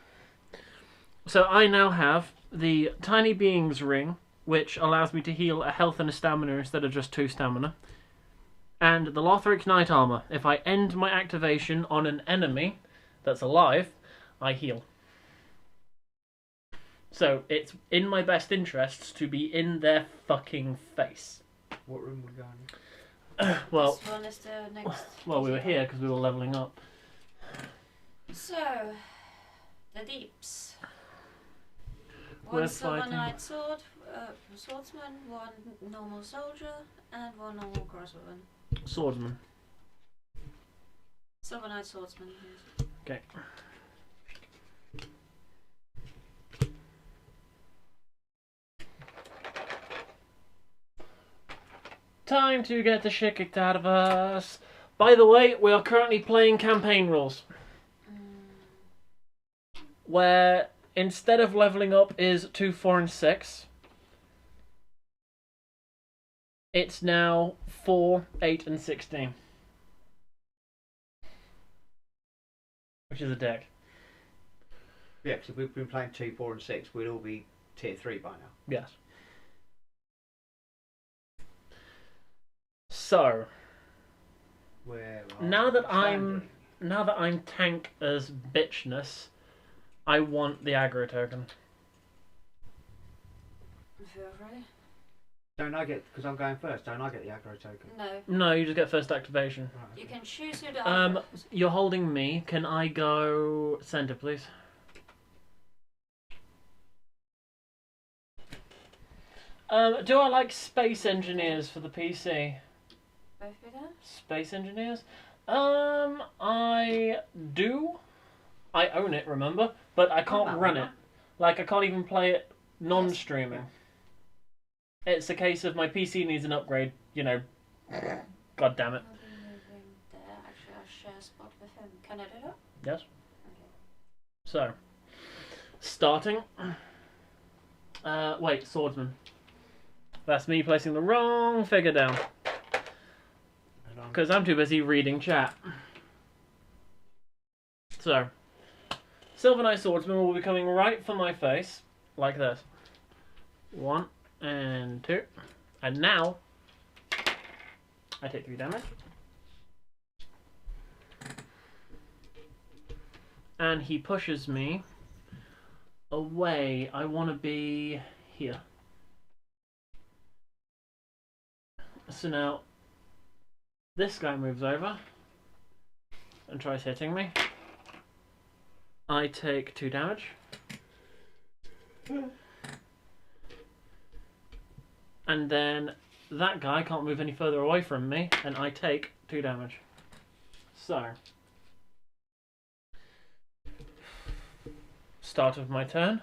So I now have the Tiny Beings ring, which allows me to heal a health and a stamina instead of just 2 stamina. And the Lothric Knight Armor. If I end my activation on an enemy that's alive, I heal. So it's in my best interests to be in their fucking face. What room we going in? Well, This one is the next. well, we were here because we were leveling up. So, the deeps. We're One silver fighting. knight swordsman, one normal soldier, and one normal crossbowman. Swordsman. Silver knight swordsman. Yes. Okay. Time to get the shit kicked out of us. By the way, we are currently playing campaign rules, where instead of leveling up is 2, 4, and 6, it's now 4, 8, and 16. Which is a deck. Yeah, because if we've been playing 2, 4, and 6, we'd all be tier 3 by now. Yes. So, Where Now are that we I'm- standing? now that I'm tank as bitchness, I want the aggro token. Feel free. Don't I get, because I'm going first, don't I get the aggro token? No, No, you just get first activation. Right. you can choose who the You're holding me. Can I go center, please? Do I like Space Engineers for the PC? both be there. Space Engineers? I do. I own it, remember? But I can't run it. Like, I can't even play it non-streaming. It's a case of my PC needs an upgrade, you know. God damn it. I'll be moving there. Actually, I'll share a spot with him. Can I do that? Yes. Okay. So, starting. Wait, swordsman. That's me placing the wrong figure down. Because I'm too busy reading chat. So, Silver Knight Swordsman will be coming right for my face, like this. 1 and 2. And now, I take 3 damage. And he pushes me away. I want to be here. So now, this guy moves over and tries hitting me. I take 2 damage. And then that guy can't move any further away from me, and I take 2 damage. So, start of my turn.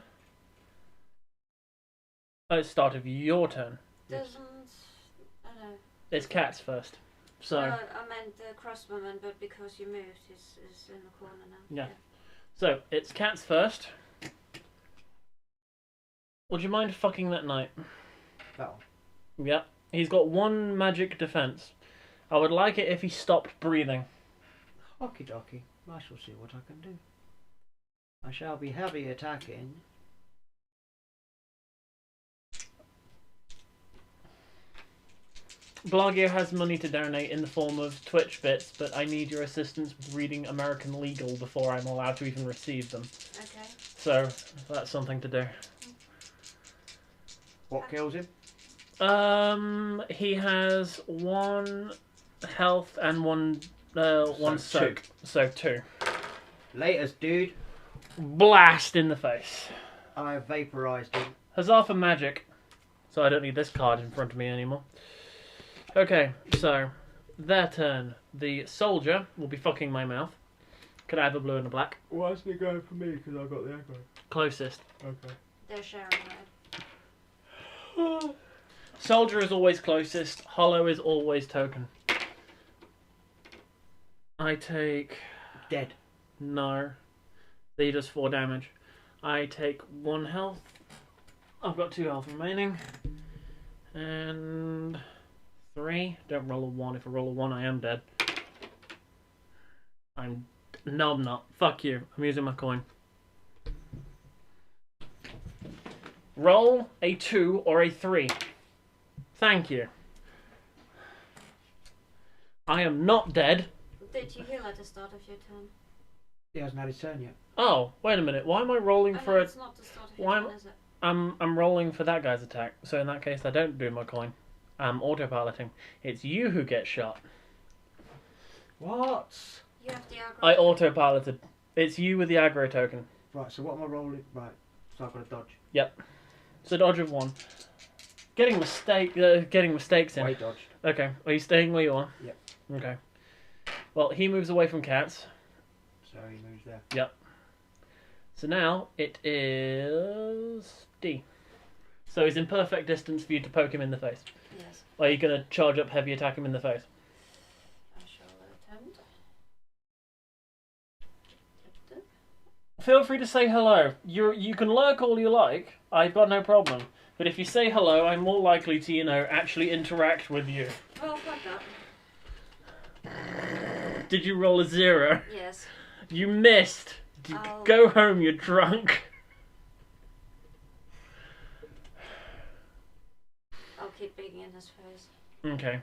Oh, start of your turn. Doesn't. I don't know. It's Cat's first. So. I meant the crossbowman, but because you moved, is in the corner now. Yeah. So, it's Cat's first. Would you mind fucking that knight? Oh. Yep. He's got 1 magic defense. I would like it if he stopped breathing. Okie dokie. I shall see what I can do. I shall be heavy attacking. Blogger has money to donate in the form of Twitch bits, but I need your assistance with reading American legal before I'm allowed to even receive them. Okay. So, that's something to do. What kills him? He has 1 health and 1 soak. So 2. Laters, dude. Blast in the face. I vaporized him. Huzzah for magic. So I don't need this card in front of me anymore. Okay, so their turn. The soldier will be fucking my mouth. Could I have a blue and a black? Why isn't it going for me? Because I got the aggro. Closest. Okay. They're sharing red. Soldier is always closest. Hollow is always token. I take... Dead. No. He does 4 damage. I take 1 health. I've got 2 health remaining. And... 3. Don't roll a 1. If I roll a 1, I am dead. No, I'm not. Fuck you. I'm using my coin. Roll a 2 or a 3. Thank you. I am not dead. Did you heal at the start of your turn? He hasn't had his turn yet. Oh, wait a minute. Why am I rolling for it's not the start of your turn, is it? I'm rolling for that guy's attack. So in that case, I don't do my coin. I'm autopiloting. It's you who gets shot. What? You have the aggro. I autopiloted. It's you with the aggro token. Right, so what am I rolling? Right, so I've got to dodge. Yep. It's a dodge of 1. Getting mistakes in. Way dodged. Okay. Are you staying where you are? Yep. Okay. Well, he moves away from cats. So he moves there. Yep. So now it is D. So he's in perfect distance for you to poke him in the face. Yes. Are you going to charge up heavy, attack him in the face? I shall attempt. Feel free to say hello. You can lurk all you like. I've got no problem. But if you say hello, I'm more likely to, actually interact with you. Well, fuck that. Did you roll a 0? Yes. You missed. Go home, you're drunk. I'll keep being in his face. Okay.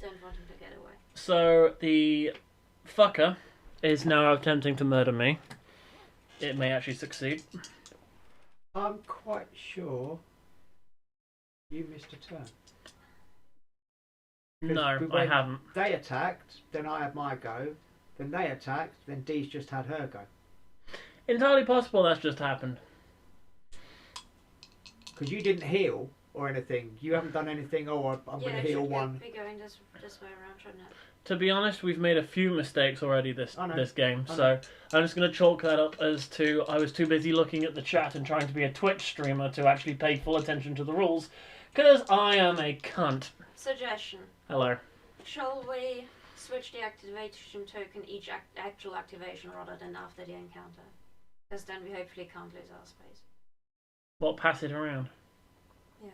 Don't want him to get away. So the fucker is now attempting to murder me. It may actually succeed. I'm quite sure you missed a turn. No, Because I haven't. They attacked, then I had my go. Then they attacked, then Dee's just had her go. Entirely possible that's just happened. Because you didn't heal or anything. You haven't done anything. Oh, I'm going to heal one. Be going this way around, shouldn't it? To be honest, we've made a few mistakes already this game, I so I'm just going to chalk that up as to I was too busy looking at the chat and trying to be a Twitch streamer to actually pay full attention to the rules, because I am a cunt. Suggestion. Hello. Shall we switch the activation token each actual activation rather than after the encounter? Because then we hopefully can't lose our space. What, pass it around? Yeah.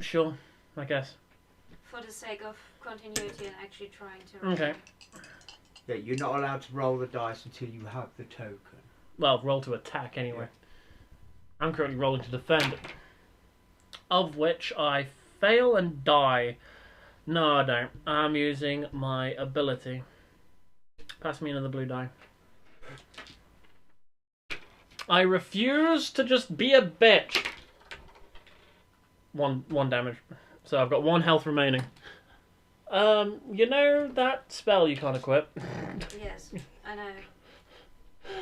Sure, I guess. For the sake of continuity and actually trying to... Okay. Yeah, you're not allowed to roll the dice until you have the token. Well, roll to attack anyway. I'm currently rolling to defend. Of which I fail and die. No, I don't. I'm using my ability. Pass me another blue die. I refuse to just be a bitch. One damage. So I've got 1 health remaining. You know that spell you can't equip? Yes, I know.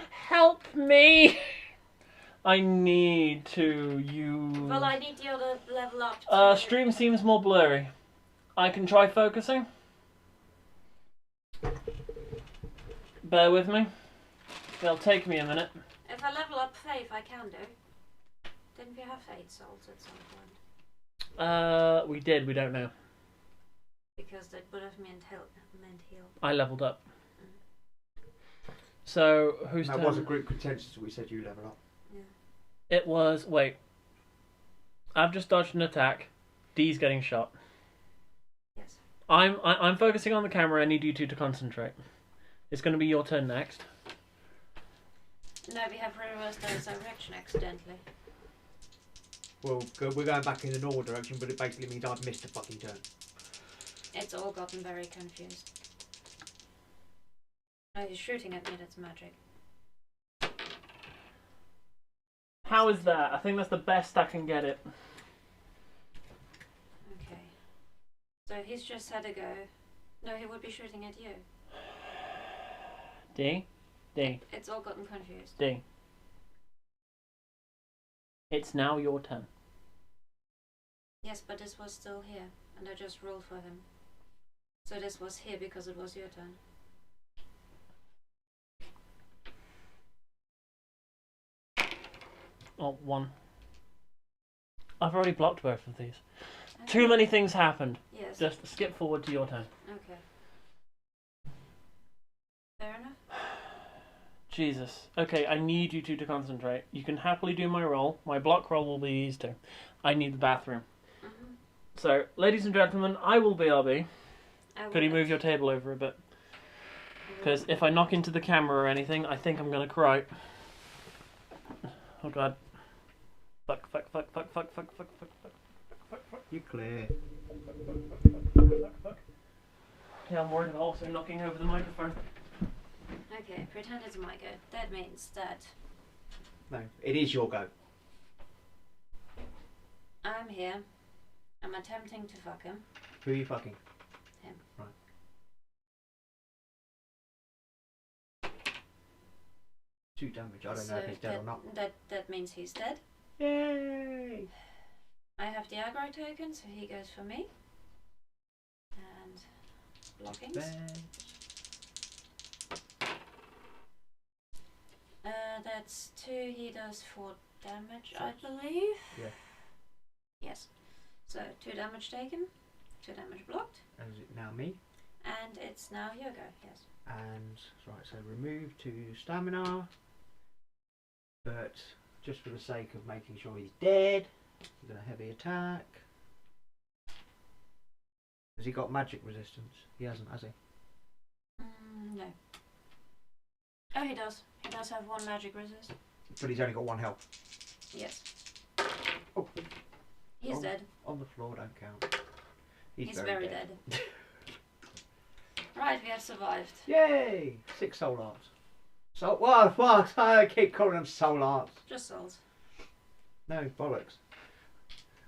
Help me! I need to use... Well, I need the other level up. To stream seems more blurry. I can try focusing. Bear with me. It'll take me a minute. If I level up faith, I can do. Didn't we have 8 souls at some point? We did, we don't know. Because that would have meant heal. I leveled up. So, who's That was a group consensus. We said you level up. Yeah. It was... Wait. I've just dodged an attack. D's getting shot. Yes. I'm focusing on the camera. I need you two to concentrate. It's going to be your turn next. No, we have reversed the direction accidentally. Well, we're going back in the normal direction, but it basically means I've missed a fucking turn. It's all gotten very confused. Oh, he's shooting at me, that's magic. How is that? I think that's the best I can get it. Okay. So he's just had a go. No, he would be shooting at you. D. D. It's all gotten confused. D. It's now your turn. Yes, but this was still here, and I just rolled for him. So this was here because it was your turn. Oh, 1. I've already blocked both of these. Okay. Too many things happened. Yes. Just skip forward to your turn. Okay. Fair enough. Jesus. Okay, I need you two to concentrate. You can happily do my roll. My block roll will be these two. I need the bathroom. Mm-hmm. So, ladies and gentlemen, I will BRB. Could you move your table over a bit? Because if I knock into the camera or anything, I think I'm going to cry. Oh god. Fuck, fuck, fuck, fuck, fuck, fuck, fuck, fuck, fuck, fuck, fuck. You're clear. Yeah, I'm worried about also knocking over the microphone. Okay, pretend it's my go. That means that No, it is your go. I'm here. I'm attempting to fuck him. Who are you fucking? Him. Right. 2 damage. I don't know if he's dead or not. That means he's dead. Yay! I have the aggro token, so he goes for me. And blockings. Bad. That's 2. He does 4 damage, I believe. Yeah. Yes. So 2 damage taken, 2 damage blocked. And is it now me? And it's now your go, yes. And right, so remove 2 stamina. But just for the sake of making sure he's dead, we're going to heavy attack. Has he got magic resistance? He hasn't, has he? No. Oh, he does. He does have 1 magic resist. But he's only got 1 health. Yes. Oh. He's dead. On the floor, don't count. He's very dead. Right, we have survived. Yay! 6 soul arts. So what? I keep calling them soul arts. Just souls. No bollocks.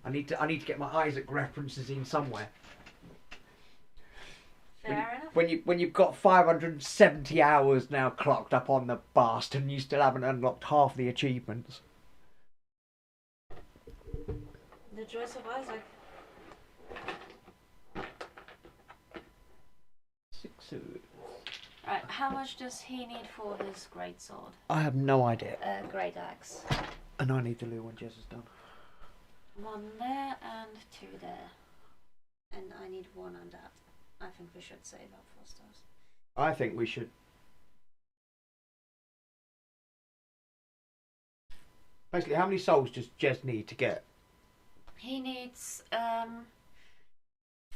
I need to get my Isaac references in somewhere. Fair enough. When you've got 570 hours now clocked up on the bastard and you still haven't unlocked half the achievements. The choice of Isaac. 6 swords. Right, how much does he need for his great sword? I have no idea. Great axe. And I need to lose when Jess is done. 1 there and 2 there. And I need 1 on that. I think we should save up for stuff. I think we should. Basically, how many souls does Jess need to get? He needs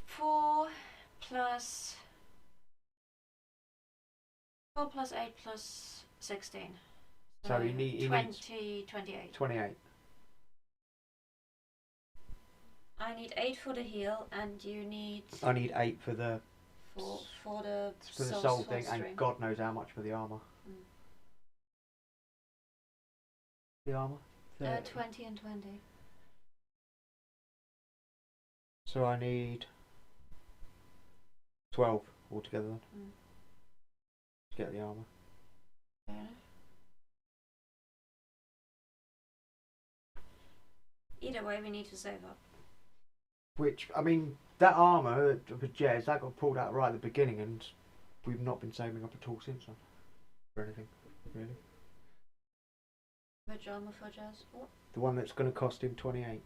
4 plus 8 plus 16. So he needs 28. 28. I need 8 for the heal, and you need I need 8 for the for the soul thing, string. and God knows how much for the armour. The armour? 20 and 20. So I need 12 altogether then. To get the armour. Fair enough. Either way, we need to save up. Which, I mean, that armour for Jez, that got pulled out right at the beginning and we've not been saving up at all since then. For anything, really. Which armour for Jazz? What? The one that's going to cost him 28.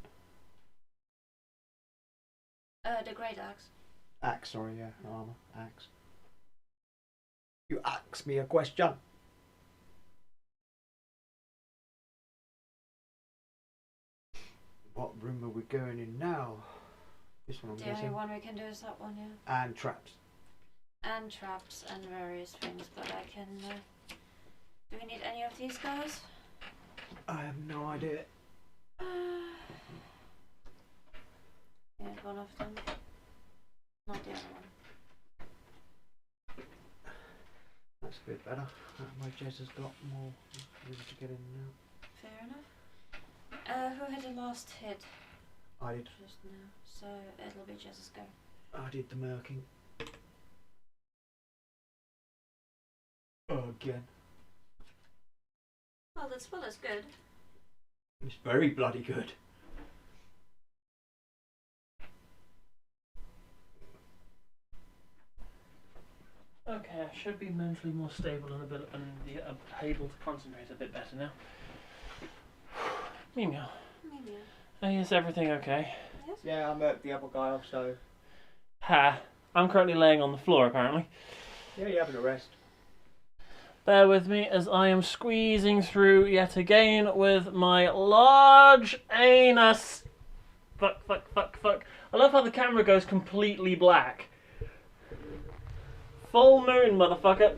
The great axe. Axe, sorry, yeah, armour, axe. You ask me a question. What room are we going in now? This one, I'm The only guessing. one we can do is that one, yeah. And traps. And traps and various things, but I can. Do we need any of these guys? I have no idea. Yeah, one of them. Not the other one. That's a bit better. My Jez has got more room to get in now. Fair enough. Who had the last hit? I did. Just now. So it'll be Jess's go. I did the murking. Again. Well, the spell is good. It's very bloody good. Okay, I should be mentally more stable and able to concentrate a bit better now. Meow. Maybe. Is everything okay? Yes. Yeah, I murked the other guy off, so... Ha! I'm currently laying on the floor, apparently. Yeah, you're having a rest. Bear with me as I am squeezing through yet again with my large anus. Fuck. I love how the camera goes completely black. Full moon, motherfucker.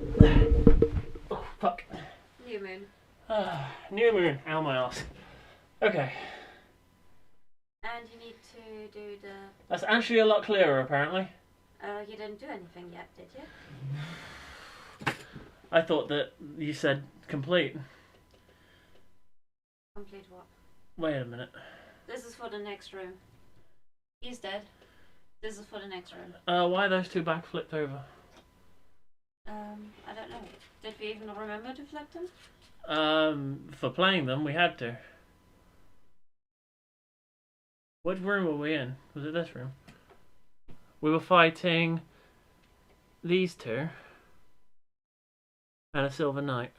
Oh, fuck. New moon. New moon. Ow, my ass. Okay. And you need to do the. That's actually a lot clearer, apparently. You didn't do anything yet, did you? I thought that you said complete. Complete what? Wait a minute. This is for the next room. He's dead. This is for the next room. Why are those two back flipped over? I don't know. Did we even remember to flip them? For playing them, we had to. What room were we in? Was it this room? We were fighting these two and a Silver Knight.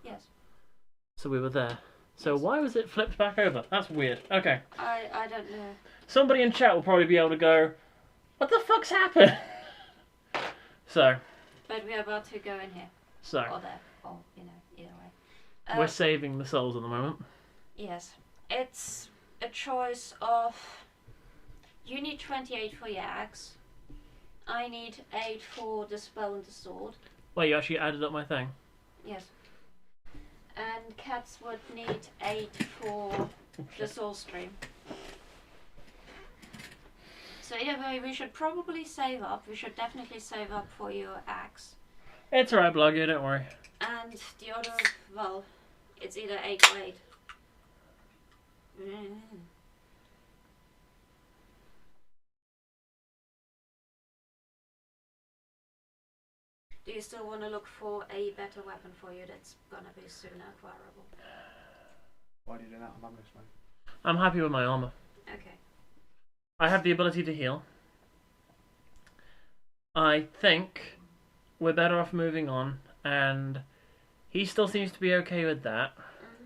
Yes. So we were there. So Yes. why was it flipped back over? That's weird. Okay. I don't know. Somebody in chat will probably be able to go, what the fuck's happened? So. But we're about to go in here. So. Or there. Or, either way. We're saving the souls at the moment. Yes. It's a choice of... You need 28 for your axe. I need 8 for the spell and the sword. Wait, you actually added up my thing? Yes. And cats would need 8 for the soul stream. So either way, we should probably save up. We should definitely save up for your axe. It's alright, Bloggy, don't worry. And the other, well, it's either 8 or 8. Do you still want to look for a better weapon for you that's gonna be sooner acquirable? Why do you do that? I'm this way. I'm happy with my armor. Okay. I have the ability to heal. I think we're better off moving on, and he still seems to be okay with that. Mm-hmm.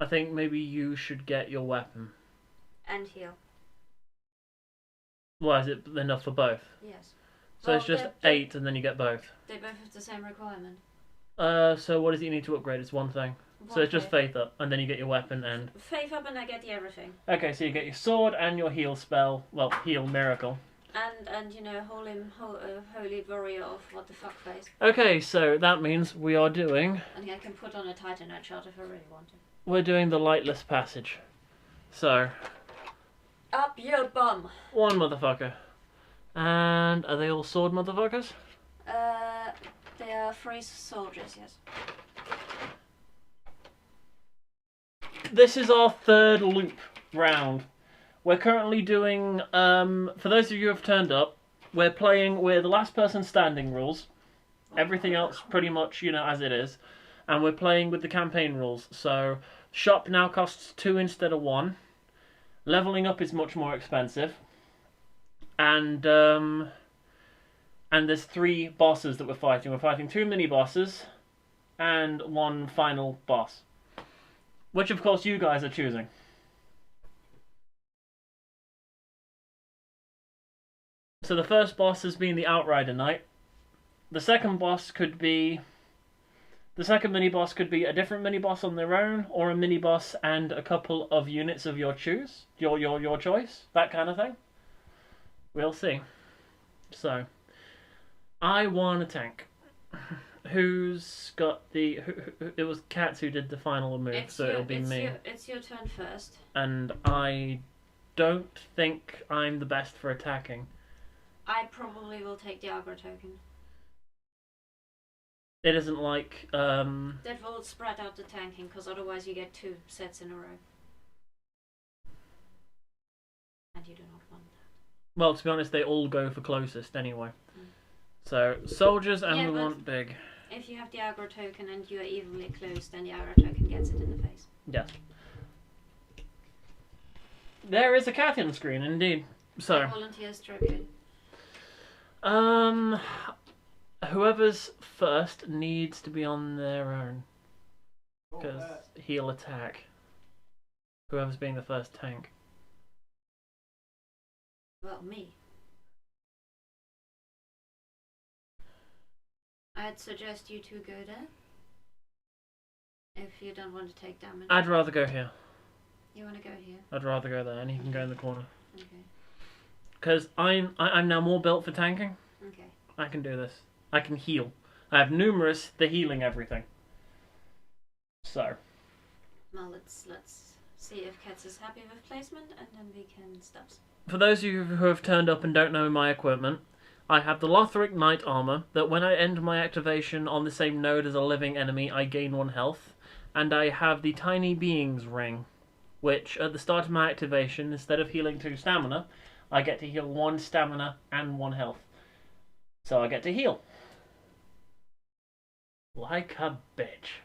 I think maybe you should get your weapon. And heal. Why is it enough for both? Yes. So Well, it's just they're- 8 and then you get both. They both have the same requirement. So what does it you need to upgrade? It's one thing. So it's just faith up, and then you get your weapon and... Faith up and I get the everything. Okay, so you get your sword and your heal spell. Well, heal miracle. And holy warrior of what the fuck face. Okay, so that means we are doing... And I can put on a Titanite shot if I really want to. We're doing the lightless passage. So... Up your bum! One motherfucker. And are they all sword motherfuckers? They are free soldiers, yes. this is our third loop round. We're currently doing, for those of you who have turned up, we're playing with last person standing rules. Everything else pretty much, as it is. And we're playing with the campaign rules. So, shop now costs 2 instead of 1. Leveling up is much more expensive. And there's 3 bosses that we're fighting. We're fighting 2 mini-bosses and 1 final boss. Which, of course, you guys are choosing. So the first boss has been the Outrider Knight. The second boss could be... The second mini-boss could be a different mini-boss on their own, or a mini-boss and a couple of units of your choice. Your choice. That kind of thing. We'll see. So, I want a tank. Who's got the... it was Cats who did the final move, it'll be me. It's your turn first. And I don't think I'm the best for attacking. I probably will take the aggro token. It isn't like... That will spread out the tanking, because otherwise you get 2 sets in a row. And you do not want that. Well, to be honest, they all go for closest anyway. So, soldiers and we want big. If you have the aggro token and you are evenly close, then the aggro token gets it in the face. Yes. There is a cat in the screen, indeed. So... Volunteers tribute. Whoever's first needs to be on their own. Because he'll attack. Whoever's being the first tank. Well, me. I'd suggest you two go there. If you don't want to take damage. I'd rather go here. You want to go here? I'd rather go there, and he can go in the corner. Okay. Because I'm now more built for tanking. Okay. I can do this. I can heal. I have numerous the healing everything. So. Well, let's see if Cats is happy with placement, and then we can stop. For those of you who have turned up and don't know my equipment, I have the Lothric Knight armor, that when I end my activation on the same node as a living enemy, I gain 1 health. And I have the Tiny Beings ring, which at the start of my activation, instead of healing 2 stamina, I get to heal 1 stamina and 1 health. So I get to heal. Like a bitch.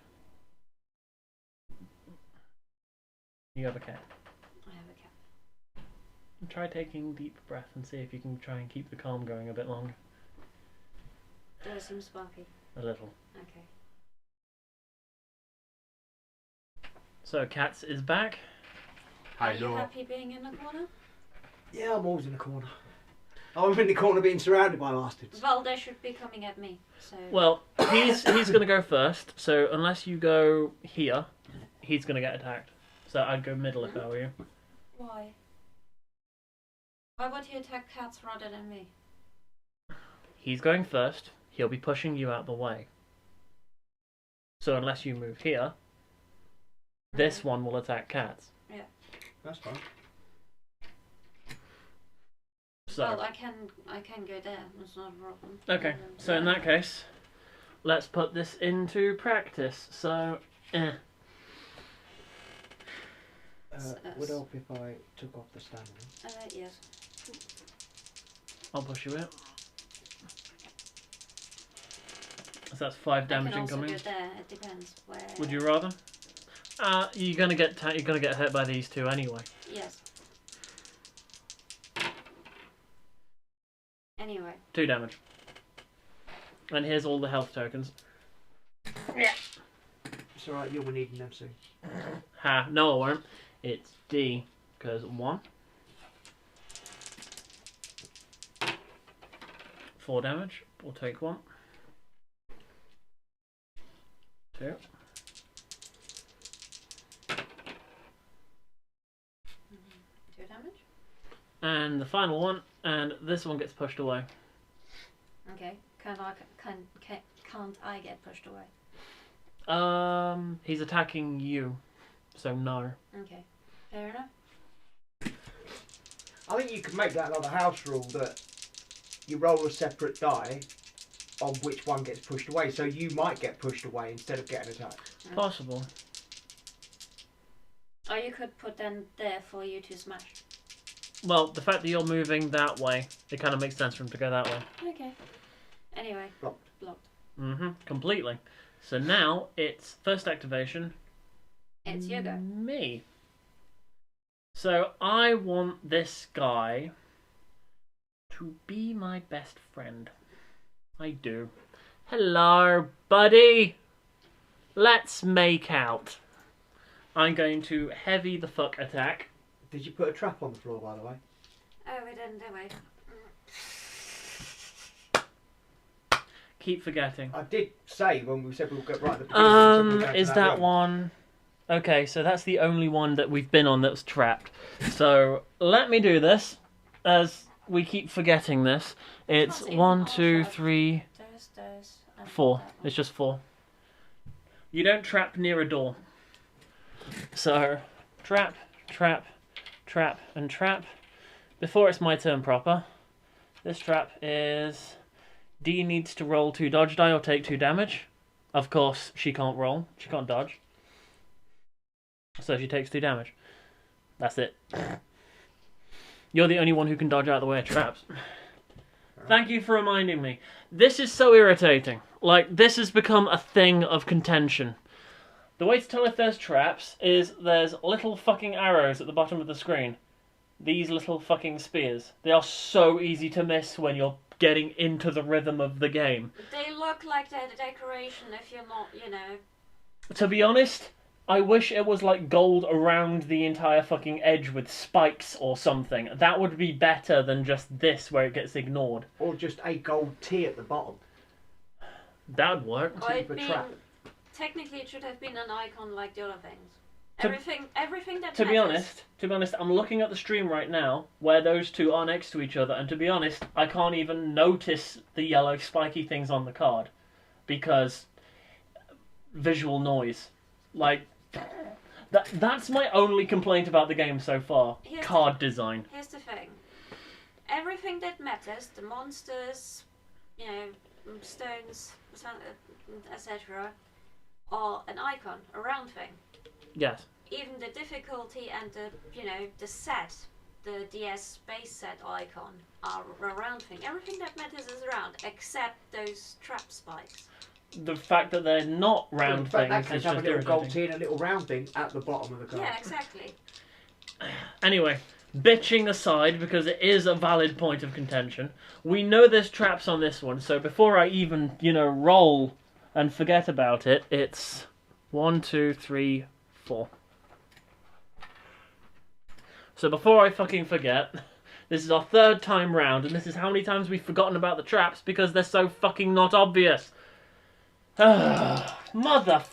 You have a cat. I have a cat. Try taking deep breath and see if you can try and keep the calm going a bit longer. Do I seem sparky? A little. Okay. So Cats is back. Are you happy being in the corner? Yeah, I'm always in the corner. I'm in the corner being surrounded by bastards. Well, they should be coming at me, so... Well, he's going to go first, so unless you go here, he's going to get attacked. So I'd go middle if I were you. Why? Why would he attack Cats rather than me? He's going first. He'll be pushing you out the way. So unless you move here, this one will attack Cats. Yeah. That's fine. So. Well, I can go there. That's not a problem. Okay, so in that case, let's put this into practice. So, would help if I took off the stamina. Yes. I'll push you out. So that's 5 damage incoming. I can also go there. It depends where. Would you rather? You're gonna get hit by these 2 anyway. Yes. Anyway. 2 damage. And here's all the health tokens. Yeah. It's alright, you'll be needing them soon. Ha, no I won't. It's D, because 1. 4 damage. We'll take 1. 2. 2 damage. And the final one, and this one gets pushed away. Okay. Can't I get pushed away? He's attacking you, so no. Okay. Fair enough. I think you could make that like the house rule that you roll a separate die on which one gets pushed away, so you might get pushed away instead of getting attacked. It's possible. Or you could put them there for you to smash. Well, the fact that you're moving that way, it kind of makes sense for him to go that way. Okay. Anyway. Blocked. Completely. So now it's first activation. It's your go. Me. So I want this guy to be my best friend. I do. Hello, buddy. Let's make out. I'm going to heavy the fuck attack. Did you put a trap on the floor, by the way? Oh, we didn't, did we? Keep forgetting. I did say when we said we'll get right at the beginning. Is that one? Okay, so that's the only one that we've been on that was trapped. So let me do this, as we keep forgetting this. It's Not even 1, all 2, trapped. 3, There's, and 4. that one. It's just 4. You don't trap near a door. So, trap, trap, trap, and trap. Before it's my turn proper, this trap is... D needs to roll 2 dodge die or take 2 damage. Of course, she can't roll. She can't dodge. So she takes 2 damage. That's it. You're the only one who can dodge out of the way of traps. Thank you for reminding me. This is so irritating. Like, this has become a thing of contention. The way to tell if there's traps is there's little fucking arrows at the bottom of the screen. These little fucking spears. They are so easy to miss when you're getting into the rhythm of the game. They look like they're the decoration if you're not, you know. To be honest, I wish it was like gold around the entire fucking edge with spikes or something. That would be better than just this where it gets ignored. Or just a gold T at the bottom. That would work. Or Keep a trap. technically it should have been an icon like the other things. To- Everything that To be matters. honest, I'm looking at the stream right now where those two are next to each other, and to be honest, I can't even notice the yellow spiky things on the card because visual noise. Like that's my only complaint about the game so far. Card design. Here's the thing. Everything that matters, the monsters, you know, stones, etc., are an icon, a round thing. Yes. Even the difficulty and the set, the DS base set icon are a round thing. Everything that matters is round, except those trap spikes. The fact that they're not round In fact, that things can is have a just little gold irritating. T and a little round thing at the bottom of the card. Yeah, exactly. Anyway, bitching aside, because it is a valid point of contention, we know there's traps on this one, so before I even, roll and forget about it, it's 1, 2, 3, 4. So before I fucking forget, this is our 3rd time round, and this is how many times we've forgotten about the traps because they're so fucking not obvious. Mother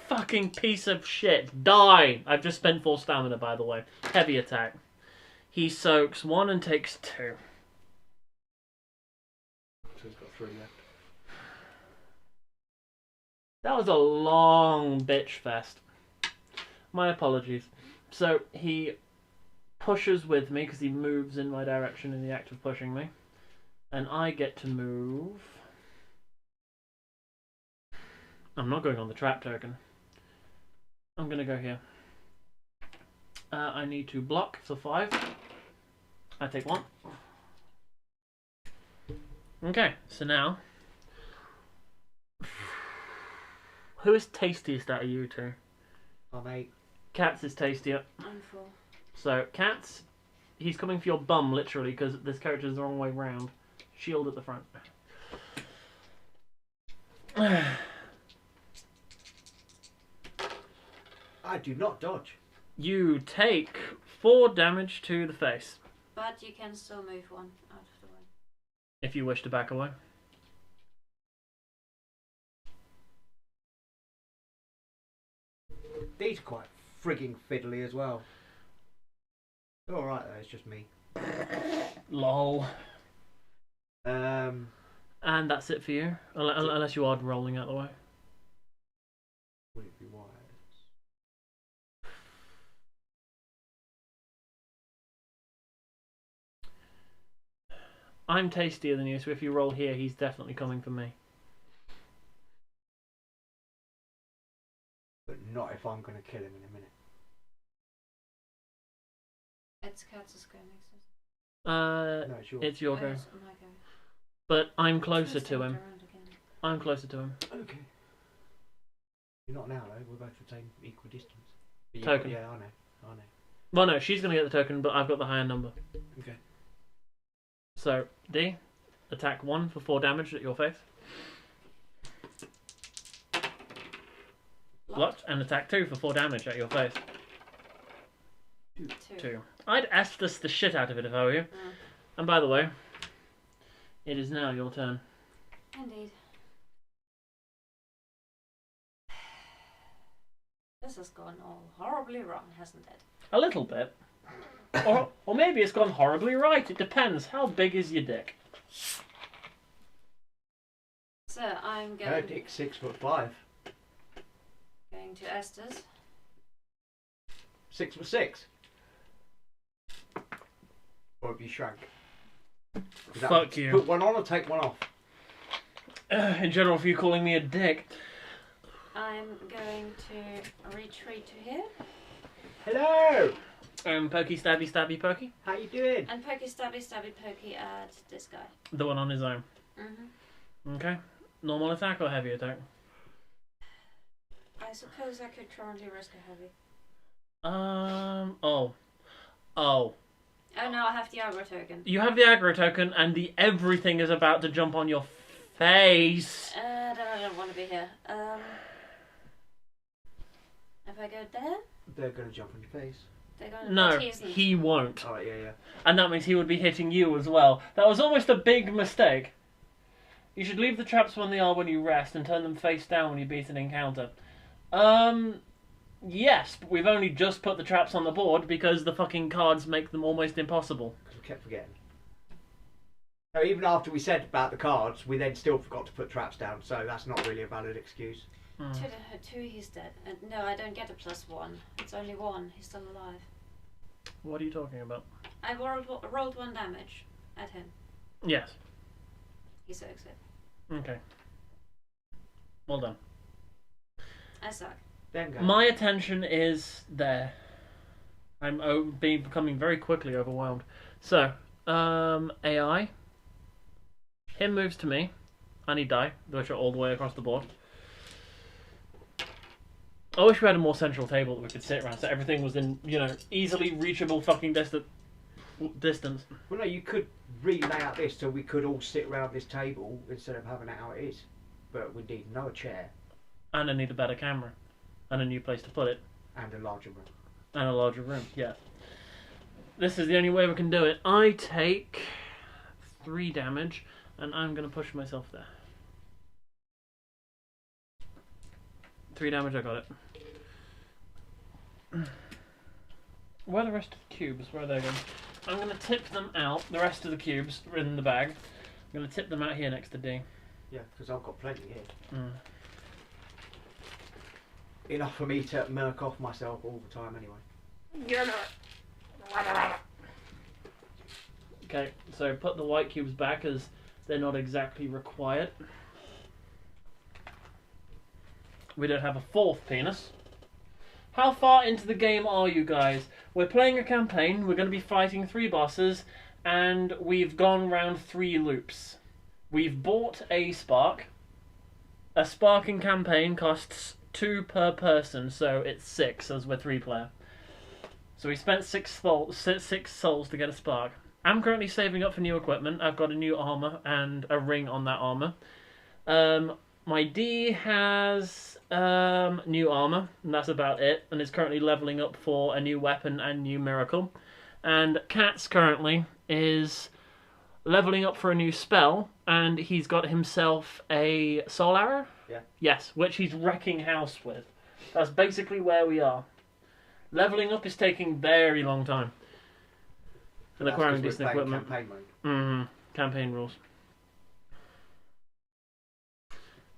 fucking piece of shit. Die! I've just spent 4 stamina, by the way. Heavy attack. He soaks 1 and takes 2. So he's got 3 left. That was a long bitch fest. My apologies. So he pushes with me because he moves in my direction in the act of pushing me. And I get to move. I'm not going on the trap token. I'm going to go here. I need to block for 5. I take 1. Okay, so now... Who is tastiest out of you two? I'm 8. Cats is tastier. I'm 4. So, Cats, he's coming for your bum, literally, because this character is the wrong way round. Shield at the front. I do not dodge. You take 4 damage to the face, But you can still move 1 out of the way. if you wish to back away. These are quite frigging fiddly as well. They're alright though, it's just me. Lol. Um, And that's it for you, unless you are rolling out the way. would it be wise? I'm tastier than you, so if you roll here, he's definitely coming for me. But not if I'm going to kill him in a minute. It's Katz's go next. No, it's yours. It's your Oh, go. it's my go. But I'm closer to Twisted him. around again. I'm closer to him. Okay. You're not now, though. We're both the same equal distance. But you Token. got- yeah, I know. Well, no, she's going to get the token, but I've got the higher number. Okay. So, D, attack 1 for 4 damage at your face. Blocked. And attack 2 for 4 damage at your face. 2. I'd Estus the shit out of it if I were you. Mm. And by the way, it is now your turn. Indeed. This has gone all horribly wrong, hasn't it? A little bit. Or maybe it's gone horribly right. It depends. How big is your dick? So I'm Her going dick's 6'5". going to Estes. 6'6". Or have you shrank? Fuck you. Put one on or take one off? In general, for you calling me a dick. I'm going to retreat to here. Hello! Pokey, stabby, stabby, pokey. How you doing? And pokey stabby stabby pokey at this guy. The one on his own. Mm-hmm. Okay. Normal attack or heavy attack? I suppose I could currently risk a heavy. Oh. Oh no, I have the aggro token. You have the aggro token, and the everything is about to jump on your face. Then I don't want to be here. If I go there, They're going to jump on your face. they're going to. No, He isn't. he won't. Alright, yeah. And that means he would be hitting you as well. That was almost a big mistake. You should leave the traps when they are when you rest and turn them face down when you beat an encounter. Yes, but we've only just put the traps on the board because the fucking cards make them almost impossible. Because we kept forgetting. So even after we said about the cards, we then still forgot to put traps down, so that's not really a valid excuse. Two, he's dead. No, I don't get a +1. It's only 1. He's still alive. What are you talking about? I rolled 1 damage at him. Yes. He soaks it. Okay. Well done. I suck. Then go. My attention is there. I'm becoming very quickly overwhelmed. So, AI. Him moves to me. I need die, which are all the way across the board. I wish we had a more central table that we could sit around, so everything was in, easily reachable fucking distance. Well, no, you could relay out this so we could all sit around this table instead of having it how it is. But we need another chair. And I need a better camera. And a new place to put it. And a larger room. And a larger room, yeah. This is the only way we can do it. I take 3 damage, and I'm going to push myself there. 3 damage, I got it. Where are the rest of the cubes? Where are they going? I'm going to tip them out. The rest of the cubes are in the bag. I'm going to tip them out here next to D. Yeah, because I've got plenty here. Mm. Enough for me to murk off myself all the time anyway. Okay, so put the white cubes back as they're not exactly required. We don't have a 4th penis. How far into the game are you guys? We're playing a campaign, we're going to be fighting 3 bosses, and we've gone round 3 loops. We've bought a spark. A spark in campaign costs 2 per person, so it's 6 as we're 3-player. So we spent 6 souls to get a spark. I'm currently saving up for new equipment. I've got a new armor and a ring on that armor. My D has new armor, and that's about it, and is currently leveling up for a new weapon and new miracle. And Kat's currently is leveling up for a new spell, and he's got himself a soul arrow? Yeah. Yes, which he's wrecking house with. That's basically where we are. Leveling up is taking very long time. And That's acquiring 'cause we're decent playing equipment. campaign mode. Campaign rules.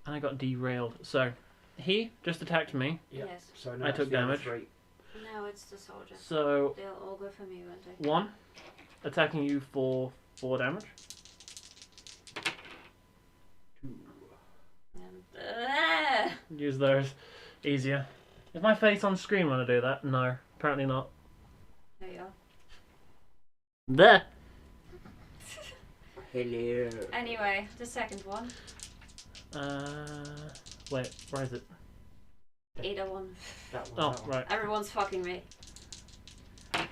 And I got derailed. So, he just attacked me. Yep. Yes. So now I it's took the other damage. 3. Now it's the soldier. So, They'll all go for me, won't they? 1, attacking you for 4 damage. 2. And, Use those. Easier. Is my face on screen when I do that? No, apparently not. there you are. There. Hello. Anyway, the second one. Wait, where is it? Either one. That one. Oh, that one. right. Everyone's fucking me.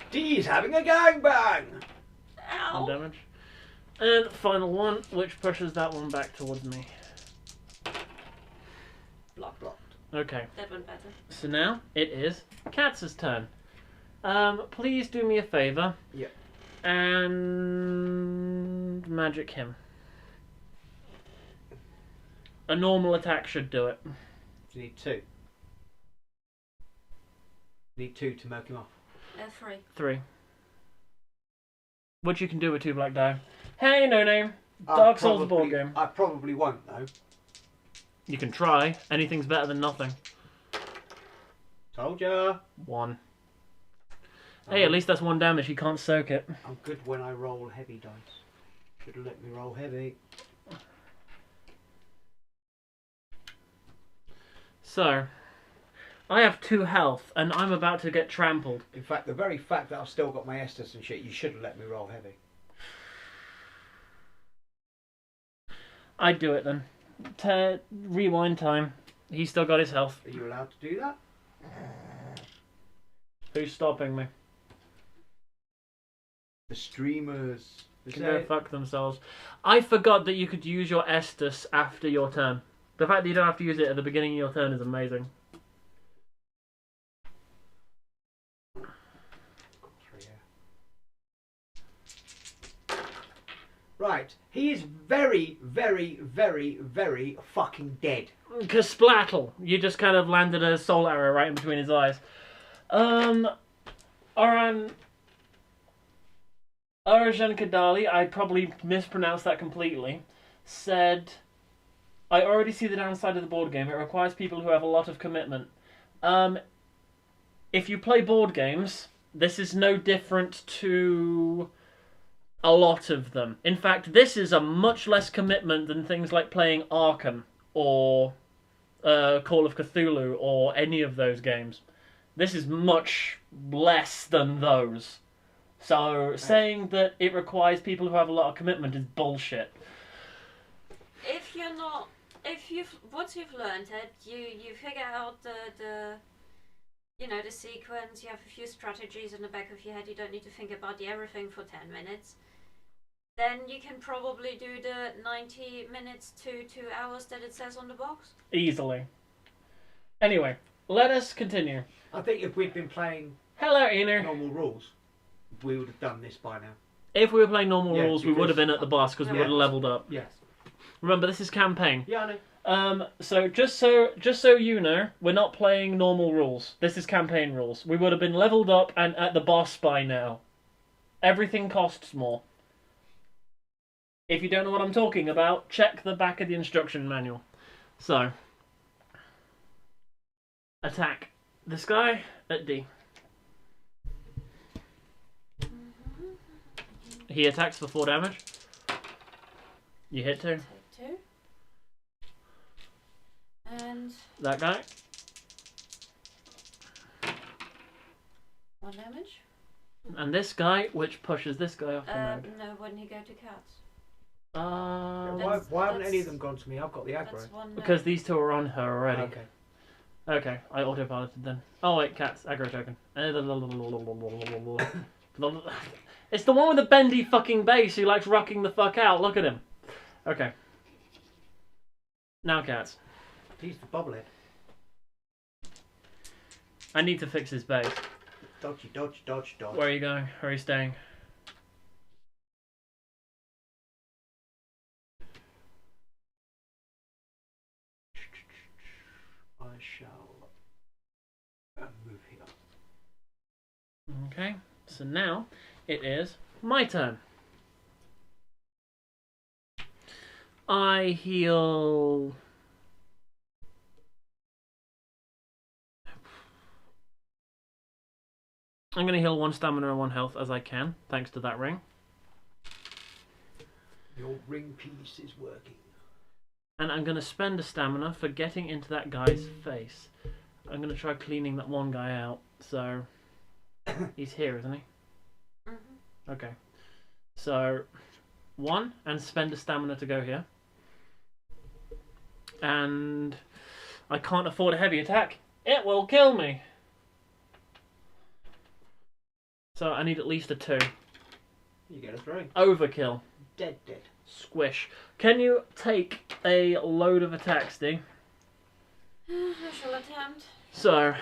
Dee's having a gangbang! Ow! One damage. And final one, which pushes that one back towards me. Blocked. Okay, That went better. so now it is Katz's turn. Please do me a favour. Yep. And magic him. A normal attack should do it. You need 2. Need 2 to murk him off. 3. 3. Which you can do with 2 black die. Hey, no name. Dark Souls board game. I probably won't though. You can try. Anything's better than nothing. Told ya. 1. Hey, at least that's 1 damage. He can't soak it. I'm good when I roll heavy dice. Should have let me roll heavy. So, I have 2 health, and I'm about to get trampled. In fact, the very fact that I've still got my Estus and shit, you should have let me roll heavy. I'd do it then. Rewind time. He's still got his health. Are you allowed to do that? Who's stopping me? The streamers. Can go fuck themselves. I forgot that you could use your Estus after your turn. The fact that you don't have to use it at the beginning of your turn is amazing. Right, he is very, very, very, very fucking dead. Kasplattle! You just kind of landed a soul arrow right in between his eyes. Arajan Kadali, I probably mispronounced that completely, said, I already see the downside of the board game. It requires people who have a lot of commitment. If you play board games, this is no different to a lot of them. In fact, this is a much less commitment than things like playing Arkham or Call of Cthulhu or any of those games. This is much less than those. So saying that it requires people who have a lot of commitment is bullshit. Once you've learned it, you figure out the sequence. You have a few strategies in the back of your head. You don't need to think about everything for 10 minutes. Then you can probably do the 90 minutes to 2 hours that it says on the box. Easily. Anyway, let us continue. I think if we'd been playing Hello, Ener. normal rules, we would have done this by now. If we were playing normal Yeah, rules, we would have been at the boss because we Yeah. would have leveled up. Yes. Remember, this is campaign. Yeah, I know. So just so you know, we're not playing normal rules. This is campaign rules. We would have been leveled up and at the boss by now. Everything costs more. If you don't know what I'm talking about, check the back of the instruction manual. So, attack this guy at D. He attacks for 4 damage. You hit 2. Take 2. And That guy. 1 damage. And this guy, which pushes this guy off the node. No, when you go to cats. Why haven't any of them gone to me? I've got the aggro. That's 1 no. Because these 2 are on her already. Okay. Okay, I autopiloted then. Oh wait, cats, aggro token. It's the one with the bendy fucking base who likes rocking the fuck out. Look at him. Okay. Now cats. He's the bobblehead. I need to fix his base. Dodgy, dodge, dodge, dodge. Where are you going? Where are you staying? I shall move here. Okay, so now it is my turn. I heal... I'm going to heal 1 stamina and 1 health as I can, thanks to that ring. Your ring piece is working. And I'm going to spend a stamina for getting into that guy's face. I'm going to try cleaning that one guy out. So, he's here, isn't he? Mm-hmm. Okay. So, 1, and spend a stamina to go here. And I can't afford a heavy attack. It will kill me. So I need at least a 2. You get a 3. Overkill. Dead. Squish. Can you take a load of attacks, D? I shall attempt. So,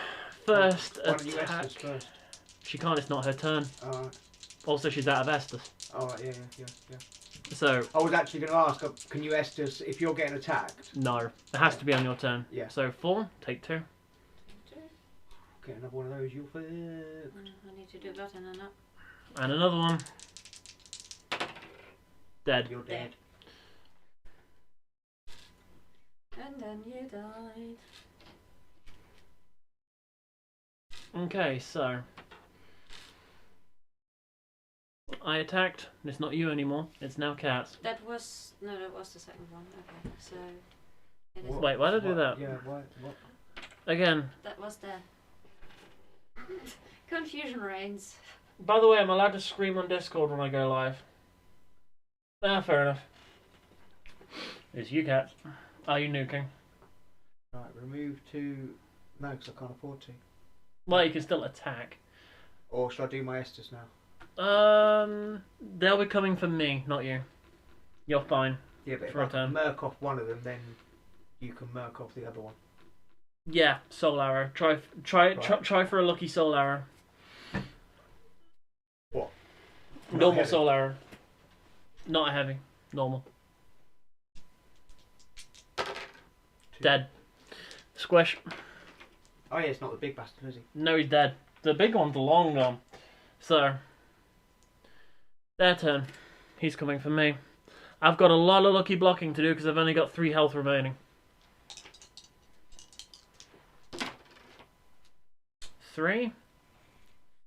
first Why don't you attack. Estus first? She can't, it's not her turn. Alright. Also, she's out of Estus. Alright, yeah. So, I was actually going to ask, can you Estus if you're getting attacked? no. It has to be on your turn. Yeah. So, 4, take 2. Get another one of those, you'll fit. I need to do that and then up. And another one. Dead. You're dead. And then you died. Okay, so. I attacked. It's not you anymore. It's now Cat. That was the second one. Okay, so it is. What? Wait, why did I do that? Yeah, what? Again. That was the confusion reigns. By the way, I'm allowed to scream on Discord when I go live. Ah, fair enough. It's you, Cat. Are you nuking? Right, remove 2. No, because I can't afford to. Well, you can still attack. Or should I do my Estus now? They'll be coming for me, not you. You're fine. Yeah, but if For a I turn. merc off one of them, then you can merc off the other one. Yeah, soul arrow. Try for a lucky soul arrow. What? Normal heavy. soul arrow. Not a heavy. Normal. 2. Dead. Squish. Oh yeah, it's not the big bastard, is he? No, he's dead. The big one's long gone. So, their turn. He's coming for me. I've got a lot of lucky blocking to do because I've only got 3 health remaining. 3,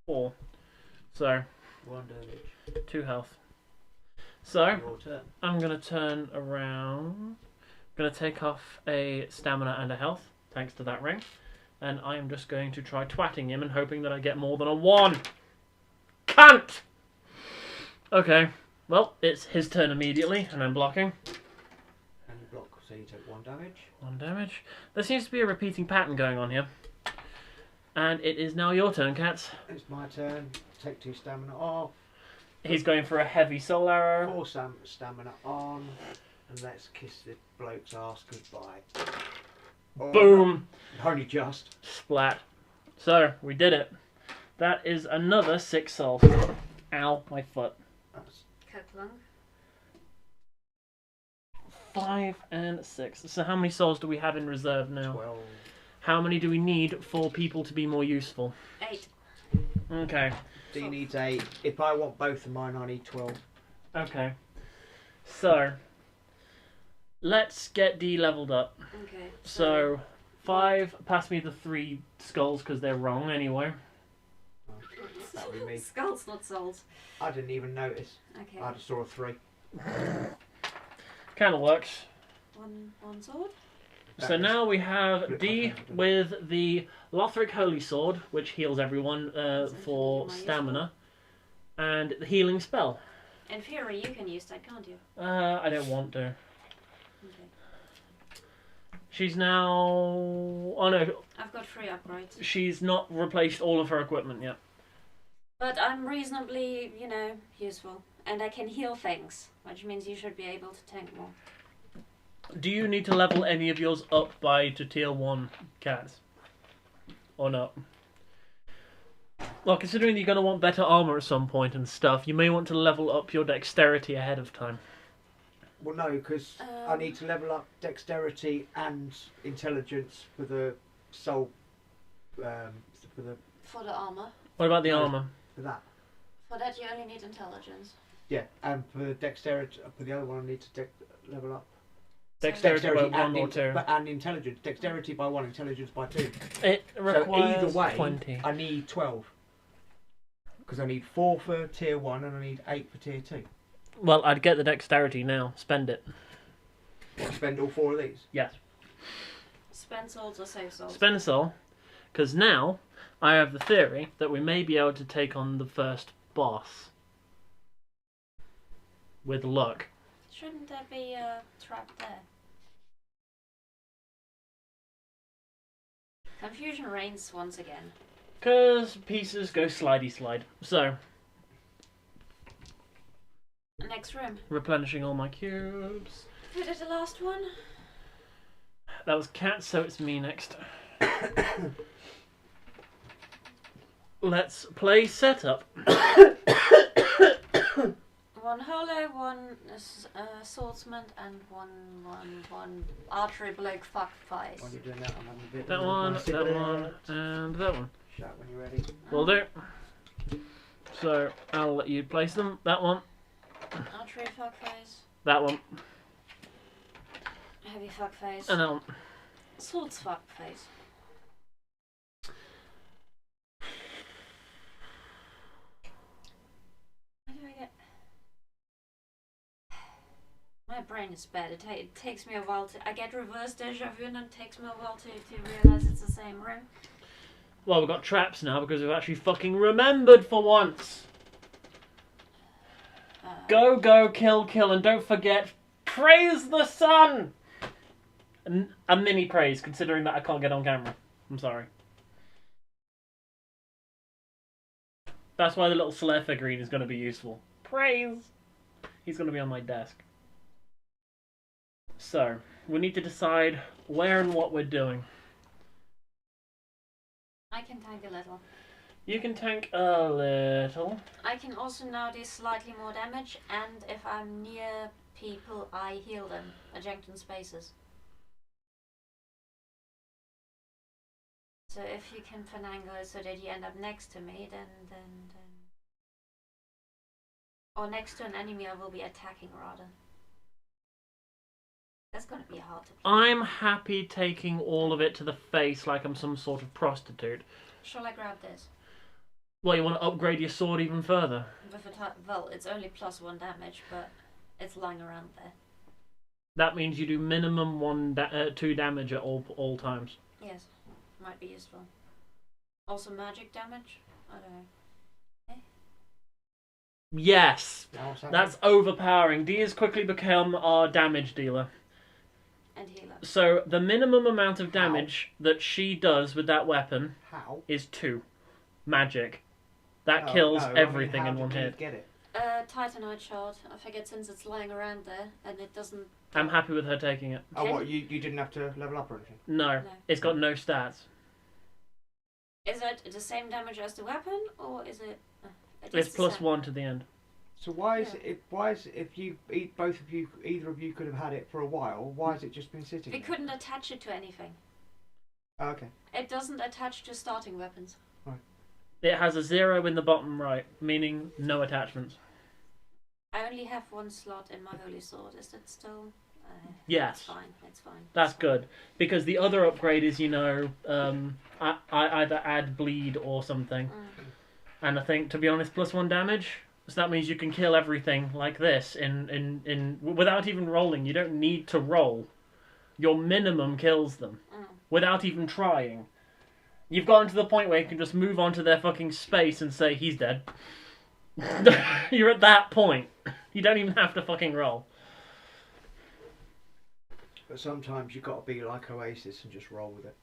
4. So, 1 damage. 2 health. So, Your turn. I'm going to turn around. Going to take off a stamina and a health, thanks to that ring. And I am just going to try twatting him and hoping that I get more than a 1. Can't! Okay, well, it's his turn immediately, and I'm blocking. And you block, so you take 1 damage. 1 damage. There seems to be a repeating pattern going on here. And it is now your turn, Cats. It's my turn. Take 2 stamina off. He's going for a heavy soul arrow. 4 stamina on. And let's kiss the bloke's ass goodbye. Oh, Boom! Only just. Splat. So, we did it. That is another 6 souls. Ow, my foot. That's 5 and 6. So how many souls do we have in reserve now? 12. How many do we need for people to be more useful? 8. Okay. D needs 8. If I want both of mine, I need 12. Okay. So, let's get D leveled up. Okay. So, 5, pass me the 3 skulls because they're wrong anyway. That would be me. Skulls, not souls. I didn't even notice. Okay. I just saw a 3. Kind of works. One sword. So now we have D with the Lothric Holy Sword, which heals everyone for stamina, and the healing spell. In theory, you can use that, can't you? I don't want to. Okay. She's now... Oh no, I've got 3 upgrades. she's not replaced all of her equipment yet. But I'm reasonably, useful. And I can heal things, which means you should be able to tank more. Do you need to level any of yours up to tier 1, Kaz? Or not? Well, considering you're going to want better armour at some point and stuff, you may want to level up your dexterity ahead of time. Well, no, because I need to level up dexterity and intelligence for the soul. For the armour. What about the No. armour? that. For that, you only need intelligence. Yeah, and for dexterity, for the other one, I need to level up. Dexterity by 1 or 2. And intelligence. Dexterity by 1, intelligence by 2. It requires so either way, 20. I need 12. Because I need 4 for tier 1 and I need 8 for tier 2. Well, I'd get the dexterity now. Spend it. Spend all 4 of these? Yes. Spend souls or save souls? Spend a soul. Because now, I have the theory that we may be able to take on the first boss. with luck. Shouldn't there be a trap there? Confusion reigns once again. Because pieces go slidey slide. So, Next room. replenishing all my cubes. Who did the last one? That was Cat, so it's me next. Let's play setup. One holo, one swordsman, and one archery bloke fuck face. While you're doing that, I'm having a bit That of a one, nice that cigarette. one, and that one. Shout when you're ready. Will do. So, I'll let you place them. That one, Archery fuck face. that one, Heavy fuck face. and that one. Swords fuck face. How do I get... My brain is bad. It takes me a while to... I get reverse deja vu and it takes me a while to realise it's the same room. Well, we've got traps now because we've actually fucking remembered for once. Go, go, kill, kill, and don't forget, praise the sun! A mini praise, considering that I can't get on camera. I'm sorry. That's why the little Slayer figurine is going to be useful. Praise! He's going to be on my desk. So, we need to decide where and what we're doing. I can tank a little. You can tank a little. I can also now do slightly more damage, and if I'm near people, I heal them. Adjunct spaces. So if you can finagle it so that you end up next to me, then... Or next to an enemy I will be attacking, rather. That's gonna be hard to play. I'm happy taking all of it to the face like I'm some sort of prostitute. Shall I grab this? Well, you want to upgrade your sword even further? Well, it's only +1 damage, but it's lying around there. That means you do minimum 2 damage at all times. Yes, might be useful. Also magic damage? I don't know. Yes! Now what's happening? That's overpowering. D has quickly become our damage dealer. And healer. So, the minimum amount of damage that she does with that weapon How? is 2. Magic. That Oh, kills no, everything how in one did you hit. get it? Titanite shard. I figured since it's lying around there, and it doesn't... I'm happy with her taking it. Oh, what? You didn't have to level up or anything? No, No. it's got no stats. Is it the same damage as the weapon, or is it... It's the same. +1 to the end. So why is Yeah. it? Why is if you both of you, either of you could have had it for a while? Why has it just been sitting? We there? couldn't attach it to anything. Oh, okay. It doesn't attach to starting weapons. It has a 0 in the bottom right, meaning no attachments. I only have 1 slot in my holy sword. Is that still... Yes. It's fine. It's fine. That's It's fine. good. Because the other upgrade is, I either add bleed or something. And I think, to be honest, +1 damage. So that means you can kill everything like this in without even rolling. You don't need to roll. Your minimum kills them. Without even trying. You've gotten to the point where you can just move on to their fucking space and say, he's dead. You're at that point. You don't even have to fucking roll. But sometimes you got to be like Oasis and just roll with it.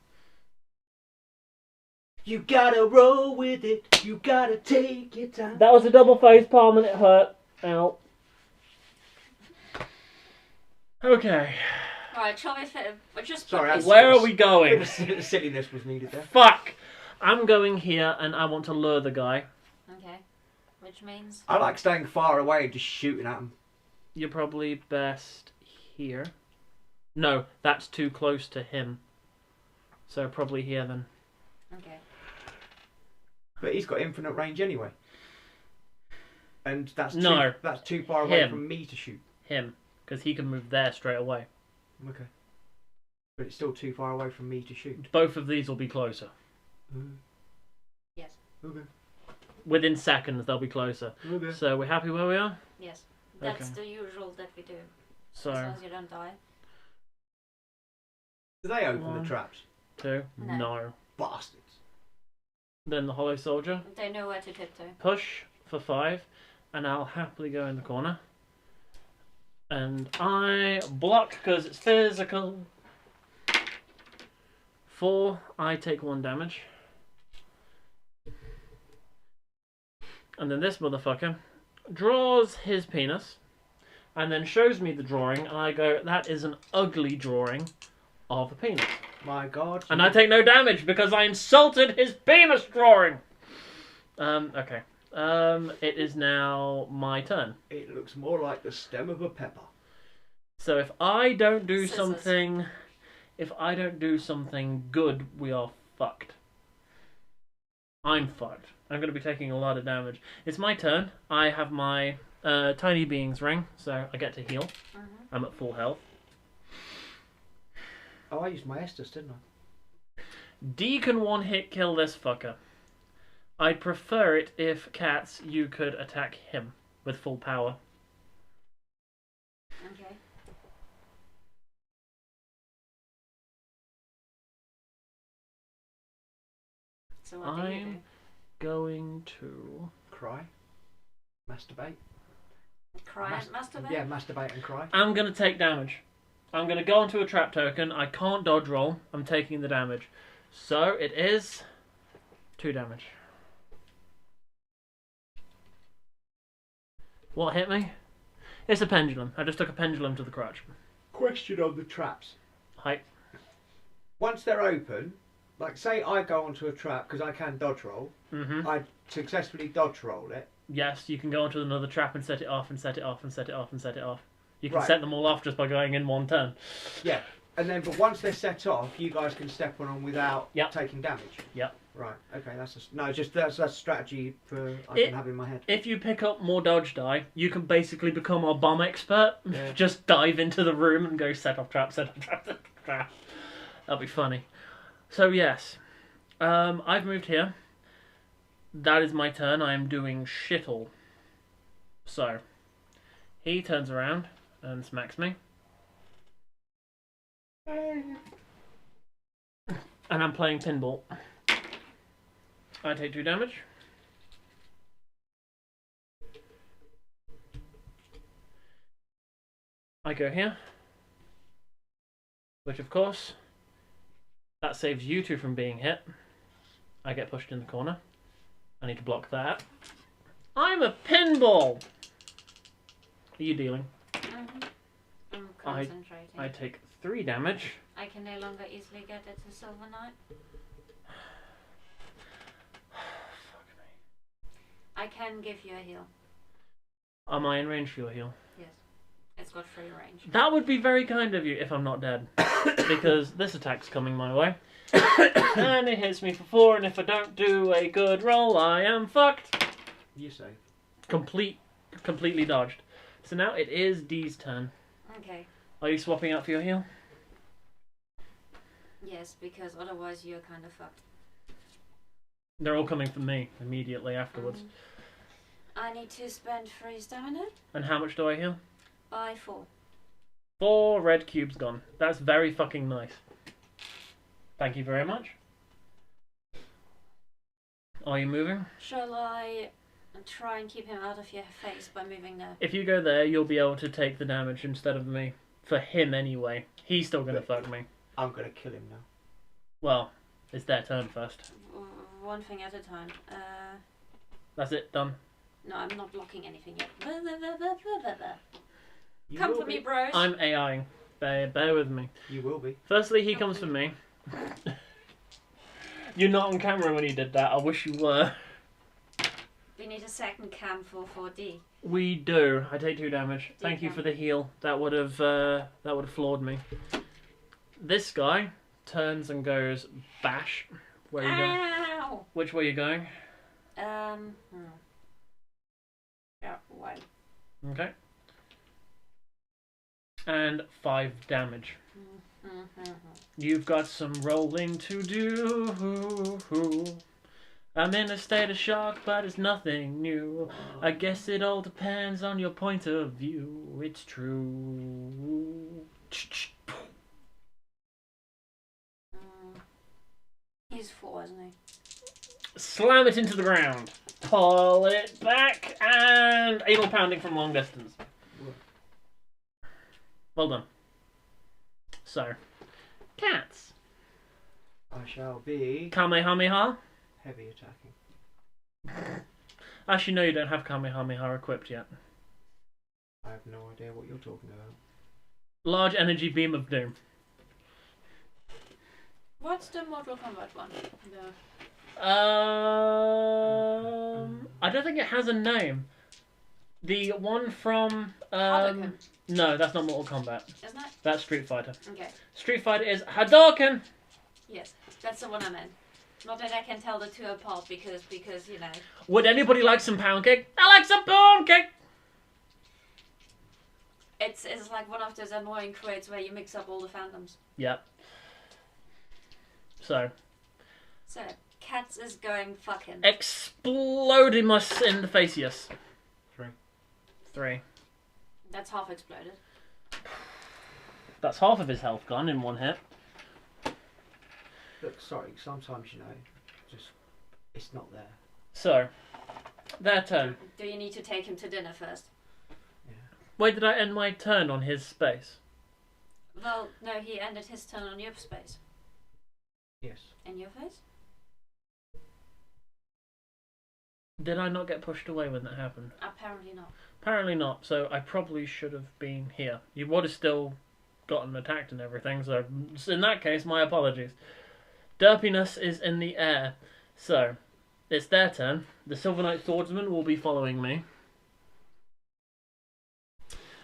You gotta roll with it. You gotta take your time. That was a double face palm and it hurt. Ow. Okay. Right, shall we fit... Just Sorry, put these- Where are we A going? bit of silliness was needed there. Fuck! I'm going here and I want to lure the guy. Okay. Which means... I like staying far away and just shooting at him. You're probably best here. No, that's too close to him. So probably here then. Okay. But he's got infinite range anyway. And that's No. that's too far away Him. from me to shoot. Him. Because he can move there straight away. Okay. But it's still too far away from me to shoot. Both of these will be closer. Yes. Okay. Within seconds they'll be closer. Okay. So we're happy where we are? Yes. That's Okay. the usual that we do. As So, long as you don't die. Do they open One. the traps? 2. No. No. Bastards. Then the hollow soldier. They know where to tiptoe. Push for 5. And I'll happily go in the corner. And I block because it's physical. 4, I take 1 damage. And then this motherfucker draws his penis and then shows me the drawing, and I go, that is an ugly drawing of a penis. My God. And I take no damage because I insulted his penis drawing. Okay. It is now my turn. It looks more like the stem of a pepper. So if I don't do Scissors. something... If I don't do something good, we are fucked. I'm fucked. I'm going to be taking a lot of damage. It's my turn. I have my Tiny Beings ring, so I get to heal. I'm at full health. Oh, I used my Estus, didn't I? D can one-hit kill this fucker. I'd prefer it if, Cats, you could attack him with full power. Okay. So what do you do? I'm going to... Cry. Masturbate. Cry and masturbate? Yeah, masturbate and cry. I'm going to take damage. I'm going to go onto a trap token. I can't dodge roll. I'm taking the damage. So it is 2 damage. What hit me? It's a pendulum. I just took a pendulum to the crotch. Question on the traps. Hi. Once they're open, like say I go onto a trap because I can dodge roll. Mm-hmm. I successfully dodge roll it. Yes, you can go onto another trap and set it off and set it off and set it off and set it off. You can Right. set them all off just by going in one turn. Yeah. And then, but once they're set off, you guys can step on them without Yep. taking damage. Yep. Right. Okay. That's a strategy for I It- can have in my head. If you pick up more dodge die, you can basically become our bomb expert. Yeah. Just dive into the room and go set off trap, set off trap, set off trap. That'll be funny. So yes, I've moved here. That is my turn. I am doing shit all. So he turns around and smacks me, and I'm playing pinball. I take 2 damage. I go here, which of course, that saves you 2 from being hit. I get pushed in the corner. I need to block that. I'm a pinball! Are you dealing? I'm concentrating. I take 3 damage. I can no longer easily get it to Silver Knight. Fuck me. I can give you a heal. Am I in range for your heal? Yes. It's got free range. That would be very kind of you if I'm not dead. Because this attack's coming my way. And it hits me for 4, and if I don't do a good roll, I am fucked. You say. Completely dodged. So now it is D's turn. Okay. Are you swapping out for your heal? Yes, because otherwise you're kind of fucked. They're all coming for me immediately afterwards. I need to spend 3 stamina And how much do I heal? by 4. 4 red cubes gone. That's very fucking nice. Thank you very much. Are you moving? Shall I try and keep him out of your face by moving there? If you go there, you'll be able to take the damage instead of me. For him anyway. He's still gonna fuck me. I'm gonna kill him now. Well, it's their turn first. One thing at a time. That's it, done. No, I'm not blocking anything yet. You Come will for be. me, bros. I'm AIing. Bear with me. You will be. Firstly, he comes for me. You're not on camera when you did that. I wish you were. We need a second cam for 4D. We do. I take 2 damage. Thank you Okay. for the heal. That would have floored me. This guy turns and goes bash. Where are you going? Ow! Which way are you going? Yeah, way. Okay. And 5 damage. You've got some rolling to do. I'm in a state of shock, but it's nothing new. I guess it all depends on your point of view. It's true. He's 4, isn't he? Slam it into the ground. Pull it back and anal pounding from long distance. Well done. So, cats. I shall be Kamehameha. heavy attacking. Actually, no, you don't have Kamehameha equipped yet. I have no idea what you're talking about. Large energy beam of doom. What's the Mortal Kombat one? I don't think it has a name. The one from Hadouken, no, that's not Mortal Kombat. isn't it? That's Street Fighter. Okay. Street Fighter is Hadouken. Yes, that's the one I meant. Not that I can tell the two apart because you know. Would anybody like some pound cake? I like some pound cake. It's like one of those annoying crits where you mix up all the fandoms. Yep. So, Cats is going fucking. Explodimus in the face, yes. 3. That's half exploded. That's half of his health gone in one hit. Look, sorry, sometimes, you know, just, it's not there. So, their turn. Do you need to take him to dinner first? Yeah. Wait, did I end my turn on his space? Well, no, he ended his turn on your space. Yes. In your face? Did I not get pushed away when that happened? Apparently not. Apparently not, so I probably should have been here. You would have still gotten attacked and everything, so in that case, my apologies. Derpiness is in the air. So, it's their turn. The Silver Knight Swordsman will be following me.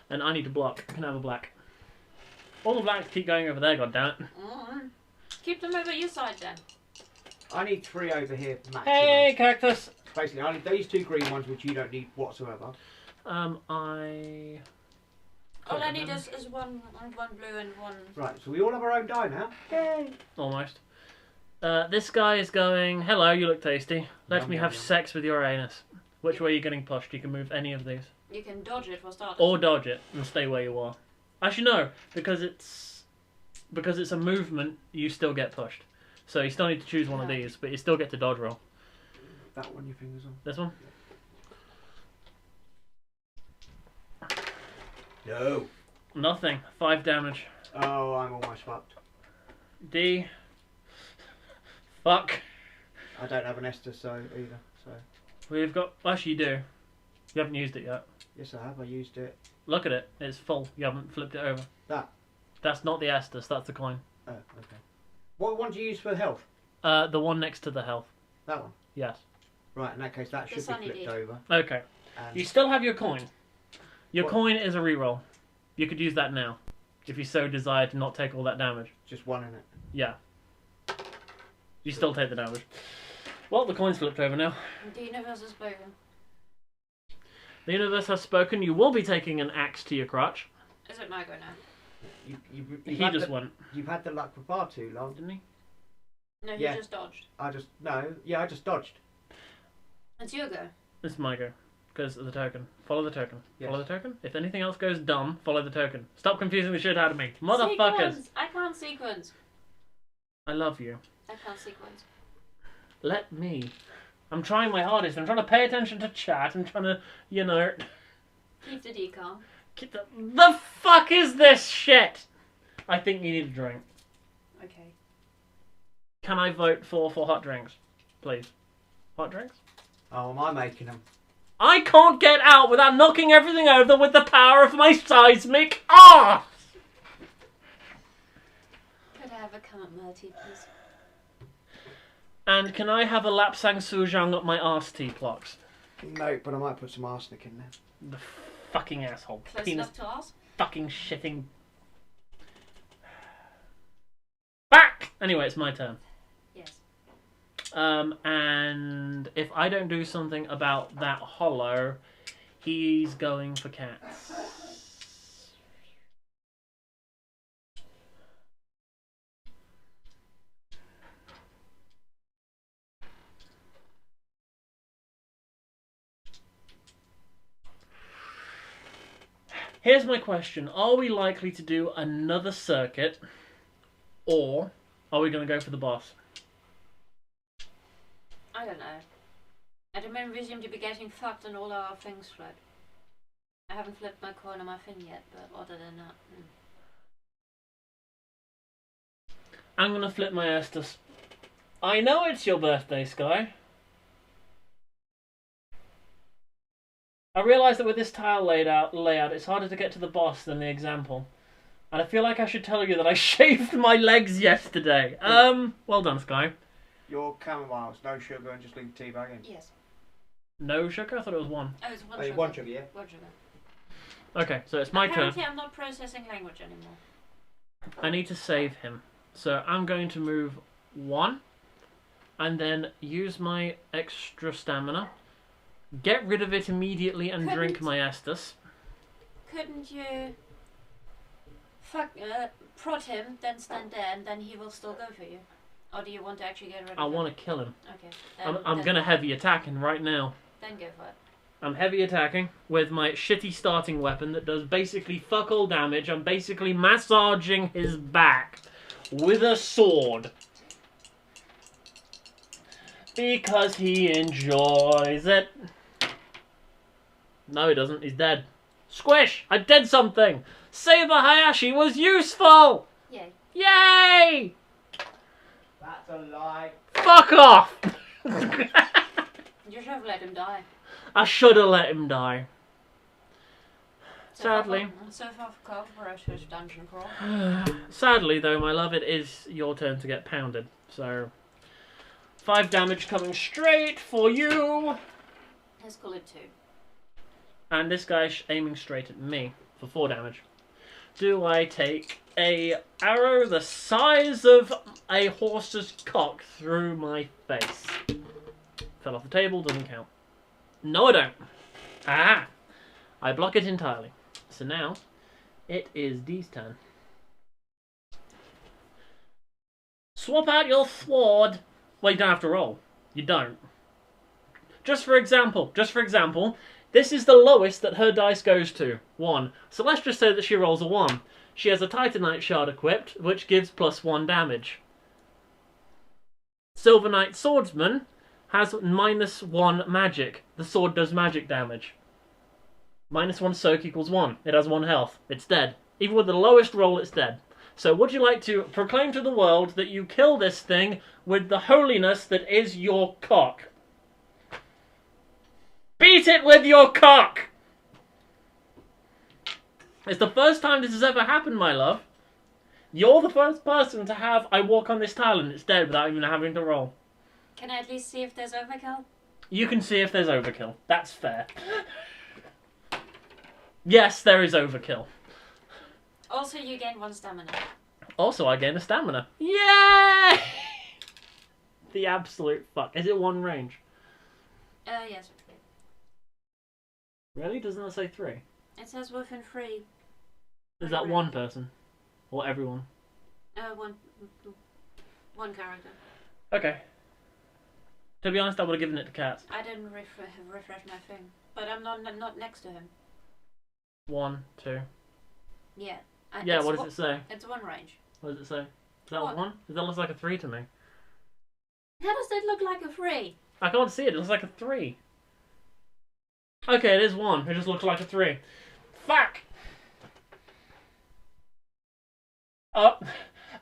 And I need to block. Can I have a black? All the blacks keep going over there, goddammit. Mm. Keep them over your side then. I need 3 over here maximum. Hey, cactus! Basically, I need these 2 green ones, which you don't need whatsoever. I... All I need is one blue and one... Right, so we all have our own die now. Yay! Almost. This guy is going, hello, you look tasty. Let Yum, me yum, have yum. sex with your anus. Which way are you getting pushed? You can move any of these. You can dodge it for starters. Or dodge it and stay where you are. Actually, no, because it's a movement, you still get pushed. So you still need to choose one of these, but you still get to dodge roll. That one your fingers on. This one? No. Nothing. 5 damage. Oh, I'm almost fucked. D. Fuck. I don't have an Esther either, so... We've got... Actually, you do. You haven't used it yet. Yes, I have. I used it. Look at it. It's full. You haven't flipped it over. That? That's not the Estus. That's the coin. Oh, okay. What one do you use for health? The one next to the health. That one? Yes. Right, in that case, that should be Sunny flipped D. over. Okay. And You still have your coin. Your What? coin is a reroll. You could use that now. If you so desire to not take all that damage. just one in it. Yeah. You still take the damage. Well, the coin's flipped over now. The universe is broken. The universe has spoken. You will be taking an axe to your crotch. Is it my go now? You've He had just the, went, You've had the luck for far too long. didn't he? No, he Yeah. just dodged. I just dodged. It's your go. It's my go. Because of the token. Follow the token. Yes. Follow the token. If anything else goes dumb, follow the token. Stop confusing the shit out of me. Motherfuckers! Sequence! I can't sequence. I love you. I can't sequence. Let me. I'm trying my hardest. I'm trying to pay attention to chat. I'm trying to, you know... Keep the decom. The fuck is this shit? I think you need a drink. Okay. Can I vote for hot drinks? Please. Hot drinks? Oh, am I making them? I can't get out without knocking everything over with the power of my seismic arse! Could I have a camomile tea, please? And can I have a Lapsang Sujang up my arse tea, clocks? No, but I might put some arsenic in there. The fucking asshole. Close Penis enough to ask? fucking shitting. Back! Anyway, it's my turn. Yes. And if I don't do something about that hollow, he's going for cats. Here's my question. Are we likely to do another circuit, or are we going to go for the boss? I don't know. At the moment we seem to be getting fucked and all our things flip. I haven't flipped my coin on my fin yet, but other than that... I'm gonna flip my Estus. I know it's your birthday, Sky. I realise that with this tile layout, it's harder to get to the boss than the example. And I feel like I should tell you that I shaved my legs yesterday. Well done, Sky. Your chamomiles, no sugar and just leave tea bag in. Yes. No sugar? I thought it was one. Oh, it's one Oh, sugar. one sugar, yeah. One sugar. Okay, so it's my turn. Apparently I'm not processing language anymore. I need to save him. So I'm going to move 1. And then use my extra stamina. Get rid of it immediately and drink my Estus. Couldn't you prod him, then stand there, and then he will still go for you? Or do you want to actually get rid of him? I want to kill him. Okay. I'm going to heavy attacking right now. Then go for it. I'm heavy attacking with my shitty starting weapon that does basically fuck all damage. I'm basically massaging his back with a sword. Because he enjoys it. No, he doesn't. He's dead. Squish! I did something! Saber Hayashi was useful! Yay. Yay! That's a lie. Fuck off! You should have let him die. I should have let him die. Sadly. So far for Cooperative Dungeon Crawl. Sadly, though, my love, it is your turn to get pounded. So, 5 damage coming straight for you. Let's call it 2. And this guy's aiming straight at me for 4 damage. Do I take a arrow the size of a horse's cock through my face? Fell off the table, doesn't count. No, I don't. Ah! I block it entirely. So now, it is Dee's turn. Swap out your sword. Well, you don't have to roll. You don't. Just for example, this is the lowest that her dice goes to. 1. So let's just say that she rolls a 1. She has a Titanite shard equipped, which gives +1 damage. Silver Knight Swordsman has -1 magic. The sword does magic damage. -1 soak equals 1. It has 1 health. It's dead. Even with the lowest roll, it's dead. So would you like to proclaim to the world that you kill this thing with the holiness that is your cock? Beat it with your cock! It's the first time this has ever happened, my love. You're the first person to have I walk on this tile and it's dead without even having to roll. Can I at least see if there's overkill? You can see if there's overkill. That's fair. Yes, there is overkill. Also, you gain 1 stamina. Also, I gain a stamina. Yay! The absolute fuck. Is it 1 range? Yes. Really? Doesn't that say 3? It says within 3. Is that 1 person? Or everyone? One character. Okay. To be honest, I would have given it to Cat. I didn't refresh my thing. But I'm not next to him. 1, 2. Yeah. Yeah, what does it say? It's 1 range. What does it say? Is that What? 1? That looks like a 3 to me. How does that look like a 3? I can't see it. It looks like a 3. Okay, it is 1. It just looks like a 3. Fuck! Oh,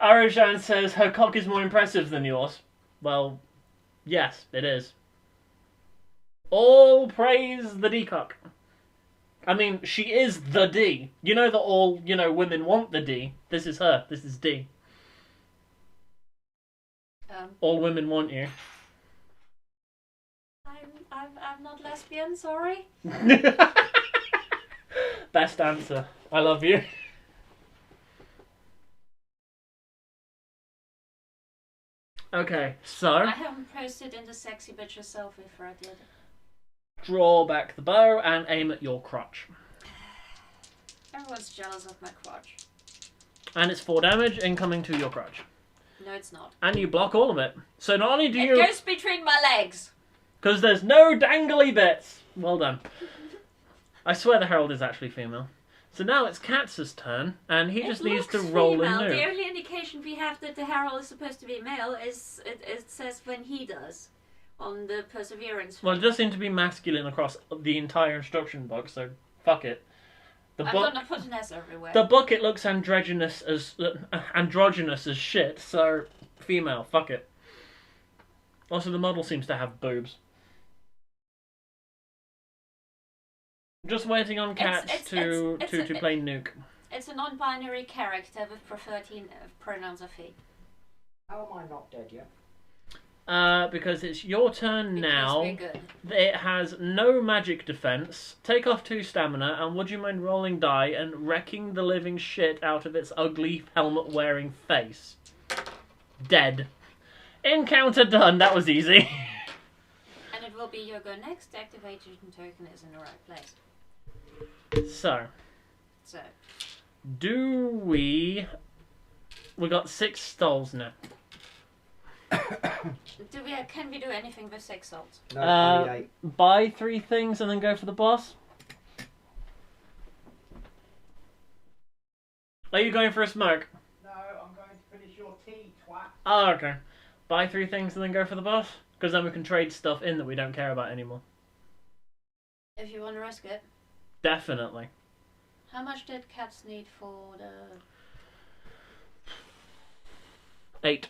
Arajan says her cock is more impressive than yours. Well, yes, it is. All praise the D-cock. I mean, she is the D. You know that all, women want the D. This is her. This is D. All women want you. I'm not lesbian, sorry. Best answer. I love you. Okay, so I haven't posted in the sexy bitches selfie thread yet. Draw back the bow and aim at your crotch. Everyone's jealous of my crotch. And it's 4 damage incoming to your crotch. No, it's not. And you block all of it. So not only do It you... goes between my legs. Because there's no dangly bits. Well done. I swear the Herald is actually female. So now it's Katz's turn, and he just needs to roll a new. The only indication we have that the Herald is supposed to be male is it says when he does on the Perseverance. Well, it does seem to be masculine across the entire instruction book, so fuck it. I'm gonna put an S everywhere. The bucket looks androgynous as shit, so female, fuck it. Also, the model seems to have boobs. Just waiting on cats to play Nuke. It's a non-binary character with preferred pronouns of he. How am I not dead yet? Because it's your turn now. We're good. It has no magic defense. Take off 2 stamina, and would you mind rolling die and wrecking the living shit out of its ugly helmet-wearing face? Dead. Encounter done. That was easy. And it will be your go next. Activation token is in the right place. So, So, we got 6 stalls now. can we do anything with 6 souls? No, only 8. Buy 3 things and then go for the boss. Are you going for a smoke? No, I'm going to finish your tea, twat. Oh, okay. Buy 3 things and then go for the boss? Because then we can trade stuff in that we don't care about anymore. If you want to risk it. Definitely. How much did cats need for the... 8.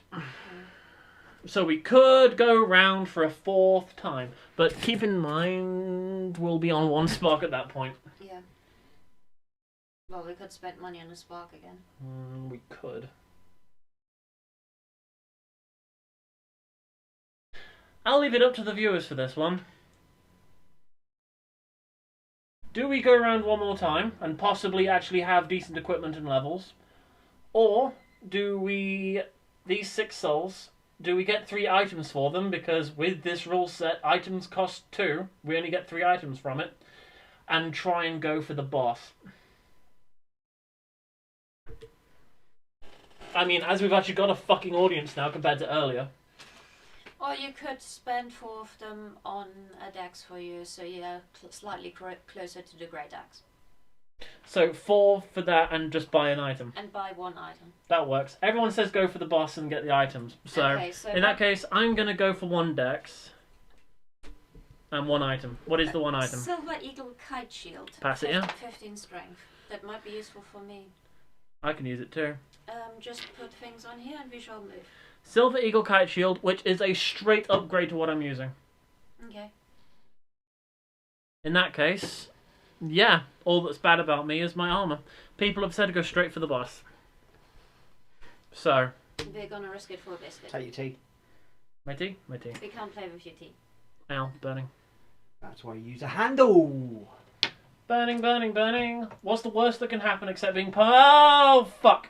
So we could go round for a 4th time. But keep in mind, we'll be on 1 spark at that point. Yeah. Well, we could spend money on a spark again. We could. I'll leave it up to the viewers for this one. Do we go around 1 more time and possibly actually have decent equipment and levels? Or do we, these 6 souls, do we get 3 items for them? Because with this rule set, items cost 2. We only get 3 items from it. And try and go for the boss. I mean, as we've actually got a fucking audience now compared to earlier. Or you could spend 4 of them on a dex for you, so you're slightly closer to the great axe. So 4 for that and just buy an item. And buy 1 item. That works. Everyone says go for the boss and get the items. So, okay, so in that case, I'm going to go for 1 dex and 1 item. What is the 1 item? Silver Eagle Kite Shield. Pass it, yeah? 15 strength. That might be useful for me. I can use it too. Just put things on here and we shall move. Silver Eagle Kite Shield, which is a straight upgrade to what I'm using. Okay. In that case, yeah, all that's bad about me is my armor. People have said to go straight for the boss. So. We're gonna risk it for a biscuit. Take your tea. My tea? My tea. We can't play with your tea. Ow, burning. That's why you use a handle. Burning, burning, burning. What's the worst that can happen except being... Oh, fuck.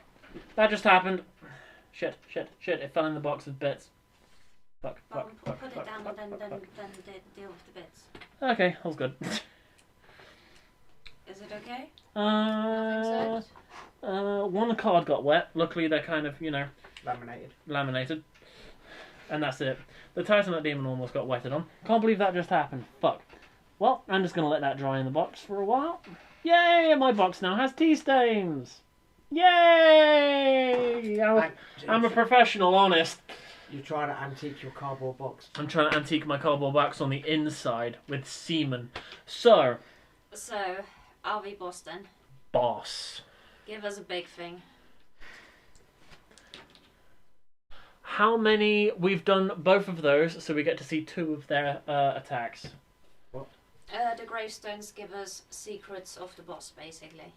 That just happened. Shit, shit, shit. It fell in the box with bits. Fuck, Well, fuck, fuck, put fuck, it down fuck, and fuck, then fuck. deal with the bits. Okay, all's good. Is it okay? Uh, Nothing one card got wet. Luckily, they're kind of, you know, Laminated. and that's it. The Titanite Demon almost got wetted on. Can't believe that just happened. Fuck. Well, I'm just going to let that dry in the box for a while. Yay! My box now has tea stains. Yay! I'm a professional, honest. You're trying to antique your cardboard box. I'm trying to antique my cardboard box on the inside with semen. So, are we boss then? boss. Give us a big thing. How many? We've done both of those, so we get to see 2 of their attacks. The gravestones give us secrets of the boss, basically.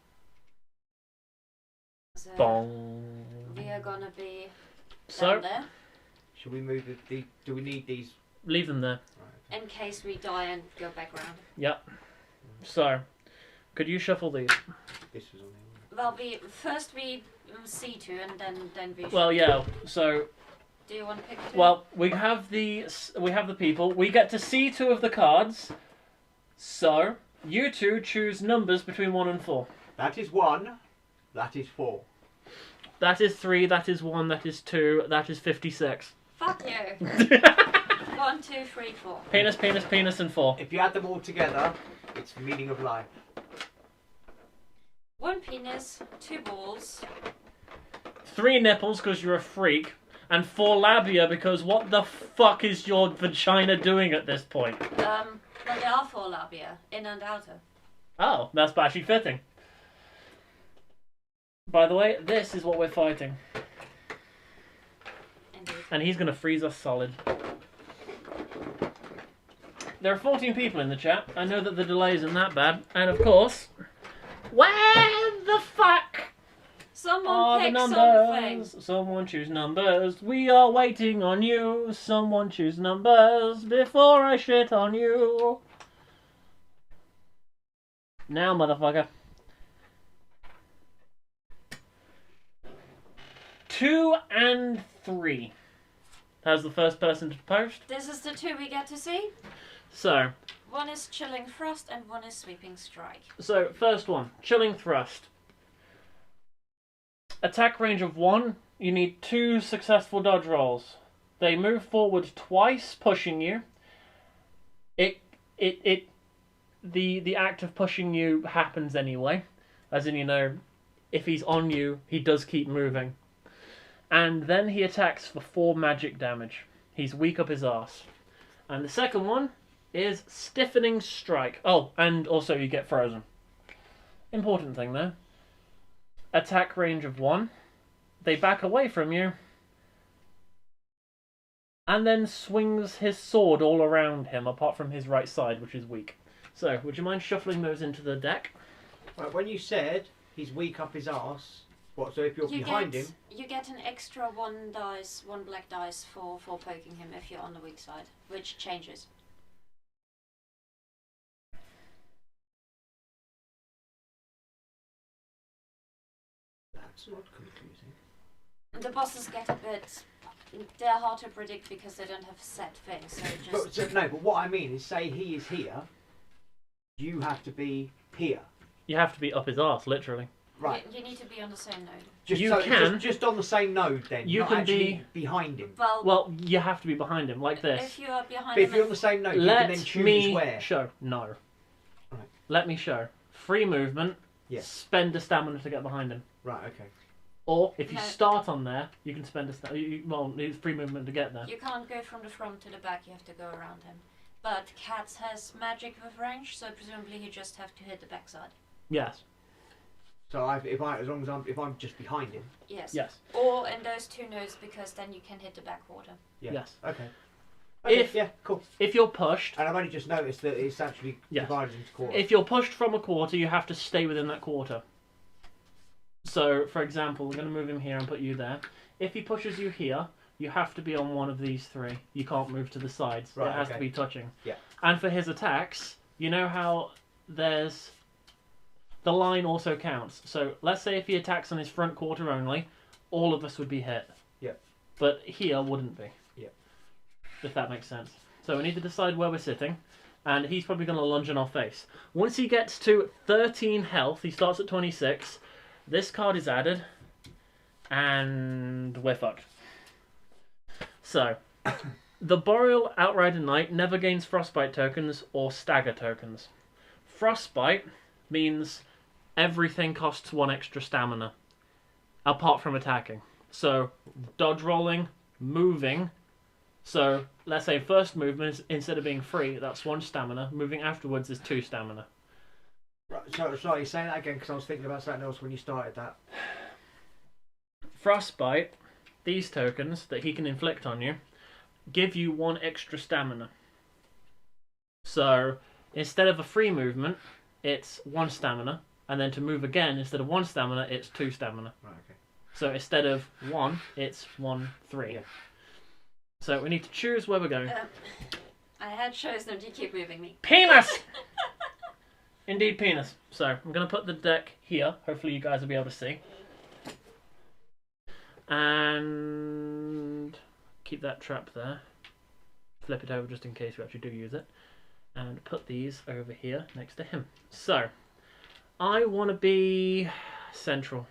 So Bong. we are gonna be So, down there Should we move the... Do we need these? leave them there. Right. in case we die and go back round. Yep. So, could you shuffle these? This was on here. Well, we see to and then we. Well, yeah. So, Do you want to pick 2? well, we have the people. We get to see 2 of the cards. So, you 2 choose numbers between 1 and 4. That is 1. That is 4. That is 3. That is 1. That is 2. That is 56. Fuck you. 1, 2, 3, 4. Penis, penis, penis, and 4. If you add them all together, it's the meaning of life. 1 penis, 2 balls. 3 nipples because you're a freak, and 4 labia because what the fuck is your vagina doing at this point? Well, there are 4 labia, in and outer. Oh, that's actually fitting. By the way, this is what we're fighting. Indeed. And he's going to freeze us solid. There are 14 people in the chat. I know that the delay isn't that bad. And of course, where the fuck Someone are the pick numbers? something. Someone choose numbers. We are waiting on you. Someone choose numbers before I shit on you. Now, motherfucker. 2 and 3. That's the first person to post. This is the two we get to see. So, One is Chilling Thrust and one is Sweeping Strike. first one, Chilling Thrust. Attack range of 1. You need 2 successful dodge rolls. They move forward twice, pushing you. The act of pushing you happens anyway. As in, you know, if he's on you, he does keep moving. And then he attacks for 4 magic damage. He's weak up his arse. And the second one is Stiffening Strike. Oh, and also you get frozen. Important thing there. Attack range of 1. They back away from you. And then swings his sword all around him, apart from his right side, which is weak. So, would you mind shuffling those into the deck? Right, when you said he's weak up his arse, what? So if you're behind him, you get an extra 1 dice, 1 black dice for poking him if you're on the weak side, which changes. that's not confusing. The bosses get a bit. They're hard to predict because they don't have set things. So just. But what I mean is, say he is here, you have to be here. You have to be up his arse, literally. Right. You need to be on the same node. Just on the same node then. You not can actually behind him. Well, you have to be behind him, like this. If you are behind But him, if you're on the same node, you Let can then choose me where. show. No. Right. Let me show. Free movement. Yes. Spend a stamina to get behind him. Right. Okay. Or if you No. start on there, you can spend a well, it's free movement to get there. you can't go from the front to the back. You have to go around him. But Cats has magic with range, so presumably you just have to hit the backside. Yes. So if I'm just behind him. Yes. Yes. Or in those 2 nodes, because then you can hit the back quarter. Yeah. Yes. Okay. If- cool. If you're pushed, And I've only just noticed that it's actually Yes. divided into quarters. if you're pushed from a quarter, you have to stay within that quarter. So, for example, we're going to move him here and put you there. If he pushes you here, you have to be on one of these 3. You can't move to the sides. Right, it has okay. to be touching. Yeah. And for his attacks, you know how there's... The line also counts. So, let's say if he attacks on his front quarter only, all of us would be hit. Yeah. But here wouldn't be. Yeah. If that makes sense. So we need to decide where we're sitting. And he's probably going to lunge in our face. Once he gets to 13 health, he starts at 26. This card is added. And we're fucked. So, the Boreal Outrider Knight never gains Frostbite tokens or Stagger tokens. Frostbite means everything costs 1 extra stamina. Apart from attacking. So, dodge rolling, moving. So, let's say first movement, instead of being 3, that's 1 stamina. Moving afterwards is 2 stamina. Right, so, sorry, say that again because I was thinking about something else when you started that. Frostbite, these tokens that he can inflict on you, give you 1 extra stamina. So, instead of a free movement, it's 1 stamina. And then to move again, instead of 1 stamina, it's 2 stamina. Right, okay. So instead of 1, it's 1, 3. Yeah. So we need to choose where we're going. I had chosen to keep moving me. Penis! Indeed, penis. So I'm going to put the deck here. Hopefully you guys will be able to see. And keep that trap there. Flip it over just in case we actually do use it. And put these over here next to him. So, I want to be central.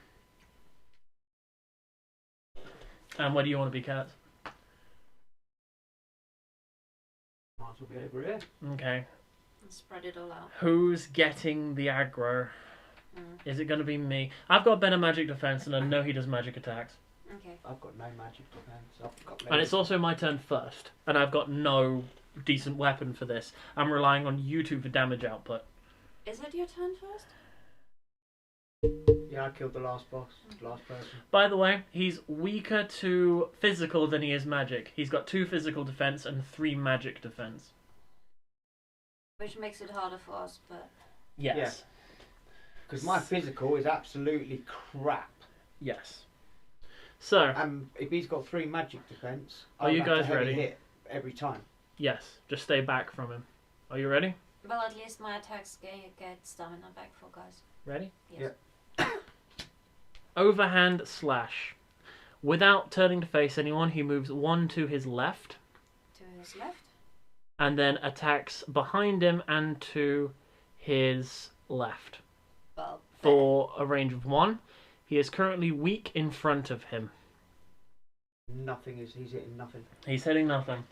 And where do you want to be, Kat? Might as well be over here. Okay. And spread it all out. Who's getting the aggro? Is it going to be me? I've got better magic defense and I know he does magic attacks. Okay. I've got no magic defense. I've got And it's also my turn first. And I've got no decent weapon for this. I'm relying on you two for damage output. Is it your turn first? Yeah, I killed the last boss, last person. By the way, he's weaker to physical than he is magic. He's got 2 physical defense and 3 magic defense. Which makes it harder for us, but... Yes. Because my physical is absolutely crap. Yes. So, If he's got 3 magic defense, Are you I'll have guys to heavy ready? hit every time. yes, just stay back from him. Are you ready? Well, at least my attacks get stamina back for guys. Ready? Yes. Overhand slash. Without turning to face anyone, he moves 1 to his left, To his left. and then attacks behind him and to his left. Well, For a range of 1. He is currently weak in front of him. He's hitting nothing. He's hitting nothing.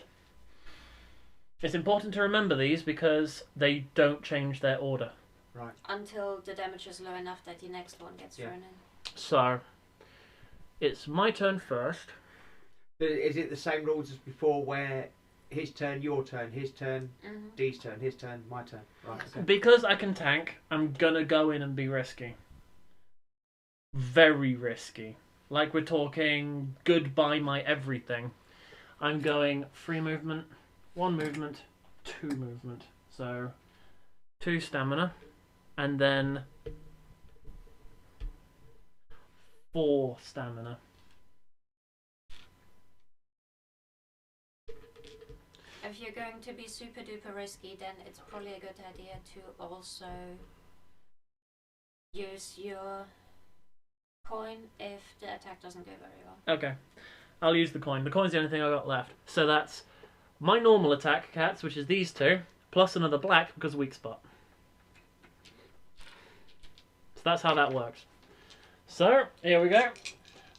It's important to remember these because they don't change their order. Right. until the damage is low enough that the next one gets thrown in. So, it's my turn first. Is it the same rules as before where his turn, your turn, his turn, Mm-hmm. Dee's turn, his turn, my turn? Right, Yes. okay. Because I can tank, I'm gonna go in and be risky. Very risky. Like we're talking goodbye my everything. I'm going 3 movement, 1 movement, 2 movement. So 2 stamina, and then 4 stamina. If you're going to be super duper risky, then it's probably a good idea to also use your coin if the attack doesn't go very well. Okay, I'll use the coin. The coin's the only thing I got left. So that's my normal attack, cats, which is these 2, plus another black because weak spot. So that's how that works. So, here we go.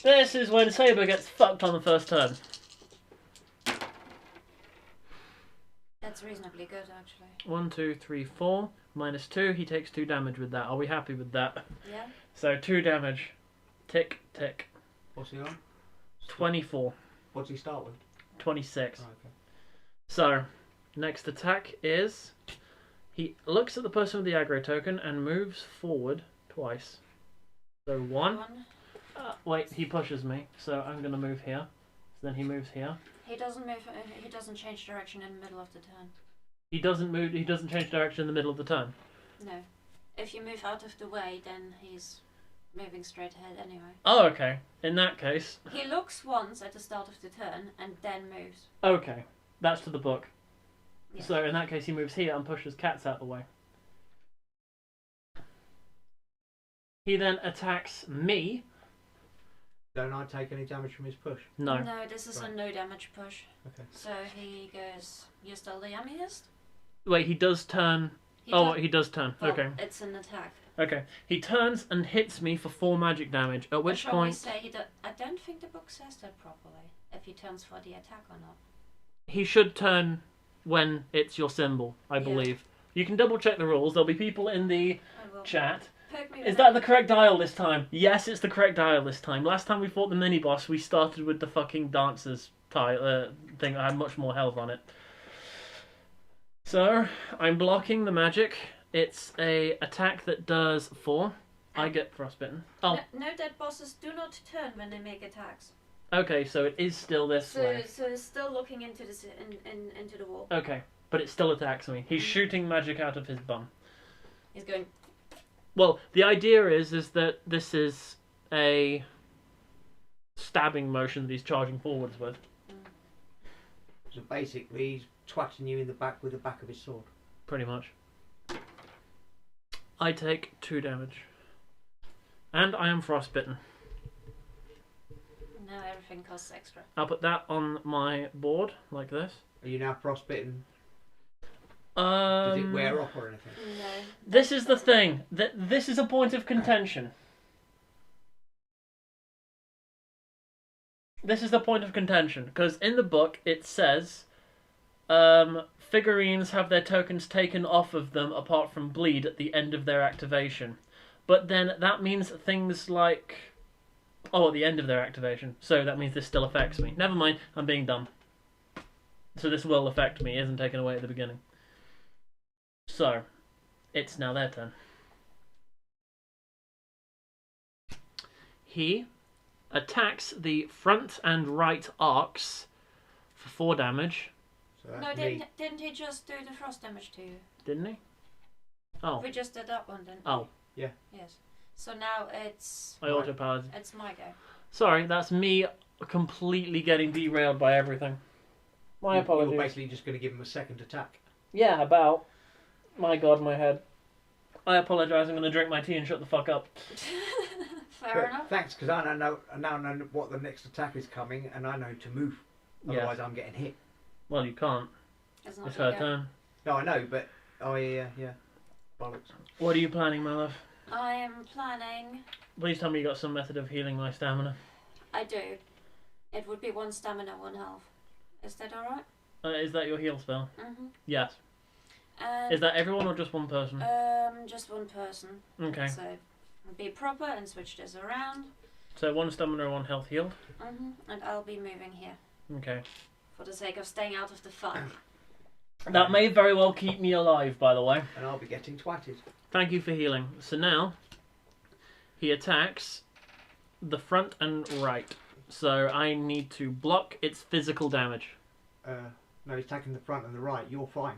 This is when Saber gets fucked on the first turn. That's reasonably good, actually. 1, 2, 3, 4. Minus 2, he takes 2 damage with that. Are we happy with that? Yeah? So 2 damage. Tick, tick. What's he on? 24. What does he start with? 26. Oh, okay. So, next attack is... He looks at the person with the aggro token and moves forward twice. So 1. Wait, he pushes me. So I'm going to move here. So then he moves here. He doesn't move. He doesn't change direction in the middle of the turn. He doesn't move. He doesn't change direction in the middle of the turn. No. If you move out of the way, then he's moving straight ahead anyway. Oh, okay. In that case... He looks once at the start of the turn and then moves. Okay. That's to the book. Yeah. So in that case he moves here and pushes cats out the way. He then attacks me. Don't I take any damage from his push? No. No, this is Right. a no damage push. Okay. So he goes, you're still the yummiest? Wait, he does turn... He does turn. Well, Okay. it's an attack. Okay. He turns and hits me for 4 magic damage, at which Shall point... we say I don't think the book says that properly, if he turns for the attack or not. He should turn when it's your symbol, I Yeah. believe. You can double check the rules. There'll be people in the I will. chat. Poke me Is with that the correct dial this time? Yes, it's the correct dial this time. Last time we fought the mini-boss, we started with the fucking dancers thing that had much more health on it. So, I'm blocking the magic. It's a attack that does 4. I get frostbitten. Oh, No, dead bosses do not turn when they make attacks. okay, so it is still this way. So it's still looking into into the wall. Okay, but it still attacks me. He's shooting magic out of his bum. He's going. Well, the idea is that this is a stabbing motion that he's charging forwards with. So basically, he's twatting you in the back with the back of his sword. Pretty much. I take 2 damage. And I am frostbitten. Now everything costs extra. I'll put that on my board, like this. Are you now frostbitten? Does it wear off or anything? No. This is the thing. This is a point of contention. This is the point of contention, because in the book it says figurines have their tokens taken off of them apart from bleed at the end of their activation. But then that means things like... Oh, at the end of their activation. So that means this still affects me. Never mind, I'm being dumb. So this will affect me, it isn't taken away at the beginning. So, it's now their turn. He attacks the front and right arcs for 4 damage. So that's No, me. didn't he just do the frost damage to you? Didn't he? Oh. We just did that one, didn't Oh. we? Yeah. Yes. So now it's I autopowered. it's my go. Sorry, that's me completely getting derailed by everything. My apologies. You're basically just going to give him a second attack. Yeah, about. My god, my head. I apologise, I'm going to drink my tea and shut the fuck up. Fair enough. Thanks, because I now know what the next attack is coming, and I know to move. Otherwise, I'm getting hit. Well, you can't. It's not It's your her go. turn. No, I know, but yeah. Bollocks. What are you planning, my love? I am planning. Please tell me you got some method of healing my stamina. I do. It would be 1 stamina, 1 health. Is that alright? Is that your heal spell? Mm-hmm. Yes. And Is that everyone or just one person? just 1 person. Okay. So be proper and switch this around. So 1 stamina, 1 health healed. And I'll be moving here Okay. for the sake of staying out of the fun. That may very well keep me alive, by the way. And I'll be getting twatted. Thank you for healing. So now, he attacks the front and right. So I need to block its physical damage. No, he's attacking the front and the right. You're fine.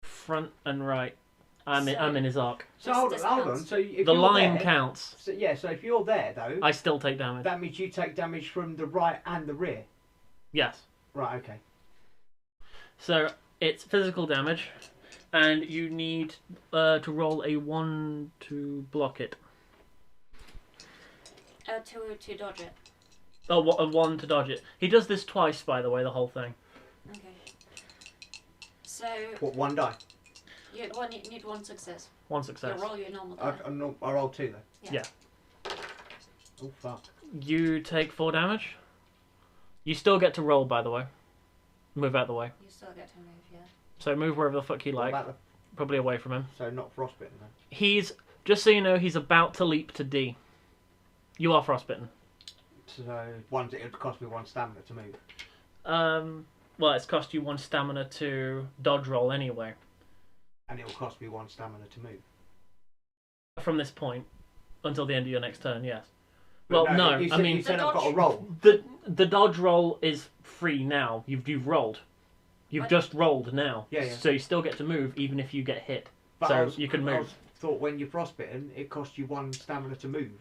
Front and right. I'm in his arc. So hold on. counts. So if The you're line there, counts. So, yeah, so if you're there though, I still take damage. that means you take damage from the right and the rear. Yes. Right. Okay. So it's physical damage, and you need to roll a 1 to block it. To dodge it. Oh, a 1 to dodge it. He does this twice, by the way, the whole thing. Okay. So What, 1 die? you need 1 success. 1 success. You roll your normal die. I roll 2 then. Yeah. Oh fuck. You take 4 damage. You still get to roll, by the way. Move out the way. You still get to move, yeah. So move wherever the fuck you What like. about Probably away from him. so not frostbitten then. He's, just so you know, he's about to leap to D. You are frostbitten. So it would cost me 1 stamina to move, Well, it's cost you 1 stamina to dodge roll anyway. and it will cost me 1 stamina to move. From this point until the end of your next turn, yes. But Well, no, you I said, mean you said The I've got to dodge- roll. the dodge roll is free now. You've rolled. You've What? just rolled now. Yeah. So you still get to move even if you get hit. But So you can I move. thought when you're frostbitten, it costs you 1 stamina to move.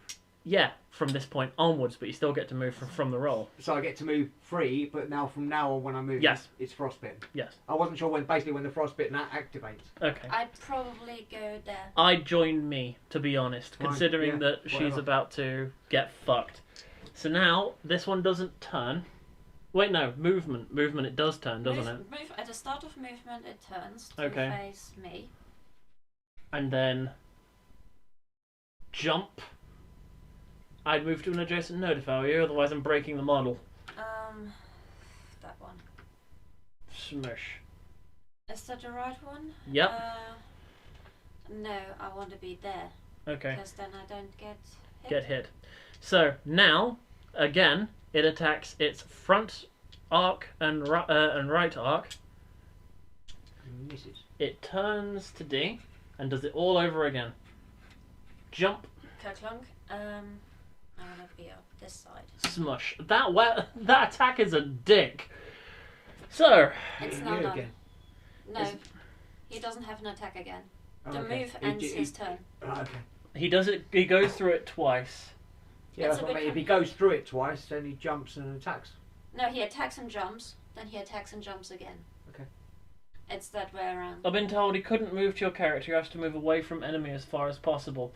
Yeah, from this point onwards, but you still get to move from the roll. So I get to move free, but now from now on when I move, Yes. it's frostbitten. Yes. I wasn't sure when the frostbitten activates. Okay. I'd probably go there. I'd join me, to be honest, Fine, considering yeah, that she's whatever. about to get fucked. So now, this one doesn't turn. Wait, no, movement. Movement, it does turn, doesn't it? Move, at the start of movement, it turns to Okay. face me. And then jump. I'd move to an adjacent node if I were you, otherwise I'm breaking the model. That one. Smush. Is that the right one? Yep. No, I want to be there. Okay. Because then I don't get hit. Get hit. So now, again, it attacks its front arc and right arc. Misses. It turns to D and does it all over again. Jump. Kerklunk. I want to be up this side. Smush. That attack is a dick. So, It's You now done. again. No, Is- he doesn't have an attack again. Oh, The okay. move ends his turn. Right, okay. he does it. He goes through it twice. Yeah, It's that's a what I bit mean. If he goes through it twice, then he jumps and attacks. No, he attacks and jumps. Then he attacks and jumps again. Okay. It's that way around. I've been told he couldn't move to your character. He has to move away from enemy as far as possible.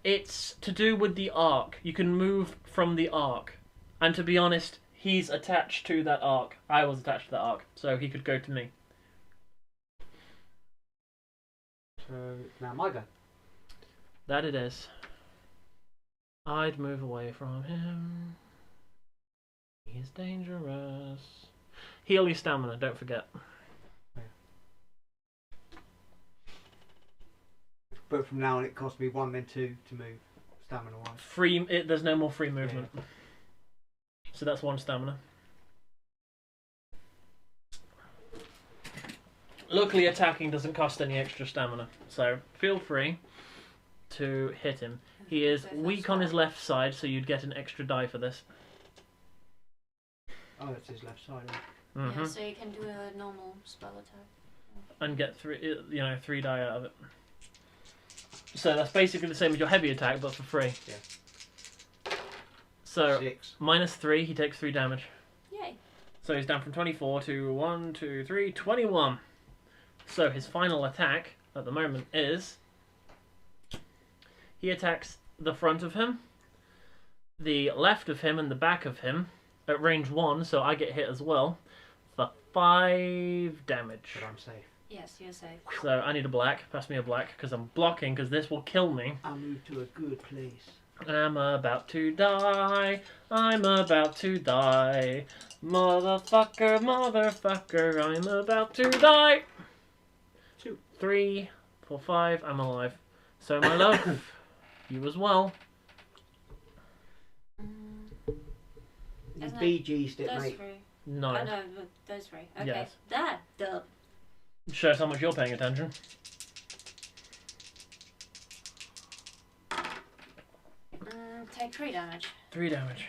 It's to do with the arc. You can move from the arc, and to be honest, he's attached to that arc. I was attached to that arc, so he could go to me. So now my go. That it is. I'd move away from him. He is dangerous. Heal your stamina, don't forget. But from now on, it costs me 1 then 2 to move stamina wise. There's no more free movement. So that's 1 stamina. Luckily, attacking doesn't cost any extra stamina, so feel free to hit him. He is With weak his on his spell. left side, so you'd get an extra die for this. Oh, it's his left side. Mm-hmm. Yeah, so you can do a normal spell attack. And get 3 die out of it. So that's basically the same as your heavy attack, but for free. Yeah. So 6. -3, he takes 3 damage. Yay. So he's down from 24 to 1, 2, 3, 21. So his final attack at the moment is he attacks the front of him, the left of him, and the back of him at range 1. So I get hit as well for 5 damage. But I'm safe. Yes, you're safe. So I need a black. Pass me a black because I'm blocking because this will kill me. I'll move to a good place. I'm about to die. I'm about to die. Motherfucker, motherfucker, I'm about to die. 2. 3, 4, 5, I'm alive. So my love, you as well. You Isn't it BG'd it, those mate. 3. No. Oh, no, those 3. Okay. Yes. That dub. Shows how much you're paying attention. Take 3 damage. 3 damage.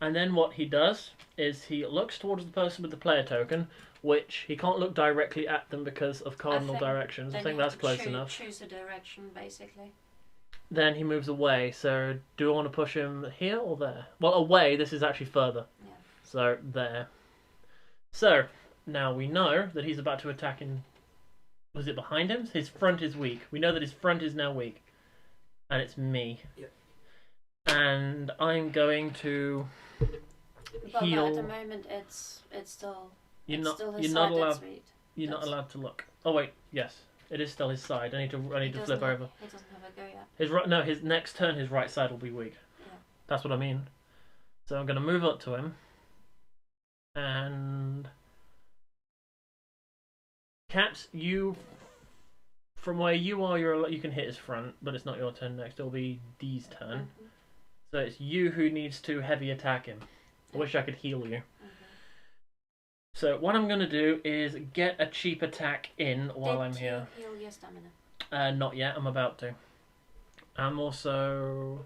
And then what he does is he looks towards the person with the player token, which he can't look directly at them because of cardinal think directions. I Then think you have that's to close enough. Choose a direction, basically. Then he moves away. So do I want to push him here or there? Well, away, this is actually further. Yeah. So there. So now we know that he's about to attack in... Was it behind him? His front is weak. We know that his front is now weak. And it's me. Yep. And I'm going to But heal... at the moment, it's still. You're it's not. Still his You're not side allowed. that's weak. You're not That's- allowed to look. Oh wait, yes, it is still his side. I need to He flip doesn't have- over. He doesn't have a go yet. His right. No, his next turn, his right side will be weak. Yeah. That's what I mean. So I'm going to move up to him, and Cat, you from where you are, you can hit his front, but it's not your turn next. It'll be Dee's turn. Mhm. So it's you who needs to heavy attack him. I wish I could heal you. Okay. So what I'm going to do is get a cheap attack in while I'm here. Did you heal your stamina? Not yet. I'm about to. I'm also...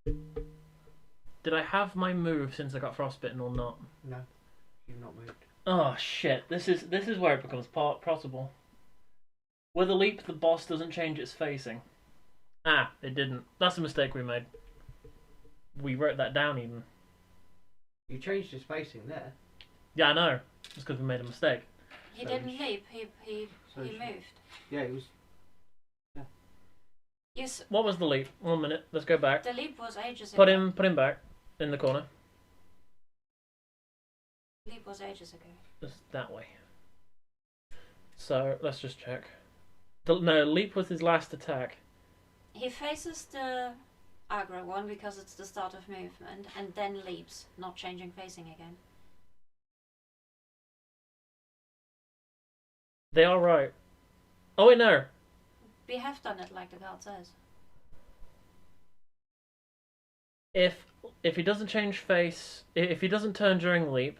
Did I have my move since I got frostbitten or not? No, you've not moved. Oh shit! This is where it becomes possible. With a leap, the boss doesn't change its facing. Ah, it didn't. That's a mistake we made. We wrote that down even. You changed his spacing there. Yeah, I know. It's because we made a mistake. He So didn't sh- leap. He so sh- moved. Yeah, it was. Yes, What was the leap? 1 minute. Let's go back. the leap was ages Put ago. him back in the corner. Leap was ages ago. Just that way. So let's just check. No, leap was his last attack. He faces the aggro one because it's the start of movement, and then leaps, not changing facing again. They are right. Oh wait, no. We have done it like the card says. If he doesn't change face, if he doesn't turn during leap,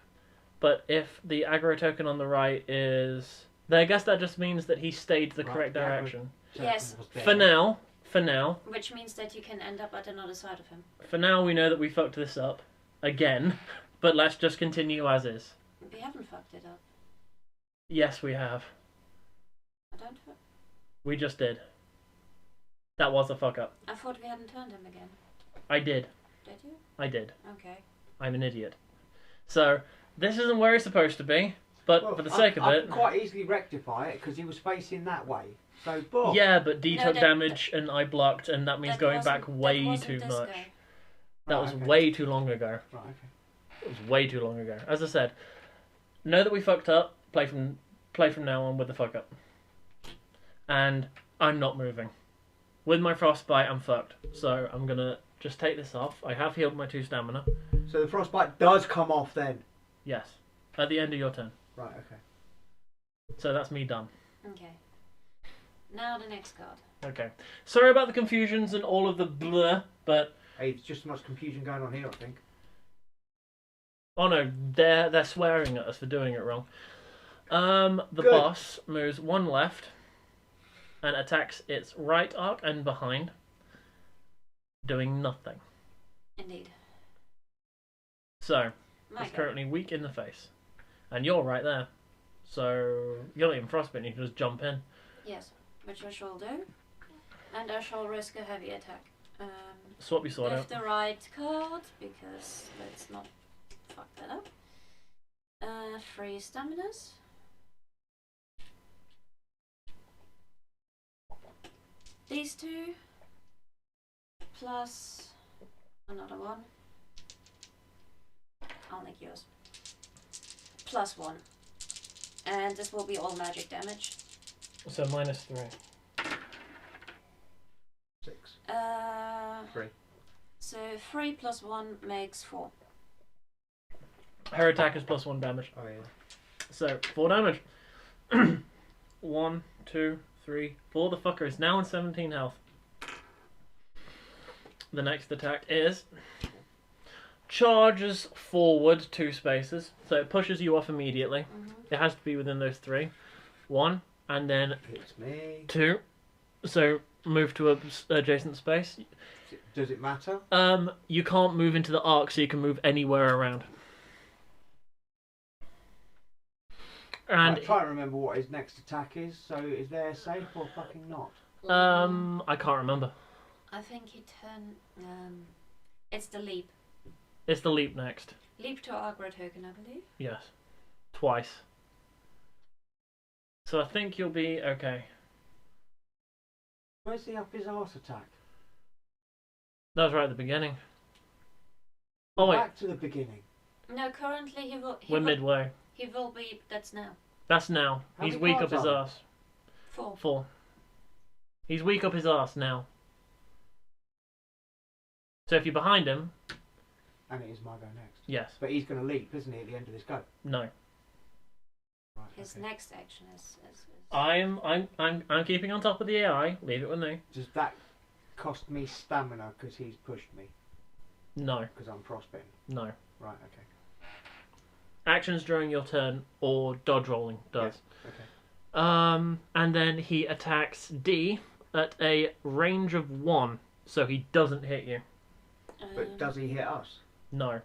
but if the aggro token on the right is, then I guess that just means that he stayed the Right, correct the aggro- direction. Yes. Was there. For now, Which means that you can end up at another side of him. we know that we fucked this up again, but let's just continue as is. We haven't fucked it up. Yes, we have. I don't. We just did. That was a fuck up. I thought we hadn't turned him again. I did. Did you? I did. Okay. I'm an idiot. So this isn't where it's supposed to be, but Well, for the sake of I it, can quite easily rectify it because he was facing that way. So, boom. yeah. But D No, took that- damage and I blocked, and that means That going back wasn't- way that wasn't too this much. guy. That Right, was okay. way too long ago. Right, okay. It was way too long ago. As I said, know that we fucked up. Play from now on with the fuck up. And I'm not moving. With my frostbite, I'm fucked. So I'm gonna just take this off. I have healed my 2 stamina. So the frostbite does come off then. Yes. At the end of your turn. Right, okay. So that's me done. Okay. Now the next card. Okay. Sorry about the confusions and all of the blur, but Hey, there's just as much confusion going on here, I think. oh no, they're swearing at us for doing it wrong. The Good. boss moves 1 left and attacks its right arc and behind. doing nothing. Indeed. So, My it's go. currently weak in the face. And you're right there. So, you're not even frostbitten, you can just jump in. Yes, which I shall do. And I shall risk a heavy attack. Swap your sword With out. the right card, because let's not fuck that up. 3 staminas. These 2. Plus another one. I'll make yours. Plus 1. And this will be all magic damage. So, -3. 6. 3. So 3 plus 1 makes 4. Her attack is +1 damage. Oh yeah. So, 4 damage. 1, 2, 3, 4. The fucker is now on 17 health. The next attack is... charges forward 2 spaces. So it pushes you off immediately. It has to be within those 3. 1, and then Hits me. 2. So move to a adjacent space. Does it matter? You can't move into the arc, so you can move anywhere around. And I'm trying to remember what his next attack is. So is there safe or fucking not? I can't remember. I think he turned. It's the leap. It's the leap next. Leap to aggro token, I believe. Yes. Twice. So I think you'll be okay. Where's the up his arse attack? That was right at the beginning. Oh wait, Back to the beginning. No, currently he will. we're midway. He will be. That's now. That's now. How He's many weak up cards his are there? arse. 4. 4. He's weak up his arse now. So if you're behind him, And it is my go next. yes. But he's going to leap, isn't he, at the end of this go? No. Right, His okay. next action is. I'm keeping on top of the AI. Leave it with me. Does that cost me stamina because he's pushed me? No. Because I'm frostbitten? No. Right, okay. Actions during your turn or dodge rolling does. Okay. And then he attacks D at a range of 1, so he doesn't hit you. But does he hit us? No.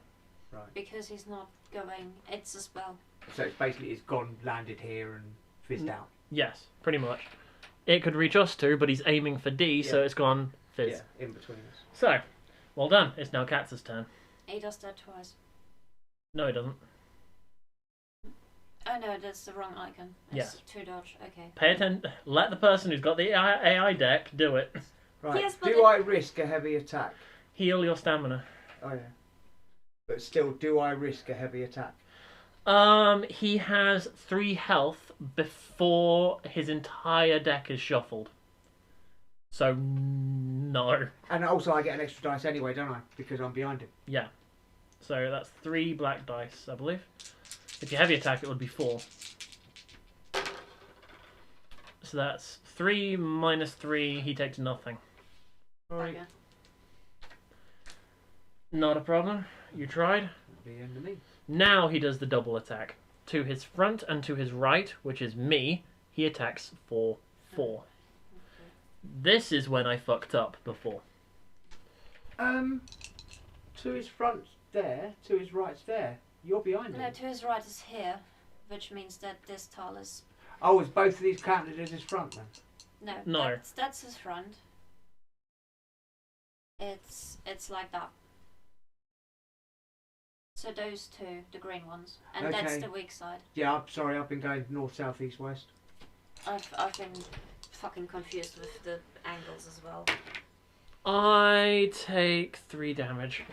Right. Because he's not going. It's a spell. So it's basically it's gone, landed here and fizzed out. Yes, pretty much. It could reach us too, but he's aiming for D, so Yeah. it's gone fizz. Yeah, in between us. So, well done. It's now Katz's turn. He does that twice. No, he doesn't. Oh no, that's the wrong icon. It's Yes. 2 dodge. Okay. Pay attention. Let the person who's got the AI deck do it. Right. Yes, but do I risk a heavy attack? Heal your stamina. Oh yeah. But still, do I risk a heavy attack? He has 3 health before his entire deck is shuffled. So, no. And also I get an extra dice anyway, don't I? Because I'm behind him. Yeah. So that's 3 black dice, I believe. If you heavy attack, it would be 4. So that's 3 minus 3. He takes nothing. Alright. Okay. Not a problem. You tried. The end of me. Now he does the double attack. To his front and to his right, which is me, he attacks for 4. This is when I fucked up before. To his front there, to his right's there. You're behind him. No, to his right is here, which means that this tile is. Oh, is both of these counted as his front then? No. No. That's his front. It's like that. So those 2, the green ones, and that's Okay. the weak side. Yeah, I'm sorry, I've been going north, south, east, west. I've been fucking confused with the angles as well. I take 3 damage.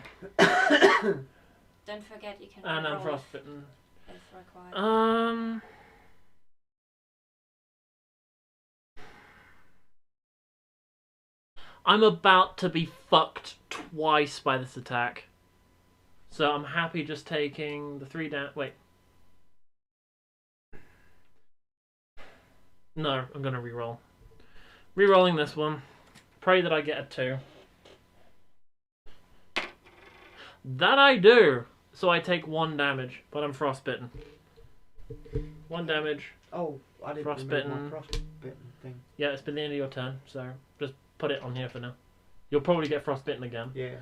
Don't forget you can And I'm roll frostbitten. if required. I'm about to be fucked twice by this attack. So I'm happy just taking the 3 down. Wait. No, I'm gonna reroll. Rerolling this one. Pray that I get a 2. That I do! So I take 1 damage, but I'm frostbitten. 1 damage. Oh, I didn't Frostbitten. remember my frostbitten thing. Yeah, it's been the end of your turn, so just put it on here for now. You'll probably get frostbitten again. Yeah.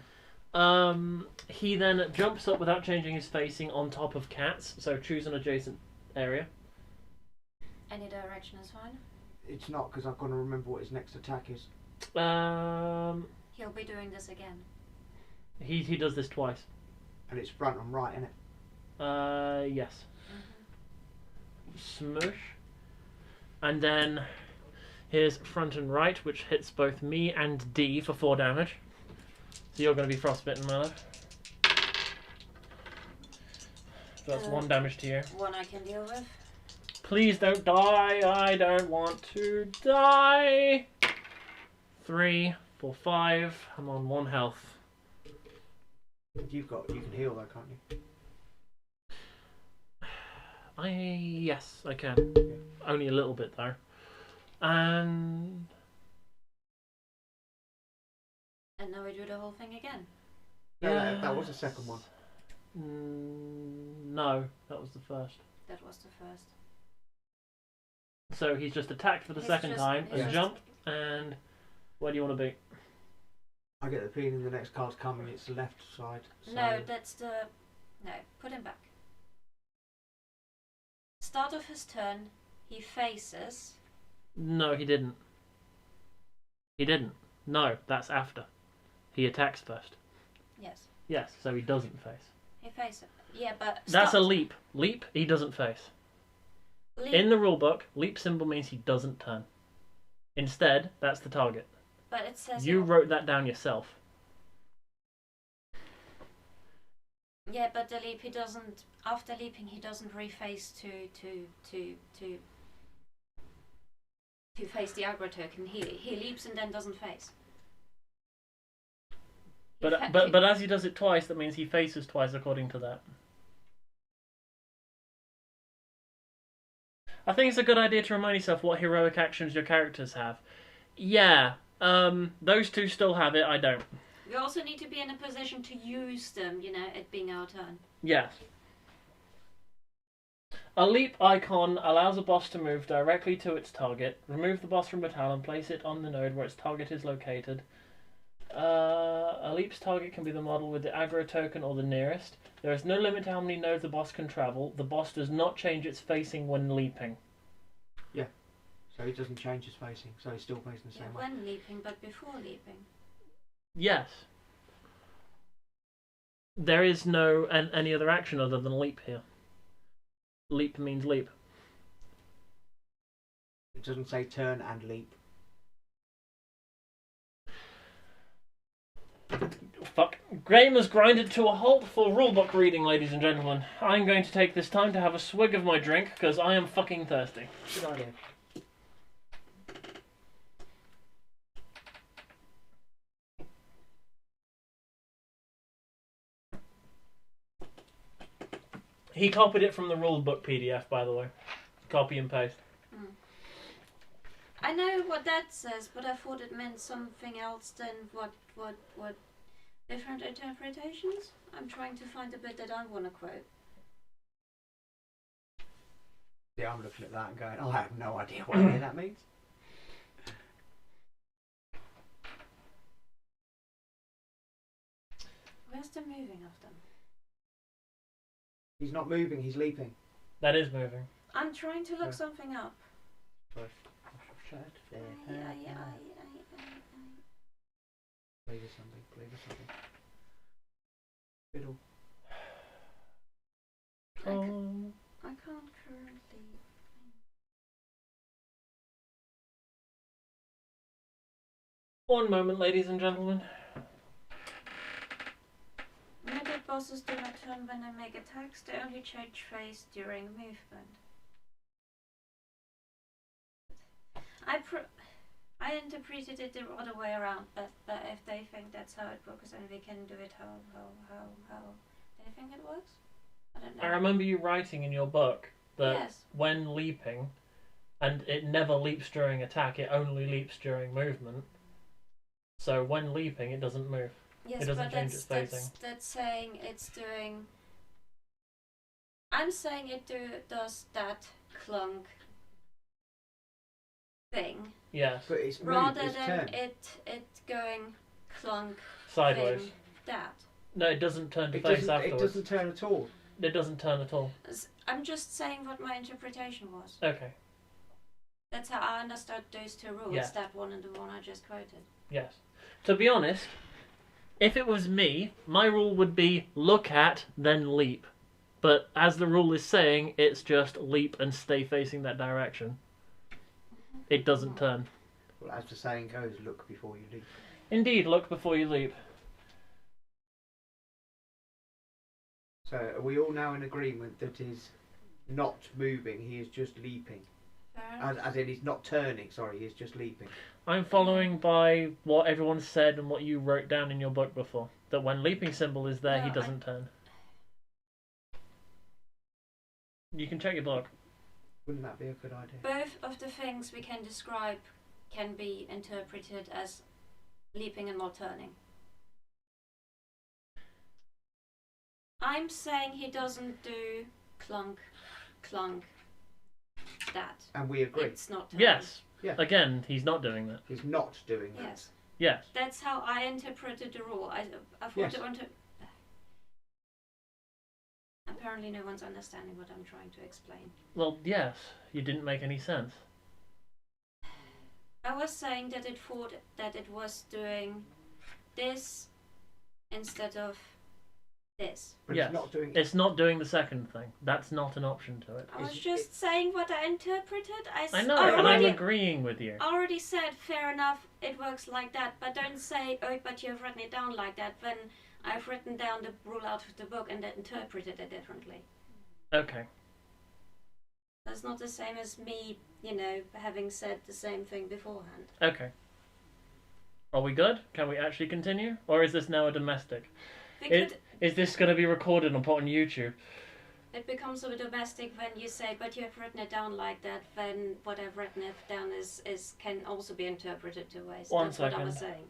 He then jumps up without changing his facing on top of cats, so choose an adjacent area. Any direction is fine. It's not because I've got to remember what his next attack is. He'll be doing this again. He does this twice. And it's front and right, isn't it? Yes. Smoosh. And then here's front and right, which hits both me and D for 4 damage. So you're going to be frostbitten, my love. So that's 1 damage to you. 1 I can deal with. Please don't die. I don't want to die. 3, 4, 5. I'm on 1 health. You can heal though, can't you? Yes, I can. Only a little bit though. And now we do the whole thing again. No, that was the second one. No, that was the first. That was the first. So he's just attacked for the second time and Yeah. jumped. And where do you want to be? I get the feeling the next card's coming. It's the left side. So No, that's the... No, put him back. Start of his turn, he faces... No, he didn't. He didn't. No, that's after. He attacks first. Yes. Yes, so he doesn't face. He faces. Yeah, but... That's a leap. Leap, he doesn't face. Leap, In the rulebook, leap symbol means he doesn't turn. Instead, that's the target. but it says... You wrote that down yourself. Yeah, but the leap, he doesn't... After leaping, he doesn't reface to face the aggro token. He leaps and then doesn't face. But as he does it twice, that means he faces twice according to that. I think it's a good idea to remind yourself what heroic actions your characters have. Yeah, those two still have it, I don't. We also need to be in a position to use them, you know, it being our turn. Yes. A leap icon allows a boss to move directly to its target. Remove the boss from the tile and place it on the node where its target is located. A leap's target can be the model with the aggro token or the nearest. There is no limit to how many nodes the boss can travel. The boss does not change its facing when leaping. Yeah. So he doesn't change his facing. So he's still facing the Yeah, same way. when leaping, but before leaping. Yes. There is no any other action other than leap here. Leap means leap. It doesn't say turn and leap. Fuck. Game has grinded to a halt for rulebook reading, ladies and gentlemen. I'm going to take this time to have a swig of my drink, because I am fucking thirsty. Good idea. He copied it from the rulebook PDF, by the way. Copy and paste. I know what that says, but I thought it meant something else than what different interpretations? I'm trying to find the bit that I want to quote. Yeah, I'm looking at that and going, I have no idea what any of that means. Where's the moving of them? He's not moving, he's leaping. That is moving. I'm trying to look Yeah. something up. Play with something, play with something. Fiddle. I can't currently. One moment, ladies and gentlemen. Melee bosses do not turn when they make attacks, they only change phase during movement. I interpreted it the other way around, but if they think that's how it works, then we can do it how they think it works. I don't know. I remember you writing in your book that Yes. when leaping, and it never leaps during attack, it only leaps during movement. So when leaping, it doesn't move. Yes, It doesn't but change its phasing. that's saying it's doing. I'm saying it does that clunk thing Yes. But it's moved, rather it's than turn. it going clunk Sideways. thing that. No, it doesn't turn to It face doesn't. afterwards. It doesn't turn at all. It doesn't turn at all. I'm just saying what my interpretation was. Okay. That's how I understood those two rules, Yeah. that one and the one I just quoted. Yes. To be honest, if it was me, my rule would be look at, then leap. But as the rule is saying, it's just leap and stay facing that direction. It doesn't turn. Well, as the saying goes, look before you leap. Indeed, look before you leap. So are we all now in agreement that he's not moving, he is just leaping? Fair enough. As in he's not turning, sorry, he's just leaping. I'm following by what everyone said and what you wrote down in your book before. That when leaping symbol is there, he No, doesn't turn. You can check your book. Wouldn't that be a good idea? Both of the things we can describe can be interpreted as leaping and not turning. I'm saying he doesn't do clunk, clunk, that. And we agree. It's not turning. Yes. Yeah. Again, he's not doing that. He's not doing that. Yes. Yes. That's how I interpreted the rule. I thought Yes. it wanted. Apparently, no one's understanding what I'm trying to explain. Well, yes. You didn't make any sense. I was saying that it thought that it was doing this instead of this. But Yes. it's not doing It's not doing the second thing. That's not an option to it. I was Is- just saying what I interpreted. I know, and I'm already, agreeing with you. already said fair enough. It works like that, but don't say oh, but you've written it down like that when I've written down the rule out of the book and then interpreted it differently. Okay. That's not the same as me, having said the same thing beforehand. Okay. Are we good? Can we actually continue? Or is this now a domestic? Is this going to be recorded and put on YouTube? It becomes a domestic when you say, but you have written it down like that, then what I've written it down is can also be interpreted two ways. One That's what I was second. saying.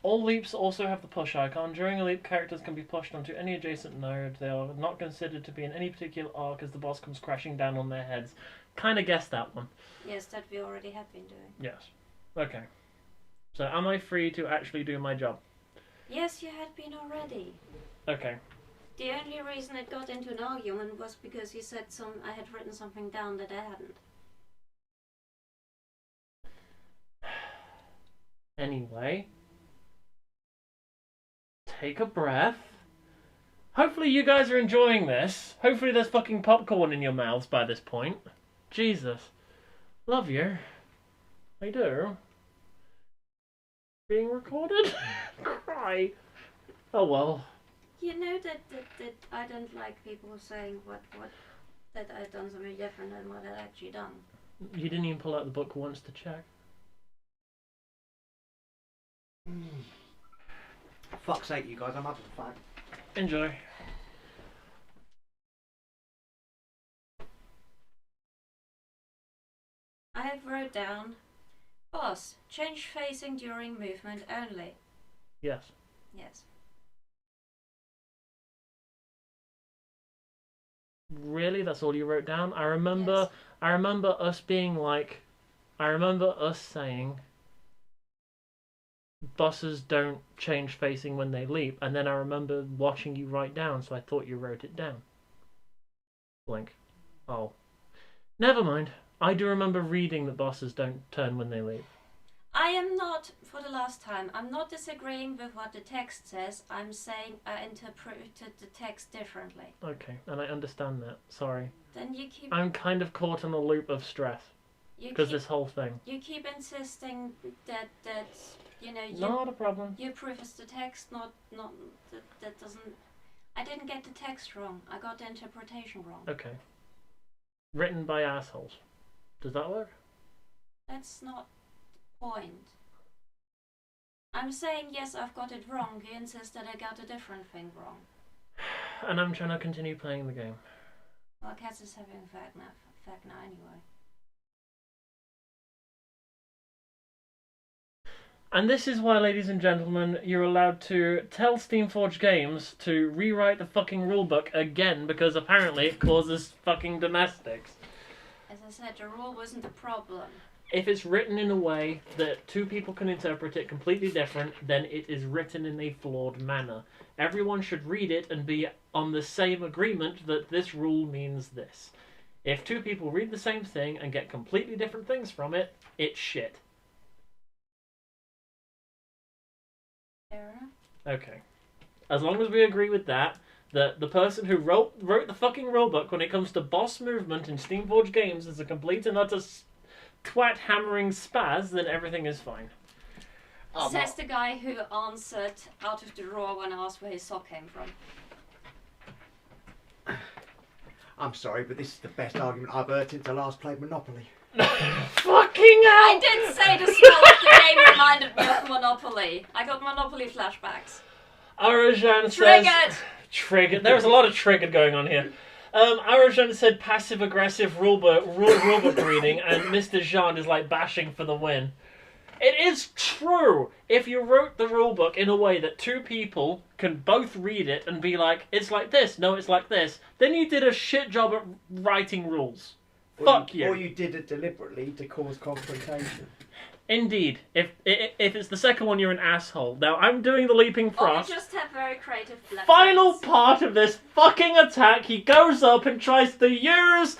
All leaps also have the push icon. During a leap, characters can be pushed onto any adjacent node. They are not considered to be in any particular arc as the boss comes crashing down on their heads. Kind of guessed that one. Yes, that we already have been doing. Yes. Okay. So am I free to actually do my job? Yes, you had been already. Okay. The only reason it got into an argument was because you said I had written something down that I hadn't. Anyway. Take a breath. Hopefully you guys are enjoying this. Hopefully there's fucking popcorn in your mouths by this point. Jesus. Love you. I do. Being recorded? Cry. Oh well. You know that I don't like people saying that I've done something different than what I'd actually done. You didn't even pull out the book once to check. Fuck's sake, you guys, I'm up to the fact. Enjoy. I have wrote down, boss, change facing during movement only. Yes. Yes. Really? That's all you wrote down? I remember us being like, I remember us saying bosses don't change facing when they leap, and then I remember watching you write down, so I thought you wrote it down. Blink. Oh. Never mind. I do remember reading that bosses don't turn when they leap. I am not, for the last time, I'm not disagreeing with what the text says. I'm saying I interpreted the text differently. Okay, and I understand that. Sorry. Then you keep I'm kind of caught in a loop of stress because this whole thing. you keep insisting that you Not a problem. you preface the text, not that doesn't. I didn't get the text wrong. I got the interpretation wrong. Okay. Written by assholes. Does that work? That's not the point. I'm saying yes, I've got it wrong. You insist that I got a different thing wrong. And I'm trying to continue playing the game. Well, Cats is having fact now anyway. And this is why, ladies and gentlemen, you're allowed to tell Steamforged Games to rewrite the fucking rulebook again, because apparently it causes fucking domestics. As I said, the rule wasn't the problem. If it's written in a way that two people can interpret it completely different, then it is written in a flawed manner. Everyone should read it and be on the same agreement that this rule means this. If two people read the same thing and get completely different things from it, it's shit. Fair enough. Okay. As long as we agree with that, that the person who wrote the fucking rulebook when it comes to boss movement in Steamforged games is a complete and utter twat hammering spaz, then everything is fine. Says the guy who answered out of the drawer when asked where his sock came from. I'm sorry, but this is the best argument I've heard since I last played Monopoly. Fucking hell! I did say the smell of the game reminded me of Monopoly. I got Monopoly flashbacks. Arajan says... Triggered! Triggered. There's a lot of triggered going on here. Arajan said passive-aggressive rulebook reading, and Mr. Jean is like bashing for the win. It is true! If you wrote the rulebook in a way that two people can both read it and be like, it's like this, no, it's like this, then you did a shit job at writing rules. Fuck you. Or you did it deliberately to cause confrontation. Indeed. If it's the second one, you're an asshole. Now, I'm doing the Leaping Or Frost. you just have very creative Final part of this fucking attack, he goes up and tries to use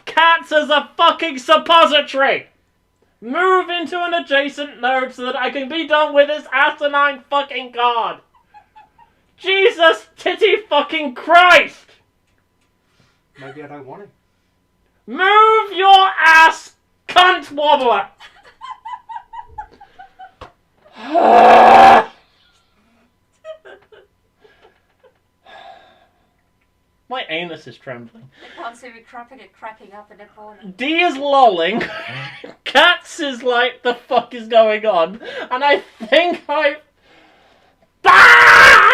cats as a fucking suppository. Move into an adjacent node so that I can be done with this asinine fucking card. Jesus titty fucking Christ! Maybe I don't want it. Move your ass, cunt wobbler! My anus is trembling. You can't see me cracking up in the corner. D is lolling. Cats is like, the fuck is going on? And I think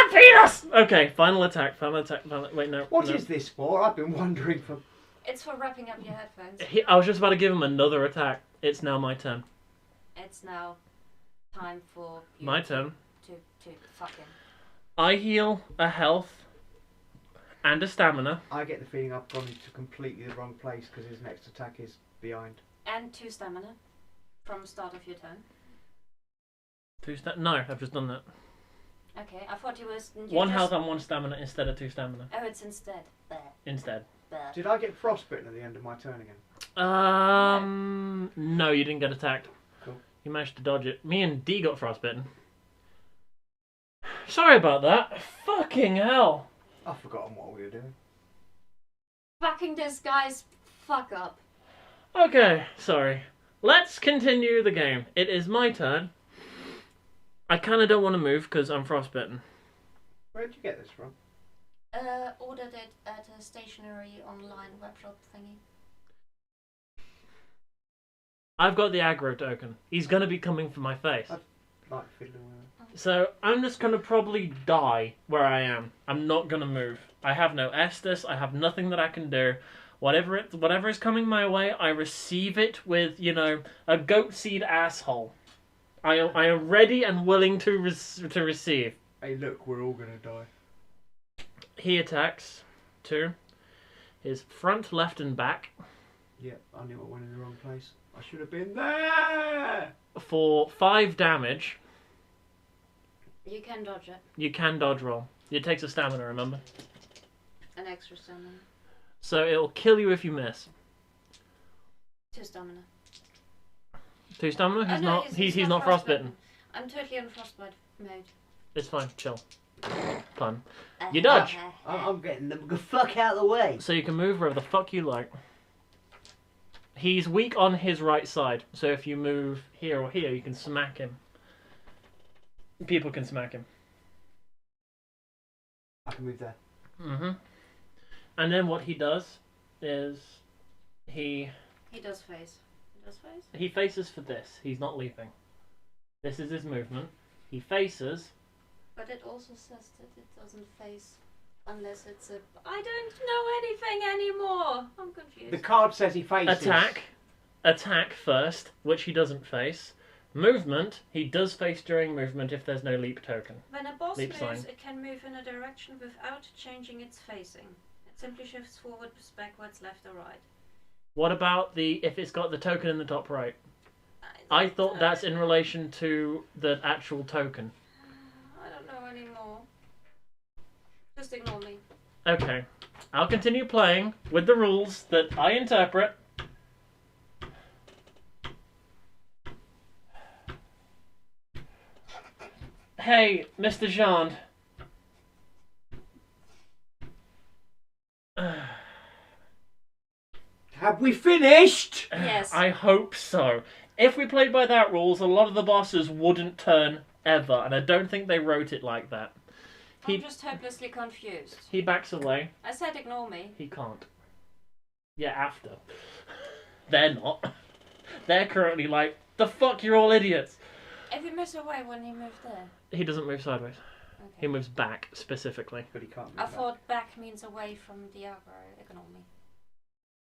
penis! Okay, final attack. Wait, no. What no. is this for? I've been wondering for... It's for wrapping up your headphones. I was just about to give him another attack. It's now my turn. It's now time for you My turn. to fuck him. I heal a health and a stamina. I get the feeling I've gone into completely the wrong place because his next attack is behind. And 2 stamina from the start of your turn. No, I've just done that. Okay, I thought you was... One health and 1 stamina instead of 2 stamina. Oh, it's instead. There. Instead. There. Did I get frostbitten at the end of my turn again? No, you didn't get attacked. Cool. You managed to dodge it. Me and D got frostbitten. Sorry about that. Fucking hell. I've forgotten what we were doing. Fucking this guy's fuck up. Okay, sorry. Let's continue the game. It is my turn. I kind of don't want to move because I'm frostbitten. Where'd you get this from? Ordered it at a stationary online webshop thingy. I've got the aggro token. He's going to be coming for my face. Like fiddling with it. So I'm just going to probably die where I am. I'm not going to move. I have no Estus. I have nothing that I can do. Whatever is coming my way, I receive it with, a goat seed asshole. I am ready and willing to receive. Hey, look, we're all gonna die. He attacks to his front, left, and back. Yep, I knew I went in the wrong place. I should have been there! For 5 damage. You can dodge it. You can dodge roll. It takes a stamina, remember? An extra stamina. So it'll kill you if you miss. 2 stamina. 2 stamina? He's no, not. He's not frostbitten. I'm totally on frostbite mode. It's fine. Chill. Pun. You dodge. I'm getting the fuck out of the way. So you can move wherever the fuck you like. He's weak on his right side, so if you move here or here, you can smack him. People can smack him. I can move there. Mm-hmm. And then what he does is he does face. He does face? He faces for this. He's not leaping. This is his movement. He faces. But it also says that it doesn't face unless it's a... I don't know anything anymore. I'm confused. The card says he faces. Attack first, which he doesn't face. Movement, he does face during movement if there's no leap token. When a boss Leap moves, sign. it can move in a direction without changing its facing. It simply shifts forward, backwards, left or right. What about if it's got the token in the top right? I thought that's in relation to the actual token. I don't know anymore. Just ignore me. Okay. I'll continue playing with the rules that I interpret. Hey, Mr. Jean. Have we finished? Yes. I hope so. If we played by that rules, a lot of the bosses wouldn't turn ever, and I don't think they wrote it like that. I'm just hopelessly confused. He backs away. I said ignore me. He can't. Yeah, after. They're not. They're currently like, the fuck, you're all idiots. If you miss away when he moved there. He doesn't move sideways. Okay. He moves back, specifically. But he can't move I back. thought back means away from the aggro. Ignore me.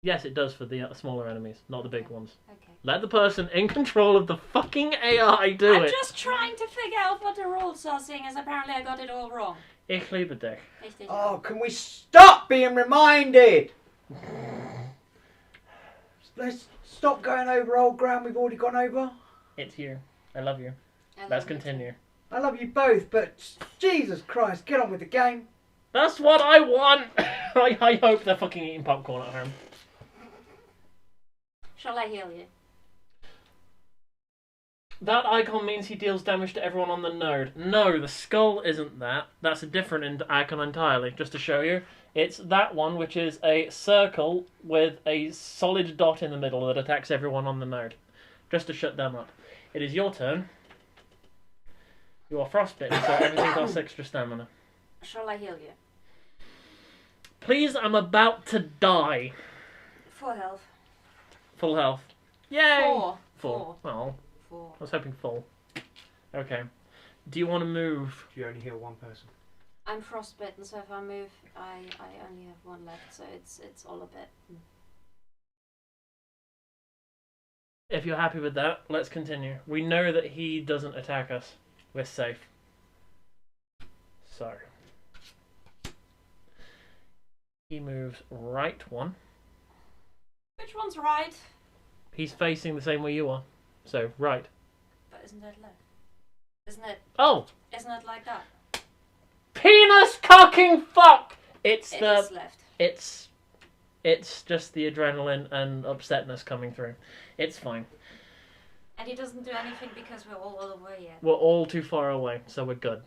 Yes, it does for the smaller enemies, not the big ones. Okay. Let the person in control of the fucking AI do I'm it. just trying to figure out what the rules are, seeing as apparently I got it all wrong. Ich liebe dich. Oh, can we stop being reminded? Let's stop going over old ground we've already gone over. It's you. I love you. I Let's love you continue. too. I love you both, but Jesus Christ, get on with the game. That's what I want! I hope they're fucking eating popcorn at home. Shall I heal you? That icon means he deals damage to everyone on the node. No, the skull isn't that. That's a different icon entirely, just to show you. It's that one, which is a circle with a solid dot in the middle that attacks everyone on the node. Just to shut them up. It is your turn. You are frostbitten, so everything costs extra stamina. Shall I heal you? Please, I'm about to die. 4 health. Full health. Yay! 4. Full. Oh, 4. I was hoping full. Okay. Do you want to move? You only heal one person. I'm frostbitten, so if I move, I only have 1 left, so it's all a bit. If you're happy with that, let's continue. We know that he doesn't attack us. We're safe. So. He moves right 1. Which one's right? He's facing the same way you are. So, right. But isn't that left? Isn't it like that? Penis cocking fuck! It's It the... is left. It's just the adrenaline and upsetness coming through. It's fine. And he doesn't do anything because we're all the way yet. We're all too far away, so we're good.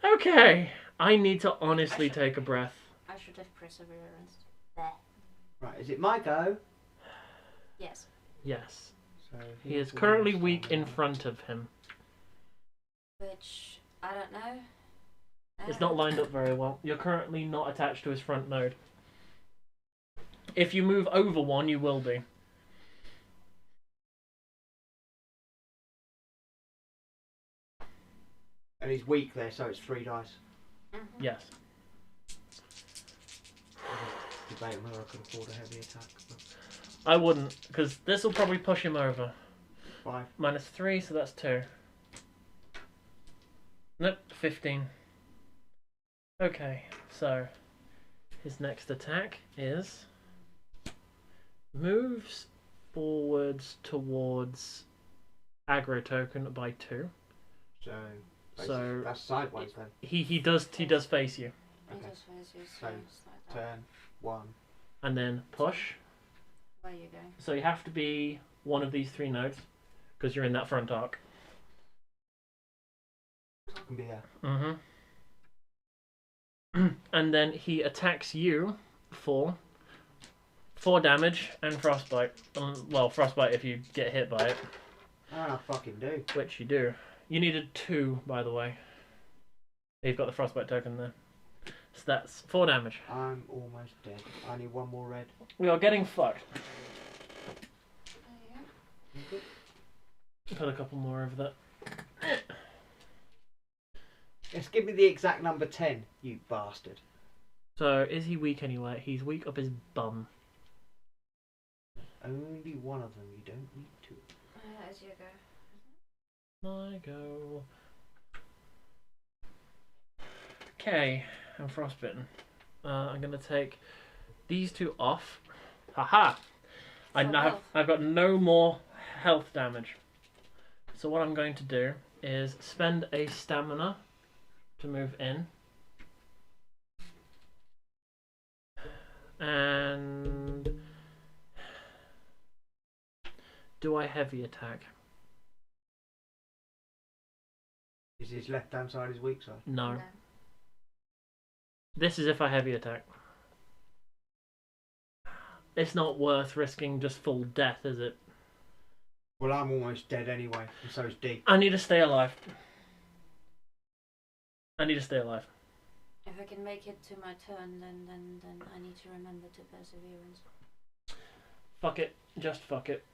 Okay. I need to honestly take a breath. I should have perseverance. There. Right, is it my go? Yes. Yes. So He is currently weak in front of him. Which, I don't know. It's not lined up very well. You're currently not attached to his front node. If you move over 1, you will be. And he's weak there, so it's 3 dice. Mm-hmm. Yes. Debating whether I could afford a heavy attack. But I wouldn't, because this will probably push him over. 5. -3, so that's 2. Nope, 15. Okay, so his next attack is moves forwards towards aggro token by 2. So So that's sideways then. he does face you, He Okay. just faces you, So, it's like that. Turn 1. and then push. Where you going? So you have to be one of these 3 nodes because you're in that front arc. I can be there. Mm-hmm. And then he attacks you for 4 damage and frostbite. Well, frostbite if you get hit by it, Ah, fucking do. which you do. You needed 2, by the way. You've got the frostbite token there. So that's 4 damage. I'm almost dead. I need 1 more red. We are getting fucked. There you go. You good? Put a couple more over that. Yes, give me the exact number 10, you bastard. So, is he weak anyway? He's weak up his bum. Only one of them. You don't need 2. As you go. I go. Okay, I'm frostbitten. I'm gonna take these 2 off. Haha! For health. I've got no more health damage. So what I'm going to do is spend a stamina to move in. And do I heavy attack? Is his left hand side his weak side? No. No. This is if I heavy attack. It's not worth risking just full death, is it? Well, I'm almost dead anyway, and so's D. I need to stay alive. I need to stay alive. If I can make it to my turn, then I need to remember to perseverance. Fuck it. Just fuck it.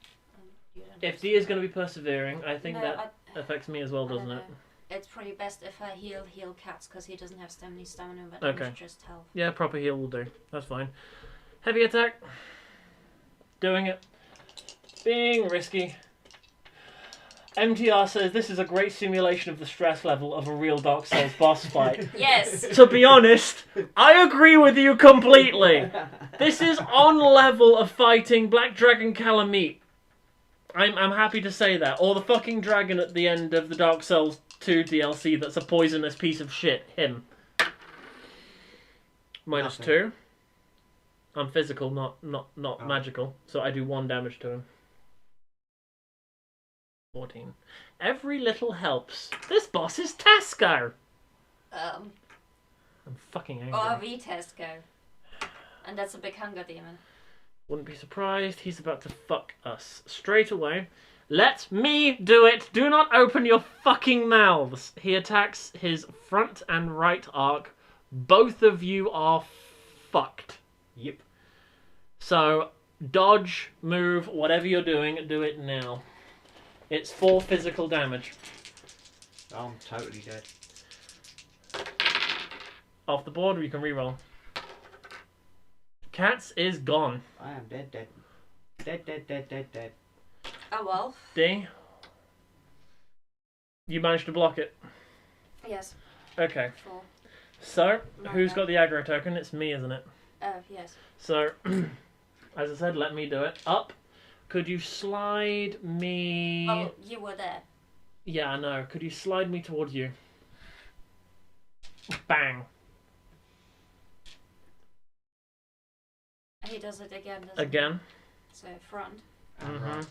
You don't If have D is going to be persevering, I think No, that affects me as well, I don't doesn't it? know. It's probably best if I heal Cats, because he doesn't have stamina, but Okay. it's just health. Yeah, proper heal will do. That's fine. Heavy attack. Doing it. Being risky. MTR says this is a great simulation of the stress level of a real Dark Souls boss fight. Yes! To be honest, I agree with you completely. This is on level of fighting Black Dragon Calamite. I'm happy to say that. Or the fucking dragon at the end of the Dark Souls 2 DLC that's a poisonous piece of shit. Him. Minus Nothing. 2. I'm physical, not magical. So I do 1 damage to him. 14. Every little helps. This boss is Tasco. I'm fucking angry. Or Vitesco. And that's a big hunger demon. Wouldn't be surprised. He's about to fuck us straight away. Let me do it. Do not open your fucking mouths. He attacks his front and right arc. Both of you are fucked. Yep. So, dodge, move, whatever you're doing, do it now. It's 4 physical damage. I'm totally dead. Off the board, or you can reroll. Cats is gone. I am dead, dead. Dead, dead, dead, dead, dead. Oh well. D. You managed to block it. Yes. Okay. 4. So, My who's bad. got the aggro token? It's me, isn't it? Yes. So, as I said, let me do it. Up. Could you slide me... Well, you were there. Yeah, I know. Could you slide me towards you? Bang. He does it again, doesn't he? Again. So, front. And Mhm. right.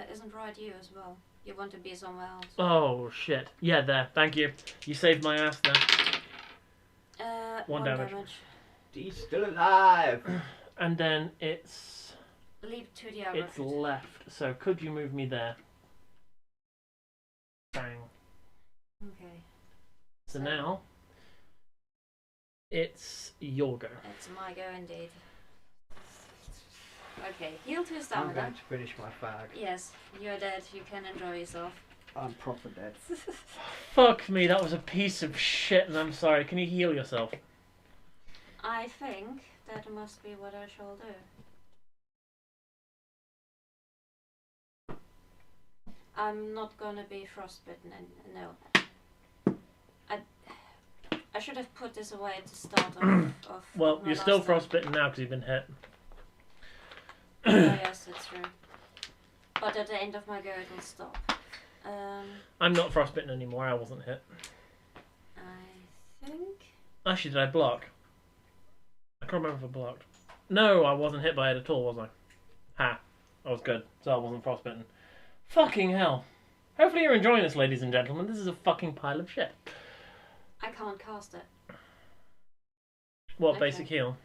Isn't right you as well? You want to be somewhere else. Oh, shit. Yeah, there. Thank you. You saved my ass there. 1 damage. He's still alive! And then it's... Leap to the other. It's left. So, could you move me there? Bang. Okay. So now... It's your go. It's my go indeed. Okay, heal 2 I'm stamina. going to finish my fag. Yes, you're dead. You can enjoy yourself. I'm proper dead. Fuck me, that was a piece of shit, and I'm sorry. Can you heal yourself? I think that must be what I shall do. I'm not gonna be frostbitten, no. I should have put this away at the start of Well, my you're still last time. frostbitten now because you've been hit. Oh, yes, that's true. But at the end of my go, it will stop. I'm not frostbitten anymore, I wasn't hit. I think... Actually, did I block? I can't remember if I blocked. No, I wasn't hit by it at all, was I? Ha. I was good, so I wasn't frostbitten. Fucking hell. Hopefully you're enjoying this, ladies and gentlemen. This is a fucking pile of shit. I can't cast it. What, Okay. basic heal?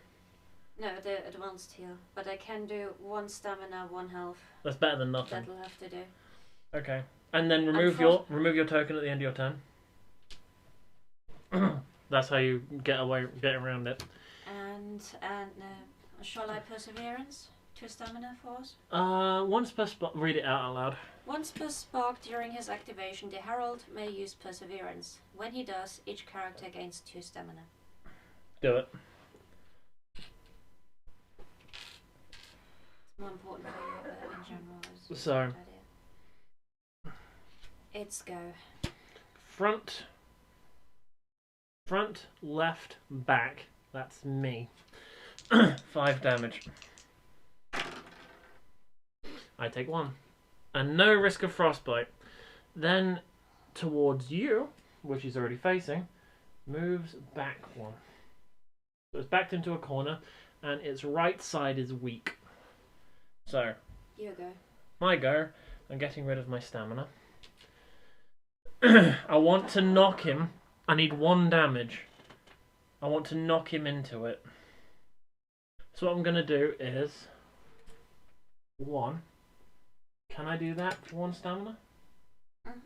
No, the advanced heal. But I can do 1 stamina, 1 health. That's better than nothing. That'll have to do. Okay. And then remove your token at the end of your turn. That's how you get around it. And shall I perseverance? 2 stamina for us? Once per spot. Read it out loud. Once per spark during his activation, the Herald may use perseverance. When he does, each character gains 2 stamina. Do it. It's more important for you in general. It's So. a good idea. It's go. Front, left, back. That's me. 5 damage. I take 1. And no risk of frostbite. Then, towards you, which he's already facing, moves back 1. So it's backed into a corner, and its right side is weak. So, You go. my go. I'm getting rid of my stamina. I want to knock him. I need 1 damage. I want to knock him into it. So what I'm going to do is 1. Can I do that for 1 stamina?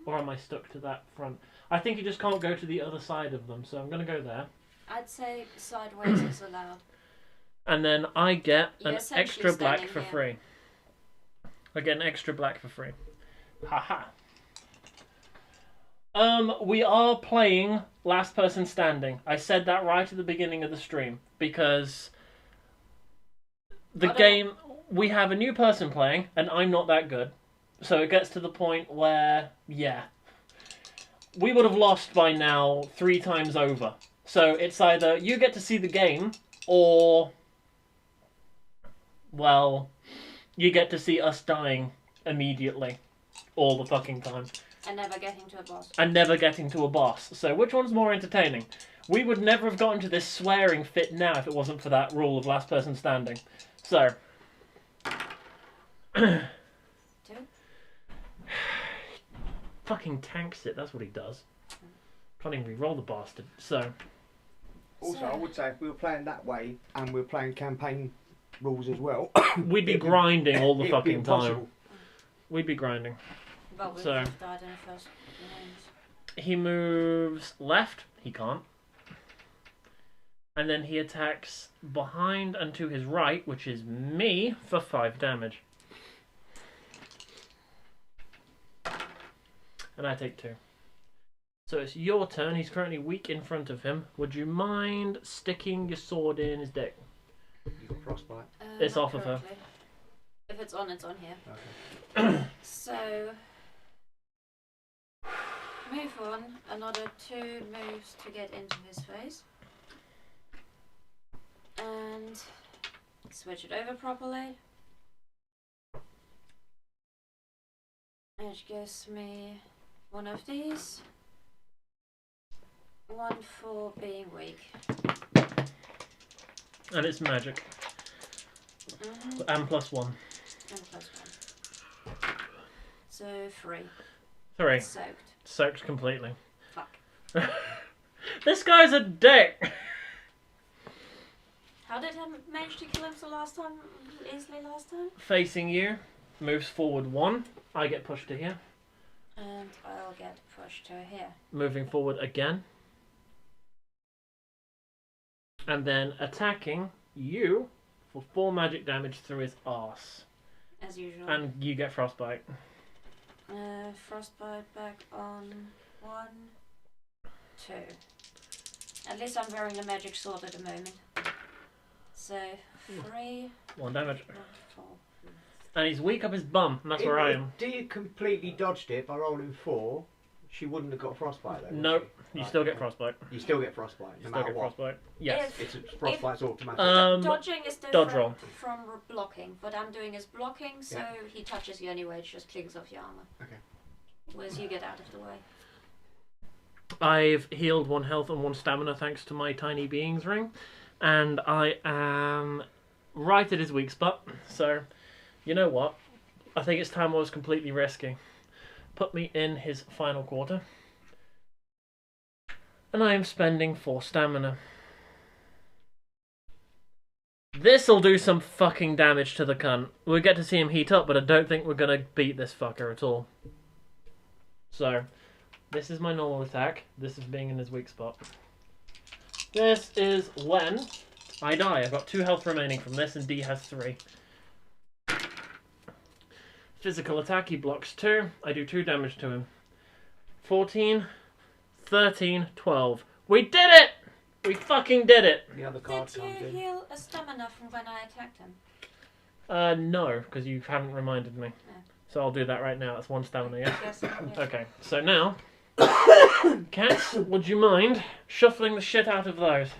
Or am I stuck to that front? I think you just can't go to the other side of them, so I'm going to go there. I'd say sideways is allowed. And then I get You're an essentially extra black standing for here. free. I get an extra black for free. Haha. We are playing Last Person Standing. I said that right at the beginning of the stream because the game, we have a new person playing and I'm not that good. So it gets to the point where, yeah, we would have lost by now 3 times over. So it's either you get to see the game or, well, you get to see us dying immediately all the fucking time. And never getting to a boss. And never getting to a boss. So which one's more entertaining? We would never have gotten to this swearing fit now if it wasn't for that rule of Last Person Standing. So. 2. Fucking tanks it, that's what he does. Can't even re-roll the bastard. So. Also, I would say if we were playing that way and we were playing campaign rules as well, we'd be grinding all the it'd be fucking time. impossible. We'd be grinding. But we So- would have died in the first rounds. He moves left. He can't. And then he attacks behind and to his right, which is me, for 5 damage. And I take 2. So it's your turn. He's currently weak in front of him. Would you mind sticking your sword in his dick? You've got frostbite. It's Not off of her. currently. If it's on here. Okay. So, move on. Another 2 moves to get into his face. And switch it over properly. Which gives me 1 of these. 1 for being weak. And it's magic. And +1. And +1. So 3. 3. Soaked. Soaked completely. Fuck. This guy's a dick! How did he manage to kill him so easily last time? Facing you. Moves forward 1. I get pushed to here. And I'll get pushed to here. Moving forward again. And then attacking you for 4 magic damage through his arse. As usual. And you get frostbite. Frostbite back on 1, 2. At least I'm wearing a magic sword at the moment. So 3, 1 damage. 4. And he's weak up his bum, and that's where I am. If Dee completely dodged it by rolling 4, she wouldn't have got frostbite though. would Nope. she? You Right, still get okay. frostbite. You still get frostbite, no Still matter get what. frostbite. Yes. Frostbite's automatic. Dodging is dodge different roll. from blocking. What I'm doing is blocking, so Yeah. he touches you anyway, it just clings off your armor. Okay. Whereas you get out of the way. I've healed 1 health and 1 stamina thanks to my tiny beings ring. And I am right at his weak spot. So, you know what? I think it's time I was completely risky. Put me in his final quarter. And I am spending 4 stamina. This'll do some fucking damage to the cunt. We'll get to see him heat up, but I don't think we're gonna beat this fucker at all. So, this is my normal attack. This is being in his weak spot. This is when I die. I've got 2 health remaining from this, and D has 3. Physical attack, he blocks 2. I do 2 damage to him. 14, 13, 12. We did it! We fucking did it! The other card Did comes you in. heal a stamina from when I attacked him? No, because you haven't reminded me. No. So I'll do that right now. That's 1 stamina, yeah? Yes, yes. Okay, so now, Cats, would you mind shuffling the shit out of those?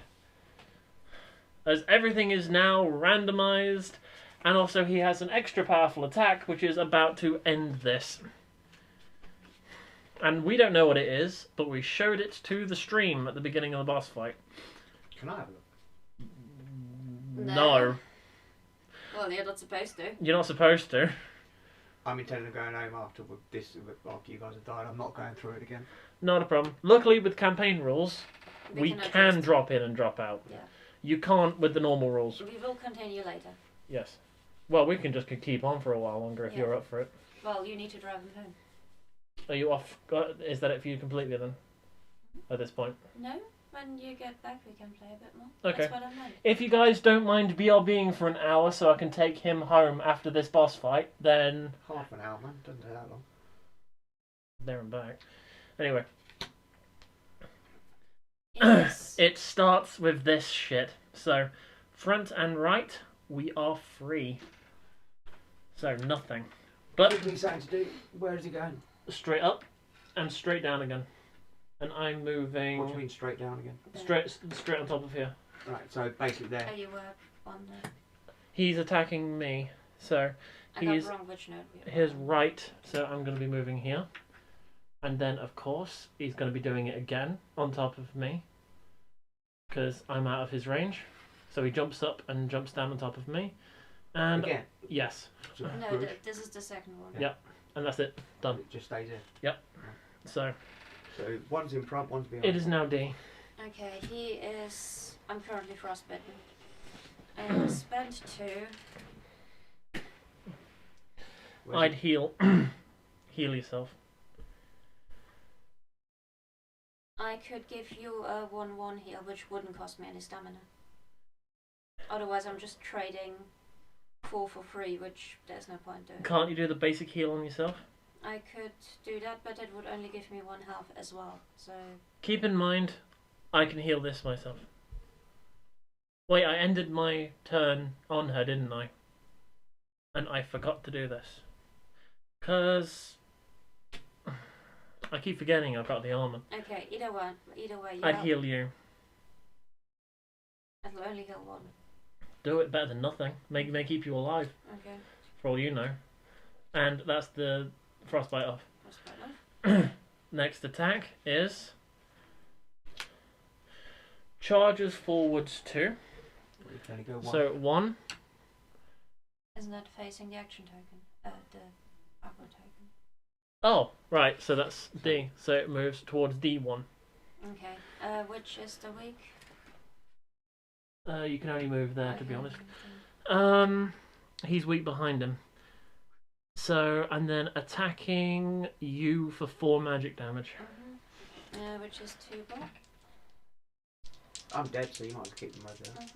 As everything is now randomized And also he has an extra powerful attack which is about to end this. And we don't know what it is, but we showed it to the stream at the beginning of the boss fight. Can I have a look? No. Well, you're not supposed to. You're not supposed to. I'm intending on going home after you guys have died. I'm not going through it again. Not a problem. Luckily with campaign rules, we can adjust. drop in and drop out. Yeah. You can't with the normal rules. We will continue later. Yes. Well, we can just keep on for a while longer if Yeah. you're up for it. Well, you need to drive them home. Are you off? Is that it for you completely then? At this point? No? When you get back, we can play a bit more. Okay. That's what I meant. If you guys don't mind BRBing for an hour so I can take him home after this boss fight, then... Half an hour, man. Doesn't take that long. There and back. Anyway. Yes. It starts with this shit. So, front and right, we are free. So, nothing. But Give me something to do. Where is he going? straight up and straight down again. And I'm moving... What do you mean straight down again? Straight on top of here. Right, so basically there. Oh, you were on the... He's attacking me. So, I got he's wrong which note we were his on. right. So, I'm going to be moving here. And then, of course, he's going to be doing it again on top of me. Because I'm out of his range. So he jumps up and jumps down on top of me. And Again. yes. So No, good. this is the second one. Yeah. And that's it. Done. It just stays in. So So one's in front, one's behind. it is now D. Okay, he is... I'm currently frostbitten. Spend 2. Where's I'd it? heal. Heal yourself. I could give you a 1-1 heal, which wouldn't cost me any stamina. Otherwise, I'm just trading 4 for free, which there's no point doing. Can't you do the basic heal on yourself? I could do that, but it would only give me 1 health as well. So Keep in mind, I can heal this myself. Wait, I ended my turn on her, didn't I? And I forgot to do this. 'Cause I keep forgetting I've got the armor. okay, either way, I'd heal you. I'll only heal 1. Do it better than nothing. May keep you alive, Okay, for all you know. And that's the frostbite off. that's quite enough. Next attack is charges forwards 2. You can only go one. So 1. Isn't that facing the action token? The upper token. Oh, right. So that's D. So it moves towards D1. Okay, which is the weak? You can only move there, to be Okay, honest. He's weak behind him. So, and then attacking you for 4 magic damage. Which is 2 block. I'm dead, so you might as well keep them right there.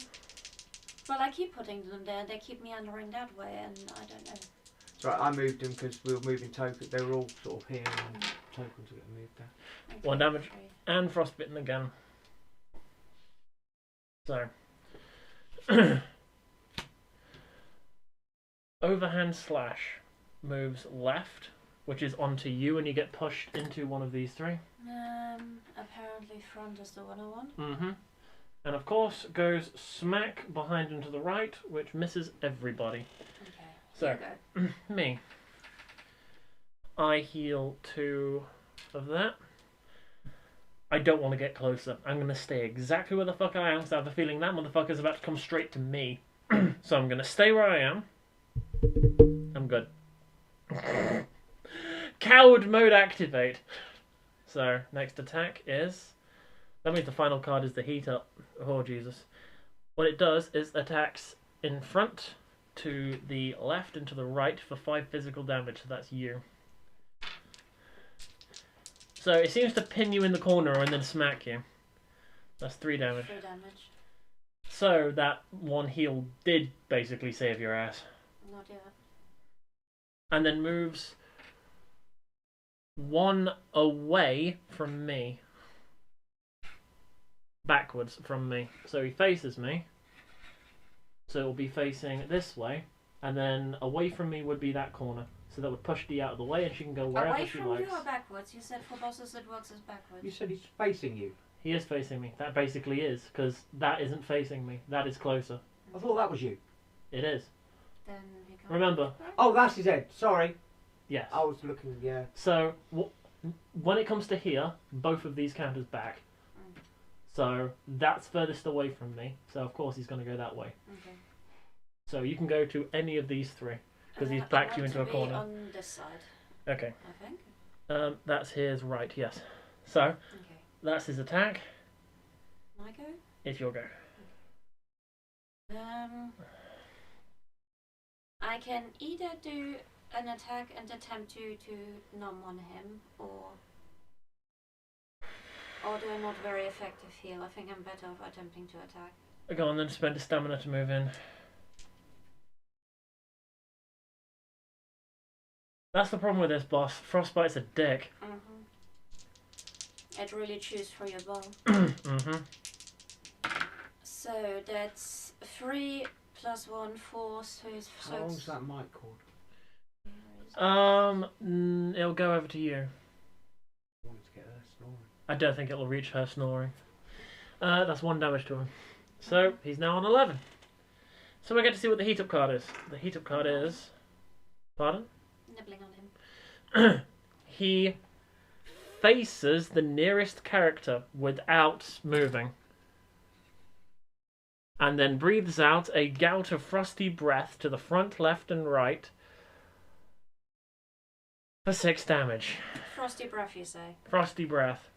Well, I keep putting them there. They keep meandering that way, and I don't know. That's right, I moved them because we were moving tokens. They were all sort of here and tokens were getting moved there. Okay, 1 damage. 3. And frostbitten again. So. Overhand slash moves left, which is onto you, and you get pushed into one of these 3. Apparently front is the one I want. Mm-hmm. And of course goes smack behind and to the right, which misses everybody. Okay. So, You go. me. I heal 2 of that. I don't want to get closer. I'm going to stay exactly where the fuck I am, because I have a feeling that motherfucker's about to come straight to me. So I'm going to stay where I am. I'm good. Coward mode activate. So, next attack is... That means the final card is the heat up. Oh, Jesus. What it does is attacks in front, to the left, and to the right for 5 physical damage. So that's you. So it seems to pin you in the corner and then smack you. That's 3 damage. 3 damage. So that 1 heal did basically save your ass. Not yet. And then moves 1 away from me. Backwards from me. So he faces me. So it will be facing this way. And then away from me would be that corner. So that would push Dee out of the way and she can go wherever Away she from likes. you or backwards? You said for bosses it works as backwards. You said he's facing you. He is facing me. That basically is. Because that isn't facing me. That is closer. I thought that was you. It is. Then he can't. Remember. Oh, that's his head. Sorry. Yes. I was looking, yeah. So, when it comes to here, both of these count as back. Mm. So, that's furthest away from me. So, of course, he's going to go that way. Okay. So, you can go to any of these three. Because he's backed you into a corner. On this side, Okay. I think. That's his right, yes. So, Okay. that's his attack. My go. It's your go. I can either do an attack and attempt to numb on him, or do a not very effective heal. I think I'm better off attempting to attack. Go on then, spend a stamina to move in. That's the problem with this boss. Frostbite's a dick. It really chews for your bow. So that's 3 + 1, 4. So How long's that mic cord? It'll go over to you. I wanted to get her snoring. I don't think it'll reach her snoring. That's 1 damage to him. So, he's now on 11. So we get to see what the heat-up card is. The heat-up card is... Pardon? Nibbling on him. He faces the nearest character without moving. And then breathes out a gout of frosty breath to the front, left, and right for 6 damage. Frosty breath, you say? Frosty breath.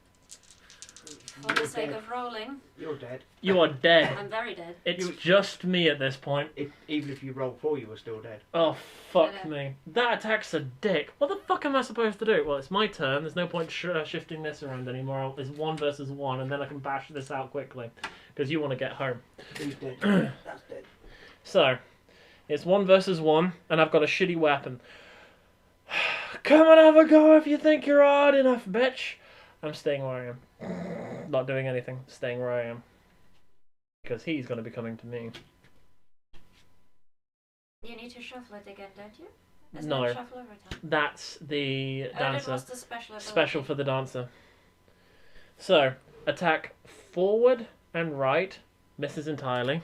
For the sake of rolling. You're dead. You are dead. I'm very dead. It's just me at this point. Even if you rolled 4, you were still dead. Oh, fuck Yeah. me. That attack's a dick. What the fuck am I supposed to do? Well, it's my turn. There's no point shifting this around anymore. It's 1 versus 1, and then I can bash this out quickly. Because you want to get home. Who's dead? That's dead. So, it's 1 versus 1, and I've got a shitty weapon. Come and have a go if you think you're hard enough, bitch. I'm staying where I am. Not doing anything. Staying where I am. Because he's going to be coming to me. You need to shuffle it again, don't you? Isn't No. it shuffle every time? That's the dancer. That was the special ability. Special for the dancer. So, attack forward and right. Misses entirely.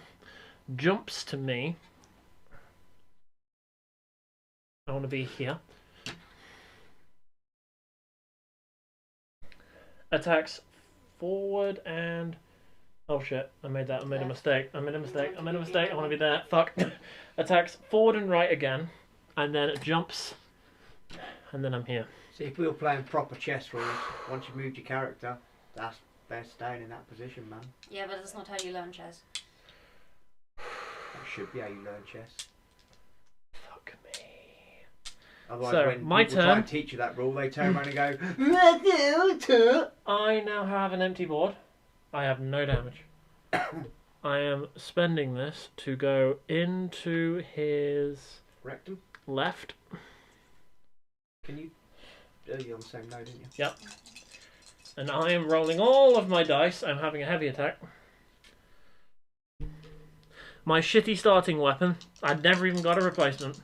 Jumps to me. I want to be here. Attacks forward and... Oh shit, I made a mistake. I made a mistake. I want to be there. Fuck. Attacks forward and right again. And then it jumps. And then I'm here. See, if we were playing proper chess rules, once you've moved your character, they're staying in that position, man. Yeah, but that's not how you learn chess. That should be how you learn chess. Fuck me. Otherwise, So, when my people try turn. and teach you that rule, they turn around and go, I now have an empty board. I have no damage. I am spending this to go into his rectum. left. Can you... you're on the same note, didn't you? Yep. And I am rolling all of my dice. I'm having a heavy attack. My shitty starting weapon. I'd never even got a replacement.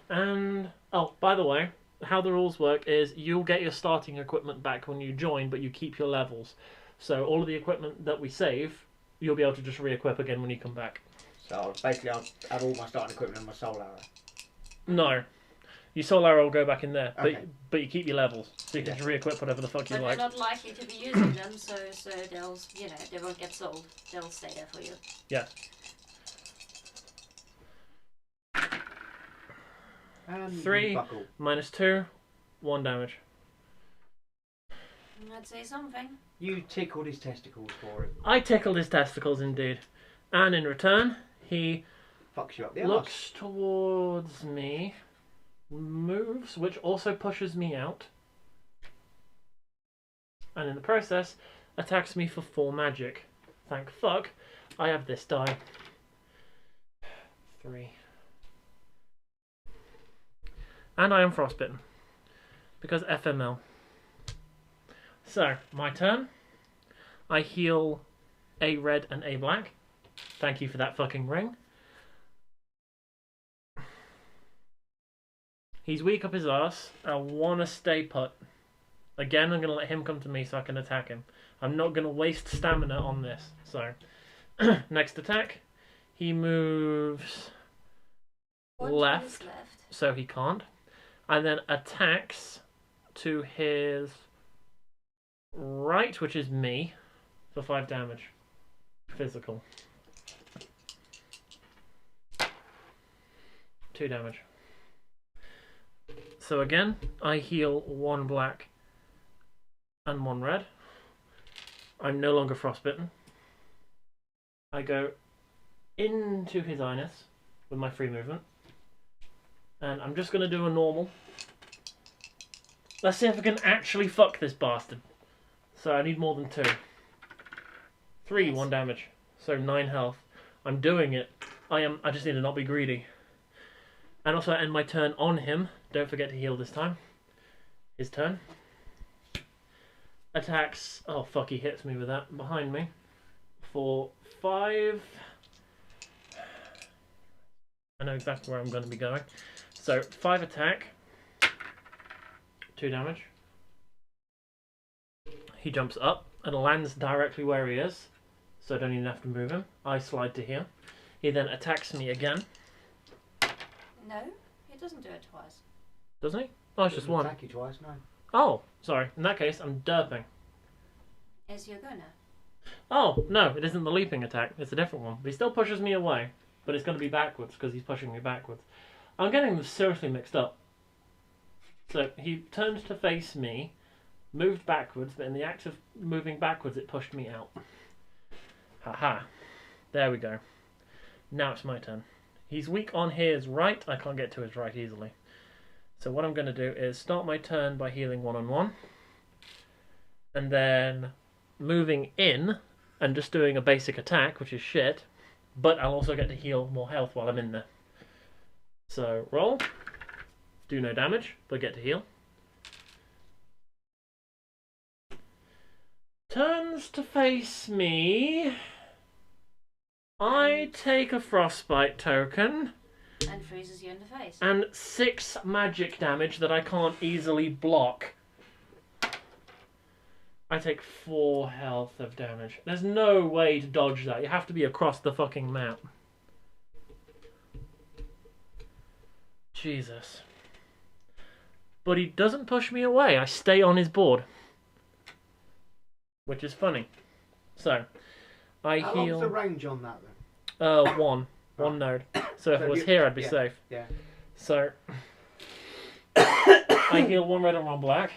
And... Oh, by the way, how the rules work is you'll get your starting equipment back when you join, but you keep your levels. So all of the equipment that we save, you'll be able to just re-equip again when you come back. So basically I'll have all my starting equipment and my soul arrow. No. Your soul arrow will go back in there, Okay. but you keep your levels. So you can just re-equip whatever the fuck you But like. you're not likely to be using them, so they'll, they won't get sold. They'll stay there for you. Yeah. And 3 buckle. minus 2, 1 damage. I'd say something. You tickled his testicles for him. I tickled his testicles indeed. And in return, he Fucks you up the arse. looks towards me, moves, which also pushes me out. And in the process, attacks me for 4 magic. Thank fuck, I have this die. 3. And I am frostbitten. Because FML. So, my turn. I heal a red and a black. Thank you for that fucking ring. He's weak up his arse. I want to stay put. Again, I'm going to let him come to me so I can attack him. I'm not going to waste stamina on this. So, next attack. He moves One left, choice left. so he can't. And then attacks to his right, which is me, for 5 damage. Physical. 2 damage. So again, I heal 1 black and 1 red. I'm no longer frostbitten. I go into his Inus with my free movement. And I'm just going to do a normal. Let's see if I can actually fuck this bastard. So I need more than 2. 3, Yes. 1 damage. So 9 health. I'm doing it. I just need to not be greedy. And also I end my turn on him. Don't forget to heal this time. His turn. Attacks. Oh fuck, he hits me with that behind me. For 5. I know exactly where I'm going to be going. So 5 attack. 2 damage. He jumps up and lands directly where he is. So I don't even have to move him. I slide to here. He then attacks me again. No, he doesn't do it twice. Doesn't he? Oh, it's just 1. Attack you twice, no. Oh, sorry. In that case, I'm derping. Is your go now? Oh, no, it isn't the leaping attack. It's a different one. But he still pushes me away. But it's going to be backwards because he's pushing me backwards. I'm getting them seriously mixed up. So he turned to face me, moved backwards, but in the act of moving backwards, it pushed me out. Haha. There we go. Now it's my turn. He's weak on his right. I can't get to his right easily. So what I'm going to do is start my turn by healing 1-on-1. And then moving in and just doing a basic attack, which is shit. But I'll also get to heal more health while I'm in there. So roll. Do no damage, but get to heal. Turns to face me. I take a frostbite token. And freezes you in the face. And 6 magic damage that I can't easily block. I take 4 health of damage. There's no way to dodge that. You have to be across the fucking map. Jesus. But he doesn't push me away. I stay on his board. Which is funny. So, I How heal... long's the range on that then? 1. One node. So if So it was you- here, I'd be yeah. safe. Yeah. So, I heal 1 red and 1 black.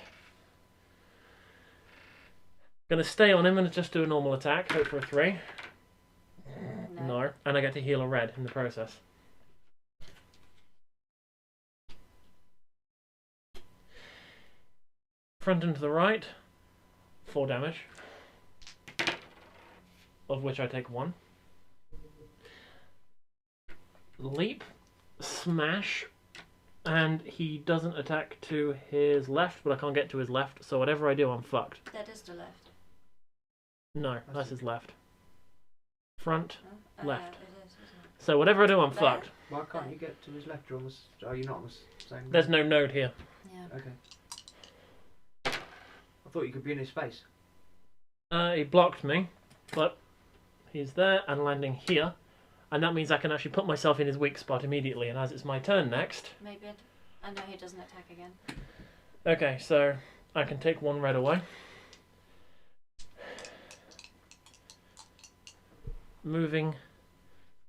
Gonna stay on him and just do a normal attack. Hope for a 3. No. And I get to heal a red in the process. Front and to the right. 4 damage. Of which I take 1. Leap. Smash. And he doesn't attack to his left, but I can't get to his left, so whatever I do, I'm fucked. That is the left. No, that's his left. Front. No? Left. It is, isn't it? So whatever I do, I'm There. fucking. Why can't you get to his left? You're almost. Are you not on the same? There's no node here. Yeah. Okay. I thought you could be in his face. He blocked me, but he's there and landing here. And that means I can actually put myself in his weak spot immediately. And as it's my turn next... Maybe it. I know he doesn't attack again. Okay, so I can take 1 red away. Moving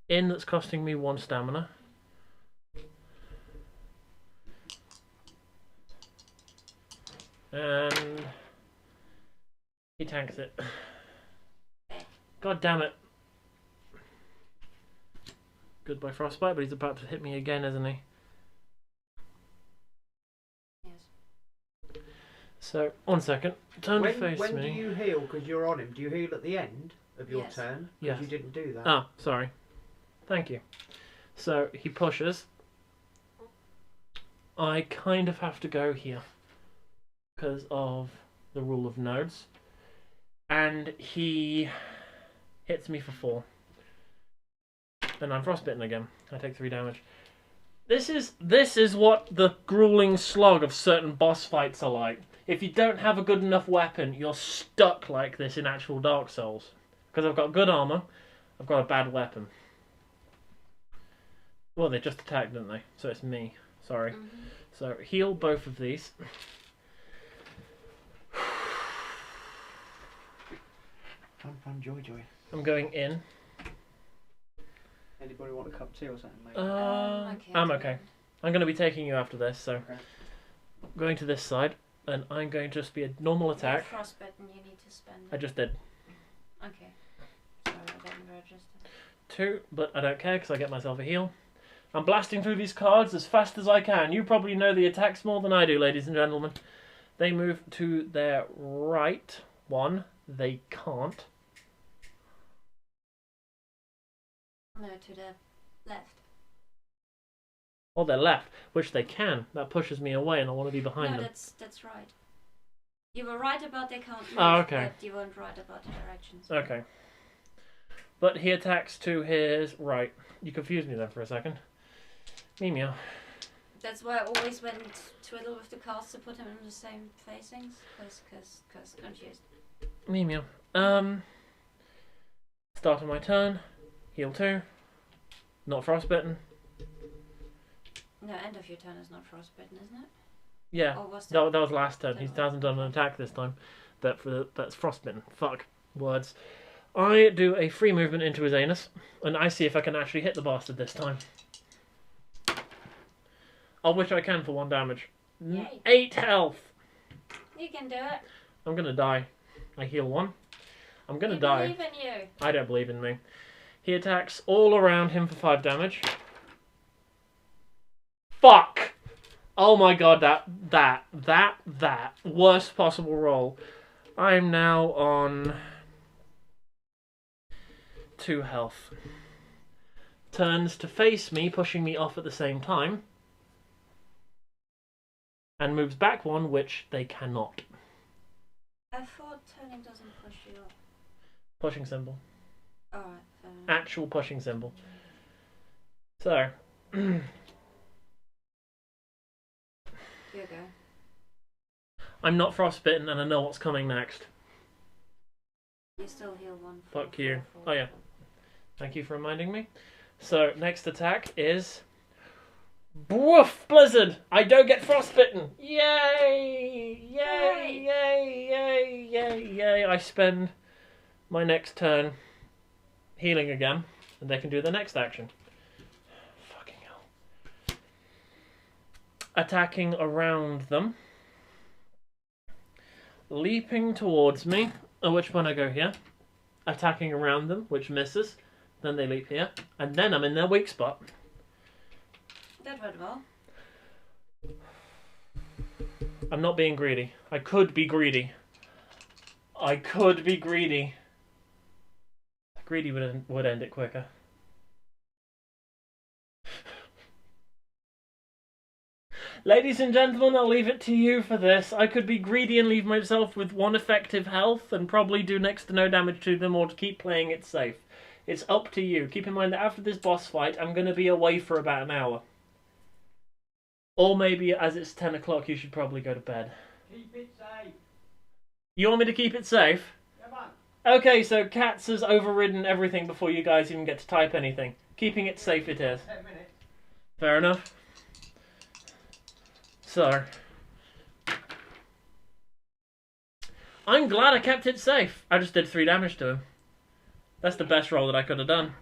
in, that's costing me 1 stamina. And he tanks it. God damn it. Goodbye frostbite, but he's about to hit me again, isn't he? Yes. So, 1 second. Turn to face when me. do you heal? Because you're on him. Do you heal at the end of your Yes. turn? Yes. Because you didn't do that. Ah, sorry. Thank you. So, he pushes. I kind of have to go here. Because of the rule of nodes. And he hits me for 4. And I'm frostbitten again. I take 3 damage. This is what the grueling slog of certain boss fights are like. If you don't have a good enough weapon, you're stuck like this in actual Dark Souls. Because I've got good armor, I've got a bad weapon. Well, they just attacked, didn't they? So it's me. Sorry. Mhm. So heal both of these. Fun, joy. I'm going in. Anybody want a cup of tea or something, mate? Okay, I'm okay. I'm going to be taking you after this, so Okay. going to this side, and I'm going to just be a normal attack. Frostbitten, you need to spend. I just did Okay. Sorry, I didn't register. 2, but I don't care because I get myself a heal. I'm blasting through these cards as fast as I can. You probably know the attacks more than I do, ladies and gentlemen. They move to their right. 1. They can't. No, to the left. Or their left, which they can. That pushes me away, and I want to be behind No, them. that's right. You were right about they can't move, Oh, okay. but you weren't right about the directions. Okay. But he attacks to his right. You confused me there for a second. Meow. That's why I always went twiddle with the cards to put them in the same facings, cause confused. Meow. Start of my turn. Heal 2. Not frostbitten. No, end of your turn is not frostbitten, isn't it? Yeah. Or was That was last turn. He hasn't done an attack this time. That's frostbitten. Fuck. Words. I do a free movement into his anus, and I see if I can actually hit the bastard this time. Of which I can for 1 damage. Yay. 8 health. You can do it. I'm gonna die. I heal 1. I'm gonna We die. believe in you. I don't believe in me. He attacks all around him for 5 damage. Fuck! Oh my god, that worst possible roll. I'm now on 2 health. Turns to face me, pushing me off at the same time. And moves back 1, which they cannot. I thought turning doesn't push you off. Pushing symbol. Alright. Actual pushing symbol. So. You go. I'm not frostbitten and I know what's coming next. You still heal 1. Fuck you. Oh yeah. Thank you for reminding me. So, next attack is... Woof! Blizzard! I don't get frostbitten! Yay! Yay! Yay! Yay! Yay! Yay! I spend my next turn healing again, and they can do the next action. Fucking hell. Attacking around them. Leaping towards me, at which point I go here. Attacking around them, which misses. Then they leap here. And then I'm in their weak spot. That went well. I'm not being greedy. I could be greedy. I could be greedy. Greedy would end it quicker. Ladies and gentlemen, I'll leave it to you for this. I could be greedy and leave myself with 1 effective health and probably do next to no damage to them, or to keep playing it safe. It's up to you. Keep in mind that after this boss fight, I'm going to be away for about an hour. Or maybe as it's 10 o'clock, you should probably go to bed. Keep it safe. You want me to keep it safe? Come on. Okay, so Cats has overridden everything before you guys even get to type anything. Keeping it safe it is. 10 minutes. Fair enough. So, I'm glad I kept it safe. I just did 3 damage to him. That's the best roll that I could have done.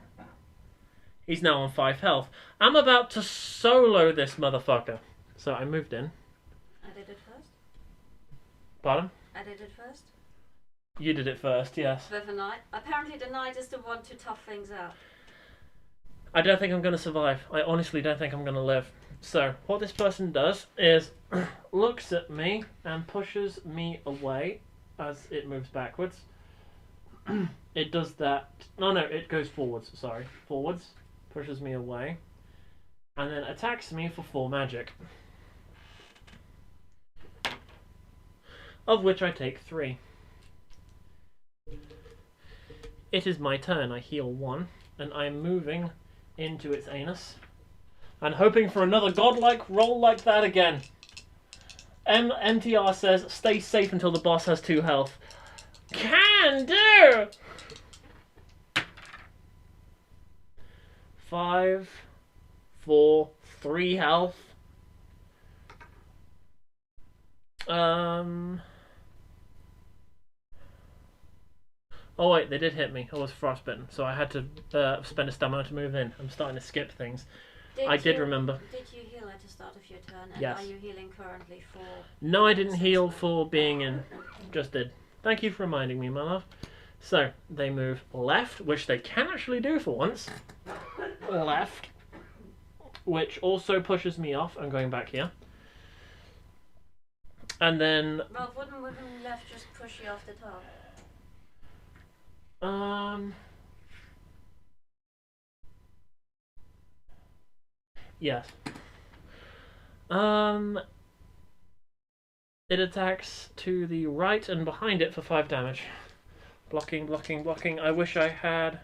He's now on 5 health. I'm about to solo this motherfucker. So I moved in. I did it first. Pardon? I did it first. You did it first, yes. With a knight. Apparently the knight is the one to tough things out. I don't think I'm going to survive. I honestly don't think I'm going to live. So, what this person does is looks at me and pushes me away as it moves backwards. It does that. No, it goes forwards. Sorry. Forwards. Pushes me away. And then attacks me for 4 magic. Of which I take 3. It is my turn. I heal 1. And I'm moving into its anus. And hoping for another godlike roll like that again. MTR says, stay safe until the boss has 2 health. Can do! 5, for 3 health. Oh wait, they did hit me. I was frostbitten, so I had to spend a stamina to move in. I'm starting to skip things. I did remember. Did you heal at the start of your turn? And yes. Are you healing currently for... No, I didn't heal for being in. Just did. Thank you for reminding me, my love. So, they move left, which they can actually do for once. Left. Which also pushes me off. I'm going back here. And then... Well, wouldn't moving left just push you off the top? Yes. It attacks to the right and behind it for 5 damage. Blocking, blocking, blocking. I wish I had...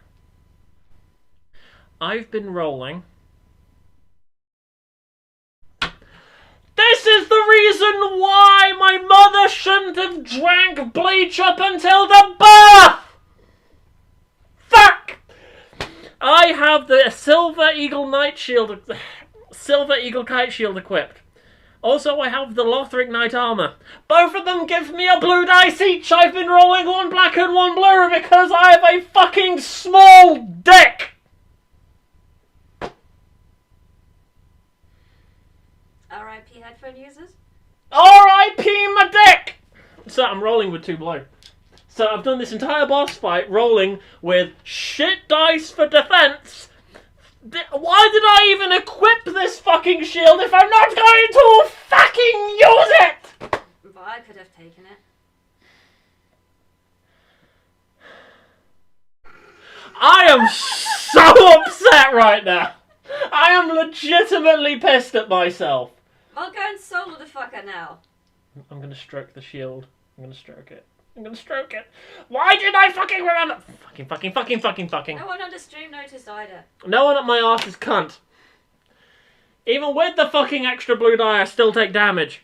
I've been rolling. This is the reason why my mother shouldn't have drank bleach up until the birth! Fuck! I have the Silver Eagle Knight Shield, Silver Eagle Kite Shield equipped. Also, I have the Lothric Knight Armor. Both of them give me a blue dice each. I've been rolling 1 black and 1 blue because I have a fucking small dick. R.I.P. headphone users? R.I.P. my dick! So I'm rolling with 2 blue. So I've done this entire boss fight rolling with shit dice for defense. Why did I even equip this fucking shield if I'm not going to fucking use it? But I could have taken it. I am so upset right now. I am legitimately pissed at myself. Well, go and solo the fucker now. I'm gonna stroke the shield. I'm gonna stroke it. I'm gonna stroke it. Why did I fucking remember? Fucking. No one on the stream noticed either. No one at my arse is cunt. Even with the fucking extra blue die, I still take damage.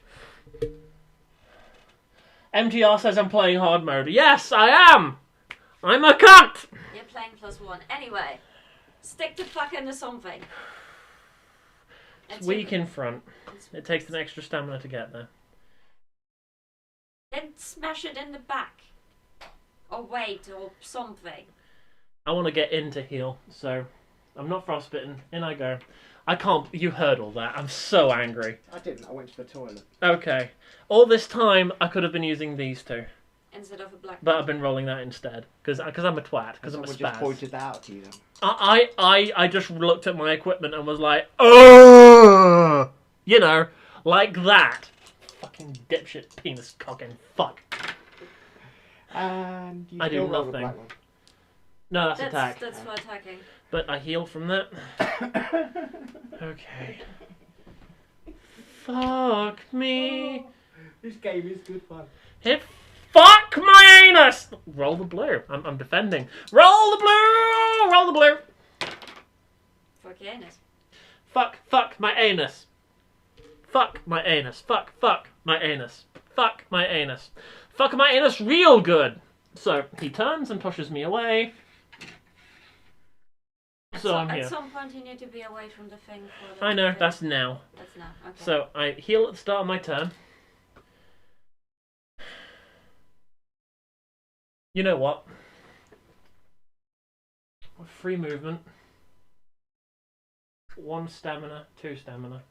MTR says I'm playing hard mode. Yes, I am. I'm a cunt. You're playing +1. Anyway, stick to fucking to something. It's weak in front. It takes an extra stamina to get there. Then smash it in the back. Or wait, or something. I want to get in to heal, so I'm not frostbitten. In I go. I can't... You heard all that. I'm so angry. I didn't. I went to the toilet. Okay. All this time, I could have been using these 2. Instead of a black... But I've been rolling that instead. Because I'm a twat. Because I'm a spaz. Someone just pointed that out to you then. I just looked at my equipment and was like, oh, you know, like that. Fucking dipshit penis cocking fuck. And you I still do roll the nothing. black one. No, that's attack. That's for attacking. But I heal from that. Okay. Fuck me. Oh, this game is good fun. Hit. Fuck my anus! Roll the blue. I'm defending. Roll the blue! Roll the blue! Fuck your anus. Fuck my anus. Fuck my anus. Fuck my anus. Fuck my anus. Fuck my anus real good! So, he turns and pushes me away. So I'm here. At some point you need to be away from the thing. For the I know, thing. that's now. That's now, okay. So, I heal at the start of my turn. You know what? Free movement. 1 stamina, 2 stamina.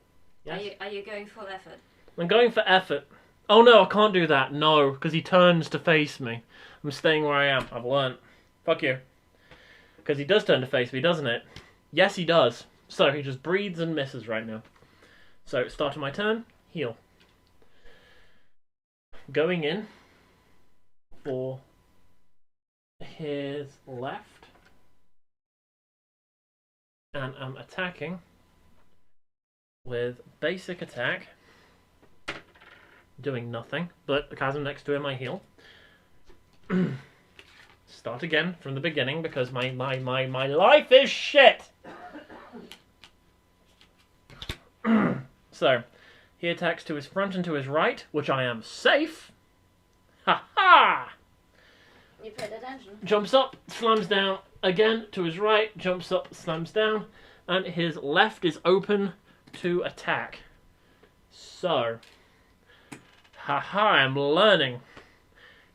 Yes? Are you going full effort? I'm going for effort. Oh no, I can't do that. No, because he turns to face me. I'm staying where I am. I've learnt. Fuck you. Because he does turn to face me, doesn't it? Yes, he does. So he just breathes and misses right now. So, start of my turn. Heal. Going in for his left. And I'm attacking with basic attack. Doing nothing, but the chasm next to him I heal. Start again from the beginning because my life is shit! So, he attacks to his front and to his right, which I am safe. Ha ha! You paid attention. Jumps up, slams down, again to his right, jumps up, slams down. and his left is open to attack. So, haha, I'm learning.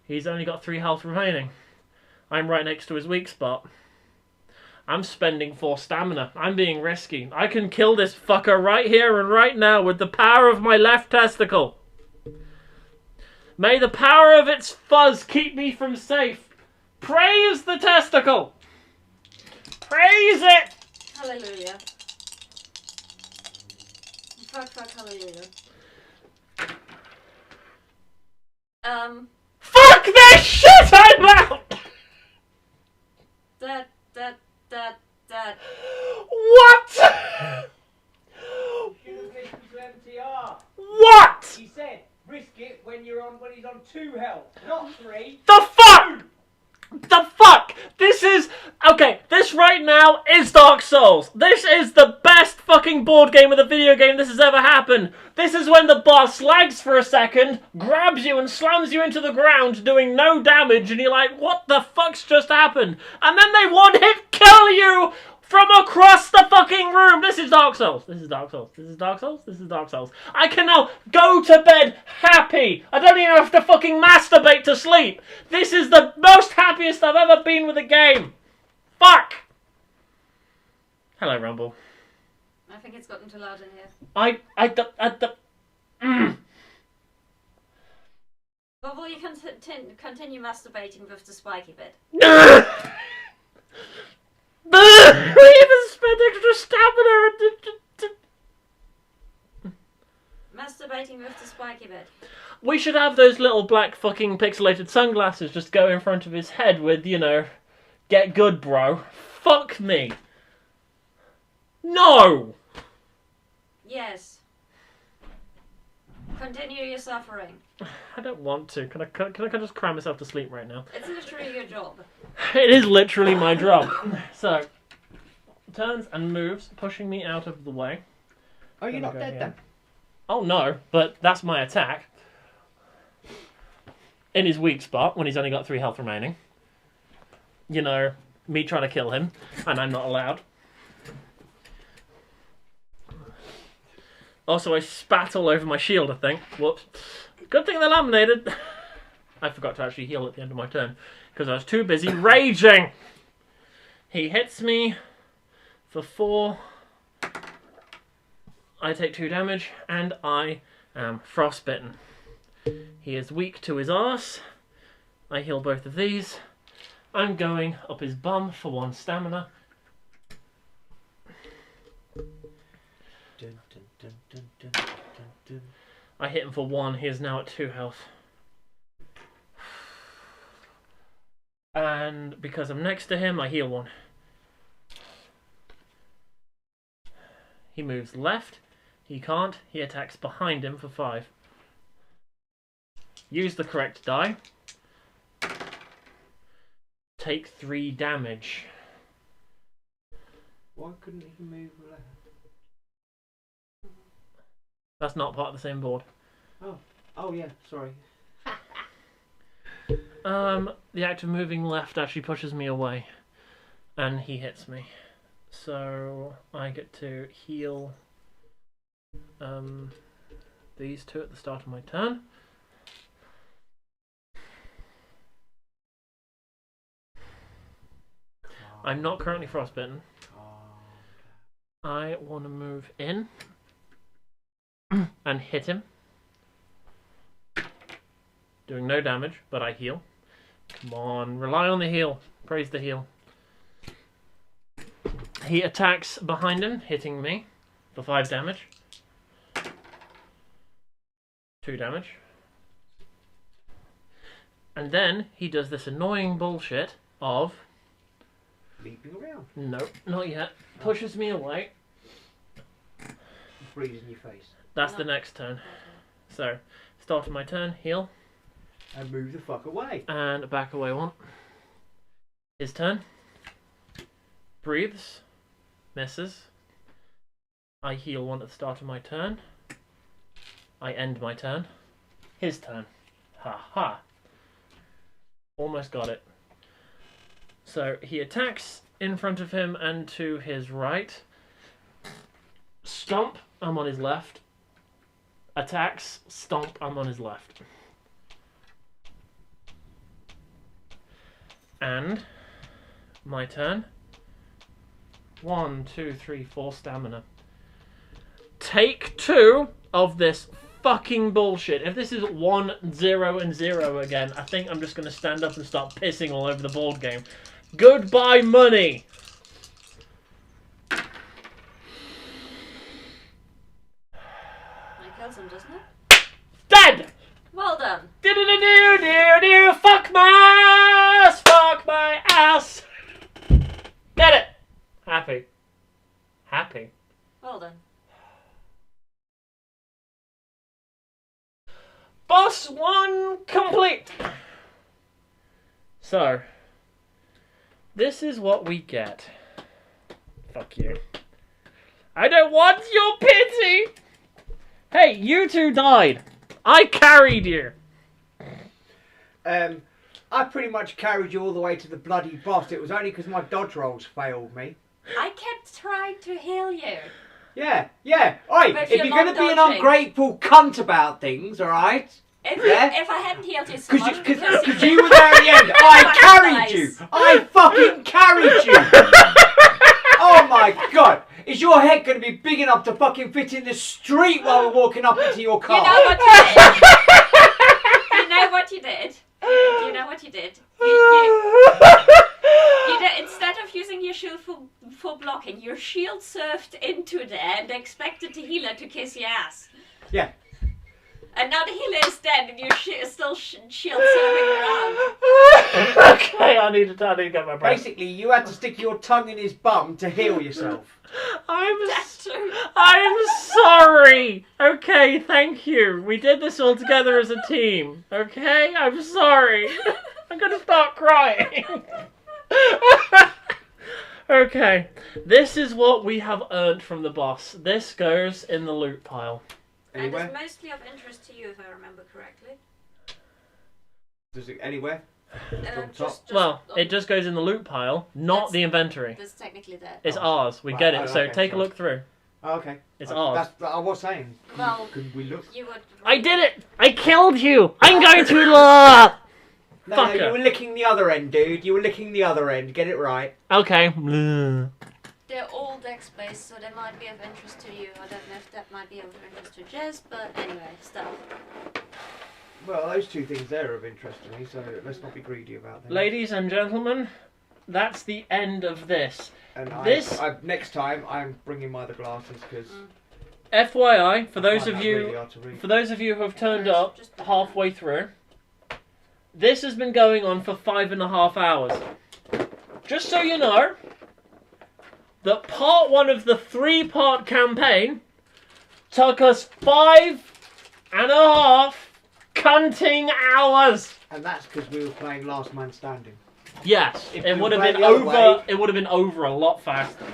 He's only got 3 health remaining. I'm right next to his weak spot. I'm spending 4 stamina. I'm being risky. I can kill this fucker right here and right now with the power of my left testicle. May the power of its fuzz keep me from safe. Praise the testicle! Praise it! Hallelujah. Fuck, hallelujah. Fuck this shit! I'm out! That. What? Choose this to MTR. What? He said, risk it when he's on 2 health, not 3. The fuck? The fuck? This is... Okay, this right now is Dark Souls. This is the best fucking board game of the video game this has ever happened. This is when the boss lags for a second, grabs you and slams you into the ground doing no damage, and you're like, what the fuck's just happened? And then they one-hit kill you from across the fucking room. This is Dark Souls. This is Dark Souls. This is Dark Souls. This is Dark Souls. I can now go to bed happy. I don't even have to fucking masturbate to sleep. This is the most happiest I've ever been with a game. Fuck. Hello, Rumble. I think it's gotten too loud in here. Well, will you continue masturbating with the spiky bit? We even spent extra stamina. Masturbating with the spiky bit. We should have those little black fucking pixelated sunglasses just go in front of his head with, you know, get good, bro. Fuck me. No! Yes. Continue your suffering. I don't want to. Can I just cry myself to sleep right now? It's literally your job. It is literally my job. So, turns and moves, pushing me out of the way. Oh, you're not Go dead here. then? Oh no, but that's my attack. In his weak spot, when he's only got 3 health remaining. You know, me trying to kill him, and I'm not allowed. Also, I spat all over my shield, I think. Whoops. Good thing they're laminated. I forgot to actually heal at the end of my turn, because I was too busy raging. He hits me for 4. I take 2 damage, and I am frostbitten. He is weak to his arse. I heal both of these. I'm going up his bum for 1 stamina. Dun, dun, dun, dun, dun, dun, dun. I hit him for 1. He is now at 2 health. And because I'm next to him, I heal 1. He moves left. He can't. He attacks behind him for 5. Use the correct die. Take 3 damage. Why couldn't he move left? That's not part of the same board. Oh yeah, sorry. The act of moving left actually pushes me away. And he hits me. So I get to heal these 2 at the start of my turn. I'm not currently frostbitten. I want to move in and hit him. Doing no damage, but I heal. Come on, rely on the heal. Praise the heal. He attacks behind him, hitting me for 5 damage. 2 damage. And then he does this annoying bullshit of... Leaping around. Nope, not yet. Pushes me away. Breathes in your face. That's the next turn. So, start of my turn, heal. And move the fuck away. And back away 1. His turn. Breathes. Misses. I heal 1 at the start of my turn. I end my turn. His turn. Ha ha. Almost got it. So he attacks in front of him and to his right. Stomp, I'm on his left. Attacks, stomp, I'm on his left. And my turn. 1, 2, 3, 4 stamina. Take 2 of this fucking bullshit. If this is 1, 0, and 0 again, I think I'm just going to stand up and start pissing all over the board game. Goodbye, money! It kills him, doesn't it? Dead! Well done. Do-do-do-do-do-do! Fuck my ass! Fuck my ass! Get it! Happy. Happy. Well done. Boss 1 complete! So, this is what we get. Fuck you. I don't want your pity! Hey, you two died. I carried you. I pretty much carried you all the way to the bloody boss. It was only because my dodge rolls failed me. I kept trying to heal you. Yeah. Oi, But if you're you're going to not be an dodging. ungrateful cunt about things, alright? If I hadn't healed you so much, Because because you were there at the end. I carried you. I fucking carried you. Oh my god. Is your head going to be big enough to fucking fit in the street while we're walking up into your car? You know what you did? You know what you did? You know what you did? You did, instead of using your shield for blocking, your shield surfed into there and expected the healer to kiss your ass. Yeah. And now the healer is dead and you're still shield surfing around. Okay, I need to get my breath. Basically, you had to stick your tongue in his bum to heal yourself. That's true. I'm sorry. Okay, thank you. We did this all together as a team. Okay, I'm sorry. I'm gonna start crying. Okay, this is what we have earned from the boss. This goes in the loot pile. Anywhere? And it's mostly of interest to you, if I remember correctly. Does it anywhere? On top? Just Well, it just goes in the loot pile, not That's- the inventory. That's technically there. It's Oh. ours. We Right, get it. oh, So okay, take a sorry. look through. Oh, okay. It's ours. I was saying. Well, Could we look? You would. I did it! I killed you! I'm going to look! No, Fucker. you were licking the other end, dude. You were licking the other end. Get it right. Okay. They're all dex-based, so they might be of interest to you. I don't know if that might be of interest to Jez, but anyway, stuff. Well, those two things there are of interest to me, so let's not be greedy about them. Ladies and gentlemen, that's the end of this. And this- next time I'm bringing my other glasses because FYI, for those of really you hard to read. who have turned up Just- halfway through, this has been going on for 5.5 hours. Just so you know, that part 1 of the 3-part campaign took us 5.5 cunting hours. And that's because we were playing Last Man Standing. Yes, If it we would have play been the other over. way- It would have been over a lot faster.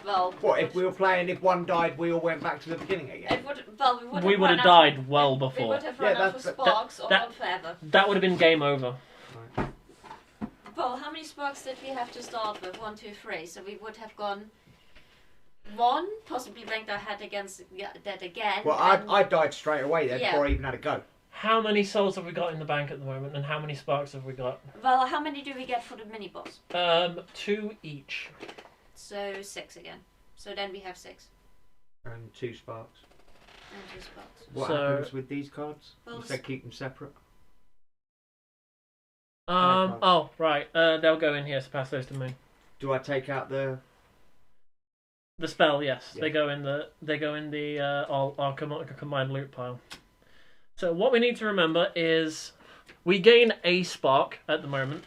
Well, What if we were playing? If one died, we all went back to the beginning again. it would. Well, We would have died well We before. would have Yeah, run out of that's- sparks or that- gone forever. That would have been game over. Well, how many sparks did we have to start with? 1, 2, 3. So we would have gone 1, possibly banged our head against that again. Well, and- I died straight away then Yeah. before I even had a go. How many souls have we got in the bank at the moment, and how many sparks have we got? Well, how many do we get for the mini boss? 2 each. So 6 again. So then we have 6 And 2 sparks. and 2 sparks. What So- happens with these cards? Well, You said keep them separate. Oh, right. They'll go in here, so pass those to me. Do I take out the? The spell, yes. Yeah. They go in the our combined loot pile. So what we need to remember is we gain a spark at the moment.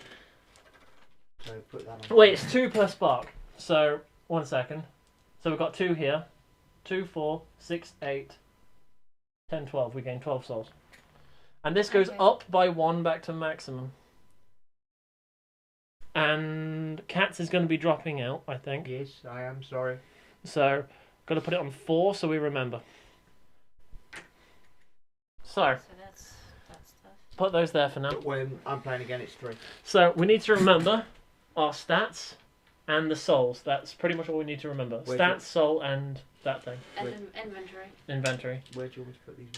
So put that on. Wait, it's 2 per spark. So 1 second. So we've got 2 here. 2, 4, 6, 8, 10, 12. We gain 12 souls. And this goes Okay. up by 1 back to maximum. And Cats is going to be dropping out, I think. Yes, I am sorry. So, got to put it on 4 so we remember. So, So that's tough. put those there for now. But when I'm playing again, it's 3. So, we need to remember our stats and the souls. That's pretty much all we need to remember. Where's Stats, it? soul, and that thing. Inventory. Inventory. Where do you want me to put these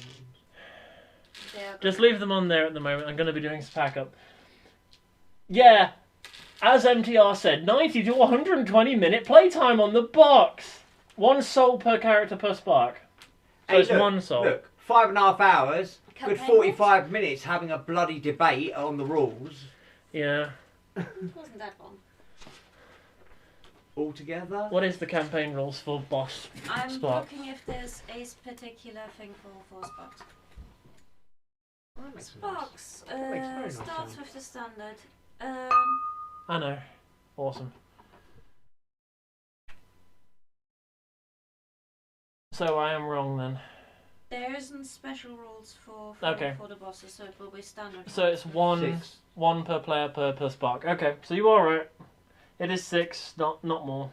items? Just leave them on there at the moment. I'm going to be doing some pack up. Yeah, as MTR said, 90 to 120 minute playtime on the box. 1 soul per character per spark. So Hey, it's look, 1 soul. Look, 5.5 hours, good Campaign 45 minutes having a bloody debate on the rules. Yeah. It wasn't that long. Altogether? What is the campaign rules for boss I'm Spark? looking if there's a particular thing for Sparks. Oh, that makes sense. Sparks That makes very nice starts sense. with the standard. I know. Awesome. So I am wrong then. There isn't special rules for Okay. the bosses, so it will be standard. So it's 1 6. 1 per player per spark. Okay, so you are right. It is 6, not more.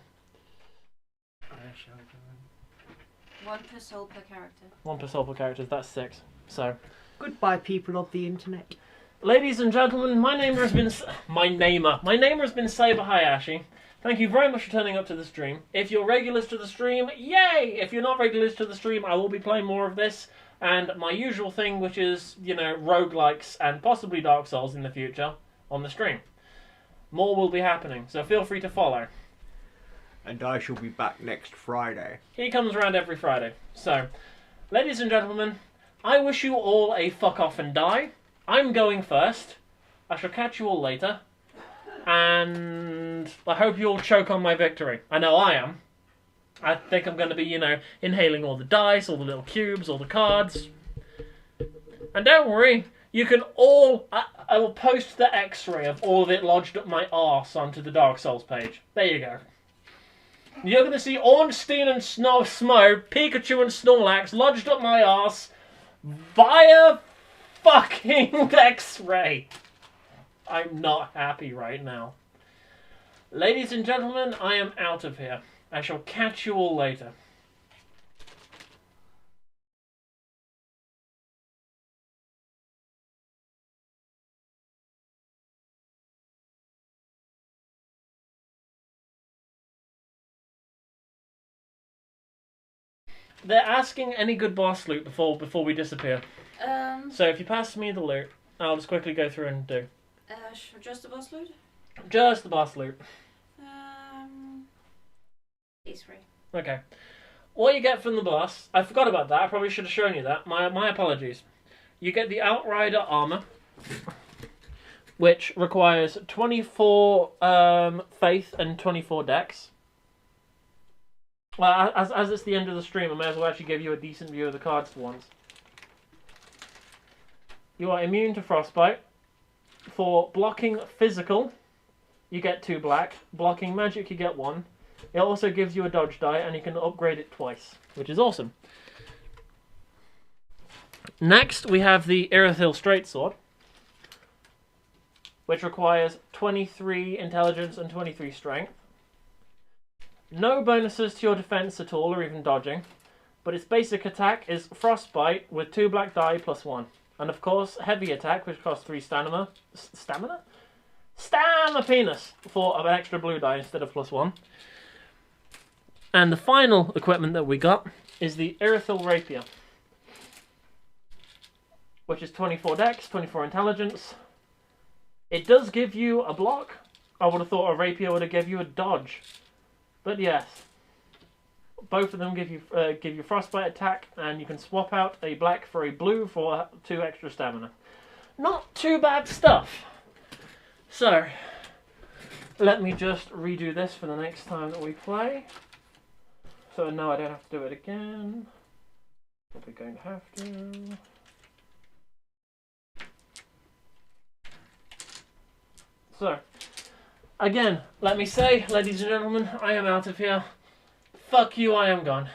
1 per soul per character. 1 per soul per character. That's 6. So, Goodbye, people of the internet. ladies and gentlemen, my name has been Saber I. Thank you very much for turning up to the stream. If you're regulars to the stream, yay! If you're not regulars to the stream, I will be playing more of this and my usual thing, which is, you know, roguelikes and possibly Dark Souls in the future on the stream. More will be happening, so feel free to follow. And I shall be back next Friday. He comes around every Friday. So, ladies and gentlemen, I wish you all a fuck off and die. I'm going first. I shall catch you all later. And I hope you all choke on my victory. I know I am. I think I'm going to be, you know, inhaling all the dice, all the little cubes, all the cards. And don't worry, you can all... I will post the x-ray of all of it lodged up my arse onto the Dark Souls page. There you go. You're going to see Ornstein and Smo, Pikachu and Snorlax lodged up my arse via fucking x-ray. I'm not happy right now. Ladies and gentlemen, I am out of here. I shall catch you all later. They're asking any good boss loot before we disappear. So if you pass me the loot, I'll just quickly go through and do. Just the boss loot? Just the boss loot. These 3. Okay. What you get from the boss, I forgot about that, I probably should have shown you that. My apologies. You get the Outrider armor, which requires 24 faith and 24 dex. Well, as it's the end of the stream, I may as well actually give you a decent view of the cards for once. You are immune to frostbite. For blocking physical, you get 2 black. Blocking magic, you get 1. It also gives you a dodge die, and you can upgrade it twice, which is awesome. Next, we have the Irithyll Straight Sword, which requires 23 intelligence and 23 strength. No bonuses to your defense at all, or even dodging, but its basic attack is frostbite with 2 black die plus 1. And of course, heavy attack, which costs 3 stamina. Stamina? Stamina penis! For an extra blue die instead of plus 1. And the final equipment that we got is the Irithyll Rapier, which is 24 dex, 24 intelligence. It does give you a block. I would have thought a rapier would have given you a dodge. But yes, both of them give you frostbite attack, and you can swap out a black for a blue for 2 extra stamina. Not too bad stuff. So, let me just redo this for the next time that we play. So no, I don't have to do it again. Probably going to have to. So, again, let me say, ladies and gentlemen, I am out of here. Fuck you, I am gone.